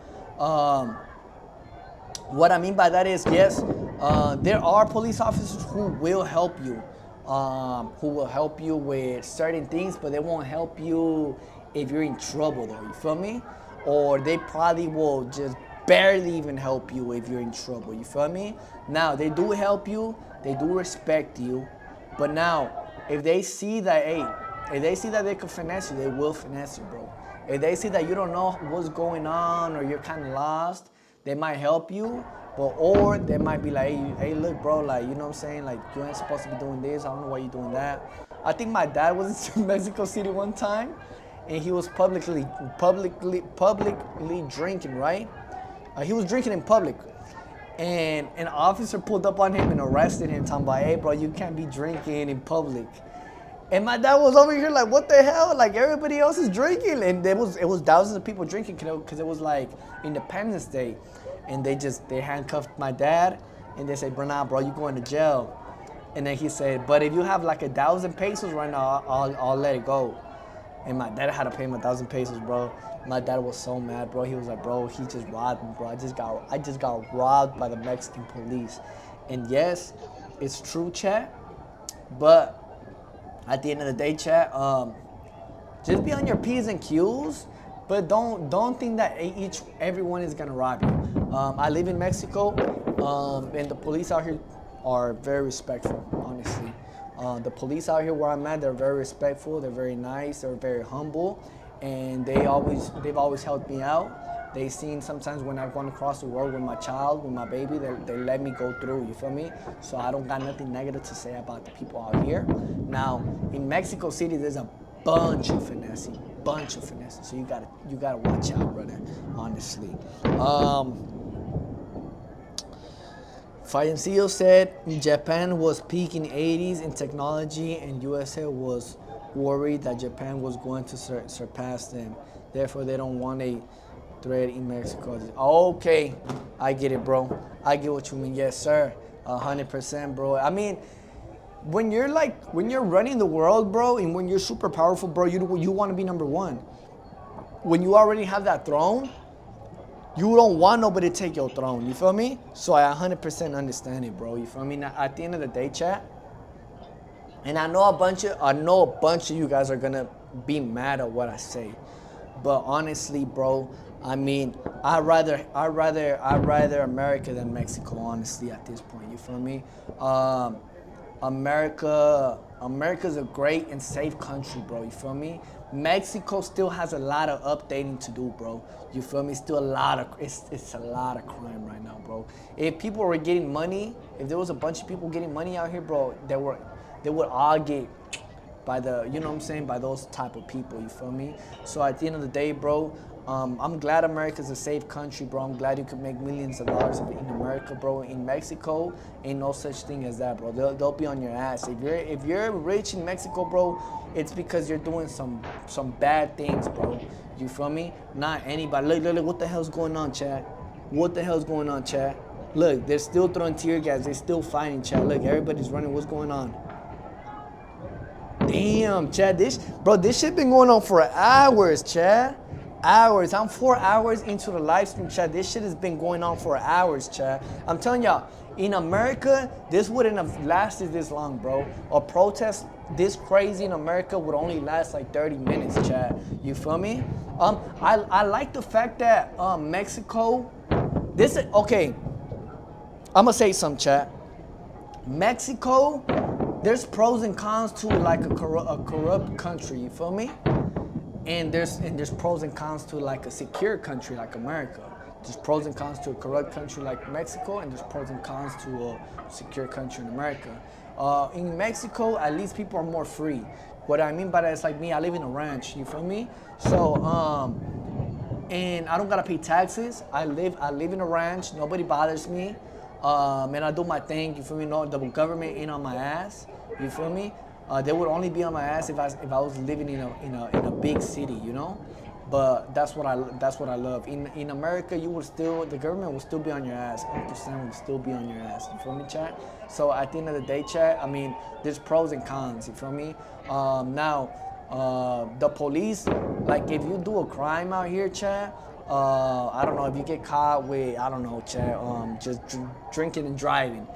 what I mean by that is, yes, there are police officers who will help you. Who will help you with certain things, but they won't help you if you're in trouble, though. You feel me? Or they probably will just barely even help you if you're in trouble. You feel me? Now, they do help you. They do respect you. But now, if they see that, if they see that they can finesse you, they will finesse you, bro. If they see that you don't know what's going on or you're kind of lost, they might help you. Or they might be like, hey, look, bro, like, you know what I'm saying? Like, you ain't supposed to be doing this. I don't know why you're doing that. I think my dad was in Mexico City one time, and he was publicly drinking, right? He was drinking in public. And an officer pulled up on him and arrested him, talking about, hey, bro, you can't be drinking in public. And my dad was over here like, what the hell? Like, everybody else is drinking. And it was thousands of people drinking because it was like Independence Day. And they handcuffed my dad and they said, bro, you going to jail. And then he said, but if you have like 1,000 pesos right now, I'll let it go. And my dad had to pay him 1,000 pesos, bro. My dad was so mad, bro. He was like, bro, he just robbed me, bro. I just got robbed by the Mexican police. And yes, it's true, chat. But at the end of the day, chat, just be on your P's and Q's. But don't think that everyone is gonna rob you. I live in Mexico, and the police out here are very respectful, honestly. The police out here where I'm at, they're very respectful, they're very nice, they're very humble, and they've always helped me out. They seen sometimes when I've gone across the world with my child, with my baby, they let me go through, you feel me? So I don't got nothing negative to say about the people out here. Now, in Mexico City, there's a bunch of finesse. So you gotta watch out, brother, honestly. Fallencillo said Japan was peaking 80s in technology and USA was worried that Japan was going to surpass them. Therefore, they don't want a threat in Mexico. Okay, I get it, bro. I get what you mean. Yes, sir. 100%, bro. I mean, when you're running the world, bro, and when you're super powerful, bro, you want to be number one. When you already have that throne, you don't want nobody to take your throne, you feel me? So I 100% understand it, bro, you feel me? Now, at the end of the day, chat, and I know a bunch of you guys are gonna be mad at what I say, but honestly, bro, I mean, I'd rather America than Mexico, honestly, at this point, you feel me? America's a great and safe country, bro, you feel me? Mexico still has a lot of updating to do, bro. You feel me? Still it's a lot of crime right now, bro. If people were getting money, if there was a bunch of people getting money out here, bro, they would all get by the, you know what I'm saying, by those type of people, you feel me? So at the end of the day, bro, I'm glad America's a safe country, bro. I'm glad you could make millions of dollars in America, bro. In Mexico, ain't no such thing as that, bro. They'll be on your ass. If you're rich in Mexico, bro, it's because you're doing some bad things, bro. You feel me? Not anybody. Look, what the hell's going on, Chad? What the hell's going on, Chad? Look, they're still throwing tear gas. They're still fighting, Chad. Look, everybody's running. What's going on? Damn, Chad. This shit been going on for hours, Chad. Hours. I'm 4 hours into the live stream, Chad. This shit has been going on for hours, Chad. I'm telling y'all, in America, this wouldn't have lasted this long, bro. A protest this crazy in America would only last like 30 minutes, Chad. You feel me? I like the fact that Mexico, okay, I'm gonna say something, Chad. Mexico, there's pros and cons to like a corrupt country, you feel me? And there's pros and cons to like a secure country like America. There's pros and cons to a corrupt country like Mexico, and there's pros and cons to a secure country in America. In Mexico, at least people are more free. What I mean by that is like me, I live in a ranch, you feel me? So, and I don't gotta pay taxes. I live in a ranch, nobody bothers me. And I do my thing, you feel me? No, the government ain't on my ass, you feel me? They would only be on my ass if I was living in a big city, you know. But that's what I love. In America, the government will still be on your ass. 100% will still be on your ass. You feel me, chat? So at the end of the day, chat, I mean, there's pros and cons. You feel me? Now, the police, like if you do a crime out here, chat. I don't know if you get caught with, I don't know, chat, just drinking and driving.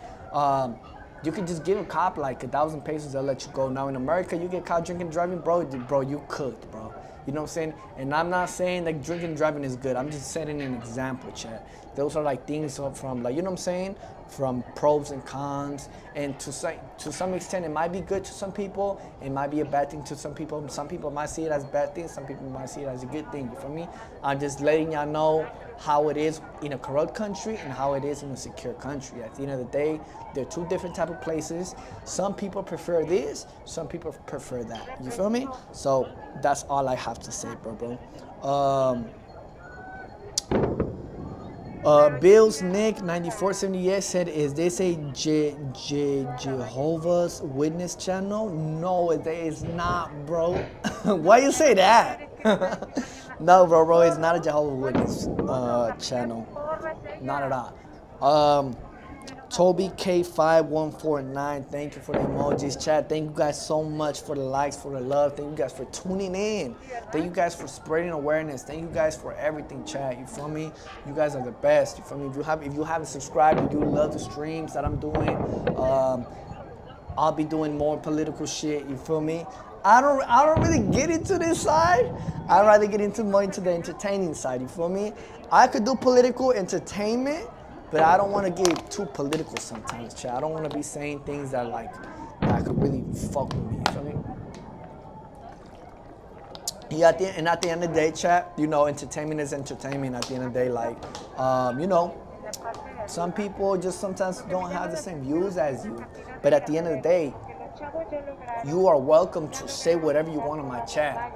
You could just give a cop like 1,000 pesos, they'll let you go. Now in America, you get caught drinking and driving, bro, you cooked, bro. You know what I'm saying? And I'm not saying that drinking and driving is good. I'm just setting an example, chat. Those are like things from, like, you know what I'm saying? From pros and cons. And to some extent, it might be good to some people. It might be a bad thing to some people. Some people might see it as a bad thing. Some people might see it as a good thing. You feel me? I'm just letting y'all know how it is in a corrupt country and how it is in a secure country. At the end of the day, they're two different type of places. Some people prefer this, some people prefer that. You feel me? So that's all I have to say, bro. Bills Nick 9478 said, "Is this a Jehovah's Witness channel?" No, it is not, bro. Why you say that? No, bro, it's not a Jehovah's Witness channel. Not at all. Toby K5149, thank you for the emojis. Chat, thank you guys so much for the likes, for the love. Thank you guys for tuning in. Thank you guys for spreading awareness. Thank you guys for everything, chat. You feel me? You guys are the best. You feel me? If you haven't subscribed, you do love the streams that I'm doing. I'll be doing more political shit. You feel me? I don't really get into this side. I'd rather get more into the entertaining side. You feel me? I could do political entertainment, but I don't want to get too political sometimes, chat. I don't want to be saying things that could really fuck with me. You feel me? Yeah, at the end of the day, chat, you know, entertainment is entertainment. At the end of the day, you know, some people just sometimes don't have the same views as you. But at the end of the day, you are welcome to say whatever you want on my chat,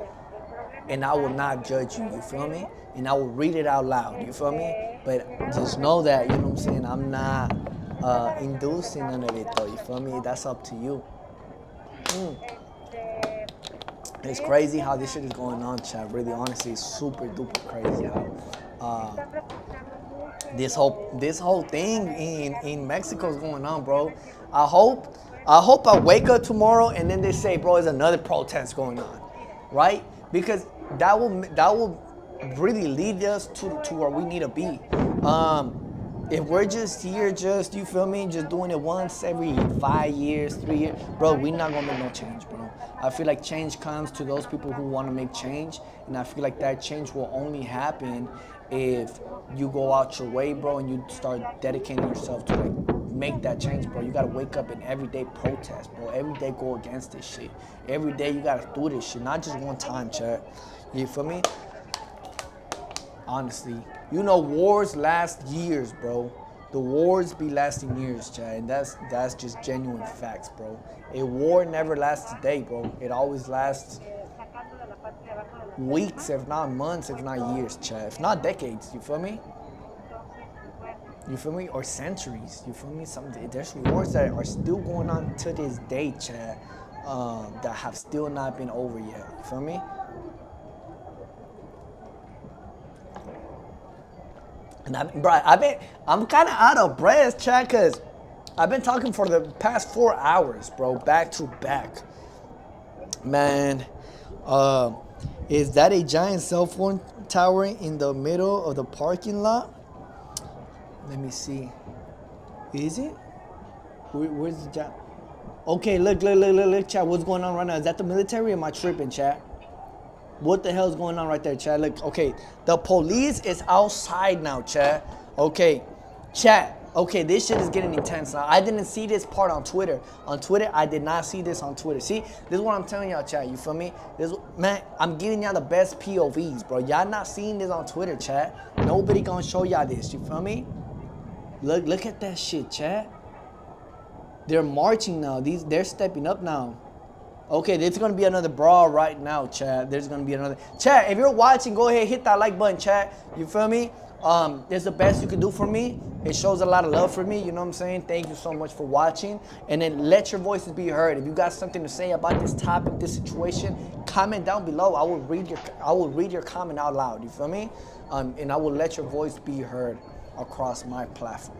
and I will not judge you. You feel me? And I will read it out loud. You feel me? But just know that, you know what I'm saying, I'm not inducing none of it, though. You feel me? That's up to you. It's crazy how this shit is going on, chat. Really, honestly, it's super duper crazy how this whole thing in Mexico is going on, bro. I hope I wake up tomorrow and then they say, bro, there's another protest going on, right? Because that will really lead us to where we need to be. If we're just here, you feel me, just doing it once every 5 years, 3 years, bro, we're not gonna make no change, bro. I feel like change comes to those people who want to make change, and I feel like that change will only happen if you go out your way, bro, and you start dedicating yourself to make that change, bro. You gotta wake up and every day protest, bro. Every day go against this shit. Every day you gotta do this shit, not just one time, chat. You feel me? Honestly, you know, wars last years, bro. The wars be lasting years, chat, and that's just genuine facts, bro. A war never lasts a day, bro. It always lasts weeks, if not months, if not years, chat. If not decades, you feel me? You feel me? Or centuries, you feel me? There's wars that are still going on to this day, chat, that have still not been over yet. You feel me? And I'm kind of out of breath, chat, because I've been talking for the past 4 hours, bro, back to back. Man, is that a giant cell phone tower in the middle of the parking lot? Let me see. Is it? Where's the giant? Okay, look, chat. What's going on right now? Is that the military or am I tripping, chat? What the hell is going on right there, chat? Look, okay, the police is outside now, chat. Okay, chat. Okay, this shit is getting intense now. I didn't see this part on Twitter. On Twitter, I did not see this on Twitter. See, this is what I'm telling y'all, chat. You feel me? Man, I'm giving y'all the best POVs, bro. Y'all not seeing this on Twitter, chat. Nobody gonna show y'all this. You feel me? Look at that shit, chat. They're marching now. They're stepping up now. Okay, there's gonna be another brawl right now, chat. There's gonna be another. Chat, if you're watching, go ahead, hit that like button, chat. You feel me? It's the best you can do for me. It shows a lot of love for me, you know what I'm saying? Thank you so much for watching. And then let your voices be heard. If you got something to say about this topic, this situation, comment down below. I will read your comment out loud, you feel me? And I will let your voice be heard across my platform.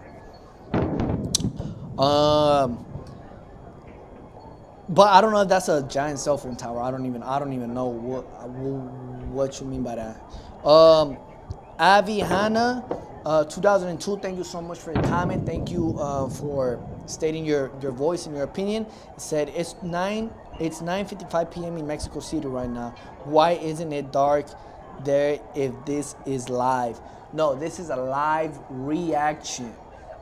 But I don't know if that's a giant cell phone tower. I don't even know what you mean by that. Avi Hannah, 2002. Thank you so much for your comment. Thank you for stating your voice and your opinion. It said it's 9:55 p.m. in Mexico City right now. Why isn't it dark there if this is live? No, this is a live reaction.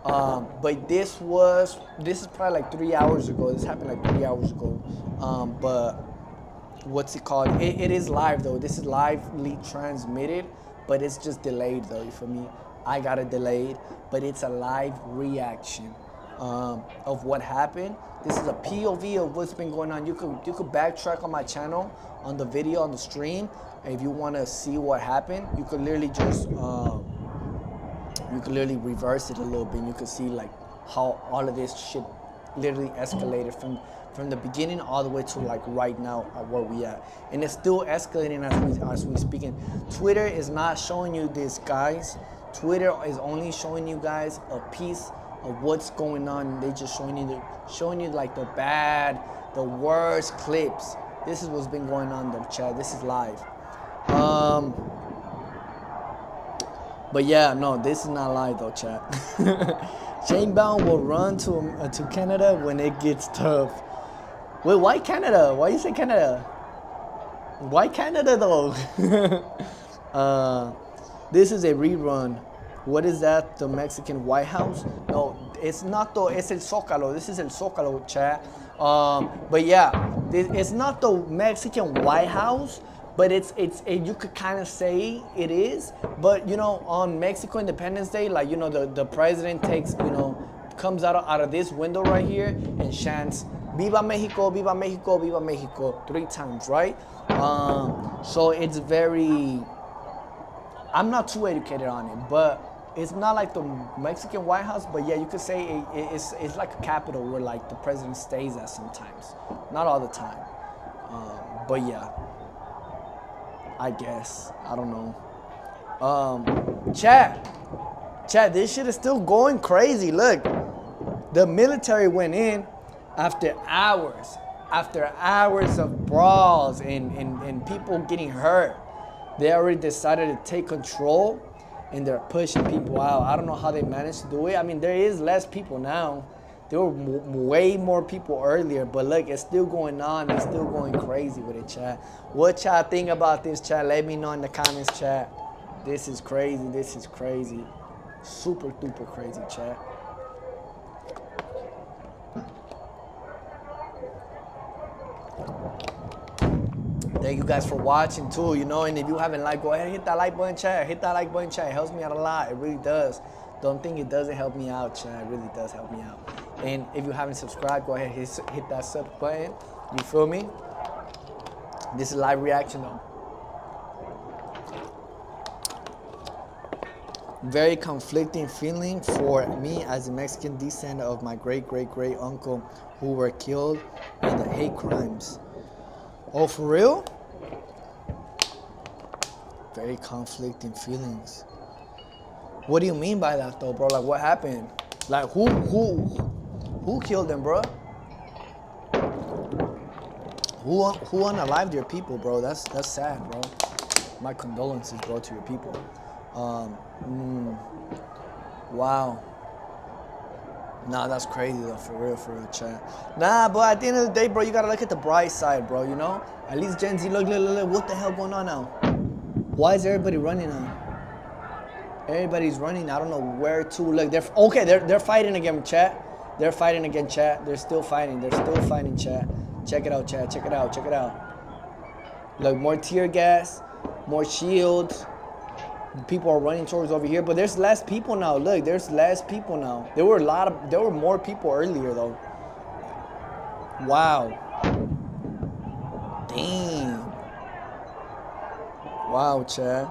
But this is probably like 3 hours ago. This happened like 3 hours ago. But what's it called? It is live though. This is lively transmitted, but it's just delayed though. You feel me? I got it delayed, but it's a live reaction of what happened. This is a POV of what's been going on. You could backtrack on my channel on the video on the stream if you want to see what happened. You could literally just reverse it a little bit. You can see like how all of this shit literally escalated from the beginning all the way to like right now where we at, and it's still escalating as we speaking. Twitter is not showing you this, guys. Twitter is only showing you guys a piece of what's going on. They just showing you like the bad, the worst clips. This is what's been going on though, chat. This is live. But yeah, no, this is not live though, chat. Shane Bound will run to Canada when it gets tough. Wait, why Canada? Why you say Canada? Why Canada though? This is a rerun. What is that? The Mexican White House? No, it's not though. It's El Zócalo. This is El Zócalo, chat. But yeah, it's not the Mexican White House, but it's you could kind of say it is. But you know, on Mexico Independence Day, like you know, the president takes, you know, comes out of this window right here and chants "Viva Mexico, Viva Mexico, Viva Mexico" 3 times, right? So it's very. I'm not too educated on it, but it's not like the Mexican White House. But yeah, you could say it's like a capital where like the president stays at sometimes, not all the time. But yeah, I guess I don't know. Chat, this shit is still going crazy. Look, the military went in after hours of brawls and people getting hurt. They already decided to take control and they're pushing people out. I don't know how they managed to do it. I mean, there is less people now. There were way more people earlier, but look, it's still going on. It's still going crazy with it, chat. What y'all think about this, chat? Let me know in the comments, chat. This is crazy. This is crazy. Super duper crazy, chat. Thank you guys for watching too, you know, and if you haven't liked, go ahead and hit that like button, chat. Hit that like button, chat. It helps me out a lot. It really does. Don't think it doesn't help me out, chat. It really does help me out. And if you haven't subscribed, go ahead and hit that sub button. You feel me? This is live reaction though. Very conflicting feeling for me as a Mexican descendant of my great uncle who were killed in the hate crimes. Oh, for real? Very conflicting feelings. What do you mean by that though, bro? Like what happened? Like who killed them, bro? Who unalived your people, bro? That's sad, bro. My condolences, bro, to your people. Wow. Nah, that's crazy though, for real, chat. Nah, but at the end of the day, bro, you gotta look at the bright side, bro, you know? At least Gen Z, look, what the hell going on now? Why is everybody running now? Everybody's running, I don't know where to. Look, they're fighting again, chat. They're fighting again, chat. They're still fighting, chat. Check it out, chat, check it out. Look, more tear gas, more shields. People are running towards over here, but there's less people now. Look, there's less people now. There were more people earlier though. Wow. Damn. Wow, chat.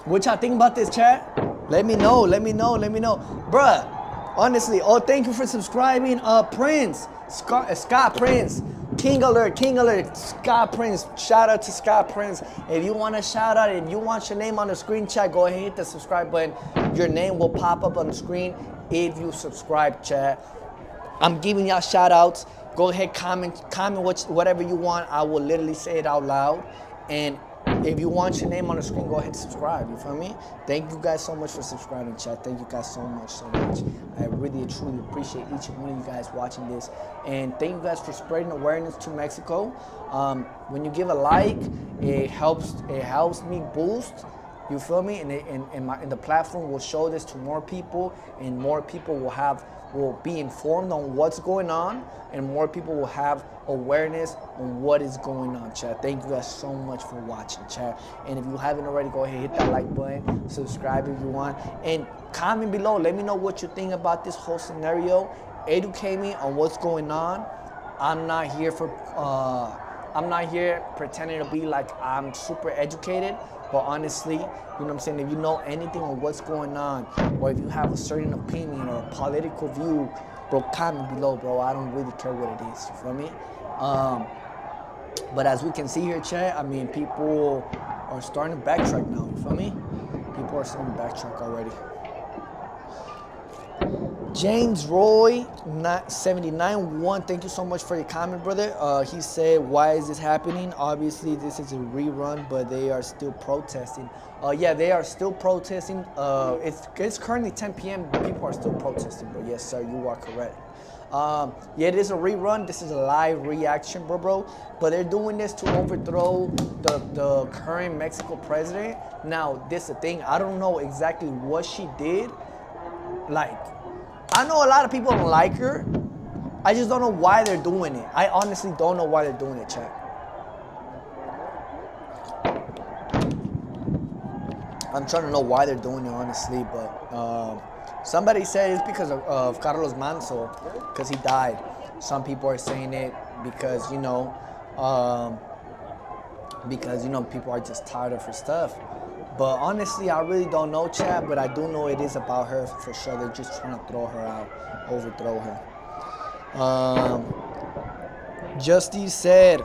What y'all think about this, chat? Let me know. Bruh, honestly, thank you for subscribing. Prince. Scott Prince, King Alert, Scott Prince. Shout out to Scott Prince. If you want a shout out, if you want your name on the screen, chat, go ahead and hit the subscribe button. Your name will pop up on the screen if you subscribe, chat. I'm giving y'all shout outs. Go ahead, comment whatever you want. I will literally say it out loud. And if you want your name on the screen, go ahead and subscribe. You feel me? Thank you guys so much for subscribing, chat. Thank you guys so much. I really, truly appreciate each and one of you guys watching this. And thank you guys for spreading awareness to Mexico. When you give a like, it helps me boost. You feel me? And the platform will show this to more people, and more people will be informed on what's going on, and more people will have awareness on what is going on, chat. Thank you guys so much for watching, chat. And if you haven't already, go ahead and hit that like button, subscribe if you want, and comment below. Let me know what you think about this whole scenario. Educate me on what's going on. I'm not here pretending to be like I'm super educated, but honestly, you know what I'm saying, if you know anything on what's going on, or if you have a certain opinion or a political view, bro, comment below, bro. I don't really care what it is, you feel me? But as we can see here, chat, I mean, people are starting to backtrack now. You feel me? People are starting to backtrack already. James Roy 79-1, thank you so much for your comment, brother. He said, why is this happening? Obviously this is a rerun, but they are still protesting. Yeah, they are still protesting. It's currently 10 p.m. People are still protesting, but yes sir, you are correct. Yeah, it is a rerun. This is a live reaction, bro. But they're doing this to overthrow the current Mexico president. Now, this is the thing. I don't know exactly what she did. Like, I know a lot of people don't like her. I just don't know why they're doing it. I honestly don't know why they're doing it, chat. I'm trying to know why they're doing it, honestly, but somebody said it's because of Carlos Manso, because he died. Some people are saying it because, you know, people are just tired of her stuff. But honestly, I really don't know, chat, but I do know it is about her for sure. They're just trying to throw her out, overthrow her. Justice said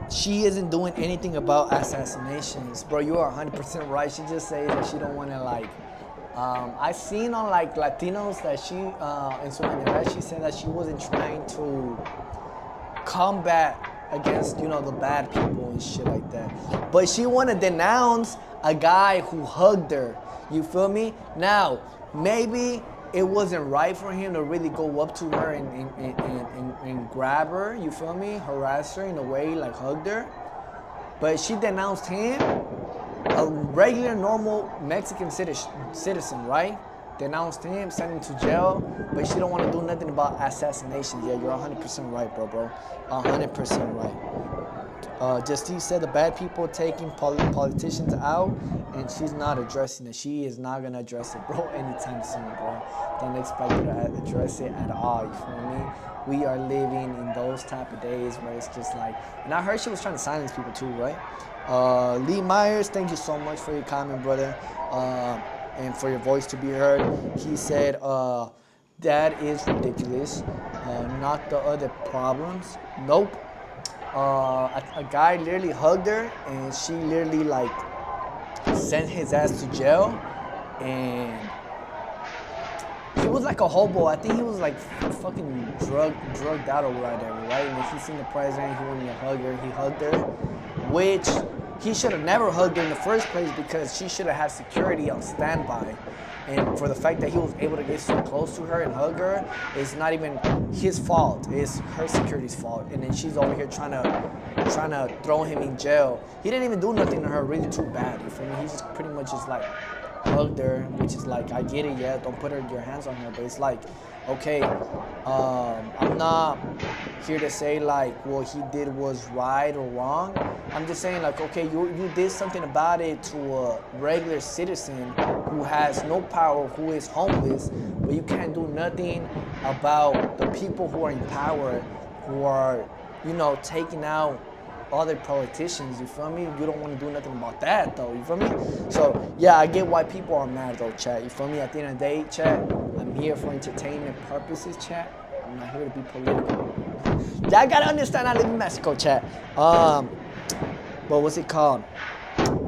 she isn't doing anything about assassinations. Bro, you are 100% right. She just says that she don't want to, like, I seen on, like, Latinos that she, in su manera, she said that she wasn't trying to combat against, you know, the bad people and shit like that. But she want to denounce a guy who hugged her. You feel me? Now, maybe it wasn't right for him to really go up to her and grab her. You feel me? Harass her in a way, like hugged her. But she denounced him, a regular, normal Mexican citizen, right? Denounced him, sent him to jail, but she don't want to do nothing about assassinations. Yeah, you're 100% right, bro. 100% right. Justice said the bad people taking politicians out, and she's not addressing it. She is not gonna address it, bro, anytime soon, bro. Don't expect her to address it at all. You feel me? We are living in those type of days where it's just like, and I heard she was trying to silence people too, right? Lee Myers, thank you so much for your comment, brother. And for your voice to be heard. He said, that is ridiculous. Not the other problems. Nope. A guy literally hugged her and she literally like sent his ass to jail, and he was like a hobo. I think he was like fucking drugged out or whatever, right? And if he seen the president, he wanted to hug her. He hugged her, which he should have never hugged her in the first place because she should have had security on standby. And for the fact that he was able to get so close to her and hug her, it's not even his fault. It's her security's fault. And then she's over here trying to throw him in jail. He didn't even do nothing to her really too bad. You feel me? He just pretty much just like hugged her, which is like, I get it, yeah, don't put your hands on her, but it's like, okay, I'm not here to say like what he did was right or wrong. I'm just saying like, okay, you did something about it to a regular citizen who has no power, who is homeless, but you can't do nothing about the people who are in power, who are, you know, taking out other politicians. You feel me? You don't want to do nothing about that though. You feel me? So yeah, I get why people are mad though, chat. You feel me? At the end of the day, chat, I'm here for entertainment purposes, chat. I'm not here to be political. Y'all gotta understand I live in Mexico, chat. But what's it called?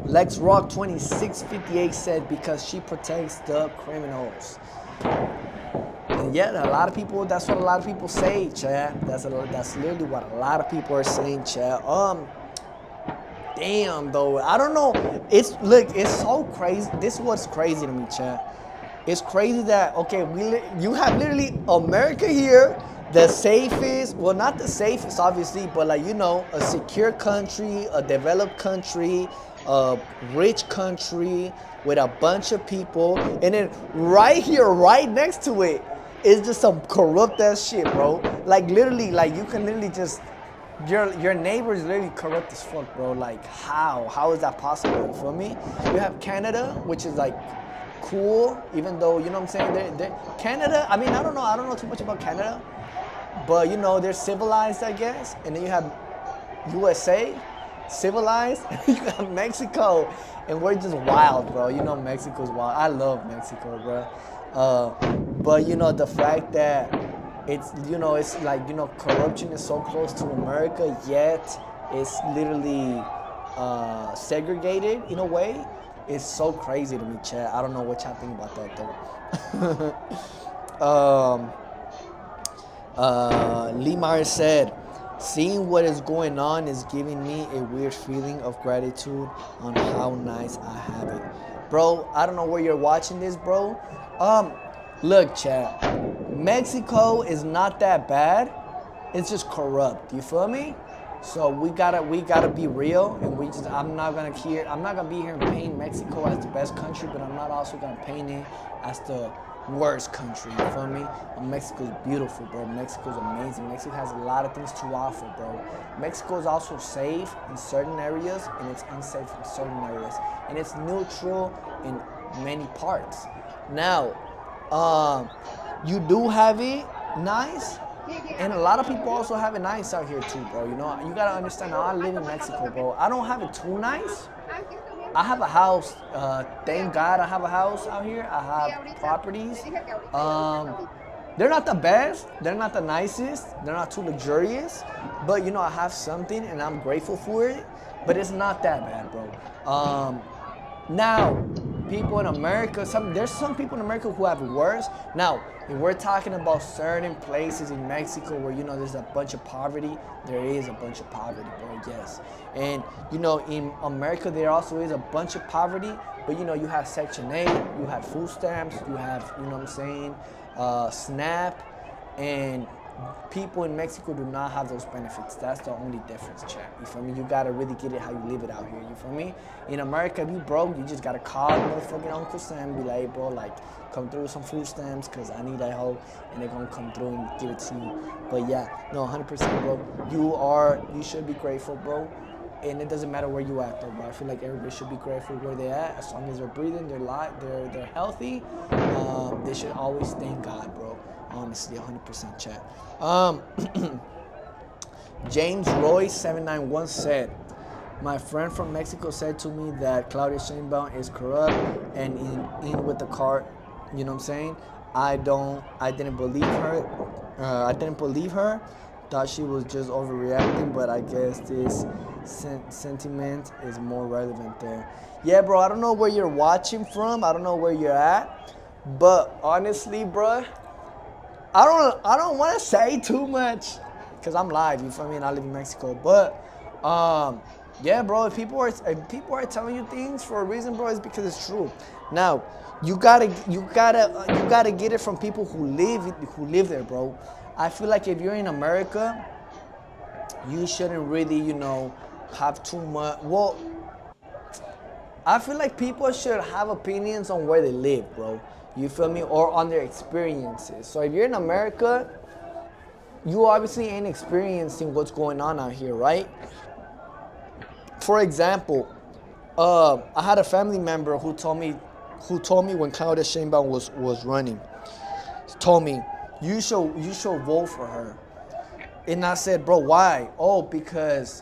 Lex Rock 2658 said because she protects the criminals. And yeah, a lot of people, that's what a lot of people say, chat. That's literally what a lot of people are saying, chat. Damn though, I don't know. It's so crazy. This is what's crazy to me, chat. It's crazy that, okay, you have literally America here, the safest, well, not the safest obviously, but like, you know, a secure country, a developed country, a rich country with a bunch of people, and then right here, right next to it, is just some corrupt ass shit, bro. Like literally, like you can literally just, your neighbor is literally corrupt as fuck, bro. Like how is that possible? You feel me? You have Canada, which is like cool, even though, you know what I'm saying, Canada, I mean, I don't know too much about Canada, but you know, they're civilized, I guess. And then you have USA, civilized, and you have Mexico, and we're just wild, bro. You know, Mexico's wild. I love Mexico, bro. But you know, the fact that it's, you know, it's like, you know, corruption is so close to America, yet it's literally segregated in a way. It's so crazy to me, chat. I don't know what y'all think about that though. Lee Myers said, seeing what is going on is giving me a weird feeling of gratitude on how nice I have it. Bro, I don't know where you're watching this, bro. Look, chat. Mexico is not that bad. It's just corrupt. You feel me? So we gotta be real, and I'm not gonna be here and paint Mexico as the best country, but I'm not also gonna paint it as the worst country. You feel me? Mexico's beautiful, bro. Mexico's amazing. Mexico has a lot of things to offer, bro. Mexico is also safe in certain areas, and it's unsafe in certain areas, and it's neutral in many parts. Now, you do have it nice. And a lot of people also have it nice out here too, bro. You know, you gotta understand. Now I live in Mexico, bro. I don't have it too nice. I have a house. Thank God I have a house out here. I have properties. They're not the best. They're not the nicest. They're not too luxurious. But you know, I have something, and I'm grateful for it. But it's not that bad, bro. Now, people in America, there's some people in America who have it worse. Now, if we're talking about certain places in Mexico where, you know, there's a bunch of poverty, there is a bunch of poverty, bro, yes. And, you know, in America, there also is a bunch of poverty, but, you know, you have Section 8, you have food stamps, you have, you know what I'm saying, SNAP, and people in Mexico do not have those benefits. That's the only difference, chat. You feel me? You gotta really get it how you live it out here. You feel me? In America, if you broke, you just gotta call motherfucking Uncle Sam and be like, hey, bro, like, come through with some food stamps, cause I need that hoe, and they're gonna come through and give it to you. But yeah, no, 100%, bro. You should be grateful, bro. And it doesn't matter where you at, though, bro. I feel like everybody should be grateful where they at. As long as they're breathing, they're healthy. They should always thank God, bro. Honestly, 100% chat. James Roy 791 said, my friend from Mexico said to me that Claudia Sheinbaum is corrupt and in with the cart. You know what I'm saying? I didn't believe her. Thought she was just overreacting, but I guess this sentiment is more relevant there. Yeah, bro, I don't know where you're watching from. I don't know where you're at. But honestly, bro, I don't want to say too much because I'm live. You feel me? And I live in Mexico. But yeah, bro. If people are telling you things for a reason, bro, it's because it's true. Now, you gotta get it from people who live there, bro. I feel like if you're in America, you shouldn't really, you know, have too much. Well, I feel like people should have opinions on where they live, bro. You feel me? Or on their experiences. So if you're in America, you obviously ain't experiencing what's going on out here, right? For example, I had a family member who told me when Claudia Sheinbaum was running, told me, you should vote for her. And I said, bro, why? Oh, because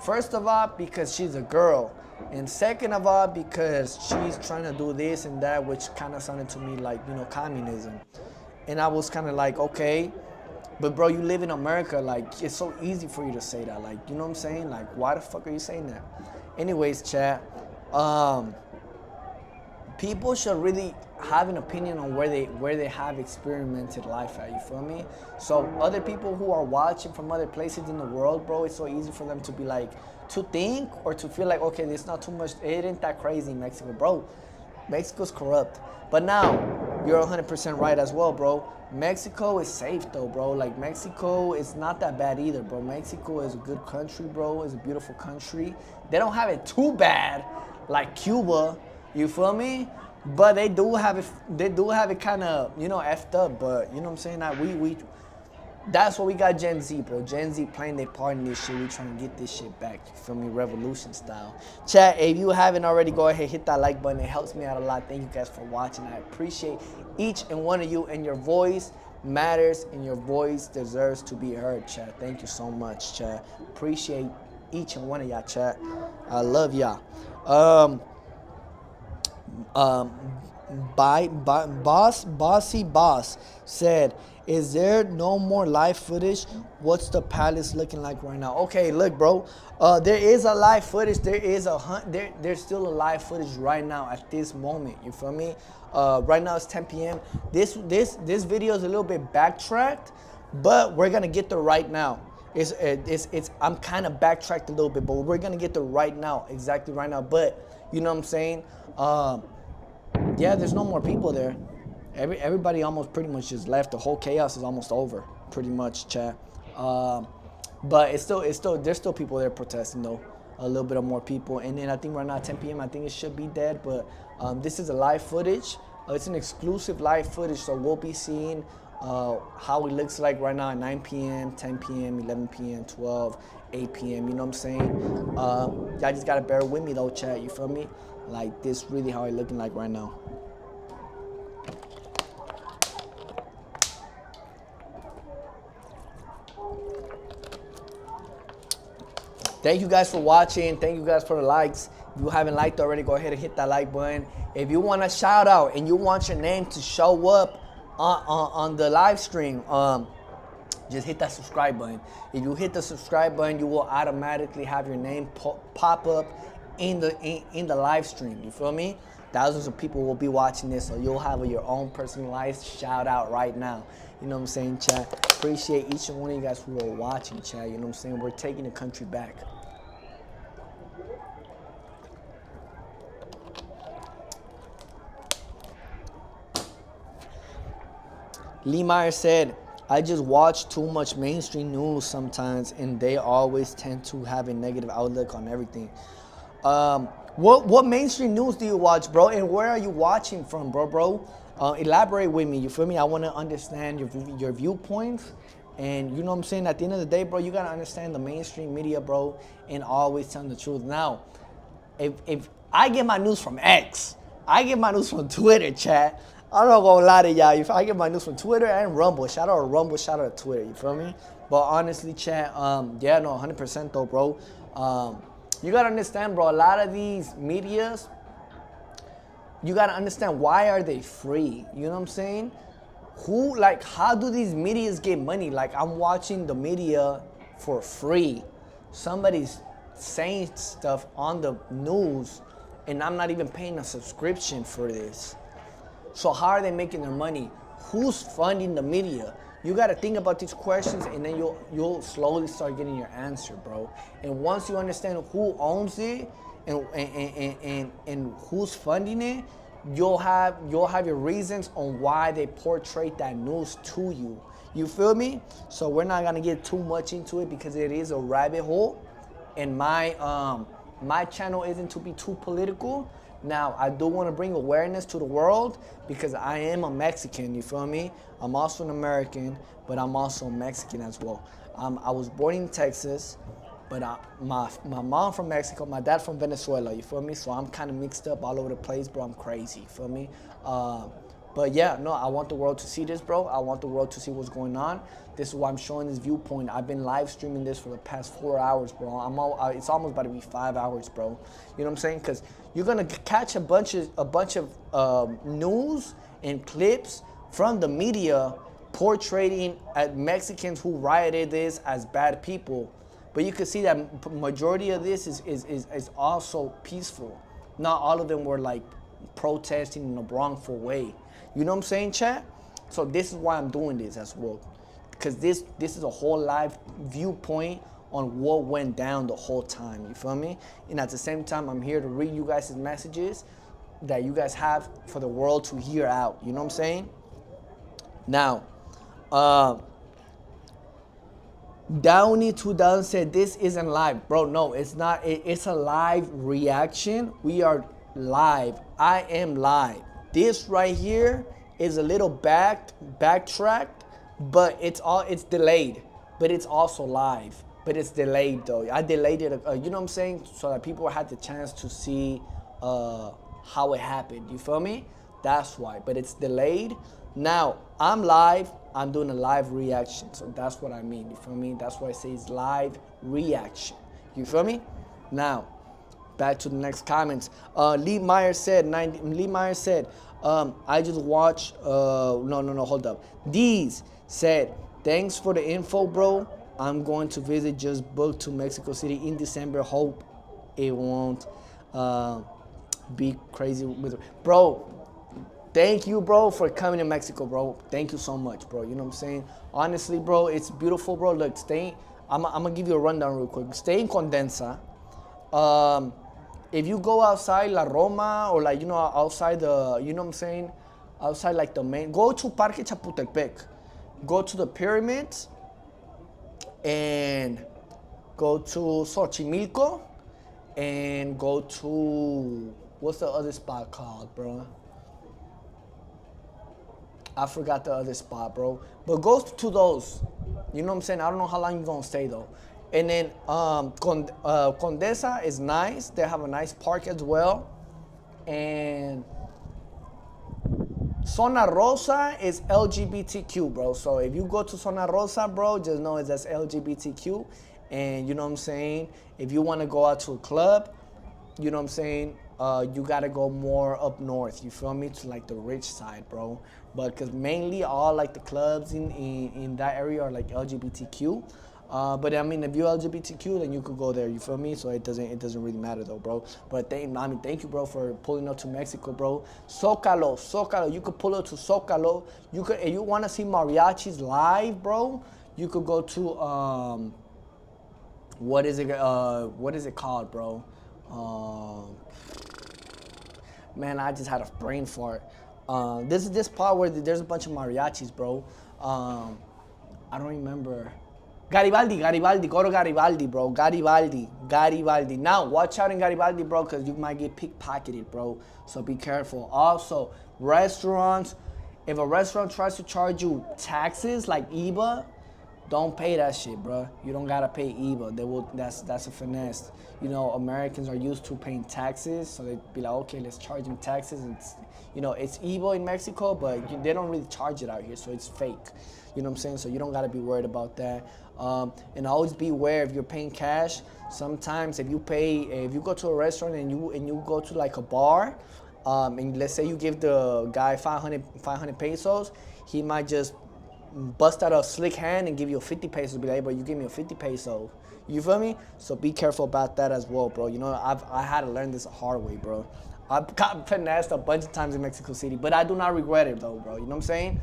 first of all, because she's a girl. And second of all, because she's trying to do this and that, which kind of sounded to me like, you know, communism. And I was kind of like, okay, but bro, you live in America. Like, it's so easy for you to say that. Like, you know what I'm saying? Like, why the fuck are you saying that? Anyways, chat, people should really have an opinion on where they have experimented life at, you feel me? So other people who are watching from other places in the world, bro, it's so easy for them to be like, to think or to feel like, okay, it's not too much, it ain't that crazy in Mexico. Bro, Mexico's corrupt. But now, you're 100% right as well, bro. Mexico is safe though, bro. Like, Mexico is not that bad either, bro. Mexico is a good country, bro. It's a beautiful country. They don't have it too bad like Cuba, you feel me? But they do have it kind of, you know, effed up. But you know what I'm saying? That that's what we got Gen Z, bro. Gen Z playing their part in this shit. We trying to get this shit back, you feel me? Revolution style. Chat, if you haven't already, go ahead, hit that like button. It helps me out a lot. Thank you guys for watching. I appreciate each and one of you, and your voice matters, and your voice deserves to be heard, chat. Thank you so much, chat. Appreciate each and one of y'all, chat. I love y'all. Bossy Boss said, "Is there no more live footage? What's the palace looking like right now?" Okay, look, bro. There is a live footage. There's still a live footage right now at this moment. You feel me? Right now it's 10 p.m. This video is a little bit backtracked, but we're gonna get there right now. I'm kind of backtracked a little bit, but we're gonna get there right now, exactly right now. But you know what I'm saying? Yeah, there's no more people there. Everybody almost pretty much just left. The whole chaos is almost over, pretty much, chat. But there's still people there protesting though. A little bit of more people, and then I think right now at 10 p.m. I think it should be dead. But this is a live footage. It's an exclusive live footage, so we'll be seeing how it looks like right now at 9 p.m., 10 p.m., 11 p.m., 12, 8 p.m. You know what I'm saying? Y'all just gotta bear with me though, chat. You feel me? Like this, really how it looking like right now. Thank you guys for watching. Thank you guys for the likes. If you haven't liked already, go ahead and hit that like button. If you want a shout out and you want your name to show up on the live stream, just hit that subscribe button. If you hit the subscribe button, you will automatically have your name pop up in the live stream. You feel me? Thousands of people will be watching this, so you'll have your own personalized shout out right now. You know what I'm saying, chat? Appreciate each and one of you guys who are watching, chat. You know what I'm saying? We're taking the country back. Lee Meyer said, "I just watch too much mainstream news sometimes, and they always tend to have a negative outlook on everything." What mainstream news do you watch, bro? And where are you watching from, bro? Elaborate with me. You feel me? I want to understand your viewpoints. And you know what I'm saying? At the end of the day, bro, you got to understand the mainstream media, bro, and always tell the truth. Now, if I get my news from X, I get my news from Twitter, chat. I'm not gonna lie to y'all. If I get my news from Twitter and Rumble, shout out to Rumble, shout out to Twitter. You feel me? But honestly, chat, yeah, no, 100% though, bro. You gotta understand, bro. A lot of these medias, you gotta understand why are they free? You know what I'm saying? How do these medias get money? Like, I'm watching the media for free. Somebody's saying stuff on the news, and I'm not even paying a subscription for this. So how are they making their money? Who's funding the media? You got to think about these questions, and then you'll slowly start getting your answer, bro. And once you understand who owns it and who's funding it, you'll have your reasons on why they portray that news to you. You feel me? So we're not gonna get too much into it because it is a rabbit hole, and my channel isn't to be too political. Now, I do want to bring awareness to the world because I am a Mexican, you feel me? I'm also an American, but I'm also Mexican as well. I was born in Texas, but my mom from Mexico, my dad from Venezuela, you feel me? So I'm kind of mixed up all over the place, bro. I'm crazy, you feel me? But yeah, no, I want the world to see this, bro. I want the world to see what's going on. This is why I'm showing this viewpoint. I've been live streaming this for the past 4 hours, bro. It's almost about to be 5 hours, bro. You know what I'm saying? Because you're gonna catch a bunch of news and clips from the media portraying Mexicans who rioted this as bad people. But you can see that majority of this is also peaceful. Not all of them were like protesting in a wrongful way. You know what I'm saying, chat? So this is why I'm doing this as well. Because this is a whole live viewpoint on what went down the whole time. You feel me? And at the same time, I'm here to read you guys' messages that you guys have for the world to hear out. You know what I'm saying? Now, Downey2000 said this isn't live. Bro, no, it's not. It's a live reaction. We are live. I am live. This right here is a little backtracked, but it's delayed. But it's also live. But it's delayed though. I delayed it, you know what I'm saying? So that people had the chance to see how it happened. You feel me? That's why. But it's delayed. Now, I'm live. I'm doing a live reaction. So that's what I mean. You feel me? That's why I say it's live reaction. You feel me? Now, back to the next comments. Lee Meyer said, I just watched, no, hold up. These said, thanks for the info, bro. I'm going to visit, just booked to Mexico City in December. Hope it won't be crazy with, bro. Thank you, bro, for coming to Mexico, bro. Thank you so much, bro. You know what I'm saying? Honestly, bro, it's beautiful, bro. Look, I'm gonna give you a rundown real quick. Stay in Condensa. If you go outside La Roma or like, outside the, you know what I'm saying? Outside like the main, go to Parque Chapultepec. Go to the pyramids and go to Xochimilco and go to, what's the other spot called, bro? I forgot the other spot, bro. But go to those. You know what I'm saying? I don't know how long you're gonna stay though. And then Condesa is nice. They have a nice park as well. And Zona Rosa is LGBTQ, bro. So if you go to Zona Rosa, bro, just know that's LGBTQ. And you know what I'm saying? If you want to go out to a club, you know what I'm saying? You gotta go more up north, you feel me? To like the rich side, bro. But cause mainly all like the clubs in that area are like LGBTQ. But I mean, if you're LGBTQ, then you could go there, you feel me? So it doesn't really matter though, bro. But thank you, bro, for pulling up to Mexico, bro. Zócalo, you could pull up to Zócalo. You could, if you wanna see mariachis live, bro, you could go to what is it called, bro? Man, I just had a brain fart. This is this part where there's a bunch of mariachis, bro. I don't remember. Garibaldi, go to Garibaldi, bro. Garibaldi. Now, watch out in Garibaldi, bro, because you might get pickpocketed, bro. So be careful. Also, restaurants. If a restaurant tries to charge you taxes like IVA, don't pay that shit, bro. You don't gotta pay IVA. That's a finesse. You know, Americans are used to paying taxes, so they'd be like, okay, let's charge them taxes. It's IVA in Mexico, but they don't really charge it out here, so it's fake. You know what I'm saying? So you don't gotta be worried about that. And always be aware if you're paying cash. Sometimes if you go to a restaurant and you go to like a bar, and let's say you give the guy 500 pesos, he might just bust out a slick hand and give you a 50 pesos. Be like, hey, bro, you give me a 50 peso. You feel me? So be careful about that as well, bro. You know, I had to learn this the hard way, bro. I've got finessed a bunch of times in Mexico City, but I do not regret it though, bro. You know what I'm saying?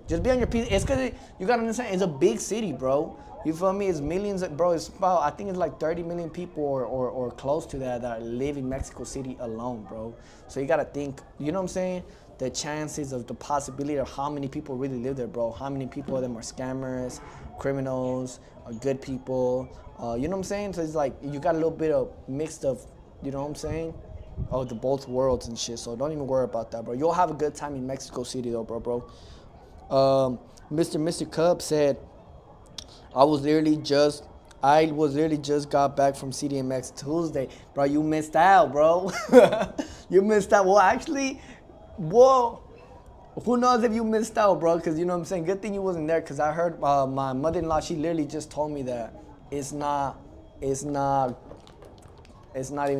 Just be on your P's. It's because you gotta understand, it's a big city, bro. You feel me? It's millions, bro. It's about, I think it's like 30 million people or close to that live in Mexico City alone, bro. So you gotta think, you know what I'm saying? The chances of the possibility of how many people really live there, bro. How many people of them are scammers, criminals, or good people. You know what I'm saying? So it's like you got a little bit of mixed of, you know what I'm saying? Of the both worlds and shit. So don't even worry about that, bro. You'll have a good time in Mexico City though, bro. Mr. Cub said, I was literally just got back from CDMX Tuesday. Bro, you missed out, bro. You missed out. Well, actually, who knows if you missed out, bro? Because, you know what I'm saying? Good thing you wasn't there, because I heard my mother-in-law, she literally just told me that it's not even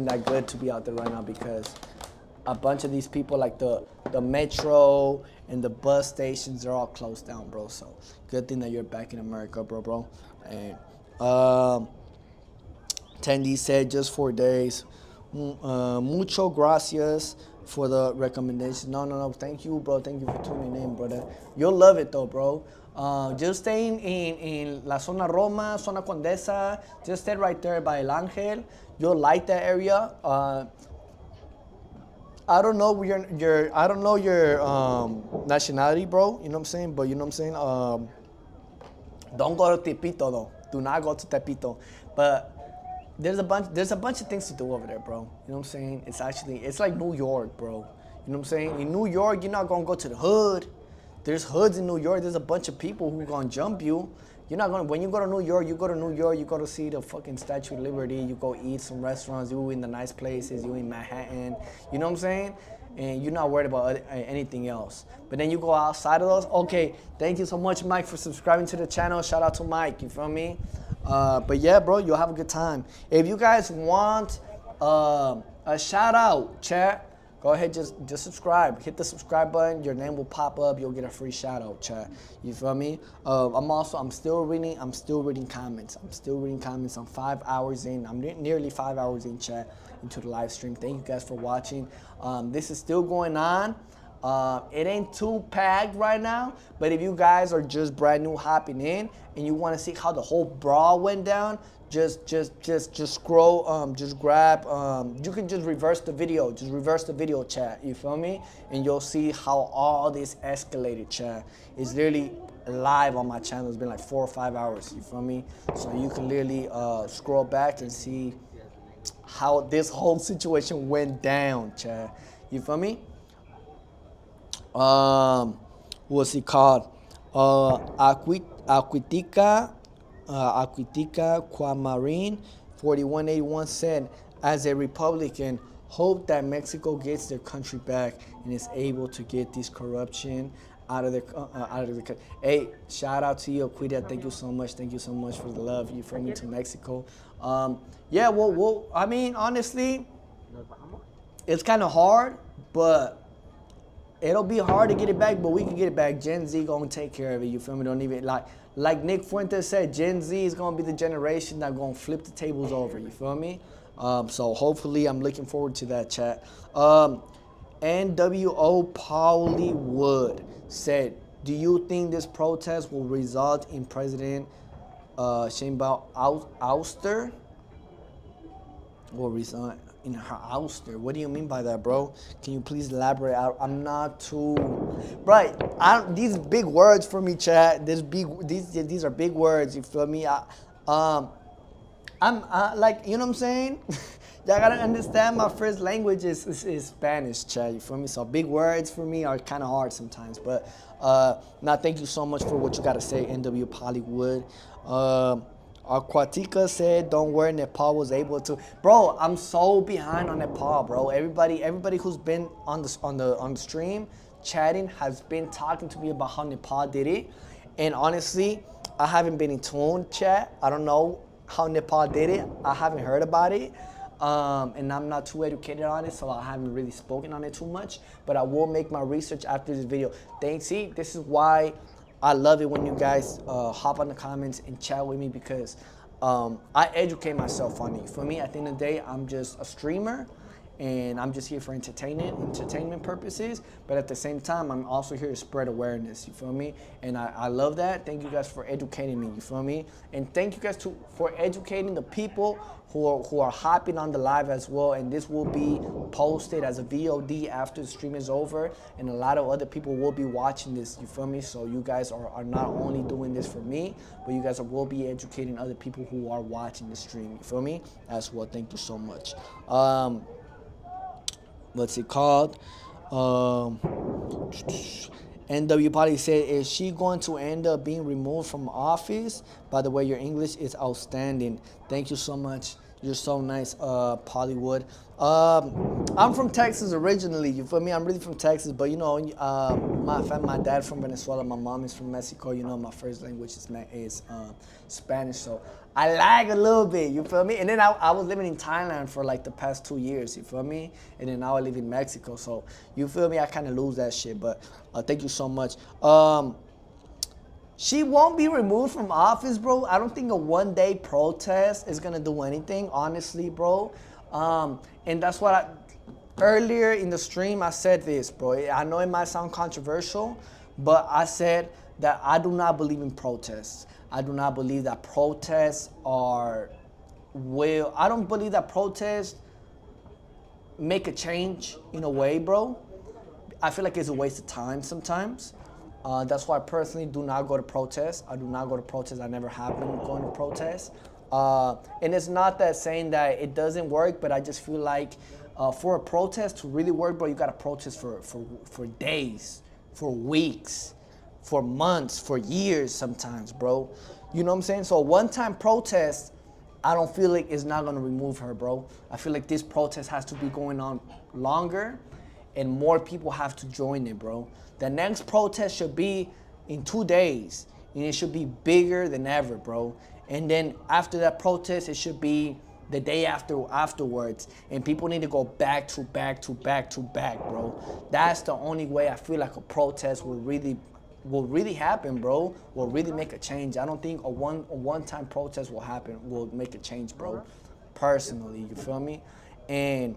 that good to be out there right now, because a bunch of these people, like the metro and the bus stations, they're all closed down, bro. So good thing that you're back in America, bro. And Tandy said just 4 days. Mucho gracias for the recommendation. No. Thank you, bro. Thank you for tuning in, brother. You'll love it though, bro. Just staying in La Zona Roma, Zona Condesa. Just stay right there by El Ángel. You'll like that area. I don't know your nationality, bro. You know what I'm saying? But you know what I'm saying? Don't go to Tepito though. Do not go to Tepito. But there's a bunch of things to do over there, bro. You know what I'm saying? It's like New York, bro. You know what I'm saying? In New York, you're not gonna go to the hood. There's hoods in New York. There's a bunch of people who are gonna jump you. You're not gonna, when you go to New York, you go to see the fucking Statue of Liberty. You go eat some restaurants. You in the nice places. You in Manhattan. You know what I'm saying? And you're not worried about anything else. But then you go outside of those. Okay, thank you so much, Mike, for subscribing to the channel. Shout out to Mike. You feel me? But yeah, bro, you'll have a good time. If you guys want a shout out, chat. Go ahead, just subscribe. Hit the subscribe button. Your name will pop up. You'll get a free shout out, chat. You feel me? I'm still reading comments. I'm still reading comments. I'm 5 hours in. I'm nearly 5 hours in, chat, into the live stream. Thank you guys for watching. This is still going on. It ain't too packed right now, but if you guys are just brand new hopping in and you want to see how the whole brawl went down, just scroll, just grab, you can just reverse the video, chat, you feel me? And you'll see how all this escalated, chat. It's literally live on my channel. It's been like 4 or 5 hours, you feel me? So you can literally scroll back and see how this whole situation went down, chat. You feel me? What's it called? Aquitica Quamarine 4181 said, as a Republican, hope that Mexico gets their country back and is able to get this corruption out of the country. Hey, shout out to you, Aquita. Thank you so much. Thank you so much for the love you bring me to Mexico. Yeah, well, I mean, honestly, it's kind of hard, but it'll be hard to get it back, but we can get it back. Gen Z gonna take care of it. You feel me? Don't even like Nick Fuentes said. Gen Z is gonna be the generation that gonna flip the tables over. You feel me? So hopefully, I'm looking forward to that, chat. NWO Pollywood said, "Do you think this protest will result in President Sheinbaum ouster or resign?" In her ouster. What do you mean by that, bro? Can you please elaborate? I'm not too right. These big words for me, chat. These are big words. You feel me? I'm like, you know what I'm saying? Y'all gotta understand. My first language is Spanish, chat. You feel me? So big words for me are kind of hard sometimes. But now, thank you so much for what you gotta say, NW Pollywood. Aquatica said, "Don't worry, Nepal was able to." Bro, I'm so behind on Nepal, bro. Everybody who's been on the stream chatting has been talking to me about how Nepal did it, and honestly, I haven't been in tune, chat. I don't know how Nepal did it. I haven't heard about it, and I'm not too educated on it, so I haven't really spoken on it too much. But I will make my research after this video. See, this is why I love it when you guys hop on the comments and chat with me, because I educate myself on it. For me, at the end of the day, I'm just a streamer and I'm just here for entertainment purposes. But at the same time, I'm also here to spread awareness, you feel me? And I love that. Thank you guys for educating me, you feel me? And thank you guys for educating the people who are hopping on the live as well. And this will be posted as a VOD after the stream is over. And a lot of other people will be watching this, you feel me? So you guys are not only doing this for me, but you guys will be educating other people who are watching the stream, you feel me? As well, thank you so much. What's it called? NW Party said, "Is she going to end up being removed from office? By the way, your English is outstanding. Thank you so much. You're so nice, Pollywood." I'm from Texas originally, you feel me? I'm really from Texas, but you know, my dad from Venezuela, my mom is from Mexico. You know, my first language is Spanish, so I lag a little bit, you feel me? And then I was living in Thailand for like the past 2 years, you feel me? And then now I live in Mexico, so you feel me? I kind of lose that shit, but thank you so much. She won't be removed from office, bro. I don't think a one-day protest is gonna do anything, honestly, bro. And that's what earlier in the stream I said this, bro. I know it might sound controversial, but I said that I do not believe in protests. I do not believe that protests I don't believe that protests make a change in a way, bro. I feel like it's a waste of time sometimes. That's why I personally do not go to protests. I do not go to protests. I never have been going to protests. And it's not that saying that it doesn't work, but I just feel like for a protest to really work, bro, you got to protest for days, for weeks, for months, for years sometimes, bro. You know what I'm saying? So a one-time protest, I don't feel like it's not going to remove her, bro. I feel like this protest has to be going on longer and more people have to join it, bro. The next protest should be in 2 days, and it should be bigger than ever, bro. And then after that protest, it should be the day afterwards, and people need to go back to back, bro. That's the only way I feel like a protest will really happen, bro. Will really make a change. I don't think a one-time protest will make a change, bro. Personally, you feel me? And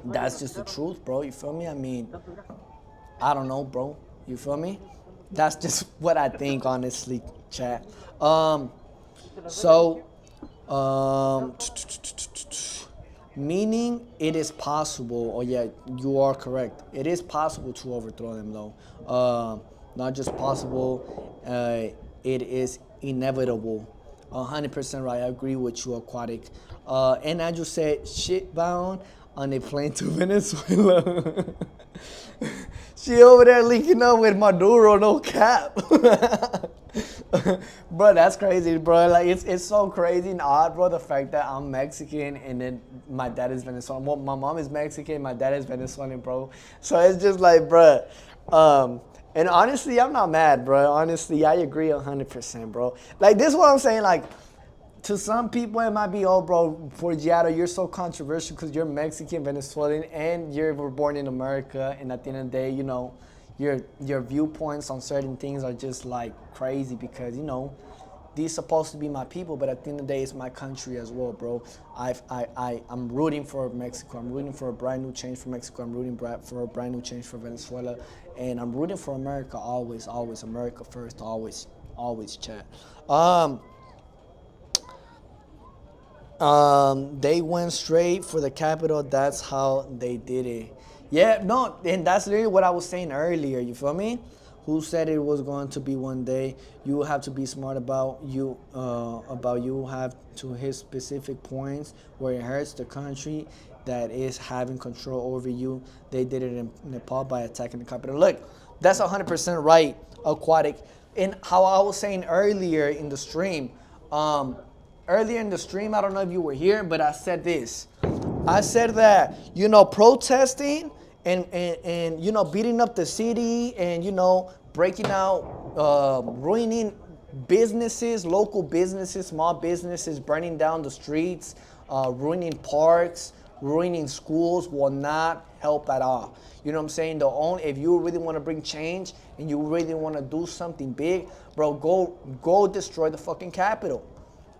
that's just the truth, bro. You feel me? I mean, I don't know, bro. You feel me? That's just what I think, honestly, chat. So, meaning it is possible. Oh yeah, you are correct. It is possible to overthrow them, though. Not just possible. It is inevitable. 100% right. I agree with you, Aquatic. And I just said shit bound on a plane to Venezuela. She over there linking up with Maduro, no cap. Bro, that's crazy, bro. Like it's so crazy and odd, bro. The fact that I'm Mexican and then my dad is Venezuelan. Well, my mom is Mexican, my dad is Venezuelan, bro. So it's just like, bro. And honestly, I'm not mad, bro. Honestly, I agree 100%, bro. Like this is what I'm saying. Like to some people, it might be, oh, bro, Forgiato, you're so controversial because you're Mexican, Venezuelan, and you were born in America. And at the end of the day, you know, your viewpoints on certain things are just like crazy because, you know, these supposed to be my people, but at the end of the day, it's my country as well, bro. I'm rooting for Mexico. I'm rooting for a brand new change for Mexico. I'm rooting for a brand new change for Venezuela. And I'm rooting for America always, always. America first, always, always, chat. They went straight for the capital. That's how they did it. Yeah, no, and that's literally what I was saying earlier. You feel me? Who said it was going to be one day? You have to be smart about you. You have to hit specific points where it hurts the country that is having control over you. They did it in Nepal by attacking the capital. Look, that's 100% right, Aquatic. And how I was saying earlier in the stream, I don't know if you were here, but I said this. I said that, you know, protesting and you know, beating up the city and, you know, breaking out, ruining businesses, local businesses, small businesses, burning down the streets, ruining parks, ruining schools will not help at all. You know what I'm saying? If you really want to bring change and you really want to do something big, bro, go destroy the fucking Capitol.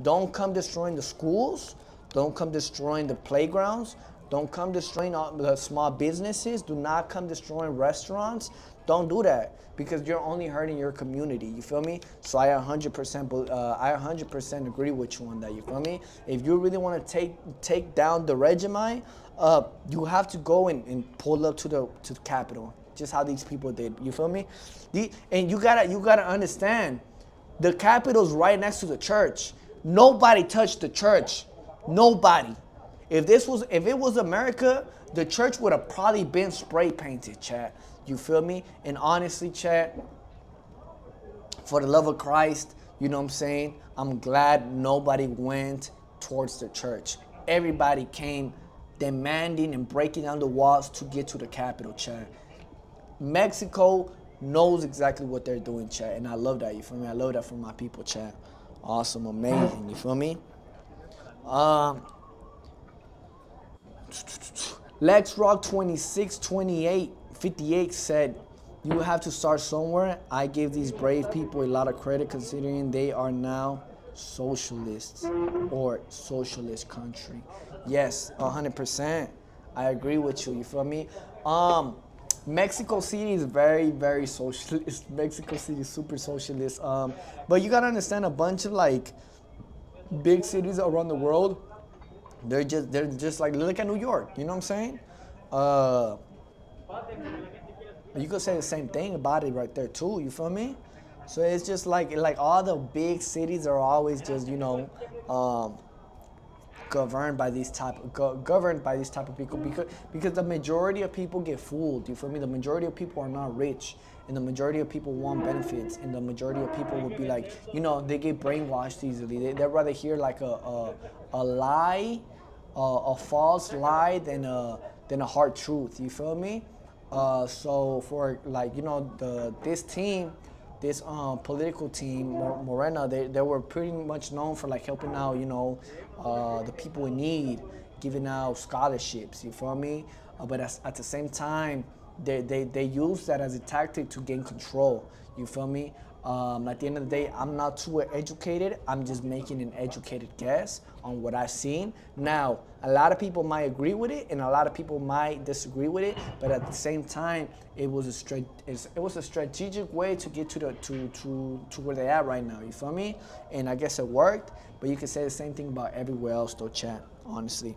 Don't come destroying the schools. Don't come destroying the playgrounds. Don't come destroying all the small businesses. Do not come destroying restaurants. Don't do that because you're only hurting your community. You feel me? So I 100% agree with you on that. You feel me? If you really want to take down the regime, you have to go and pull up to the Capitol, just how these people did. You feel me? And you gotta understand, the Capitol's right next to the church. Nobody touched the church. Nobody. If it was America, the church would have probably been spray painted, chat. You feel me? And honestly, chat, for the love of Christ, you know what I'm saying? I'm glad nobody went towards the church. Everybody came demanding and breaking down the walls to get to the Capitol, chat. Mexico knows exactly what they're doing, chat. And I love that, you feel me? I love that for my people, chat. Awesome, amazing, you feel me? Lex Rock 262858 said, you have to start somewhere. I give these brave people a lot of credit considering they are now socialists or socialist country. Yes, 100%. I agree with you. You feel me? Mexico City is very, very socialist. Mexico City is super socialist. But you gotta understand, a bunch of like big cities around the world, they're just like, look at New York. You know what I'm saying? You could say the same thing about it right there too. You feel me? So it's just like all the big cities are always just, you know, governed by these type of people because the majority of people get fooled. You feel me? The majority of people are not rich, and the majority of people want benefits, and the majority of people would be like, you know, they get brainwashed easily. They'd rather hear like a lie, a false lie than a hard truth. You feel me? So for like, you know, this team this political team, Morena, they were pretty much known for like helping out, the people in need, giving out scholarships. You feel me? But at the same time, they use that as a tactic to gain control. You feel me? At the end of the day, I'm not too educated. I'm just making an educated guess on what I've seen. Now, a lot of people might agree with it, and a lot of people might disagree with it. But at the same time, it was a strategic way to get to where they at right now. You feel me? And I guess it worked. But you can say the same thing about everywhere else, though, chat. Honestly.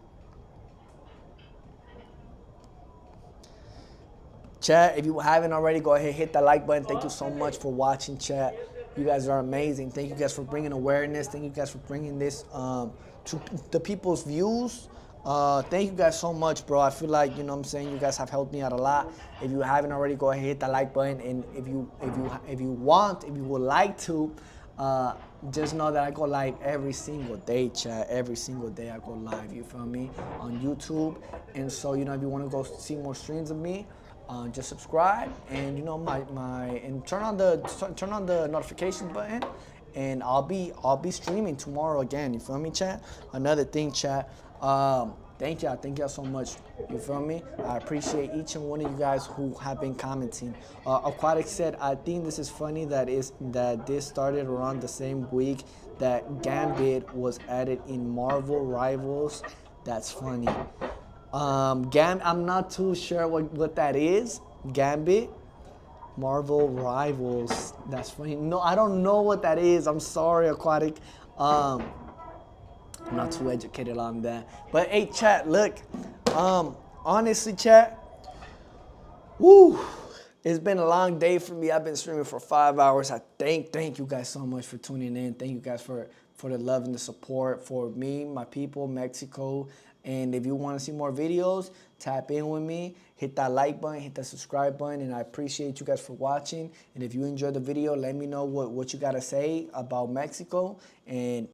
Chat, if you haven't already, go ahead, hit that like button. Thank you so much for watching, chat. You guys are amazing. Thank you guys for bringing awareness. Thank you guys for bringing this to the people's views. Thank you guys so much, bro. I feel like, what I'm saying, you guys have helped me out a lot. If you haven't already, go ahead, hit that like button. And if you would like to, just know that I go live every single day, chat. Every single day I go live, you feel me, on YouTube. And so, if you want to go see more streams of me, just subscribe and and turn on the notification button, and I'll be streaming tomorrow again. You feel me, chat? Another thing, chat. Thank y'all so much. You feel me? I appreciate each and one of you guys who have been commenting. Aquatic said, I think this is funny that this started around the same week that Gambit was added in Marvel Rivals. That's funny. I'm not too sure what that is. Gambit, Marvel Rivals. That's funny. No, I don't know what that is. I'm sorry, Aquatic. I'm not too educated on that. But hey, chat, look. Honestly, chat. Woo. It's been a long day for me. I've been streaming for 5 hours. I thank you guys so much for tuning in. Thank you guys for the love and the support for me, my people, Mexico. And if you want to see more videos, tap in with me, hit that like button, hit that subscribe button, and I appreciate you guys for watching. And if you enjoyed the video, let me know what you got to say about Mexico. And